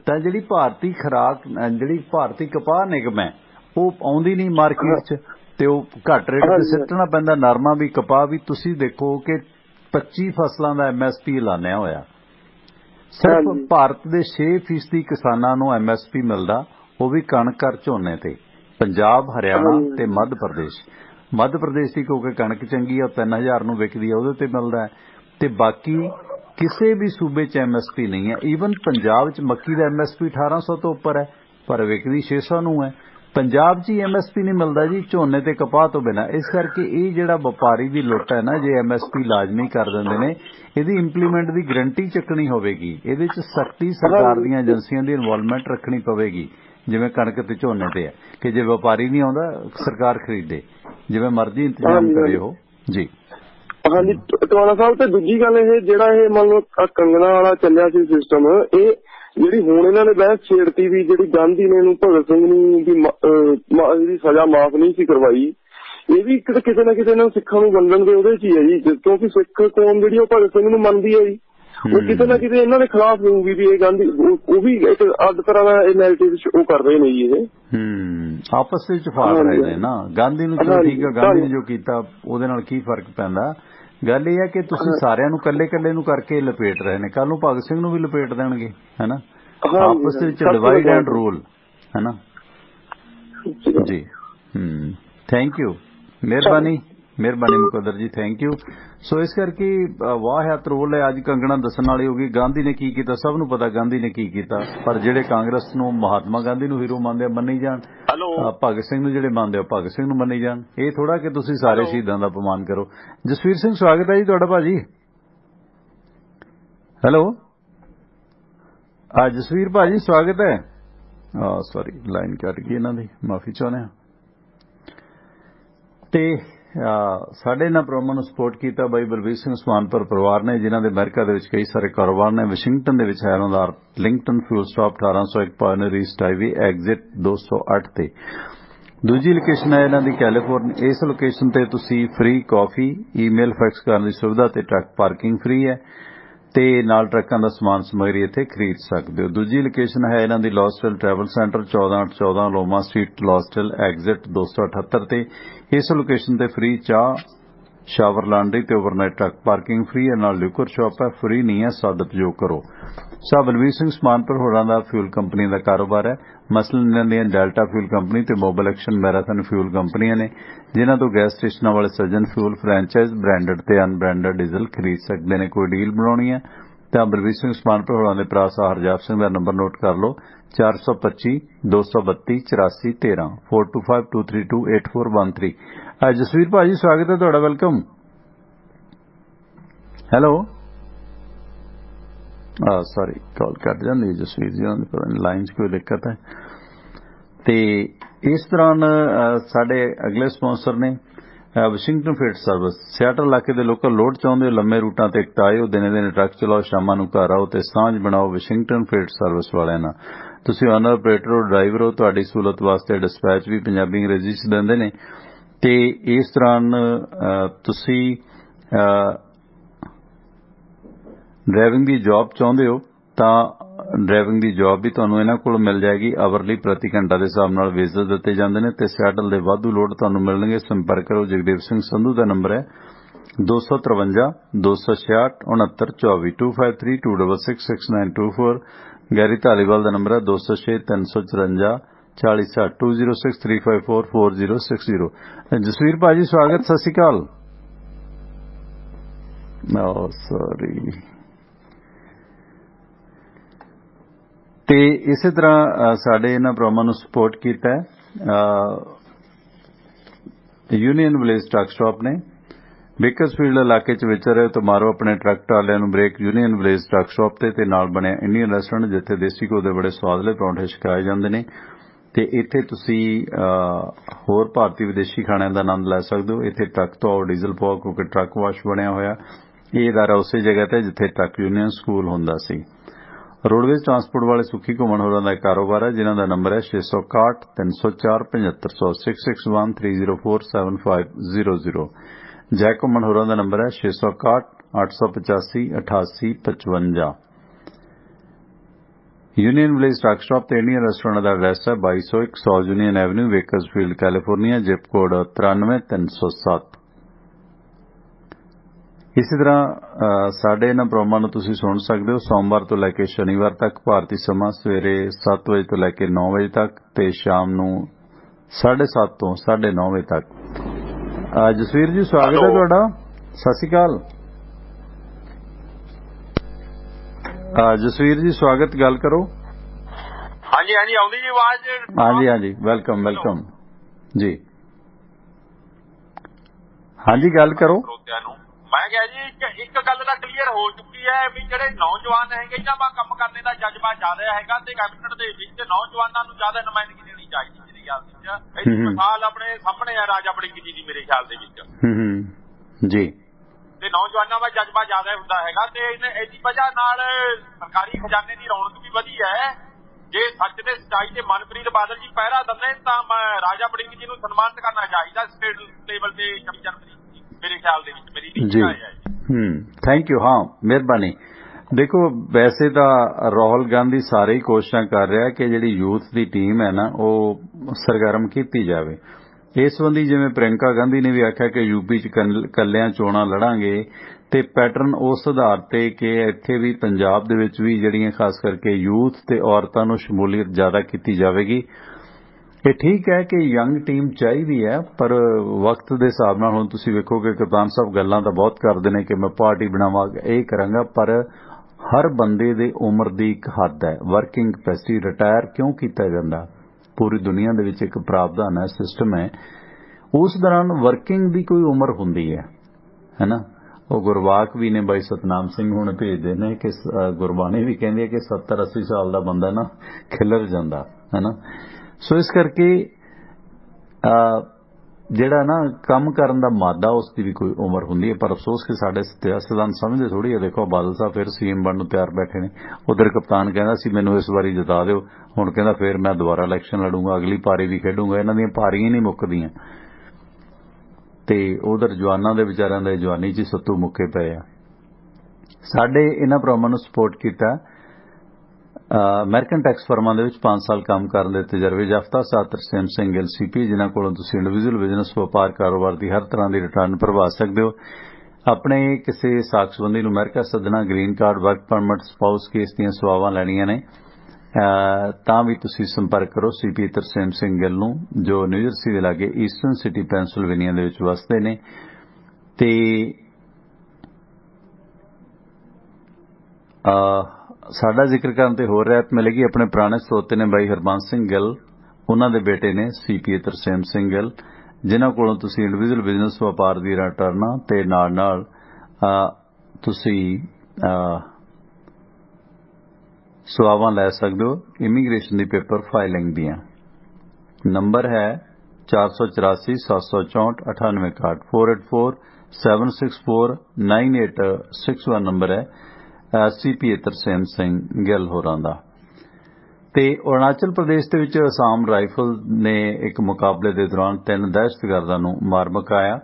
ਤਾਂ ਜਿਹੜੀ ਭਾਰਤੀ ਕਪਾਹ ਨਿਗਮ ਹੈ ਉਹ ਆਉਂਦੀ ਨਹੀਂ ਮਾਰਕੀਟ 'ਚ ਤੇ ਉਹ ਘੱਟ ਰੇਟ ਤੇ ਸਿੱਟਣਾ ਪੈਂਦਾ ਨਰਮਾ ਵੀ ਕਪਾਹ ਵੀ। ਤੁਸੀਂ ਦੇਖੋ ਕਿ 25 ਫਸਲਾਂ ਦਾ MSP ਐਲਾਨਿਆ ਹੋਇਆ ਸਿਰਫ ਭਾਰਤ ਦੇ 6% ਕਿਸਾਨਾਂ ਨੂੰ MSP ਮਿਲਦਾ ਉਹ ਵੀ ਕਣਕ ਔਰ ਝੋਨੇ ਤੇ। ਪੰਜਾਬ ਹਰਿਆਣਾ ਤੇ ਮੱਧ ਪ੍ਰਦੇਸ਼ ਦੀ ਕਿਉਂਕਿ ਕਣਕ ਚੰਗੀ ਆ 3000 ਨੂੰ ਵਿਕਦੀ ਆ ਉਹਦੇ ਤੇ ਮਿਲਦਾ ਤੇ ਬਾਕੀ ਕਿਸੇ ਵੀ ਸੂਬੇ 'ਚ MSP ਨਹੀਂ ਹੈ। ਈਵਨ ਪੰਜਾਬ 'ਚ ਮੱਕੀ ਦਾ MSP 1800 ਤੋਂ ਉੱਪਰ ਹੈ ਪਰ ਵਿਕਦੀ 600 ਨੂੰ ਹੈ। ਪੰਜਾਬ 'ਚ ਹੀ MSP ਨਹੀਂ ਮਿਲਦਾ ਜੀ ਝੋਨੇ ਤੇ ਕਪਾਹ ਤੋਂ ਬਿਨਾਂ। ਇਸ ਕਰਕੇ ਇਹ ਜਿਹੜਾ ਵਪਾਰੀ ਦੀ ਲੁੱਟ ਹੈ ਨਾ ਜੇ MSP ਲਾਜ਼ਮੀ ਕਰ ਦਿੰਦੇ ਨੇ ਇਹਦੀ ਇੰਪਲੀਮੈਂਟ ਦੀ ਗਰੰਟੀ ਚੱਕਣੀ ਹੋਵੇਗੀ। ਇਹਦੇ 'ਚ ਸਖਤੀ ਸਰਕਾਰ ਦੀਆਂ ਏਜੰਸੀਆਂ ਦੀ ਇਨਵੋਲਵਮੈਂਟ ਰੱਖਣੀ ਪਵੇਗੀ ਜਿਵੇਂ ਕਣਕ ਤੇ ਝੋਨੇ ਤੇ ਹੈ ਕਿ ਜੇ ਵਪਾਰੀ ਨਹੀਂ ਆਉਂਦਾ ਸਰਕਾਰ ਖਰੀਦੇ ਜਿਵੇਂ ਮਰਜ਼ੀ ਇੰਤਜ਼ਾਮ ਕਰੇ ਉਹ ਜੀ। ਹਾਂਜੀ ਟਵਾਣਾ ਸਾਹਿਬ ਤੇ ਦੂਜੀ ਗੱਲ ਇਹ ਜਿਹੜਾ ਇਹ ਮੰਨ ਲਓ ਕੰਗਣਾ ਵਾਲਾ ਚੱਲਿਆ ਸੀ ਸਿਸਟਮ ਇਹ ਜਿਹੜੀ ਹੁਣ ਇਹਨਾਂ ਨੇ ਬਹਿਸ ਛੇੜਤੀ ਵੀ ਜਿਹੜੀ ਗਾਂਧੀ ਨੇ ਇਹਨੂੰ ਭਗਤ ਸਿੰਘ ਨੂੰ ਵੀ ਸਜ਼ਾ ਮਾਫ ਨਹੀਂ ਸੀ ਕਰਵਾਈ ਇਹ ਵੀ ਕਿਸੇ ਨਾ ਕਿਸੇ ਨੂੰ ਸਿੱਖਾਂ ਨੂੰ ਵੰਡਣ ਦੇ ਉਹਦੇ 'ਚ ਹੀ ਹੈ ਜੀ ਕਿਉਂਕਿ ਸਿੱਖ ਕੌਮ ਜਿਹੜੀ ਉਹ ਭਗਤ ਸਿੰਘ ਨੂੰ ਮੰਨਦੀ ਹੈ ਜੀ ਉਹ ਕਿਸੇ ਨਾ ਕਿਸੇ ਇਹਨਾਂ ਦੇ ਖਿਲਾਫ ਹੋਊਗੀ ਵੀ ਇਹ ਗਾਂਧੀ ਉਹ ਵੀ ਇੱਕ ਅੱਡ ਤਰ੍ਹਾਂ ਦਾ ਨੈਰੇਟਿਵ ਉਹ ਕਰ ਰਹੇ ਨੇ ਜੀ ਇਹ ਆਪਸ ਵਿੱਚ ਫਾੜ ਰਹੇ ਨੇ ਨਾ। ਗਾਂਧੀ ਨੂੰ ਚਲੋ ਠੀਕ ਹੈ ਗਾਂਧੀ ਨੇ ਜੋ ਕੀਤਾ ਉਹਦੇ ਨਾਲ ਕੀ ਫਰਕ ਪੈਂਦਾ। ਗੱਲ ਇਹ ਹੈ ਕਿ ਤੁਸੀਂ ਸਾਰਿਆਂ ਨੂੰ ਕੱਲੇ ਨੂੰ ਕਰਕੇ ਲਪੇਟ ਰਹੇ ਨੇ ਕੱਲ ਨੂੰ ਭਗਤ ਸਿੰਘ ਨੂੰ ਵੀ ਲਪੇਟ ਦੇਣਗੇ ਹੈ ਨਾ। ਆਪਸ ਵਿੱਚ ਡਿਵਾਈਡ ਐਂਡ ਰੂਲ ਹੈ ਨਾ ਜੀ। ਥੈਂਕ ਯੂ ਮਿਹਰਬਾਨੀ ਮੁਕੱਦਰ ਜੀ ਥੈਂਕ ਯੂ। ਸੋ ਇਸ ਕਰਕੇ ਵਾਹਿਆਤ ਰੋਲ ਹੈ ਅੱਜ ਕੰਗਣਾ ਦੱਸਣ ਵਾਲੀ ਹੋ ਗਈ ਗਾਂਧੀ ਨੇ ਕੀ ਕੀਤਾ ਸਭ ਨੂੰ ਪਤਾ ਗਾਂਧੀ ਨੇ ਕੀ ਕੀਤਾ ਪਰ ਜਿਹੜੇ ਕਾਂਗਰਸ ਨੂੰ ਮਹਾਤਮਾ ਗਾਂਧੀ ਨੂੰ ਹੀਰੋ ਮੰਨਦੇ ਆ ਮੰਨੀ ਜਾਣ ਭਗਤ ਸਿੰਘ ਨੂੰ ਜਿਹੜੇ ਮੰਨਦੇ ਆ ਭਗਤ ਸਿੰਘ ਨੂੰ ਮੰਨੀ ਜਾਣ। ਇਹ ਥੋੜਾ ਕਿ ਤੁਸੀਂ ਸਾਰੇ ਸ਼ਹੀਦਾਂ ਦਾ ਅਪਮਾਨ ਕਰੋ। ਜਸਵੀਰ ਸਿੰਘ ਸਵਾਗਤ ਹੈ ਜੀ ਤੁਹਾਡਾ ਭਾਜੀ। ਹੈਲੋ ਜਸਵੀਰ ਭਾਜੀ ਸਵਾਗਤ ਹੈ। ਸੌਰੀ ਲਾਈਨ ਕੱਟ ਗਈ ਇਹਨਾਂ ਦੀ ਮਾਫੀ ਚਾਹੁੰਦੇ ਹਾਂ। ਤੇ ਸਾਡੇ ਇਹਨਾਂ ਪ੍ਰੋਗਰਾਮਾਂ ਨੂੰ ਸਪੋਰਟ ਕੀਤਾ ਬਾਈ ਬਲਬੀਰ ਸਿੰਘ ਉਸਮਾਨਪੁਰ ਪਰਿਵਾਰ ਨੇ ਜਿਨ੍ਹਾਂ ਦੇ ਅਮਰੀਕਾ ਦੇ ਵਿੱਚ ਕਈ ਸਾਰੇ ਕਾਰੋਬਾਰ ਨੇ। ਵਾਸ਼ਿੰਗਟਨ ਦੇ ਵਿੱਚ ਹੈ ਉਹਨਾਂ ਦਾ Linkton fuel stop 1801 Pioneer east highway exit 208 ਤੇ। ਦੂਜੀ ਲੋਕੇਸ਼ਨ ਹੈ ਇਹਨਾਂ ਦੀ ਕੈਲੀਫੋਰਨੀਆ। ਇਸ ਲੋਕੇਸ਼ਨ ਤੇ ਤੁਸੀਂ ਫ੍ਰੀ ਕਾਫੀ ਈਮੇਲ ਫੈਕਸ ਕਰਨ ਦੀ ਸੁਵਿਧਾ ਤੇ ਟਰੱਕ ਪਾਰਕਿੰਗ ਫ੍ਰੀ ਹੈ ਤੇ ਨਾਲ ਟਰੱਕਾਂ ਦਾ ਸਮਾਨ ਸਮੱਗਰੀ ਇੱਥੇ ਖਰੀਦ ਸਕਦੇ ਹੋ। ਦੂਜੀ ਲੋਕੇਸ਼ਨ ਹੈ ਇਹਨਾਂ ਦੀ ਲੌਸਟਲ ਟਰੈਵਲ ਸੈਂਟਰ 1414 ਲੋਮਾ ਸਟਰੀਟ ਲੌਸਟਲ ਐਗਜ਼ਿਟ 278 ਤੇ। ਇਸ ਲੋਕੇਸ਼ਨ ਤੇ ਫ੍ਰੀ ਚਾਹ शावर लांडरी ते ओवरनाइट ट्रक पार्किंग फ्री है, नाल लिकर शॉप है, फ्री नहीं है, सदुपयोग करो। शाह बलवीर सिंह समानपुर होरां दा फ्यूल कंपनी का कारोबार है। मसलन इन्हां दी डेल्टा फ्यूल कंपनी ते मोबाइल एक्शन मैराथन फ्यूल कंपनियां ने, जिन्हां तो गैस स्टेशनां वाले सज्जन फ्यूल फ्रैंचाइज ब्रांडेड ते अनब्रांडेड डीजल खरीद सकते हैं। कोई डील बनाउणी है तां बलवीर सिंह समानपुर होरां दे भरा साह हरजाप सिंह दा नंबर नोट कर लो 425 232 84 13 425 232 8413। जसवीर भाजी स्वागत है तुहाडा, welcome. Hello, sorry call cut जाती है जसवीर जी, लाइन च कोई दिक्कत है। तो इस दौरान साडे अगले स्पॉन्सर ने वाशिंगटन फीड सर्विस। सियाटल इलाके के लोकल लोड चाहते हो, लंबे रूटां ते आयो, दिने दिने ट्रक चलाओ, शामां नूं घर आओ ते सांझ बनाओ वाशिंगटन फीड सर्विस वालियां नाल। तुसीं ओनर ऑपरेटर हो, ड्राइवर हो, तुहाडी सहूलत वास्ते डिस्पैच भी पंजाबी अंग्रेजी च दिंदे ने। ते इस दौरान तुसीं ड्राइविंग की जॉब चाहते हो तां ड्राइविंग की जॉब भी तुहानूं इन्हां कोल मिल जाएगी। आवरली प्रति घंटा के हिसाब नाल वेजेस दिते जांदे ने ते सियाटल दे वाधू लोड तुहानूं मिलणगे। संपर्क करो, जगदेव सिंह संधू का नंबर है 253 266 69 24 253 266 6924। गैरी धालीवाल का नंबर है 206 354 4060 206 354 4060। जसवीर भाजी स्वागत, सत श्री अकाल। सॉरी। ते इस तरह साडे इन्हां प्रोग्रामां नूं सपोर्ट कीता है यूनियन विलेज ट्रक स्टॉप ने। बेकरसफील्ड इलाके च विचर रहे तो मारो अपने ट्रक ट्रालियां नूं brake union village truck stop ते नाल बने इंडियन रेस्टोरेंट, जिथे देसी घो दे बड़े स्वादले परौंठे छकाए जांदे ने। ते इत्थे तुसीं होर भारतीय विदेशी खाणिਆਂ ਦਾ आनंद लै सकदे हो। इत्थे ट्रक तो डीजल पाओ, क्योंकि ट्रक वाश बनया होया। ये इदारा उस जगह ते जिथे ट्रक यूनियन स्कूल हुंदा सी। रोडवेज ट्रांसपोर्ट वाले सुखी घुमन होरां दा कारोबार है, जिन्हां दा नंबर है 661 304 7500 661 304 7500। जैक घुमन होरां दा नंबर है 661 885 88 55। यूनियन विलेज ट्रक स्टॉप ते इंडियन रेस्टोरेंट का एड्रैस है 2201 South Union Avenue, Bakersfield, California, zip code 93307। इसी तरह साडे इन्हां प्रोग्रामां नूं तुसीं सुण सकदे हो सोमवार तो लैके शनिवार तक भारतीय समां सवेरे 7 बजे तो लैके 9 बजे तक ते शाम नूं 7:30 तो 9:30 बजे तक। जसवीर जी स्वागत है तुहाडा, सत श्री अकाल। जसवीर जी स्वागत, गल करो। हाँ जी आउंदी जी आवाज? हाँ जी वेलकम वेलकम जी। हाँ जी गल करो। मैं कहा जी एक गल तां क्लीयर हो चुकी है भी जिहड़े नौजवान हैगे इन्हां दा काम करने का जज्बा ज्यादा हैगा ते कैबिनेट दे विच नौजवानां नूं ज्यादा नुमाइंदगी देनी चाहिदी मेरे ख्याल विच। इस मिसाल अपने सामने है राजा बड़िंग जी दी मेरे ख्याल दे विच जी। ते नौजवानां दा जज्बा ज्यादा हुंदा हैगा ते इस वजह नाल सरकारी खजाने दी रौनक भी वधी है। जे सच ते सच्चाई ते मनप्रीत बादल जी पहरा दिंदे तां राजा बड़िंग जी नूं सन्मानित करना चाहिदा स्टेट लेवल ते 26 जनवरी मेरे ख्याल दे विच मेरी इच्छा है। Thank you. हाँ मेहरबानी। देखो वैसे तो राहुल गांधी सारे ही कोशिश कर रहा है कि जिहड़ी यूथ की टीम है ना वो सरगर्म की जाए। इस संबंधी जिवें प्रियंका गांधी ने भी आख्या कि यूपी च कल्लियां चोणां लड़ांगे ते पैटर्न उस आधार ते कि इत्थे भी पंजाब दे विच भी जिहड़ियां खास करके यूथ ते औरतां नूं शमूलीयत ज्यादा की जाएगी। ये ठीक है कि यंग टीम चाहिए है, पर वक्त के हिसाब नाल हुण तुसीं वेखो कि कप्तान साहब गल्लां तां बहुत करदे ने कि मैं पार्टी बनावांगा ये करांगा, पर हर बंदे दे उम्र दी एक हद है। वर्किंग कैपेसिटी रिटायर क्यों किया जांदा? पूरी दुनिया दे विच एक प्रावधान है, सिस्टम है। उस दौरान वर्किंग दी कोई उम्र हुंदी है ना। वो गुरवाक भी ने बाई सतनाम सिंह हुण भेजदे ने कि गुरबाणी भी कहंदी है कि 70-80 साल दा बंदा ना खिलर जांदा है ना। सो इस करके जिहड़ा ना काम करन दा मादा उसकी भी कोई उम्र हुंदी है। पर अफसोस कि साडे सियासतदान समझदे थोड़ी है। देखो बादल साहब फिर सीएम बनन नूं तैयार बैठे ने। उधर कप्तान कहंदा सी मैनूं इस बारी जिता दिओ, हुण कहंदा फिर मैं दोबारा इलैक्शन लड़ूंगा, अगली पारी भी खेडूंगा। इन्हां दीयां पारियां नहीं मुक्कदियां ते उधर जवानां दे विचारां दे जवानी च सत्तू मुक्के पए आ। साडे इन्हां प्रोग्रामां नूं सपोर्ट कीता ਅਮਰੀਕਨ ਟੈਕਸ ਫਰਮਾਂ ਦੇ ਵਿੱਚ 5 ਸਾਲ ਕੰਮ ਕਰਨ ਦੇ ਤਜਰਬੇ ਯਾਫਤਾ ਸਾਥ ਤਰਸੇਮ ਸਿੰਘ ਗਿੱਲ CP ਜਿਨ੍ਹਾਂ ਕੋਲੋਂ ਤੁਸੀਂ ਇੰਡੀਵਿਜੂਅਲ ਬਿਜ਼ਨਸ ਵਪਾਰ ਕਾਰੋਬਾਰ ਦੀ ਹਰ ਤਰ੍ਹਾਂ ਦੀ ਰਿਟਰਨ ਭਰਵਾ ਸਕਦੇ ਹੋ। ਆਪਣੇ ਕਿਸੇ ਸਾਖ ਸੰਬੰਧੀ ਨੂੰ ਅਮਰੀਕਾ ਸੱਦਣਾ, green card, work permit, spouse case ਦੀਆਂ ਸੇਵਾਵਾਂ ਲੈਣੀਆਂ ਨੇ ਤਾਂ ਵੀ ਤੁਸੀਂ ਸੰਪਰਕ ਕਰੋ CP ਤਰਸੇਮ ਸਿੰਘ ਗਿੱਲ ਨੂੰ, ਜੋ ਨਿਊਜਰਸੀ ਦੇ ਲਾਗੇ ਈਸਟਰਨ ਸਿਟੀ ਪੈਂਸਿਲਵੇਨੀਆ ਦੇ ਵਿੱਚ ਵਸਦੇ ਨੇ। ਤੇ ਸਾਡਾ ਜ਼ਿਕਰ ਕਰਨ ਤੇ ਹੋਰ ਰਿਆਇਤ ਮਿਲੇਗੀ। ਆਪਣੇ ਪੁਰਾਣੇ ਸਰੋਤੇ ਨੇ ਬਾਈ ਹਰਬੰਸ ਸਿੰਘ ਗਿੱਲ, ਉਹਨਾਂ ਦੇ ਬੇਟੇ ਨੇ CP ਤਰਸੇਮ ਸਿੰਘ ਗਿੱਲ, ਜਿਨ੍ਹਾਂ ਕੋਲੋਂ ਤੁਸੀਂ ਇੰਡੀਵਿਜੂਅਲ ਬਿਜ਼ਨਸ ਵਪਾਰ ਦੀ ਰਿਟਰਨ ਤੇ ਨਾਲ ਤੁਸੀਂ ਸੇਵਾਵਾਂ ਲੈ ਸਕਦੇ ਹੋ ਇਮੀਗ੍ਰੇਸ਼ਨ ਦੀ ਪੇਪਰ ਫਾਈਲਿੰਗ ਦੀਆਂ। ਨੰਬਰ ਹੈ 484 764 9861 484 764 9861 ਨੰਬਰ ਹੈ CP ਤਰਸੇਮ ਸਿੰਘ ਗਿੱਲ ਹੋਰਾਂ ਦਾ। ਤੇ ਅਰੁਣਾਚਲ ਪ੍ਰਦੇਸ਼ ਦੇ ਵਿੱਚ ਅਸਾਮ ਰਾਈਫਲ ਨੇ ਇੱਕ ਮੁਕਾਬਲੇ ਦੇ ਦੌਰਾਨ 3 ਦਹਿਸ਼ਤਗਰਦਾਂ ਨੂੰ ਮਾਰ ਮੁਕਾਇਆ।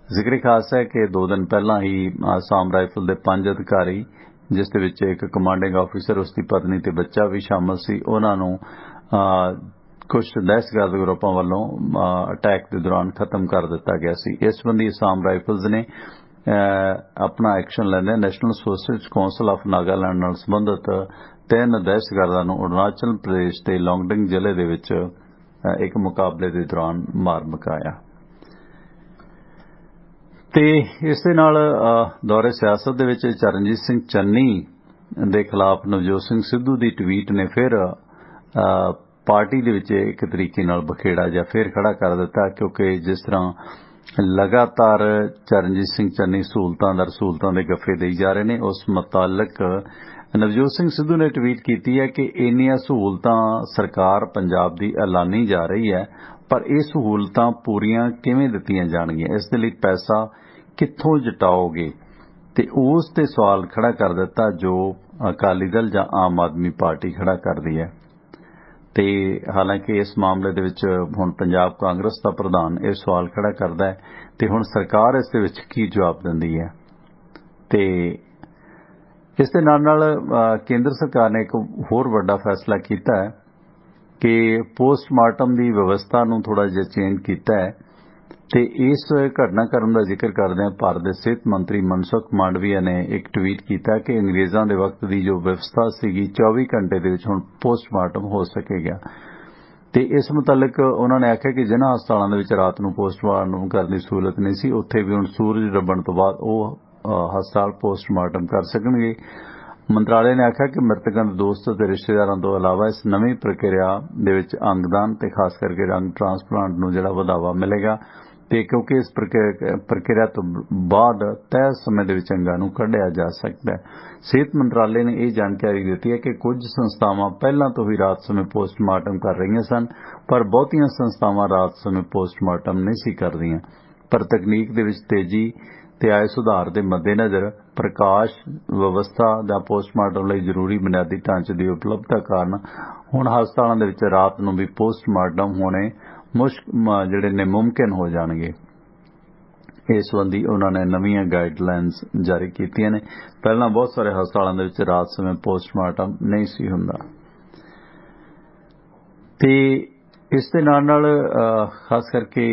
ਜ਼ਿਕਰ ਖਾਸ ਹੈ ਕਿ 2 ਦਿਨ ਪਹਿਲਾਂ ਹੀ ਅਸਾਮ ਰਾਈਫਲ ਦੇ 5 ਅਧਿਕਾਰੀ, ਜਿਸ ਦੇ ਵਿੱਚ ਇੱਕ ਕਮਾਂਡਿੰਗ ਆਫੀਸਰ, ਉਸ ਦੀ ਪਤਨੀ ਤੇ ਬੱਚਾ ਵੀ ਸ਼ਾਮਲ ਸੀ, ਉਹਨਾਂ ਨੂੰ ਕੁਝ ਦਹਿਸ਼ਤਗਰਦ ਗਰੁੱਪਾਂ ਵੱਲੋਂ ਅਟੈਕ ਦੇ ਦੌਰਾਨ ਖਤਮ ਕਰ ਦਿੱਤਾ ਗਿਆ ਸੀ। ਇਸ ਸੰਬੰਧੀ ਅਸਾਮ ਰਾਈਫਲਜ਼ ਨੇ ਆਪਣਾ ਐਕਸ਼ਨ ਲੈਂਦੇ national socialist council of Nagaland ਨਾਲ ਸੰਬੰਧਿਤ 3 ਦਹਿਸ਼ਤਗਰਦਾਂ ਨੂੰ ਅਰੁਣਾਚਲ ਪ੍ਰਦੇਸ਼ ਦੇ ਲੋਂਗਡਿੰਗ ਜ਼ਿਲ੍ਹੇ ਦੇ ਵਿੱਚ ਇੱਕ ਮੁਕਾਬਲੇ ਦੇ ਦੌਰਾਨ ਮਾਰ ਮੁਕਾਇਆ। ਤੇ ਇਸ ਦੇ ਨਾਲ ਦੌਰੇ ਸਿਆਸਤ ਦੇ ਵਿੱਚ ਚਰਨਜੀਤ ਸਿੰਘ ਚੰਨੀ ਦੇ ਖਿਲਾਫ ਨਵਜੋਤ ਸਿੰਘ ਸਿੱਧੂ ਦੀ ਟਵੀਟ ਨੇ ਫਿਰ ਪਾਰਟੀ ਦੇ ਵਿੱਚ ਇੱਕ ਤਰੀਕੇ ਨਾਲ ਬਖੇੜਾ ਜਾਂ ਫਿਰ ਖੜਾ ਕਰ ਦਿੱਤਾ, ਕਿਉਂਕਿ ਜਿਸ ਤਰ੍ਹਾਂ ਲਗਾਤਾਰ ਚਰਨਜੀਤ ਸਿੰਘ ਚੰਨੀ ਸਹੂਲਤਾਂ ਦੇ ਗੱਫੇ ਦੇਈ ਜਾ ਰਹੇ ਨੇ, ਉਸ ਮੁਤਾਲਕ ਨਵਜੋਤ ਸਿੰਘ ਸਿੱਧੂ ਨੇ ਟਵੀਟ ਕੀਤੀ ਹੈ ਕਿ ਇੰਨੀਆਂ ਸਹੂਲਤਾਂ ਸਰਕਾਰ ਪੰਜਾਬ ਦੀ ਐਲਾਨੀ ਜਾ ਰਹੀ ਹੈ, ਪਰ ਇਹ ਸਹੂਲਤਾਂ ਪੂਰੀਆਂ ਕਿਵੇਂ ਦਿੱਤੀਆਂ ਜਾਣਗੀਆਂ, ਇਸ ਦੇ ਲਈ ਪੈਸਾ ਕਿੱਥੋਂ ਜਟਾਓਗੇ। ਤੇ ਉਸ ਤੇ ਸਵਾਲ ਖੜਾ ਕਰ ਦਿੱਤਾ ਜੋ ਅਕਾਲੀ ਦਲ ਜਾਂ ਆਮ ਆਦਮੀ ਪਾਰਟੀ ਖੜਾ ਕਰਦੀ ਹੈ। ਤੇ ਹਾਲਾਂਕਿ ਇਸ ਮਾਮਲੇ ਦੇ ਵਿੱਚ ਹੁਣ ਪੰਜਾਬ ਕਾਂਗਰਸ ਦਾ ਪ੍ਰਧਾਨ ਇਹ ਸਵਾਲ ਖੜਾ ਕਰਦਾ ਹੈ ਤੇ ਹੁਣ ਸਰਕਾਰ ਇਸ ਦੇ ਵਿੱਚ ਕੀ ਜਵਾਬ ਦਿੰਦੀ ਹੈ। ਤੇ ਇਸ ਦੇ ਨਾਲ ਕੇਂਦਰ ਸਰਕਾਰ ਨੇ ਇੱਕ ਹੋਰ ਵੱਡਾ ਫੈਸਲਾ ਕੀਤਾ ਹੈ ਕਿ ਪੋਸਟਮਾਰਟਮ ਦੀ ਵਿਵਸਥਾ ਨੂੰ ਥੋੜਾ ਜਿਹਾ ਚੇਂਜ ਕੀਤਾ ਹੈ। ਤੇ ਇਸ ਘਟਨਾਕ੍ਰਮ ਦਾ ਜ਼ਿਕਰ ਕਰਦਿਆਂ ਭਾਰਤ ਦੇ ਸਿਹਤ ਮੰਤਰੀ ਮਨਸੁਖ ਮਾਂਡਵੀਆ ਨੇ ਇੱਕ ਟਵੀਟ ਕੀਤਾ ਕਿ ਅੰਗਰੇਜ਼ਾਂ ਦੇ ਵਕਤ ਦੀ ਜੋ ਵਿਵਸਥਾ ਸੀਗੀ 24 ਘੰਟੇ ਦੇ ਵਿੱਚ ਹੁਣ ਪੋਸਟਮਾਰਟਮ ਹੋ ਸਕੇਗਾ। ਤੇ ਇਸ ਮੁਤਲਕ ਉਹਨਾਂ ਨੇ ਆਖਿਆ ਕਿ ਜਿਨ੍ਹਾਂ ਹਸਪਤਾਲਾਂ ਦੇ ਵਿੱਚ ਰਾਤ ਨੂੰ ਪੋਸਟਮਾਰਟਮ ਕਰਨ ਦੀ ਸਹੂਲਤ ਨਹੀਂ ਸੀ, ਉੱਥੇ ਵੀ ਹੁਣ ਸੂਰਜ ਡੁੱਬਣ ਤੋਂ ਬਾਅਦ ਉਹ ਹਸਪਤਾਲ ਪੋਸਟਮਾਰਟਮ ਕਰ ਸਕਣਗੇ। ਮੰਤਰਾਲੇ ਨੇ ਆਖਿਆ ਕਿ ਮ੍ਰਿਤਕਾਂ ਦੇ ਦੋਸਤ ਅਤੇ ਰਿਸ਼ਤੇਦਾਰਾਂ ਤੋਂ ਇਲਾਵਾ ਇਸ ਨਵੀਂ ਪ੍ਰਕਿਰਿਆ ਦੇ ਵਿੱਚ ਅੰਗਦਾਨ ਤੇ ਖਾਸ ਕਰਕੇ ਅੰਗ ਟ੍ਰਾਂਸਪਲਾਂਟ ਨੂੰ ਜਿਹੜਾ ਵਧਾਵਾ ਮਿਲੇਗਾ। ਤੇ ਕਿਉਂਕਿ ਇਸ ਪ੍ਰਕਿਰਿਆ ਤੋਂ ਬਾਅਦ ਤੈਅ ਸਮੇਂ ਦੇ ਵਿੱਚ ਅੰਗਾਂ ਨੂੰ ਕੱਢਿਆ ਜਾ ਸਕਦਾ ਹੈ। ਸਿਹਤ ਮੰਤਰਾਲੇ ਨੇ ਇਹ ਜਾਣਕਾਰੀ ਦਿੱਤੀ ਹੈ ਕਿ ਕੁਝ ਸੰਸਥਾਵਾਂ ਪਹਿਲਾਂ ਤੋਂ ਹੀ ਰਾਤ ਸਮੇਂ ਪੋਸਟਮਾਰਟਮ ਕਰ ਰਹੀਆਂ ਸਨ, ਪਰ ਬਹੁਤੀਆਂ ਸੰਸਥਾਵਾਂ ਰਾਤ ਸਮੇਂ ਪੋਸਟਮਾਰਟਮ ਨਹੀਂ ਸੀ ਕਰਦੀਆਂ। ਪਰ ਤਕਨੀਕ ਦੇ ਵਿੱਚ ਤੇਜ਼ੀ ਤੇ ਆਏ ਸੁਧਾਰ ਦੇ ਮੱਦੇਨਜ਼ਰ ਪ੍ਰਕਾਸ਼ ਵਿਵਸਥਾ ਦਾ ਪੋਸਟਮਾਰਟਮ ਲਈ ਜ਼ਰੂਰੀ ਬੁਨਿਆਦੀ ਢਾਂਚੇ ਦੀ ਉਪਲਬਧਤਾ ਕਾਰਨ ਹੁਣ ਹਸਪਤਾਲਾਂ ਦੇ ਵਿੱਚ ਰਾਤ ਨੂੰ ਵੀ ਪੋਸਟਮਾਰਟਮ ਹੋਣੇ ਜਿਹੜੇ ਨੇ ਮੁਮਕਿਨ ਹੋ ਜਾਣਗੇ। ਇਸ ਸੰਬੰਧੀ ਉਹਨਾਂ ਨੇ ਨਵੀਆਂ ਗਾਈਡਲਾਈਨਸ ਜਾਰੀ ਕੀਤੀਆਂ ਨੇ। ਪਹਿਲਾਂ ਬਹੁਤ ਸਾਰੇ ਹਸਪਤਾਲਾਂ ਦੇ ਵਿੱਚ ਰਾਤ ਸਮੇਂ ਪੋਸਟਮਾਰਟਮ ਨਹੀਂ ਸੀ ਹੁੰਦਾ। ਤੇ ਇਸ ਦੇ ਨਾਲ ਖਾਸ ਕਰਕੇ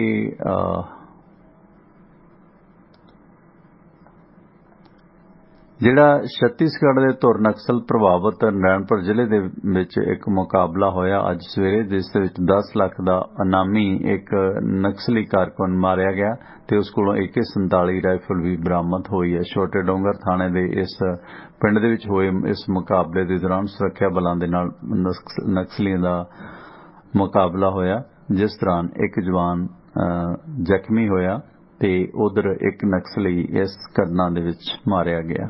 ਜਿਹੜਾ ਛੱਤੀਸਗੜ੍ਹ ਦੇ ਧੁਰ ਨਕਸਲ ਪ੍ਰਭਾਵਿਤ ਨਰੈਣਪੁਰ ਜ਼ਿਲ੍ਹੇ ਦੇ ਵਿੱਚ ਇੱਕ ਮੁਕਾਬਲਾ ਹੋਇਆ ਅੱਜ ਸਵੇਰੇ, ਜਿਸ ਦੇ ਵਿੱਚ 10 ਲੱਖ ਦਾ ਇਨਾਮੀ ਇੱਕ ਨਕਸਲੀ ਕਾਰਕੁਨ ਮਾਰਿਆ ਗਿਆ ਤੇ ਉਸ ਕੋਲੋਂ AK-47 ਰਾਈਫਲ ਵੀ ਬਰਾਮਦ ਹੋਈ ਹੈ। ਛੋਟੇ ਡੋਂਗਰ ਥਾਣੇ ਦੇ ਇਸ ਪਿੰਡ ਦੇ ਵਿੱਚ ਹੋਏ ਇਸ ਮੁਕਾਬਲੇ ਦੇ ਦੌਰਾਨ ਸੁਰੱਖਿਆ ਬਲਾਂ ਦੇ ਨਾਲ ਨਕਸਲੀਆਂ ਦਾ ਮੁਕਾਬਲਾ ਹੋਇਆ, ਜਿਸ ਦੌਰਾਨ ਇੱਕ ਜਵਾਨ ਜ਼ਖਮੀ ਹੋਇਆ ਤੇ ਉਧਰ ਇੱਕ ਨਕਸਲੀ ਇਸ ਘਟਨਾ ਦੇ ਵਿੱਚ ਮਾਰਿਆ ਗਿਆ।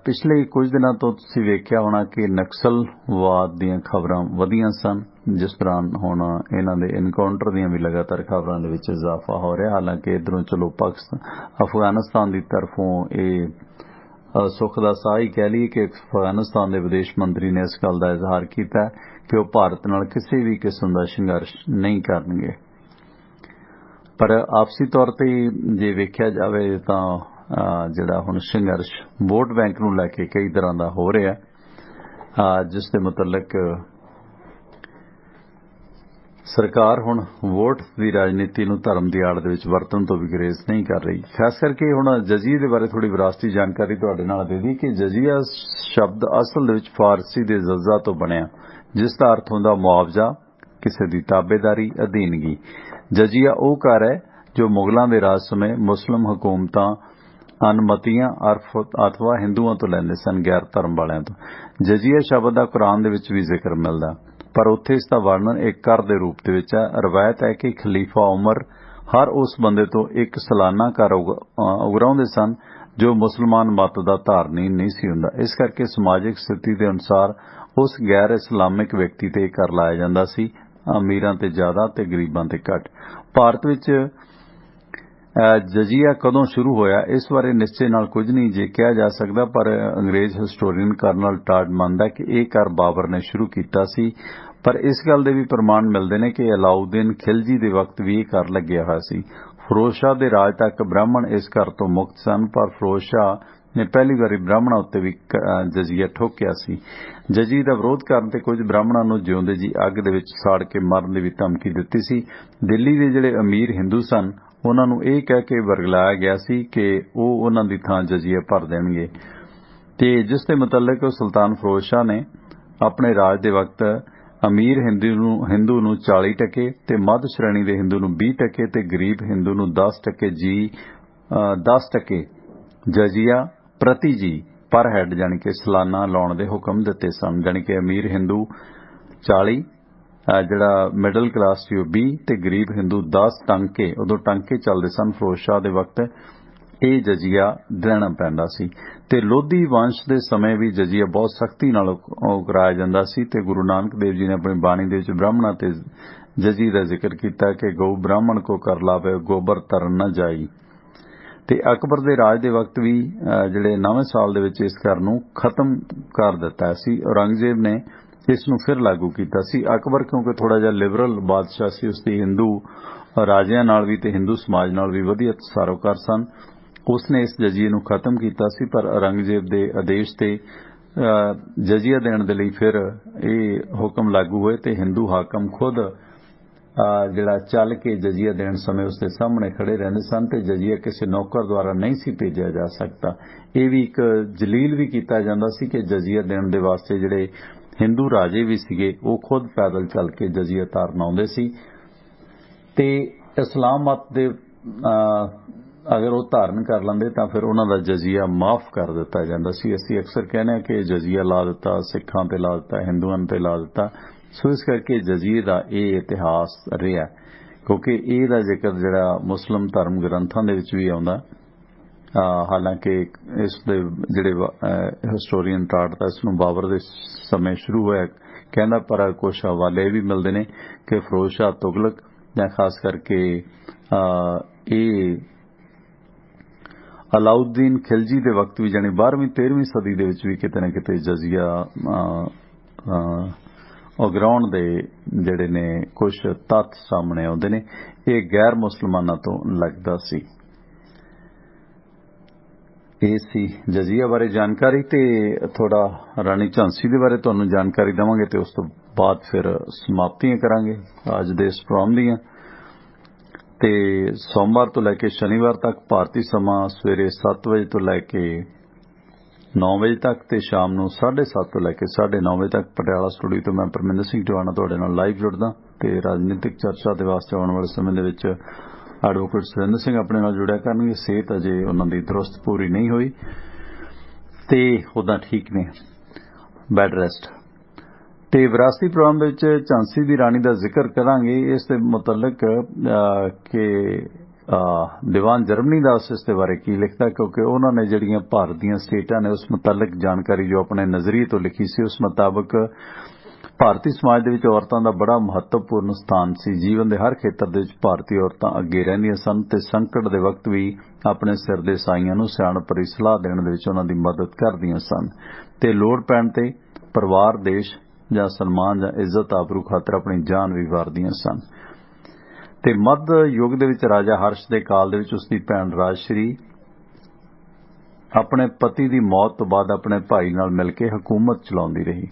ਪਿਛਲੇ ਕੁਝ ਦਿਨਾਂ ਤੋਂ ਤੁਸੀਂ ਵੇਖਿਆ ਹੋਣਾ ਕਿ ਨਕਸਲਵਾਦ ਦੀਆਂ ਖਬਰਾਂ ਵਧੀਆਂ ਸਨ, ਜਿਸ ਦੌਰਾਨ ਹੁਣ ਇਹਨਾਂ ਦੇ ਐਨਕਾਊਂਟਰ ਦੀਆਂ ਵੀ ਲਗਾਤਾਰ ਖਬਰਾਂ ਦੇ ਵਿੱਚ ਇਜ਼ਾਫਾ ਹੋ ਰਿਹਾ। ਹਾਲਾਂਕਿ ਇਧਰੋਂ ਚਲੋ ਅਫਗਾਨਿਸਤਾਨ ਦੀ ਤਰਫੋਂ ਇਹ ਸੁੱਖ ਦਾ ਸਾਹ ਹੀ ਕਹਿ ਲਈਏ ਕਿ ਅਫਗਾਨਿਸਤਾਨ ਦੇ ਵਿਦੇਸ਼ ਮੰਤਰੀ ਨੇ ਇਸ ਗੱਲ ਦਾ ਇਜ਼ਹਾਰ ਕੀਤਾ ਕਿ ਉਹ ਭਾਰਤ ਨਾਲ ਕਿਸੇ ਵੀ ਕਿਸਮ ਦਾ ਸੰਘਰਸ਼ ਨਹੀਂ ਕਰਨਗੇ। ਪਰ ਆਪਸੀ ਤੌਰ ਤੇ ਜੇ ਵੇਖਿਆ ਜਾਵੇ ਤਾਂ ਜਿਹੜਾ ਹੁਣ ਸੰਘਰਸ਼ ਵੋਟ ਬੈਂਕ ਨੂੰ ਲੈ ਕੇ ਕਈ ਤਰ੍ਹਾਂ ਦਾ ਹੋ ਰਿਹਾ, ਜਿਸ ਦੇ ਮੁਤਲਕ ਸਰਕਾਰ ਹੁਣ ਵੋਟ ਦੀ ਰਾਜਨੀਤੀ ਨੂੰ ਧਰਮ ਦੀ ਆੜ ਦੇ ਵਿੱਚ ਵਰਤਣ ਤੋਂ ਵੀ ਗੁਰੇਜ਼ ਨਹੀਂ ਕਰ ਰਹੀ। ਖਾਸ ਕਰਕੇ ਹੁਣ ਜਜ਼ੀਏ ਦੇ ਬਾਰੇ ਥੋੜੀ ਵਿਰਾਸਤੀ ਜਾਣਕਾਰੀ ਤੁਹਾਡੇ ਨਾਲ ਦੇ ਦੀ ਕਿ ਜਜ਼ੀਆ ਸ਼ਬਦ ਅਸਲ ਦੇ ਵਿੱਚ ਫਾਰਸੀ ਦੇ ਜ਼ਜ਼ਾ ਤੋਂ ਬਣਿਆ, ਜਿਸ ਦਾ ਅਰਥ ਹੁੰਦਾ ਮੁਆਵਜ਼ਾ, ਕਿਸੇ ਦੀ ਤਾਬੇਦਾਰੀ, ਅਧੀਨਗੀ। ਜਜ਼ੀਆ ਉਹ ਕਰ ਹੈ ਜੋ ਮੁਗਲਾਂ ਦੇ ਰਾਜ ਸਮੇਂ ਮੁਸਲਿਮ ਹਕੂਮਤਾਂ ਅਨਮਤੀਆਂ ਅਥਵਾ ਹਿੰਦੂਆਂ ਤੋਂ ਲੈਂਦੇ ਸਨ, ਗੈਰ ਧਰਮ ਵਾਲਿਆਂ ਤੋਂ। ਜਜ਼ੀਆ ਸ਼ਬਦ ਦਾ ਕੁਰਾਨ ਦੇ ਵਿੱਚ ਵੀ ਜ਼ਿਕਰ ਮਿਲਦਾ, ਪਰ ਉੱਥੇ ਇਸ ਦਾ ਵਰਣਨ ਇੱਕ ਕਰ ਦੇ ਰੂਪ ਦੇ ਵਿੱਚ ਹੈ। ਰਵਾਇਤ ਹੈ ਕਿ ਖਲੀਫਾ ਉਮਰ ਹਰ ਉਸ ਬੰਦੇ ਤੋਂ ਇੱਕ ਸਾਲਾਨਾ ਕਰ ਉਗਰਾਉਂਦੇ ਸਨ ਜੋ ਮੁਸਲਮਾਨ ਮਤ ਦਾ ਧਾਰਨੀ ਨਹੀਂ ਸੀ ਹੁੰਦਾ। ਇਸ ਕਰਕੇ ਸਮਾਜਿਕ ਸਥਿਤੀ ਦੇ ਅਨੁਸਾਰ ਉਸ ਗੈਰ ਇਸਲਾਮਿਕ ਵਿਅਕਤੀ ਤੇ ਕਰ ਲਾਇਆ ਜਾਂਦਾ ਸੀ, ਅਮੀਰਾਂ ਤੇ ਜ਼ਿਆਦਾ ਤੇ ਗਰੀਬਾਂ ਤੇ ਘੱਟ। ਭਾਰਤ ਵਿੱਚ ਜਜ਼ੀਆ ਕਦੋਂ ਸ਼ੁਰੂ ਹੋਇਆ ਇਸ ਬਾਰੇ ਨਿਸ਼ਚੇ ਨਾਲ ਕੁਝ ਨਹੀਂ ਜੇ ਕਿਹਾ ਜਾ ਸਕਦਾ, ਪਰ ਅੰਗਰੇਜ਼ ਹਿਸਟੋਰੀਅਨ ਕਰਨਲ ਟਾਡ ਮੰਨਦਾ ਕਿ ਇਹ ਕਰ ਬਾਬਰ ਨੇ ਸ਼ੁਰੂ ਕੀਤਾ ਸੀ। ਪਰ ਇਸ ਗੱਲ ਦੇ ਵੀ ਪ੍ਰਮਾਣ ਮਿਲਦੇ ਨੇ ਕਿ ਅਲਾਉਦੀਨ ਖਿਲਜੀ ਦੇ ਵਕਤ ਵੀ ਇਹ ਕਰ ਲੱਗਿਆ ਹੋਇਆ ਸੀ। ਫਿਰੋਜ਼ ਸ਼ਾਹ ਦੇ ਰਾਜ ਤੱਕ ਬ੍ਰਾਹਮਣ ਇਸ ਕਰ ਤੋਂ ਮੁਕਤ ਸਨ, ਪਰ ਫਿਰੋਜ਼ ਸ਼ਾਹ ਨੇ ਪਹਿਲੀ ਵਾਰੀ ਬ੍ਰਾਹਮਣਾਂ ਉੱਤੇ ਵੀ ਜਜ਼ੀਆ ਠੋਕਿਆ ਸੀ। ਜਜ਼ੀਏ ਦਾ ਵਿਰੋਧ ਕਰਨ ਤੇ ਕੁਝ ਬ੍ਰਾਹਮਣਾਂ ਨੂੰ ਜਿਉਂਦੇ ਜੀ ਅੱਗ ਦੇ ਵਿੱਚ ਸਾੜ ਕੇ ਮਰਨ ਦੀ ਵੀ ਧਮਕੀ ਦਿੱਤੀ ਸੀ। ਦਿੱਲੀ ਦੇ ਜਿਹੜੇ ਅਮੀਰ ਹਿੰਦੂ ਸਨ ਉਹਨਾਂ ਨੂੰ ਇਹ ਕਹਿ ਕੇ ਵਰਗਲਾਇਆ ਗਿਆ ਸੀ ਕਿ ਉਹ ਉਹਨਾਂ ਦੀ ਥਾਂ ਜਜ਼ੀਆ ਭਰ ਦੇਣਗੇ, ਤੇ ਜਿਸ ਦੇ ਮੁਤਲਕ ਸੁਲਤਾਨ ਫਿਰੋਜ਼ ਸ਼ਾਹ ਨੇ ਆਪਣੇ ਰਾਜ ਦੇ ਵਕਤ ਅਮੀਰ ਹਿੰਦੂ ਨੂੰ 40 ਟਕੇ ਤੇ ਮੱਧ ਸ਼੍ਰੇਣੀ ਦੇ ਹਿੰਦੂ ਨੂੰ 20 ਟਕੇ ਤੇ ਗਰੀਬ ਹਿੰਦੂ ਨੂੰ 10 ਟਕੇ ਜਜ਼ੀਆ ਪ੍ਰਤੀ ਜੀ ਪਰ ਹੈਡ ਜਾਣੀ ਕਿ ਸਾਲਾਨਾ ਲਾਉਣ ਦੇ ਹੁਕਮ ਦਿੱਤੇ ਸਨ। ਜਾਣੀ ਕਿ ਅਮੀਰ ਹਿੰਦੂ 40, ਜਿਹੜਾ ਮਿਡਲ ਕਲਾਸ ਸੀ ਉਹ 20 ਤੇ ਗਰੀਬ ਹਿੰਦੂ 10 ਟੰਕੇ, ਉਦੋਂ ਟੰਕੇ ਚੱਲਦੇ ਸਨ ਫਿਰੋਜ਼ ਸ਼ਾਹ ਦੇ ਵਕਤ, ਇਹ ਜਜ਼ੀਆ ਦੇਣਾ ਪੈਂਦਾ ਸੀ। ਤੇ ਲੋਧੀ ਵੰਸ਼ ਦੇ ਸਮੇਂ ਵੀ ਜਜ਼ੀਆ ਬਹੁਤ ਸਖਤੀ ਨਾਲ ਕਰਾਇਆ ਜਾਂਦਾ ਸੀ, ਤੇ ਗੁਰੂ ਨਾਨਕ ਦੇਵ ਜੀ ਨੇ ਆਪਣੀ ਬਾਣੀ ਦੇ ਵਿੱਚ ਬ੍ਰਾਹਮਣਾਂ ਤੇ ਜਜ਼ੀਏ ਦਾ ਜ਼ਿਕਰ ਕੀਤਾ ਕਿ ਗਊ ਬ੍ਰਾਹਮਣ ਕੋ ਕਰ ਲਾਵੇ ਗੋਬਰ ਤਰਨ ਨਾ ਜਾਈ। ਤੇ ਅਕਬਰ ਦੇ ਰਾਜ ਦੇ ਵਕਤ ਵੀ ਜਿਹੜੇ 9ਵੇਂ ਸਾਲ ਦੇ ਵਿੱਚ ਇਸ ਕਰ ਨੂੰ ਖਤਮ ਕਰ ਦਿੱਤਾ ਸੀ। ਔਰੰਗਜ਼ੇਬ ਨੇ ਇਸ ਨੂੰ ਫਿਰ ਲਾਗੂ ਕੀਤਾ ਸੀ। ਅਕਬਰ ਕਿਉਂਕਿ ਥੋੜਾ ਜਿਹਾ ਲਿਬਰਲ ਬਾਦਸ਼ਾਹ ਸੀ, ਉਸ ਦੀ ਹਿੰਦੂ ਰਾਜਿਆਂ ਨਾਲ ਵੀ ਤੇ ਹਿੰਦੂ ਸਮਾਜ ਨਾਲ ਵੀ ਵਧੀਆ ਤਾਲੁਕਾਤ ਸਨ, ਉਸ ਨੇ ਇਸ ਜਜ਼ੀਏ ਨੂੰ ਖਤਮ ਕੀਤਾ ਸੀ। ਪਰ ਔਰੰਗਜ਼ੇਬ ਦੇ ਆਦੇਸ਼ ਤੇ ਜਜ਼ੀਆ ਦੇਣ ਦੇ ਲਈ ਫਿਰ ਇਹ ਹੁਕਮ ਲਾਗੂ ਹੋਏ ਤੇ ਹਿੰਦੂ ਹਾਕਮ ਖੁਦ ਜਿਹੜਾ ਚੱਲ ਕੇ ਜਜ਼ੀਆ ਦੇਣ ਸਮੇਂ ਉਸ ਦੇ ਸਾਹਮਣੇ ਖੜੇ ਰਹਿੰਦੇ ਸਨ ਤੇ ਜਜ਼ੀਆ ਕਿਸੇ ਨੌਕਰ ਦੁਆਰਾ ਨਹੀਂ ਸੀ ਭੇਜਿਆ ਜਾ ਸਕਦਾ। ਇਹ ਵੀ ਇੱਕ ਜਲੀਲ ਵੀ ਕੀਤਾ ਜਾਂਦਾ ਸੀ ਕਿ ਜਜ਼ੀਆ ਦੇਣ ਦੇ ਵਾਸਤੇ ਜਿਹੜੇ ਹਿੰਦੂ ਰਾਜੇ ਵੀ ਸੀਗੇ ਉਹ ਖੁਦ ਪੈਦਲ ਚੱਲ ਕੇ ਜਜ਼ੀਆ ਤਾਰਨ ਆਉਂਦੇ ਸੀ। ਤੇ ਇਸਲਾਮ ਮਤ ਦੇ ਅਗਰ ਉਹ ਧਾਰਨ ਕਰ ਲੈਂਦੇ ਤਾਂ ਫਿਰ ਉਹਨਾਂ ਦਾ ਜਜ਼ੀਆ ਮਾਫ ਕਰ ਦਿੱਤਾ ਜਾਂਦਾ ਸੀ। ਅਸੀਂ ਅਕਸਰ ਕਹਿੰਦੇ ਹਾਂ ਕਿ ਜਜ਼ੀਆ ਲਾ ਦਿੱਤਾ, ਸਿੱਖਾਂ ਤੇ ਲਾ ਦਿੱਤਾ, ਹਿੰਦੂਆਂ ਤੇ ਲਾ ਦਿੱਤਾ। ਸੋ ਇਸ ਕਰਕੇ ਜਜ਼ੀਏ ਦਾ ਇਹ ਇਤਿਹਾਸ ਰਿਹਾ, ਕਿਉਂਕਿ ਇਹਦਾ ਜ਼ਿਕਰ ਜਿਹੜਾ ਮੁਸਲਿਮ ਧਰਮ ਗ੍ਰੰਥਾਂ ਦੇ ਵਿੱਚ ਵੀ ਆਉਂਦਾ। ਹਾਲਾਂਕਿ ਇਸ ਦੇ ਜਿਹੜੇ ਹਿਸਟੋਰੀਅਨ ਟਾਡ ਦਾ ਇਸ ਨੂੰ ਬਾਬਰ ਦੇ ਸਮੇਂ ਸ਼ੁਰੂ ਹੋਇਆ ਕਹਿੰਦਾ, ਪਰ ਕੁਝ ਹਵਾਲੇ ਵੀ ਮਿਲਦੇ ਨੇ ਕਿ ਫਿਰੋਜ਼ ਸ਼ਾਹ ਤੁਗਲਕ ਜਾਂ ਖਾਸ ਕਰਕੇ ਇਹ ਅਲਾਉਦੀਨ ਖਿਲਜੀ ਦੇ ਵਕਤ ਵੀ ਜਾਣੀ 12ਵੀਂ 13ਵੀਂ ਸਦੀ ਦੇ ਵਿੱਚ ਵੀ ਕਿਤੇ ਨਾ ਕਿਤੇ ਜਜ਼ੀਆ ਉਗਰਾਉਣ ਦੇ ਜਿਹੜੇ ਨੇ ਕੁਝ ਤੱਥ ਸਾਹਮਣੇ ਆਉਂਦੇ ਨੇ। ਇਹ ਗੈਰ ਮੁਸਲਮਾਨਾਂ ਤੋਂ ਲੱਗਦਾ ਸੀ। ਇਹ ਸੀ ਜਜ਼ੀਆ ਬਾਰੇ ਜਾਣਕਾਰੀ। ਤੇ ਥੋੜਾ ਰਾਣੀ ਝਾਂਸੀ ਦੇ ਬਾਰੇ ਤੁਹਾਨੂੰ ਜਾਣਕਾਰੀ ਦੇਵਾਂਗੇ ਤੇ ਉਸ ਤੋਂ ਬਾਅਦ ਫਿਰ ਸਮਾਪਤੀਆਂ ਕਰਾਂਗੇ ਅੱਜ ਦੇ ਇਸ ਪ੍ਰੋਗਰਾਮ ਦੀਆਂ। ਤੇ ਸੋਮਵਾਰ ਤੋਂ ਲੈ ਕੇ ਸ਼ਨੀਵਾਰ ਤੱਕ ਭਾਰਤੀ ਸਮਾਂ ਸਵੇਰੇ 7 ਵਜੇ ਤੋਂ ਲੈ ਕੇ 9 ਵਜੇ ਤੱਕ ਤੇ ਸ਼ਾਮ ਨੂੰ 7:30 ਤੋਂ ਲੈ ਕੇ 9:30 ਵਜੇ ਤੱਕ ਪਟਿਆਲਾ ਸਟੂਡੀਓ ਤੋਂ ਮੈਂ ਪਰਮਿੰਦਰ ਸਿੰਘ ਟਿਵਾਣਾ ਤੁਹਾਡੇ ਨਾਲ ਲਾਈਵ ਜੁੜਦਾ। ਤੇ ਰਾਜਨੀਤਿਕ ਚਰਚਾ ਦੇ ਵਾਸਤੇ ਆਉਣ ਵਾਲੇ ਸਮੇਂ ਦੇ ਵਿੱਚ ਐਡਵੋਕੇਟ ਸੁਰਿੰਦਰ ਸਿੰਘ ਆਪਣੇ ਨਾਲ ਜੁੜਿਆ ਕਰਨਗੇ। ਸਿਹਤ ਅਜੇ ਉਹਨਾਂ ਦੀ ਦਰੁਸਤ ਪੂਰੀ ਨਹੀਂ ਹੋਈ ਤੇ ਉਦਾਂ ਠੀਕ ਨੇ, ਬੈਡ ਰੈਸਟ। ਤੇ ਵਿਰਾਸਤੀ ਪ੍ਰੋਗਰਾਮ ਦੇ ਵਿੱਚ ਝਾਂਸੀ ਦੀ ਰਾਣੀ ਦਾ ਜ਼ਿਕਰ ਕਰਾਂਗੇ। ਇਸ ਦੇ ਮੁਤਲਕ ਕਿ ਦੀਵਾਨ ਜਰਮਨੀ ਦਾ ਇਸ ਦੇ ਬਾਰੇ ਕੀ ਲਿਖਦਾ, ਕਿਉਂਕਿ ਉਹਨਾਂ ਨੇ ਜਿਹੜੀਆਂ ਭਾਰਤ ਦੀਆਂ ਸਟੇਟਾਂ ਨੇ ਉਸ ਮੁਤਲਕ ਜਾਣਕਾਰੀ ਜੋ ਆਪਣੇ ਨਜ਼ਰੀਏ ਤੋਂ ਲਿਖੀ ਸੀ, ਉਸ ਮੁਤਾਬਕ ਭਾਰਤੀ ਸਮਾਜ ਦੇ ਵਿੱਚ ਔਰਤਾਂ ਦਾ ਬੜਾ ਮਹੱਤਵਪੂਰਨ ਸਥਾਨ ਸੀ। ਜੀਵਨ ਦੇ ਹਰ ਖੇਤਰ ਦੇ ਵਿੱਚ ਭਾਰਤੀ ਔਰਤਾਂ ਅੱਗੇ ਰਹਿੰਦੀਆਂ ਸਨ ਤੇ ਸੰਕਟ ਦੇ ਵਕਤ ਵੀ ਆਪਣੇ ਸਿਰ ਦੇ ਸਾਈਆਂ ਨੂੰ ਸਿਆਣਪ ਭਰੀ ਸਲਾਹ ਦੇਣ ਦੇ ਵਿੱਚ ਉਹਨਾਂ ਦੀ ਮਦਦ ਕਰਦੀਆਂ ਸਨ ਤੇ ਲੋੜ ਪੈਣ ਤੇ ਪਰਿਵਾਰ, ਦੇਸ਼ ਜਾਂ ਸਨਮਾਨ ਜਾਂ ਇੱਜ਼ਤ ਆਬਰੂ ਖਾਤਰ ਆਪਣੀ ਜਾਨ ਵੀ ਵਾਰਦੀਆਂ ਸਨ। ਤੇ ਮੱਧ ਯੁੱਗ ਦੇ ਵਿੱਚ ਰਾਜਾ ਹਰਸ਼ ਦੇ ਕਾਲ ਦੇ ਵਿੱਚ ਉਸ ਦੀ ਭੈਣ ਰਾਜਸ਼੍ਰੀ ਆਪਣੇ ਪਤੀ ਦੀ ਮੌਤ ਤੋਂ ਬਾਅਦ ਆਪਣੇ ਭਾਈ ਨਾਲ ਮਿਲ ਕੇ ਹਕੂਮਤ ਚਲਾਉਂਦੀ ਰਹੀ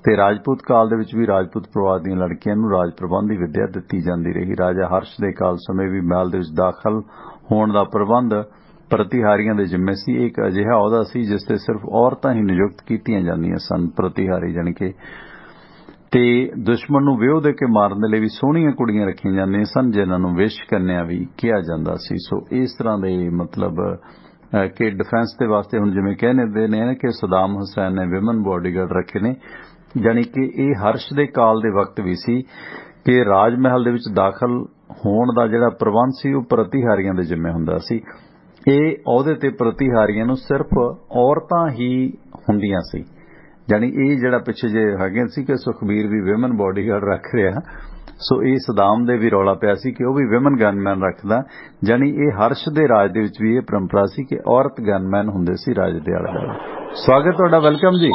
ਤੇ ਰਾਜਪੂਤ ਕਾਲ ਦੇ ਵਿੱਚ ਵੀ ਰਾਜਪੂਤ ਪਰਿਵਾਰ ਦੀਆਂ ਲੜਕੀਆਂ ਨੂੰ ਰਾਜ ਪ੍ਰਬੰਧ ਦੀ ਵਿੱਦਿਆ ਦਿੱਤੀ ਜਾਂਦੀ ਰਹੀ। ਰਾਜਾ ਹਰਸ਼ ਦੇ ਕਾਲ ਸਮੇਂ ਵੀ ਮਹਿਲ ਦੇ ਵਿੱਚ ਦਾਖਲ ਹੋਣ ਦਾ ਪ੍ਰਬੰਧ ਪ੍ਰਤੀਹਾਰੀਆਂ ਦੇ ਜ਼ਿੰਮੇ ਸੀ। ਇੱਕ ਅਜਿਹਾ ਅਹੁਦਾ ਸੀ ਜਿਸ ਤੇ ਸਿਰਫ ਔਰਤਾਂ ਹੀ ਨਿਯੁਕਤ ਕੀਤੀਆਂ ਜਾਂਦੀਆਂ ਸਨ। ਪ੍ਰਤੀਹਾਰੀ ਜਾਣੀ ਕਿ ਤੇ ਦੁਸ਼ਮਣ ਨੂੰ ਵਿਉ ਦੇ ਕੇ ਮਾਰਨ ਦੇ ਲਈ ਵੀ ਸੋਹਣੀਆਂ ਕੁੜੀਆਂ ਰੱਖੀਆਂ ਜਾਂਦੀਆਂ ਸਨ ਜਿਨ੍ਹਾਂ ਨੂੰ ਵਿਸ਼ ਕੰਨਿਆ ਵੀ ਕਿਹਾ ਜਾਂਦਾ ਸੀ। ਸੋ ਇਸ ਤਰ੍ਹਾਂ ਦੇ ਮਤਲਬ ਕਿ ਡਿਫੈਂਸ ਦੇ ਵਾਸਤੇ ਹੁਣ ਜਿਵੇਂ ਕਹਿੰਦੇ ਨੇ ਕਿ ਸਦਾਮ ਹੁਸੈਨ ਨੇ ਵਿਮਨ ਬਾਡੀਗਾਰਡ ਰੱਖੇ ਨੇ, ਜਾਣੀ ਕਿ ਇਹ ਹਰਸ਼ ਦੇ ਕਾਲ ਦੇ ਵਕਤ ਵੀ ਸੀ ਕਿ ਰਾਜ ਮਹਿਲ ਦੇ ਵਿੱਚ ਦਾਖਲ ਹੋਣ ਦਾ ਜਿਹੜਾ ਪ੍ਰਬੰਧ ਸੀ ਉਹ ਪ੍ਰਤੀਹਾਰੀਆਂ ਦੇ ਜ਼ਿੰਮੇ ਹੁੰਦਾ ਸੀ। ਇਹ ਅਹੁਦੇ ਤੇ ਪ੍ਰਤੀਹਾਰੀਆਂ ਨੂੰ ਸਿਰਫ ਔਰਤਾਂ ਹੀ ਹੁੰਦੀਆਂ ਸੀ। ਜਾਣੀ ਇਹ ਜਿਹੜਾ ਪਿੱਛੇ ਜੇ ਹੈਗੇ ਸੀ ਕਿ ਸੁਖਬੀਰ ਵੀ ਵਿਮਨ ਬਾਡੀਗਾਰਡ ਰੱਖ ਰਿਹਾ, ਸੋ ਇਹ ਸਦਾਮ ਦੇ ਵੀ ਰੌਲਾ ਪਿਆ ਸੀ ਕਿ ਉਹ ਵੀ ਵਿਮਨ ਗਨਮੈਨ ਰੱਖਦਾ। ਜਾਣੀ ਇਹ ਹਰਸ਼ ਦੇ ਰਾਜ ਦੇ ਵਿੱਚ ਵੀ ਇਹ ਪਰੰਪਰਾ ਸੀ ਕਿ ਔਰਤ ਗਨਮੈਨ ਹੁੰਦੇ ਸੀ ਰਾਜ ਦੇ ਆਲੇ ਦੁਆਲੇ। ਸਵਾਗਤ ਤੁਹਾਡਾ, ਵੈਲਕਮ ਜੀ।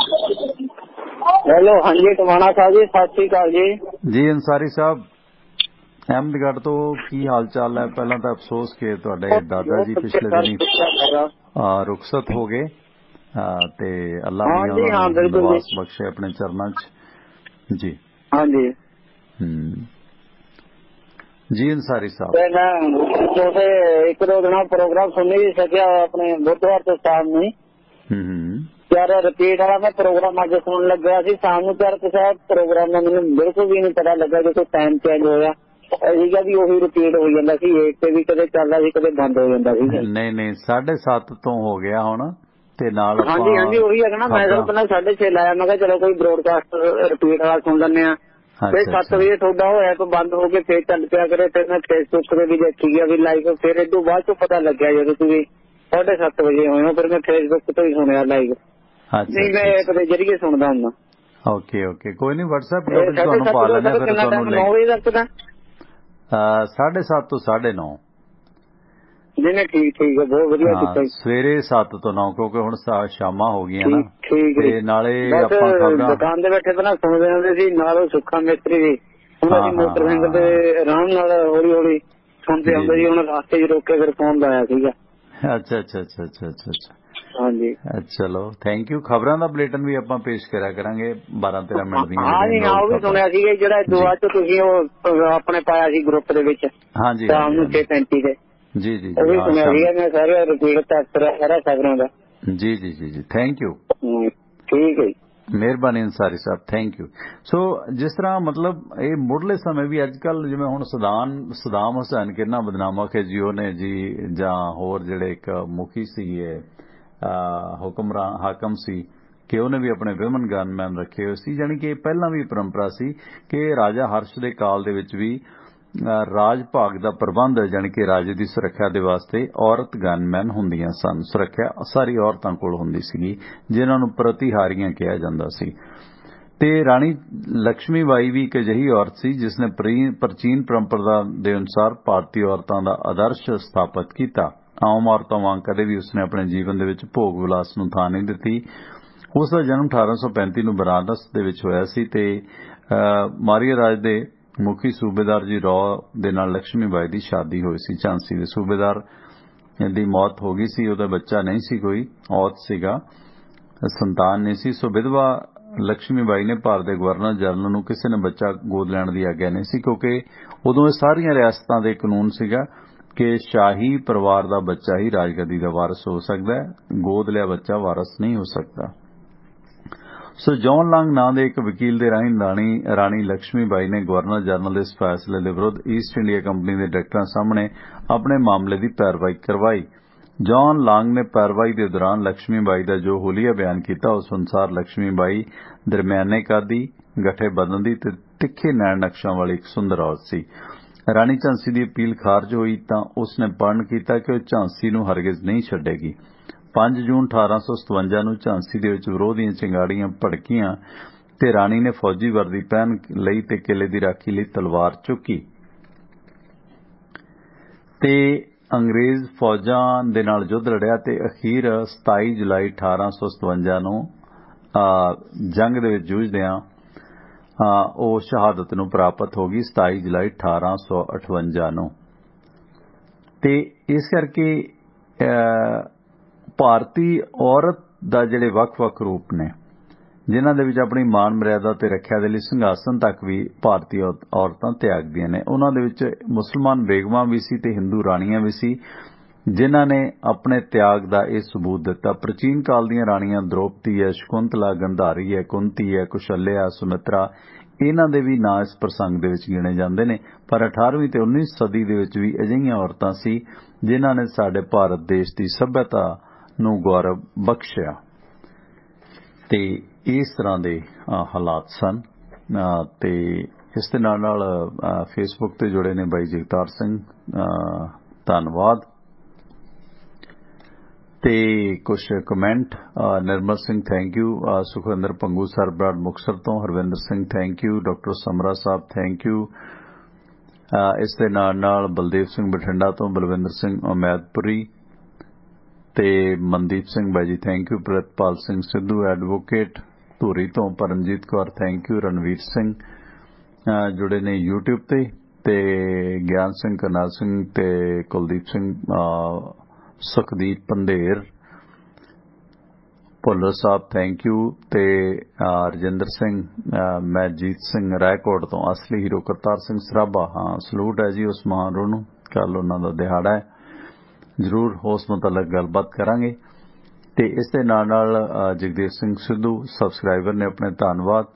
ਹੈਲੋ, ਹਾਂਜੀ ਟਵਾਣਾ ਸਾਹਿਬ ਜੀ, ਸਤਿ ਸ੍ਰੀ ਅਕਾਲ ਜੀ। ਜੀ ਅੰਸਾਰੀ ਸਾਹਿਬ, ਅਹਿਮਦਗੜ੍ਹ ਤੋਂ ਕੀ ਹਾਲ ਚਾਲ ਹੈ? ਪਹਿਲਾਂ ਤਾਂ ਅਫਸੋਸ ਕਿ ਤੁਹਾਡੇ ਦਾਦਾ ਜੀ ਪਿਛਲੇ ਦਿਨੀ ਰੁਖਸਤ ਹੋ ਗਏ ਤੇ ਅੱਲਾਹ ਮੀਆਂ ਉਹਨਾਂ ਨੂੰ ਨਵਾਜ਼ ਬਖਸ਼ੇ ਆਪਣੇ ਚਰਨਾਂ 'ਚ ਜੀ। ਹਾਂਜੀ ਜੀ ਅੰਸਾਰੀ ਸਾਹਿਬ, ਮੈਂ ਇੱਕ ਦੋ ਦਿਨਾਂ ਪ੍ਰੋਗਰਾਮ ਸੁਣ ਨਹੀਂ ਸਕਿਆ ਆਪਣੇ ਬੁੱਧਵਾਰ ਤੋਂ ਸ਼ਾਮ ਨੂੰ ਯਾਰ ਰਿਪੀਟ ਵਾਲਾ ਮੈਂ ਪ੍ਰੋਗਰਾਮ ਅੱਜ ਸੁਣਨ ਲੱਗਿਆ ਸੀ ਸ਼ਾਮ ਨੂੰ। ਯਾਰ ਕਿਸੇ ਪ੍ਰੋਗਰਾਮ ਦਾ ਮੈਨੂੰ ਬਿਲਕੁਲ ਵੀ ਨਹੀਂ ਪਤਾ ਲੱਗਾ ਕਿ ਕੋਈ ਟਾਈਮ ਚੇਂਜ ਹੋਇਆ ਸੀਗਾ ਵੀ ਉਹੀ ਰਿਪੀਟ ਹੋ ਜਾਂਦਾ ਸੀ। ਇੱਕ ਤੇ ਵੀ ਕਦੇ ਚੱਲਦਾ ਸੀ ਕਦੇ ਬੰਦ ਹੋ ਜਾਂਦਾ ਸੀ। ਨਹੀਂ 7:30 ਤੋਂ ਹੋ ਗਿਆ ਹੁਣ ਤੇ ਨਾਲ ਹਾਂਜੀ ਉਹੀ ਹੈਗਾ ਨਾ। ਮੈਂ ਤਾਂ ਪਹਿਲਾਂ 6:30 ਲਾਇਆ, ਮੈਂ ਕਿਹਾ ਚਲੋ ਕੋਈ ਬ੍ਰੋਡਕਾਸਟ ਰਿਪੀਟ ਵਾਲਾ ਸੁਣ ਲੈਂਦੇ ਆ। ਫਿਰ 7 ਵਜੇ ਤੁਹਾਡਾ ਹੋਇਆ ਤਾਂ ਬੰਦ ਹੋ ਕੇ ਫੇਰ ਚੱਲ ਪਿਆ ਕਰੇ। ਫਿਰ ਮੈਂ ਫੇਸਬੁੱਕ ਤੇ ਵੀ ਦੇਖੀ ਗਿਆ ਵੀ ਲਾਈਵ। ਫਿਰ ਇਹ ਤੋਂ ਬਾਅਦ ਚੋਂ ਪਤਾ ਲੱਗਿਆ ਜਦੋਂ ਤੁਸੀਂ 7:30 ਵਜੇ ਹੋਏ ਹੋ, ਫਿਰ ਮੈਂ ਫੇਸਬੁੱਕ ਤੋਂ ਹੀ ਸੁਣਿਆ ਲਾਈਵ। ਨਹੀਂ ਮੈਂ ਕਦੇ ਜਰੀਏ ਸੁਣਦਾ ਹੁੰਦਾ। ਓਕੇ ਕੋਈ ਨਹੀਂ, WhatsApp ਗਰੁੱਪ ਤੁਹਾਨੂੰ ਪਾ ਲੈਣਾ ਫਿਰ ਤੁਹਾਨੂੰ 9 ਵਜੇ ਤੱਕ ਦਾ 7:30 ਤੋਂ 9:30। ਨਹੀਂ ਠੀਕ ਹੈ, ਬਹੁਤ ਵਧੀਆ ਕੀਤਾ। ਸਵੇਰੇ 7 ਤੋਂ 9 ਕਿਉਂਕਿ ਹੁਣ ਸ਼ਾਮਾਂ ਹੋ ਗਈਆਂ ਨਾ। ਤੇ ਨਾਲੇ ਆਪਾਂ ਖਬਰਾਂ ਦੁਕਾਨ ਦੇ ਬੈਠੇ ਤਾਂ ਸੁਣਦੇ ਹੁੰਦੇ ਸੀ, ਨਾਲ ਸੁੱਖਾ ਮਿਸਤਰੀ ਵੀ ਉਹਨਾਂ ਦੀ ਮੋਟਰਸਾਈਕਲ ਤੇ ਆਰਾਮ ਨਾਲ ਹੌਲੀ ਹੌਲੀ ਸੁਣਦੇ ਹੁੰਦੇ ਸੀ। ਹੁਣ ਰਾਸਤੇ 'ਚ ਰੋਕ ਕੇ ਫਿਰ ਫੋਨ ਲਾਇਆ ਸੀਗਾ। ਅੱਛਾ ਹਾਂਜੀ ਚਲੋ ਥੈਂਕ ਯੂ। ਖਬਰਾਂ ਦਾ ਬੁਲੇਟਿਨ ਵੀ ਆਪਾਂ ਪੇਸ਼ ਕਰਿਆ ਕਰਾਂਗੇ 12-13 ਮਿੰਟ ਦੀਆਂ। ਹਾਂਜੀ ਉਹ ਵੀ ਸੁਣਿਆ ਸੀਗਾ ਜਿਹੜਾ ਦੁਆ ਚ ਤੁਸੀਂ ਉਹ ਆਪਣੇ ਪਾਇਆ ਸੀ ਗਰੁੱਪ ਦੇ ਵਿੱਚ। ਹਾਂਜੀ ਸ਼ਾਮ ਨੂੰ 6:35 ਤੇ ਜੀ ਉਹ ਵੀ ਸੁਣਿਆ ਸੀਗਾ ਮੈਂ ਸਾਰੇ ਰਿਪੀਟ ਸਾਰਾ ਖਬਰਾਂ ਦਾ। ਜੀ ਥੈਂਕ ਯੂ। ਠੀਕ ਹੈ ਜੀ, ਮਿਹਰਬਾਨੀ ਅੰਸਾਰੀ ਸਾਹਿਬ, ਥੈਂਕ ਯੂ। ਸੋ ਜਿਸ ਤਰ੍ਹਾਂ ਮਤਲਬ ਇਹ ਮੁੱਢਲੇ ਸਮੇਂ ਵੀ ਅੱਜ ਕੱਲ ਜਿਵੇਂ ਹੁਣ ਸਦਾਮ ਹੁਸੈਨ ਕਿੰਨਾ ਬਦਨਾਮਾ ਕਿ ਜੀ ਉਹਨੇ ਜੀ ਜਾਂ ਹੋਰ ਜਿਹੜੇ ਇੱਕ ਮੁਖੀ ਸੀਗੇ ਹਾਕਮ ਸੀ ਕਿ ਉਹਨੇ ਵੀ ਆਪਣੇ ਵਿਮਨ ਗਨਮੈਨ ਰੱਖੇ ਹੋਏ ਸੀ। ਜਾਣੀ ਕਿ ਪਹਿਲਾਂ ਵੀ ਪਰੰਪਰਾ ਸੀ ਕਿ ਰਾਜਾ ਹਰਸ਼ ਦੇ ਕਾਲ ਦੇ ਵਿੱਚ ਵੀ ਰਾਜ ਭਾਗ ਦਾ ਪ੍ਰਬੰਧ ਜਾਣੀ ਕਿ ਰਾਜੇ ਦੀ ਸੁਰੱਖਿਆ ਦੇ ਵਾਸਤੇ ਔਰਤ ਗਨਮੈਨ ਹੁੰਦੀਆਂ ਸਨ। ਸੁਰੱਖਿਆ ਸਾਰੀ ਔਰਤਾਂ ਕੋਲ ਹੁੰਦੀ ਸੀਗੀ ਜਿਨ੍ਹਾਂ ਨੂੰ ਪ੍ਰਤੀਹਾਰੀਆਂ ਕਿਹਾ ਜਾਂਦਾ ਸੀ। ਤੇ ਰਾਣੀ ਲక్ష్ਮੀ ਬਾਈ ਵੀ ਇੱਕ ਅਜਿਹੀ ਔਰਤ ਸੀ ਜਿਸ ਨੇ ਪ੍ਰਾਚੀਨ ਪਰੰਪਰਾ ਦੇ ਅਨੁਸਾਰ ਭਾਰਤੀ ਔਰਤਾਂ ਦਾ ਆਦਰਸ਼ ਸਥਾਪਿਤ ਕੀਤਾ। ਆਮ ਔਰਤਾਂ ਵਾਂਗ ਕਦੇ ਵੀ ਉਸਨੇ ਆਪਣੇ ਜੀਵਨ ਦੇ ਵਿੱਚ ਭੋਗ ਵਿਲਾਸ ਨੂੰ ਥਾਂ ਨਹੀਂ ਦਿੱਤੀ। ਉਸ ਦਾ ਜਨਮ 1835 ਨੂੰ ਬਨਾਰਸ ਦੇ ਵਿੱਚ ਹੋਇਆ ਸੀ ਤੇ ਮਾਰੀਆ ਰਾਜ ਦੇ ਮੁਖੀ ਸੂਬੇਦਾਰ ਜੀ ਰੌ ਦੇ ਨਾਲ ਲక్ష్ਮੀ ਬਾਈ ਦੀ ਸ਼ਾਦੀ ਹੋਈ ਸੀ। ਝਾਂਸੀ ਦੇ ਸੂਬੇਦਾਰ ਦੀ ਮੌਤ ਹੋ ਗਈ ਸੀ, ਉਹਦਾ ਬੱਚਾ ਨਹੀਂ ਸੀ, ਕੋਈ ਔਰਤ ਸੀਗਾ, ਸੰਤਾਨ ਨਹੀਂ ਸੀ। ਸੋ ਵਿਧਵਾ ਲక్ష్ਮੀ ਬਾਈ ਨੇ ਭਾਰਤ ਦੇ ਗਵਰਨਰ ਜਨਰਲ ਨੂੰ ਕਿਸੇ ਨੇ ਬੱਚਾ ਗੋਦ ਲੈਣ ਦੀ ਆਗਿਆ ਨਹੀਂ ਸੀ ਕਿਉਂਕਿ ਉਦੋਂ ਇਹ ਸਾਰੀਆਂ ਰਿਆਸਤਾਂ ਦੇ ਕਾਨੂੰਨ ਸੀਗਾ ਕਿ ਸ਼ਾਹੀ ਪਰਿਵਾਰ ਦਾ ਬੱਚਾ ਹੀ ਰਾਜਗੱਦੀ ਦਾ ਵਾਰਸ ਹੋ ਸਕਦਾ ਹੈ, ਗੋਦ ਲਿਆ ਬੱਚਾ ਵਾਰਸ ਨਹੀਂ ਹੋ ਸਕਦਾ। ਸੋ ਜੌਨ ਲਾਂਗ ਨਾਂ ਦੇ ਇੱਕ ਵਕੀਲ ਦੇ ਰਾਹੀਂ ਰਾਣੀ ਲక్ష్ਮੀ ਬਾਈ ਨੇ ਗਵਰਨਰ ਜਨਰਲ ਦੇ ਇਸ ਫੈਸਲੇ ਦੇ ਵਿਰੁੱਧ ਈਸਟ ਇੰਡੀਆ ਕੰਪਨੀ ਦੇ ਡਾਇਰੈਕਟਰਾਂ ਸਾਹਮਣੇ ਆਪਣੇ ਮਾਮਲੇ ਦੀ ਪੈਰਵਾਈ ਕਰਵਾਈ। ਜੌਨ ਲਾਂਗ ਨੇ ਪੈਰਵਾਈ ਦੇ ਦੌਰਾਨ ਲక్ష్ਮੀ ਬਾਈ ਦਾ ਜੋ ਹੁਲੀਆ ਬਿਆਨ ਕੀਤਾ ਉਸ ਅਨੁਸਾਰ ਲక్ష్ਮੀ ਬਾਈ ਦਰਮਿਆਨੇ ਕੱਦ, ਗੱਠੇ ਬਦਨ ਦੀ ਤੇ ਤਿੱਖੇ ਨੈਣ ਨਕਸ਼ਾਂ ਵਾਲੀ ਇੱਕ ਸੁੰਦਰ ਔਰਤ ਸੀ। ਰਾਣੀ ਝਾਂਸੀ ਦੀ ਅਪੀਲ ਖਾਰਜ ਹੋਈ ਤਾਂ ਉਸ ਨੇ ਪਰਨ ਕੀਤਾ ਕਿ ਉਹ ਝਾਂਸੀ ਨੂੰ ਹਰਗਿਜ਼ ਨਹੀਂ ਛੱਡੇਗੀ। 5 ਜੂਨ 1857 ਨੂੰ ਝਾਂਸੀ ਦੇ ਵਿੱਚ ਵਿਰੋਧ ਦੀਆਂ ਚਿੰਗਾੜੀਆਂ ਭੜਕੀਆਂ ਤੇ ਰਾਣੀ ਨੇ ਫੌਜੀ ਵਰਦੀ ਪਹਿਨ ਲਈ ਤੇ ਕਿਲੇ ਦੀ ਰਾਖੀ ਲਈ ਤਲਵਾਰ ਚੁੱਕੀ ਤੇ ਅੰਗਰੇਜ਼ ਫੌਜਾਂ ਦੇ ਨਾਲ ਯੁੱਧ ਲੜਿਆ ਤੇ ਅਖੀਰ 27 ਜੁਲਾਈ 1857 ਨੂੰ ਜੰਗ ਦੇ ਵਿੱਚ ਜੂਝਦਿਆਂ ਉਹ ਸ਼ਹਾਦਤ ਨੂੰ ਪ੍ਰਾਪਤ ਹੋ ਗਈ 27 ਜੁਲਾਈ 1858 ਨੂੰ। ਤੇ ਇਸ ਕਰਕੇ ਭਾਰਤੀ ਔਰਤ ਦਾ ਜਿਹੜੇ ਵੱਖ-ਵੱਖ ਰੂਪ ਨੇ ਜਿਨ੍ਹਾਂ ਦੇ ਵਿੱਚ ਆਪਣੀ ਮਾਨ ਮਰਿਆਦਾ ਤੇ ਰੱਖਿਆ ਦੇ ਲਈ ਸਿੰਘਾਸਨ ਤੱਕ ਵੀ ਭਾਰਤੀ ਔਰਤਾਂ ਤਿਆਗਦੀਆਂ ਨੇ। ਉਹਨਾਂ ਦੇ ਵਿੱਚ ਮੁਸਲਮਾਨ ਬੇਗਮਾਂ ਵੀ ਸੀ ਤੇ ਹਿੰਦੂ ਰਾਣੀਆਂ ਵੀ ਸੀ ਜਿਨ੍ਹਾਂ ਨੇ ਆਪਣੇ ਤਿਆਗ ਦਾ ਇਹ ਸਬੂਤ ਦਿੱਤਾ। ਪ੍ਰਾਚੀਨ ਕਾਲ ਦੀਆਂ ਰਾਣੀਆਂ ਦ੍ਰੋਪਦੀ ਹੈ, ਸ਼ਕੁੰਤਲਾ, ਗੰਧਾਰੀ ਹੈ, ਕੁੰਤੀ ਹੈ, ਕੁਸ਼ਲਿਆ, ਸੁਮਿਤਰਾ, ਇਹਨਾਂ ਦੇ ਵੀ ਨਾਂ ਇਸ ਪ੍ਰਸੰਗ ਦੇ ਵਿੱਚ ਗਿਣੇ ਜਾਂਦੇ ਨੇ। ਪਰ 18ਵੀਂ ਤੇ 19ਵੀਂ ਸਦੀ ਦੇ ਵਿੱਚ ਵੀ ਅਜਿਹੀਆਂ ਔਰਤਾਂ ਸੀ ਜਿਨ੍ਹਾਂ ਨੇ ਸਾਡੇ ਭਾਰਤ ਦੇਸ਼ ਦੀ ਸੱਭਿਅਤਾ ਨੂੰ ਗੌਰਵ ਬਖਸ਼ਿਆ ਤੇ ਇਸ ਤਰ੍ਹਾਂ ਦੇ ਹਾਲਾਤ ਸਨ। ਤੇ ਇਸ ਦੇ ਨਾਲ ਫੇਸਬੁੱਕ ਤੇ ਜੁੜੇ ਨੇ ਬਾਈ ਜਗਤਾਰ ਸਿੰਘ, ਧੰਨਵਾਦ। ਤੇ ਕੁਝ comment, Nirmal Singh thank you, Sukhwinder Pangu Sarbrar Muktsar ਤੋਂ, Harwinder Singh thank you, doctor Samra Sahib thank you. ਇਸ ਦੇ ਨਾਲ ਬਲਦੇਵ ਸਿੰਘ ਬਠਿੰਡਾ ਤੋਂ, ਬਲਵਿੰਦਰ ਸਿੰਘ ਉਮੈਦਪੁਰੀ ਤੇ ਮਨਦੀਪ ਸਿੰਘ ਬਾਈ ਜੀ thank you, Pritpal Singh Sidhu advocate Dhuri ਤੋਂ, ਪਰਮਜੀਤ ਕੌਰ ਥੈਂਕ ਯੂ, ਰਣਵੀਰ ਸਿੰਘ ਜੁੜੇ ਨੇ YouTube ਤੇ ਗਿਆਨ ਸਿੰਘ, ਕਰਨਾਲ ਸਿੰਘ ਤੇ ਕੁਲਦੀਪ ਸਿੰਘ, ਸੁਖਦੀਪ ਪੰਧੇਰ, ਭੁੱਲਰ ਸਾਹਿਬ ਥੈਂਕ ਯੂ ਤੇ ਰਜਿੰਦਰ ਸਿੰਘ, ਮੈਜੀਤ ਸਿੰਘ ਰਾਏਕੋਟ ਤੋਂ, ਅਸਲੀ ਹੀਰੋ ਕਰਤਾਰ ਸਿੰਘ ਸਰਾਭਾ, ਹਾਂ ਸਲੂਟ ਹੈ ਜੀ ਉਸ ਮਹਾਨ ਰੂਹ ਨੂੰ, ਕੱਲ ਉਹਨਾਂ ਦਾ ਦਿਹਾੜਾ ਹੈ, ਜ਼ਰੂਰ ਉਸ ਮੁਤਲਕ ਗੱਲਬਾਤ ਕਰਾਂਗੇ। ਤੇ ਇਸ ਦੇ ਨਾਲ ਜਗਦੀਪ ਸਿੰਘ ਸਿੱਧੂ ਸਬਸਕ੍ਰਾਈਬਰ ਨੇ ਆਪਣੇ, ਧੰਨਵਾਦ।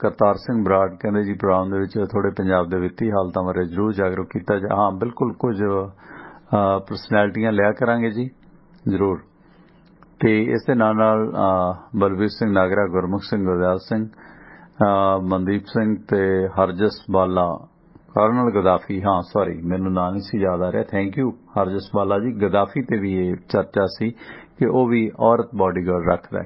ਕਰਤਾਰ ਸਿੰਘ ਬਰਾੜ ਕਹਿੰਦੇ ਜੀ ਪ੍ਰੋਗਰਾਮ ਦੇ ਵਿੱਚ ਥੋੜੇ ਪੰਜਾਬ ਦੇ ਵਿੱਤੀ ਹਾਲਤਾਂ ਬਾਰੇ ਜ਼ਰੂਰ ਜਾਗਰੂਕ ਕੀਤਾ ਜਾ। ਹਾਂ ਬਿਲਕੁਲ, ਕੁਝ ਪਰਸਨੈਲਿਟੀਆਂ ਲਿਆ ਕਰਾਂਗੇ ਜੀ ਜ਼ਰੂਰ। ਤੇ ਇਸ ਦੇ ਨਾਲ ਬਲਵੀਰ ਸਿੰਘ ਨਾਗਰਾ, ਗੁਰਮੁਖ ਸਿੰਘ, ਗੁਰਦਿਆਲ ਸਿੰਘ, ਮਨਦੀਪ ਸਿੰਘ ਤੇ ਹਰਜਸ ਬਾਲਾ, ਕਰਨਲ ਗਦਾਫੀ, ਹਾਂ ਸੌਰੀ ਮੈਨੂੰ ਨਾਂ ਨਹੀਂ ਸੀ ਯਾਦ ਆ ਰਿਹਾ, ਥੈਂਕ ਯੂ ਹਰਜਸ ਬਾਲਾ ਜੀ। ਗਦਾਫੀ ਤੇ ਵੀ ਇਹ ਚਰਚਾ ਸੀ ਕਿ ਉਹ ਵੀ ਔਰਤ ਬਾਡੀਗਾਰਡ ਰੱਖਦਾ।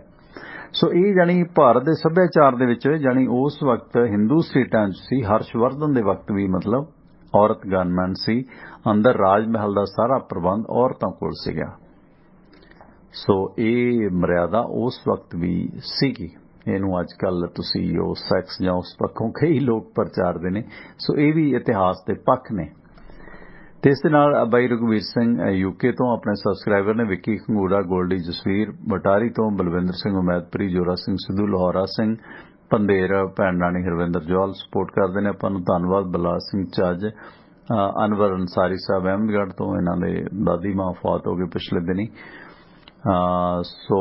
ਸੋ ਇਹ ਜਾਣੀ ਭਾਰਤ ਦੇ ਸੱਭਿਆਚਾਰ ਦੇ ਵਿੱਚ ਜਾਣੀ ਉਸ ਵਕਤ ਹਿੰਦੂ ਸਟੇਟਾਂ 'ਚ ਸੀ, ਹਰਸ਼ਵਰਧਨ ਦੇ ਵਕਤ ਵੀ ਮਤਲਬ ਔਰਤ ਗਨਮੈਨ ਸੀ, ਅੰਦਰ ਰਾਜ ਮਹਿਲ ਦਾ ਸਾਰਾ ਪ੍ਰਬੰਧ ਔਰਤਾਂ ਕੋਲ ਸੀਗਾ। ਸੋ ਇਹ ਮਰਿਆਦਾ ਉਸ ਵਕਤ ਵੀ ਸੀਗੀ। ਇਹਨੂੰ ਅੱਜ ਕੱਲ ਤੁਸੀਂ ਉਹ ਸੈਕਸ ਜਾਂ ਉਸ ਪੱਖੋਂ ਕਈ ਲੋਕ ਪ੍ਰਚਾਰਦੇ ਨੇ। ਸੋ ਇਹ ਵੀ ਇਤਿਹਾਸ ਦੇ ਪੱਖ ਨੇ। ਤੇ ਇਸ ਦੇ ਨਾਲ ਬਾਈ ਰਘਵੀਰ ਸਿੰਘ UK ਤੋਂ ਆਪਣੇ ਸਬਸਕ੍ਰਾਈਬਰ ਨੇ, ਵਿੱਕੀ ਖੰਗੂੜਾ, ਗੋਲਡੀ ਜਸਵੀਰ ਬਟਾਰੀ ਤੋਂ, ਬਲਵਿੰਦਰ ਸਿੰਘ ਉਮੈਦਪੁਰੀ, ਜੋਰਾ ਸਿੰਘ ਸਿੱਧੂ, ਲਾਹੌਰਾ ਸਿੰਘ ਪੰਧੇਰ, ਭੈਣ ਰਾਣੀ ਹਰਵਿੰਦਰ ਜੌਲ ਸਪੋਰਟ ਕਰਦੇ ਨੇ ਆਪਾਂ ਨੂੰ, ਧੰਨਵਾਦ। ਬਲਾ ਸਿੰਘ ਚੱਜ, ਅਨਵਰ ਅੰਸਾਰੀ ਸਾਹਿਬ ਅਹਿਮਦਗੜ੍ਹ ਤੋਂ, ਇਹਨਾਂ ਦੇ ਦਾਦੀ ਮਾਂ ਫੌਤ ਹੋ ਗਏ ਪਿਛਲੇ ਦਿਨੀ। ਸੋ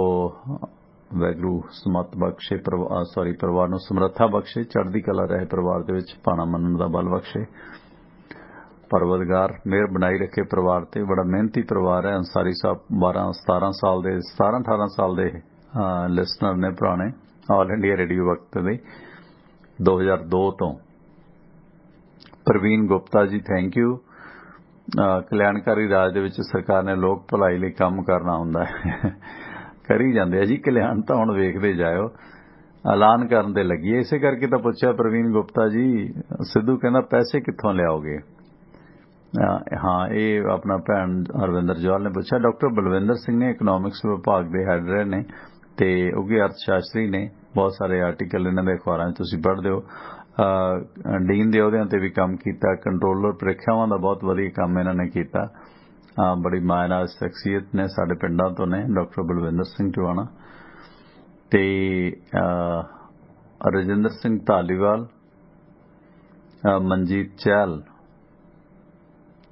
ਵੈਗਰੂ ਸਮਤ ਬਖਸ਼ੇ, ਪਰਿਵਾਰ ਨੂੰ ਸਮਰੱਥਾ ਬਖਸ਼ੇ, ਚੜ੍ਹਦੀ ਕਲਾ ਰਹੇ ਪਰਿਵਾਰ ਦੇ ਵਿੱਚ, ਭਾਣਾ ਮੰਨਣ ਦਾ ਬਲ ਬਖਸ਼ੇ, ਪਰਵਰਦਗਾਰ ਮਿਹਰ ਬਣਾਈ ਰੱਖੇ ਪਰਿਵਾਰ ਤੇ। ਬੜਾ ਮਿਹਨਤੀ ਪਰਿਵਾਰ ਹੈ। ਅੰਸਾਰੀ ਸਾਹਿਬ 17-18 ਸਾਲ ਦੇ ਲਿਸਨਰ ਨੇ, ਪੁਰਾਣੇ ਆਲ ਇੰਡੀਆ ਰੇਡੀਓ ਵਕਤ ਦੇ 2002 ਤੋਂ। Praveen Gupta ji thank you. ਕਲਿਆਣਕਾਰੀ ਰਾਜ ਦੇ ਵਿੱਚ ਸਰਕਾਰ ਨੇ ਲੋਕ ਭਲਾਈ ਲਈ ਕੰਮ ਕਰਨਾ ਹੁੰਦਾ ਹੈ, ਕਰੀ ਜਾਂਦੇ ਆ ਜੀ ਕਲਿਆਣ ਤਾਂ, ਹੁਣ ਵੇਖਦੇ ਜਾਇਓ, ਐਲਾਨ ਕਰਨ ਦੇ ਲੱਗੀਏ। ਇਸੇ ਕਰਕੇ ਤਾਂ ਪੁੱਛਿਆ ਪ੍ਰਵੀਨ ਗੁਪਤਾ ਜੀ, ਸਿੱਧੂ ਕਹਿੰਦਾ ਪੈਸੇ ਕਿੱਥੋਂ ਲਿਆਓਗੇ। ਹਾਂ ਇਹ ਆਪਣਾ ਭੈਣ ਹਰਵਿੰਦਰ ਜੌਲ ਨੇ ਪੁੱਛਿਆ। ਡਾਕਟਰ ਬਲਵਿੰਦਰ ਸਿੰਘ ਨੇ ਇਕਨੋਮਿਕਸ ਵਿਭਾਗ ਦੇ ਹੈਡ ਰਹੇ ਨੇ ਤੇ ਉੱਘੇ ਅਰਥ ਸ਼ਾਸਤਰੀ ਨੇ। ਬਹੁਤ ਸਾਰੇ ਆਰਟੀਕਲ ਇਹਨਾਂ ਦੇ ਅਖਬਾਰਾਂ 'ਚ ਤੁਸੀਂ ਪੜ੍ਹਦੇ ਹੋ। ਡੀਨ ਦੇ ਅਹੁਦਿਆਂ ਤੇ ਵੀ ਕੰਮ ਕੀਤਾ। ਕੰਟਰੋਲਰ ਪ੍ਰੀਖਿਆਵਾਂ ਦਾ ਬਹੁਤ ਵਧੀਆ ਕੰਮ ਇਹਨਾਂ ਨੇ ਕੀਤਾ। ਬੜੀ ਮਾਇਨਾਜ਼ ਸ਼ਖਸੀਅਤ ਨੇ, ਸਾਡੇ ਪਿੰਡਾਂ ਤੋਂ ਨੇ ਡਾਕਟਰ ਬਲਵਿੰਦਰ ਸਿੰਘ ਟਿਵਾਣਾ ਤੇ ਰਜਿੰਦਰ ਸਿੰਘ ਧਾਲੀਵਾਲ, ਮਨਜੀਤ ਚਹਿਲ।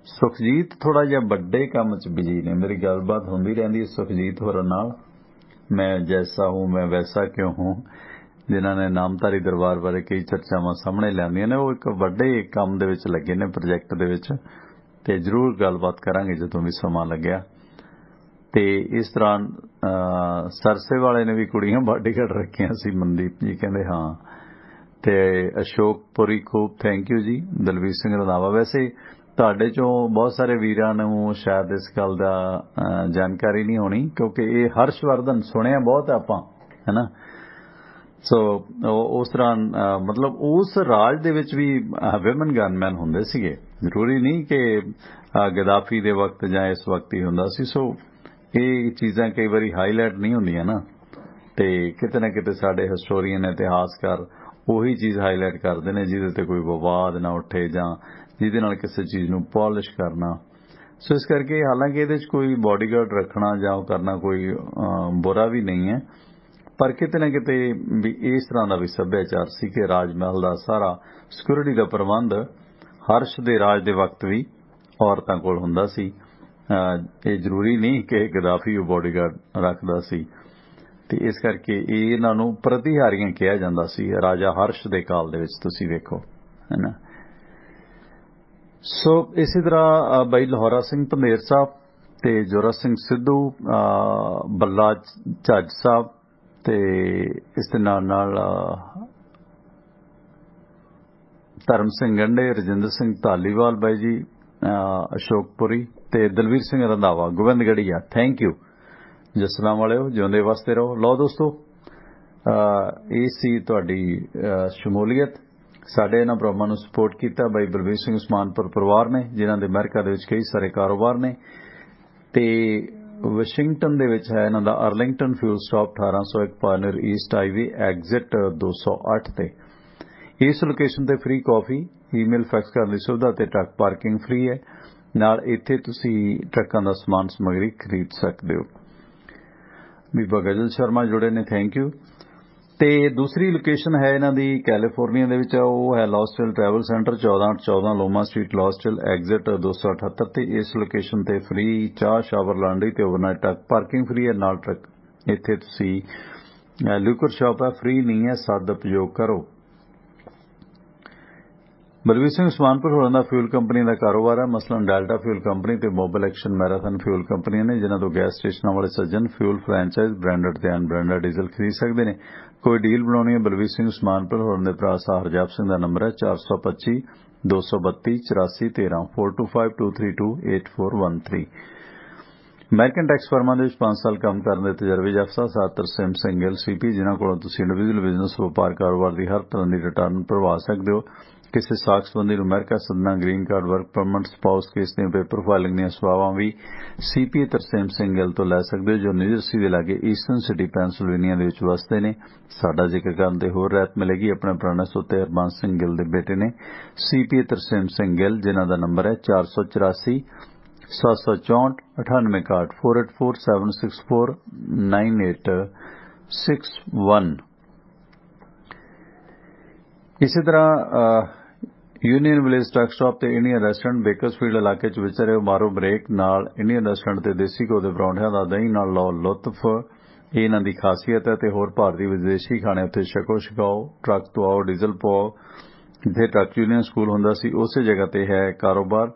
ਸੁਖਜੀਤ ਥੋੜਾ ਜਿਹਾ ਵੱਡੇ ਕੰਮ 'ਚ ਬਿਜੀ ਨੇ, ਮੇਰੀ ਗੱਲਬਾਤ ਹੁੰਦੀ ਰਹਿੰਦੀ ਹੈ ਸੁਖਜੀਤ ਹੋਰਾਂ ਨਾਲ। ਮੈਂ ਜੈਸਾ ਹੂੰ ਮੈਂ ਵੈਸਾ ਕਿਉਂ ਹੂੰ, ਜਿਨ੍ਹਾਂ ਨੇ ਨਾਮਧਾਰੀ ਦਰਬਾਰ ਬਾਰੇ ਕਈ ਚਰਚਾਵਾਂ ਸਾਹਮਣੇ ਲਿਆਂਦੀਆਂ ਨੇ, ਉਹ ਇੱਕ ਵੱਡੇ ਕੰਮ ਦੇ ਵਿੱਚ ਲੱਗੇ ਨੇ, ਪ੍ਰੋਜੈਕਟ ਦੇ ਵਿੱਚ, ਤੇ ਜ਼ਰੂਰ ਗੱਲਬਾਤ ਕਰਾਂਗੇ ਜਦੋਂ ਵੀ ਸਮਾਂ ਲੱਗਿਆ। ਤੇ ਇਸ ਦੌਰਾਨ ਸਰਸੇ ਵਾਲੇ ਨੇ ਵੀ ਕੁੜੀਆਂ ਬਾਡੀਗਾਰਡ ਰੱਖੀਆਂ ਸੀ, ਮਨਦੀਪ ਜੀ ਕਹਿੰਦੇ ਹਾਂ। ਤੇ ਅਸ਼ੋਕ ਪੁਰੀ ਖੂਬ ਥੈਂਕ ਯੂ ਜੀ। ਦਲਵੀਰ ਸਿੰਘ ਰੰਧਾਵਾ, ਵੈਸੇ ਤੁਹਾਡੇ ਚੋਂ ਬਹੁਤ ਸਾਰੇ ਵੀਰਾਂ ਨੂੰ ਸ਼ਾਇਦ ਇਸ ਗੱਲ ਦਾ ਜਾਣਕਾਰੀ ਨਹੀਂ ਹੋਣੀ ਕਿਉਂਕਿ ਇਹ ਹਰਸ਼ਵਰਧਨ ਸੁਣਿਆ ਬਹੁਤ ਆਪਾਂ, ਹੈ ਨਾ। ਸੋ ਉਸ ਤਰ੍ਹਾਂ ਮਤਲਬ ਉਸ ਰਾਜ ਦੇ ਵਿੱਚ ਵੀ ਵਿਮਨ ਗਨਮੈਨ ਹੁੰਦੇ ਸੀਗੇ, ਜ਼ਰੂਰੀ ਨਹੀਂ ਕਿ ਗਦਾਫੀ ਦੇ ਵਕਤ ਜਾਂ ਇਸ ਵਕਤ ਹੀ ਹੁੰਦਾ ਸੀ। ਸੋ ਇਹ ਚੀਜ਼ਾਂ ਕਈ ਵਾਰੀ ਹਾਈਲਾਈਟ ਨਹੀਂ ਹੁੰਦੀਆਂ ਨਾ, ਤੇ ਕਿਤੇ ਨਾ ਕਿਤੇ ਸਾਡੇ ਹਿਸਟੋਰੀਅਨ, ਇਤਿਹਾਸਕਾਰ ਉਹੀ ਚੀਜ਼ ਹਾਈਲਾਈਟ ਕਰਦੇ ਨੇ ਜਿਹਦੇ ਤੇ ਕੋਈ ਵਿਵਾਦ ਨਾ ਉੱਠੇ ਜਾਂ ਜਿਹਦੇ ਨਾਲ ਕਿਸੇ ਚੀਜ਼ ਨੂੰ ਪੋਲਿਸ਼ ਕਰਨਾ। सो इस करके हालांकि ये कोई बॉडीगार्ड रखना या करना कोई बुरा भी नहीं है, पर किते ना किते भी इस तरह का भी सभ्याचार सी कि राज महल का सारा सिक्योरिटी का प्रबंध हर्ष के राज के वक्त भी औरतों कोल हुंदा सी। ये जरूरी नहीं कि गद्दाफी बॉडीगार्ड रखदा सी, ते इस करके इन्हां नूं प्रतिहारियां कहा जांदा सी राजा हर्ष के काल दे विच। तुसीं वेखो है ना। सो इसी तरह भाई लाहौरा सिंह पंधेर साहब ते जोरा सिंह सिद्धू, बल्ला झज्ज साहब ते इस दे नाल धर्म सिंह गंढे, रजिंदर सिंह धालीवाल बाई जी, अशोकपुरी ते दलवीर सिंह रंधावा गोबिंदगढ़िया। थैंक यू जसलाम वालिओ, जिउंदे वसदे रहो। लो दोस्तो, ये सी तुहाडी शमूलीयत। साडे इन्हां प्रोग्रामां नूं सपोर्ट कीता बाई बलबीर सिंह उस्मानपुर परिवार ने, जिन्हां दे अमेरिका दे विच कई सारे कारोबार ने, ते वाशिंगटन दे विच है इन्हां दा Arlington fuel stop 1801 Pioneer east highway exit 208 ते। इस लोकेशन ते फ्री कॉफी, ईमेल फैक्स करने की सुविधा ते ट्रक पार्किंग फ्री है। नाल इत्थे तुसीं ट्रकां दा समान समग्री खरीद सकदे हो। बीबा गजल शर्मा जुड़े ने, थैंक यू। ते दूसरी लोकेशन है इन्हां दी कैलीफोर्निया दे विच, वो है लॉस्टहिल ट्रैवल सेंटर 1414 लोमा स्ट्रीट लॉस्टहिल एग्जिट 278 ते। इस लोकेशन ते फ्री चाह, शावर, लॉन्ड्री ते ओवरनाइट ट्रक पार्किंग फ्री है। नाल ट्रक इत्थे तुसीं लिकर शॉप है, फ्री नहीं है, सद उपयोग करो। बलबीर सिंह उस्मानपुर होरां दा फ्यूल कंपनी का कारोबार है, मसलन डेल्टा फ्यूल कंपनी ते मोबाइल एक्शन मैराथन फ्यूल कंपनियां ने, जिन्हां तों गैस स्टेशनां वाले सज्जन फ्यूल फ्रैंचाइज ब्रांडेड ते अनब्रांडेड डीजल खरीद सकते हैं। कोई डील बनानी है, बलबीर सिंह उस्मानपुर होरां दे भरा शाह हरजाप सिंह का नंबर है 425 232 84 13 4252328413। अमेरिकन टैक्स फर्मां दे विच 5 साल काम करने दे तजर्बे याफ्ता साथ तरसेम सिंह गिल सीपी, जिन्हां कोलों तुसीं इंडिविजुअल बिजनेस व्यापार कारोबार की हर तरह की रिटर्न भरवा सकते हो। किसी साख संबंधी नूं अमेरिका सदना, green card, work permit, spouse case दी पेपर फाइलिंग दी सेवावां भी सीपी तरसेम सिंह गिल तो लै सकते हो, जो न्यूजर्सी दे लागे ईस्टर्न सिटी पेंसिल्वेनिया दे विच वसदे ने। साडा जिक्र करन ते होर राहत मिलेगी अपने पुराने सोते हरबंस सिंह गिल दे बेटे ने सीपी तरसेम सिंह गिल, जिन्हां दा नंबर है 484 764 9861 484 764 9861। इसी तरह यूनियन विलेज ट्रक स्टॉप ते इंडियन रेस्टोरेंट बेकर्सफील्ड इलाके च विचरे मारो ब्रेक नाल इंडियन रेस्टोरेंट ते देसी घो दे परौंठियां दा दही नाल लो लुत्फ। ये इन्हां दी खासियत है ते होर भारतीय विदेशी खाने उत्थे छको छकाओ। ट्रक तो आओ डीजल पाओ। जिथे ट्रक यूनियन स्कूल हुंदा सी उसे जगह ते है कारोबार।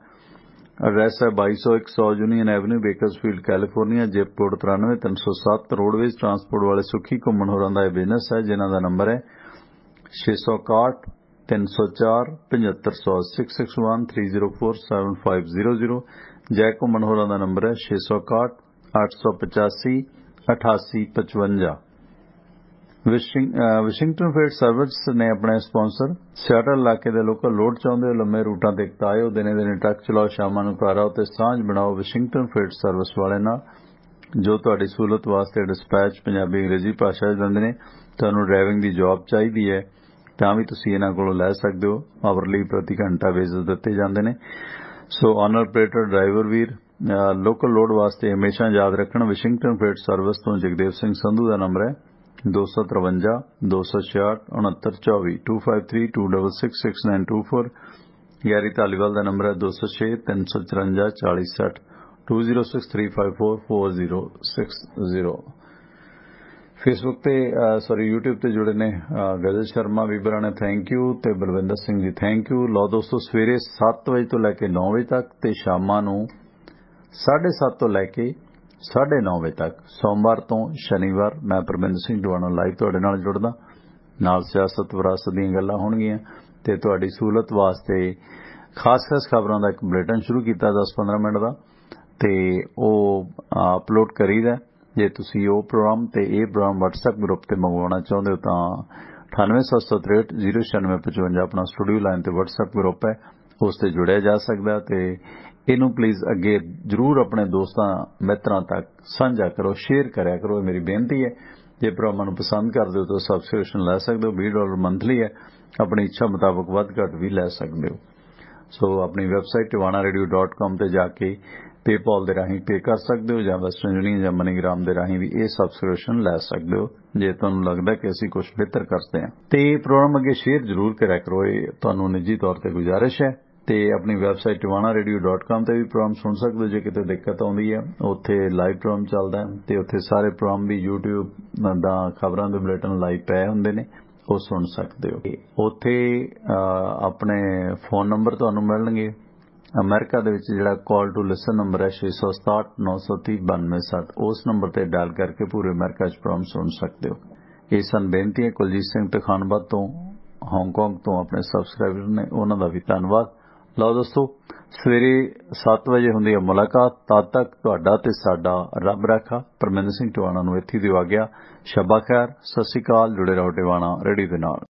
एड्रैस है 2201 union Avenue Bakersfield California zip code 93307। Roadways transport वाले सुखी घुम्मन होरां दा बिजनेस है, जिन्हां दा नंबर है 661 304 7500 661 304 7500। जय घुम्मन होरां दा नंबर है 661 885 8855। वाशिंगटन फ्रेट सर्विस ने अपने स्पॉन्सर सियाटल इलाके के लोकल लोड चाहते हो, लंबे रूटां ते आए हो, दिने दिने ट्रक चलाओ, शामां नूं घर आओ ते सांझ बनाओ वाशिंगटन फ्रेट सर्विस वाले नाल, जो तुहाडी सहूलत वास्ते डिस्पैच पंजाबी अंग्रेजी भाषा च दिंदे ने। तुहानूं ड्राइविंग की जॉब चाहिदी है तां भी तुसीं इन्हां कोलों लै सकदे हो। आवरली प्रति घंटा वेजेस दित्ते जांदे ने। सो ऑनर ऑपरेटर ड्राइवर वीर लोकल लोड वास्ते हमेशा याद रखण, वाशिंगटन फ्रेट सर्विस तो जगदेव सिंह संधू का नंबर है 253 266 6924 253 266 6924। गैरी धालीवाल का नंबर है 206 354 4060 206 354 4060। फेसबुक ते यूट्यूब ते जुड़े ने गजल शर्मा बीबरा ने, थैंक यू, ते बलविंदर सिंह जी थैंक यू। लो दोस्तों, सवेरे 7 बजे तो लैके 9 बजे तक ते शामां नूं 7:30 तो लैके 9:30 बजे तक, सोमवार तो शनिवार, मैं परमिंदर सिंह टवाणा लाइव तुहाडे नाल जुड़दा। नाल सियासत विरासत दीयां गल्लां होणगीਆਂ ते तुहाडी सहूलत वास्ते खास खबरां दा एक बुलेटिन शुरू कीता 10-15 मिनट दा, ते ਉਹ अपलोड करीदा। जे तुसी ਉਹ प्रोग्राम ते ਇਹ प्रोग्राम WhatsApp ग्रुप ते मंगवाना चाਹੁੰਦੇ हो ਤਾਂ 9876309655 अपना स्टूडियो लाइन ते WhatsApp ग्रुप है, उस ते जुड़िया जा सकदा। ते इनू प्लीज़ अगे जरूर अपने दोस्तों मित्रां तक साझा करो, शेयर कराया करो, मेरी बेनती है। जे प्रोग्राम नूं पसंद करदे हो तो सब्सक्रिप्शन लै सकदे हो, $20 मंथली है, अपनी इच्छा मुताबिक वध घट भी लै सकदे हो। ਸੋ ਆਪਣੀ ਵੈਬਸਾਈਟ tiwana.radio.com ਤੇ ਜਾ ਕੇ पेपाल ਦੇ ਰਾਹੀਂ ਪੇ ਕਰ ਸਕਦੇ ਹੋ ਜਾਂ ਵੈਸਟਰਨ ਯੂਨੀਅਨ ਜਾਂ ਮਨੀਗ੍ਰਾਮ ਦੇ ਰਾਹੀਂ ਵੀ ਇਹ ਸਬਸਕ੍ਰਿਪਸ਼ਨ ਲੈ ਸਕਦੇ ਹੋ ਜੇ ਤੁਹਾਨੂੰ ਲੱਗਦਾ ਕਿ ਅਸੀਂ ਕੁਝ ਬਿਹਤਰ ਕਰਦੇ ਹਾਂ। ਤੇ ਪ੍ਰੋਗਰਾਮ ਅੱਗੇ ਸ਼ੇਅਰ ਜ਼ਰੂਰ ਕਰਿਆ ਕਰੋ, ਇਹ ਤੁਹਾਨੂੰ ਨਿੱਜੀ ਤੌਰ ਤੇ ਗੁਜ਼ਾਰਿਸ਼ ਹੈ। ਤੇ ਆਪਣੀ ਵੈਬਸਾਈਟ tiwana.radio.com ਤੇ ਵੀ ਪ੍ਰੋਗਰਾਮ ਸੁਣ ਸਕਦੇ ਹੋ। ਜੇ ਕਿਤੇ ਦਿੱਕਤ ਆਉਂਦੀ ਹੈ ਉੱਥੇ ਲਾਈਵ ਪ੍ਰੋਗਰਾਮ ਚੱਲਦਾ ਹੈ ਤੇ ਉੱਥੇ ਸਾਰੇ ਪ੍ਰੋਗਰਾਮ ਵੀ YouTube ਦਾ ਖਬਰਾਂ ਦੇ ਬੁਲੇਟਿਨ ਲਾਈਵ ਪਏ ਹੁੰਦੇ ਨੇ, ਉਹ ਸੁਣ ਸਕਦੇ ਹੋ। ਉੱਥੇ ਆਪਣੇ ਫੋਨ ਨੰਬਰ ਤੁਹਾਨੂੰ ਮਿਲਣਗੇ। ਅਮਰੀਕਾ ਦੇ ਵਿੱਚ ਜਿਹੜਾ ਕਾਲ ਟੂ ਲਿਸਨ ਨੰਬਰ ਹੈ 667 930 9260, ਉਸ ਨੰਬਰ ਤੇ ਡਾਇਲ ਕਰਕੇ ਪੂਰੇ ਅਮਰੀਕਾ 'ਚ ਪ੍ਰੋਗਰਾਮ ਸੁਣ ਸਕਦੇ ਹੋ। ਇਹ ਸਨ ਬੇਨਤੀਆਂ ਕੁਲਜੀਤ ਸਿੰਘ ਤਖਾਨਬਾਦ ਤੋਂ, ਹਾਂਗਕਾਂਗ ਤੋਂ ਆਪਣੇ ਸਬਸਕ੍ਰਾਈਬਰ ਨੇ, ਉਹਨਾਂ ਦਾ ਵੀ ਧੰਨਵਾਦ। ਲਓ ਦੋਸਤੋ, ਸਵੇਰੇ 7 ਵਜੇ ਹੁੰਦੀ ਹੈ ਮੁਲਾਕਾਤ। ਤਦ ਤੱਕ ਤੁਹਾਡਾ ਤੇ ਸਾਡਾ ਰੱਬ ਰਾਖਾ। ਪਰਮਿੰਦਰ ਸਿੰਘ ਟਿਵਾਣਾ ਨੂੰ ਇੱਥੇ ਦਿਓ ਆਗਿਆ। ਸ਼ਬਾ ਖੈਰ, ਸਤਿ ਸ਼੍ਰੀ ਅਕਾਲ। ਜੁੜੇ ਰਹੋ ਟਿਵਾਣਾ ਰੇਡੀਓ ਦੇ ਨਾਲ।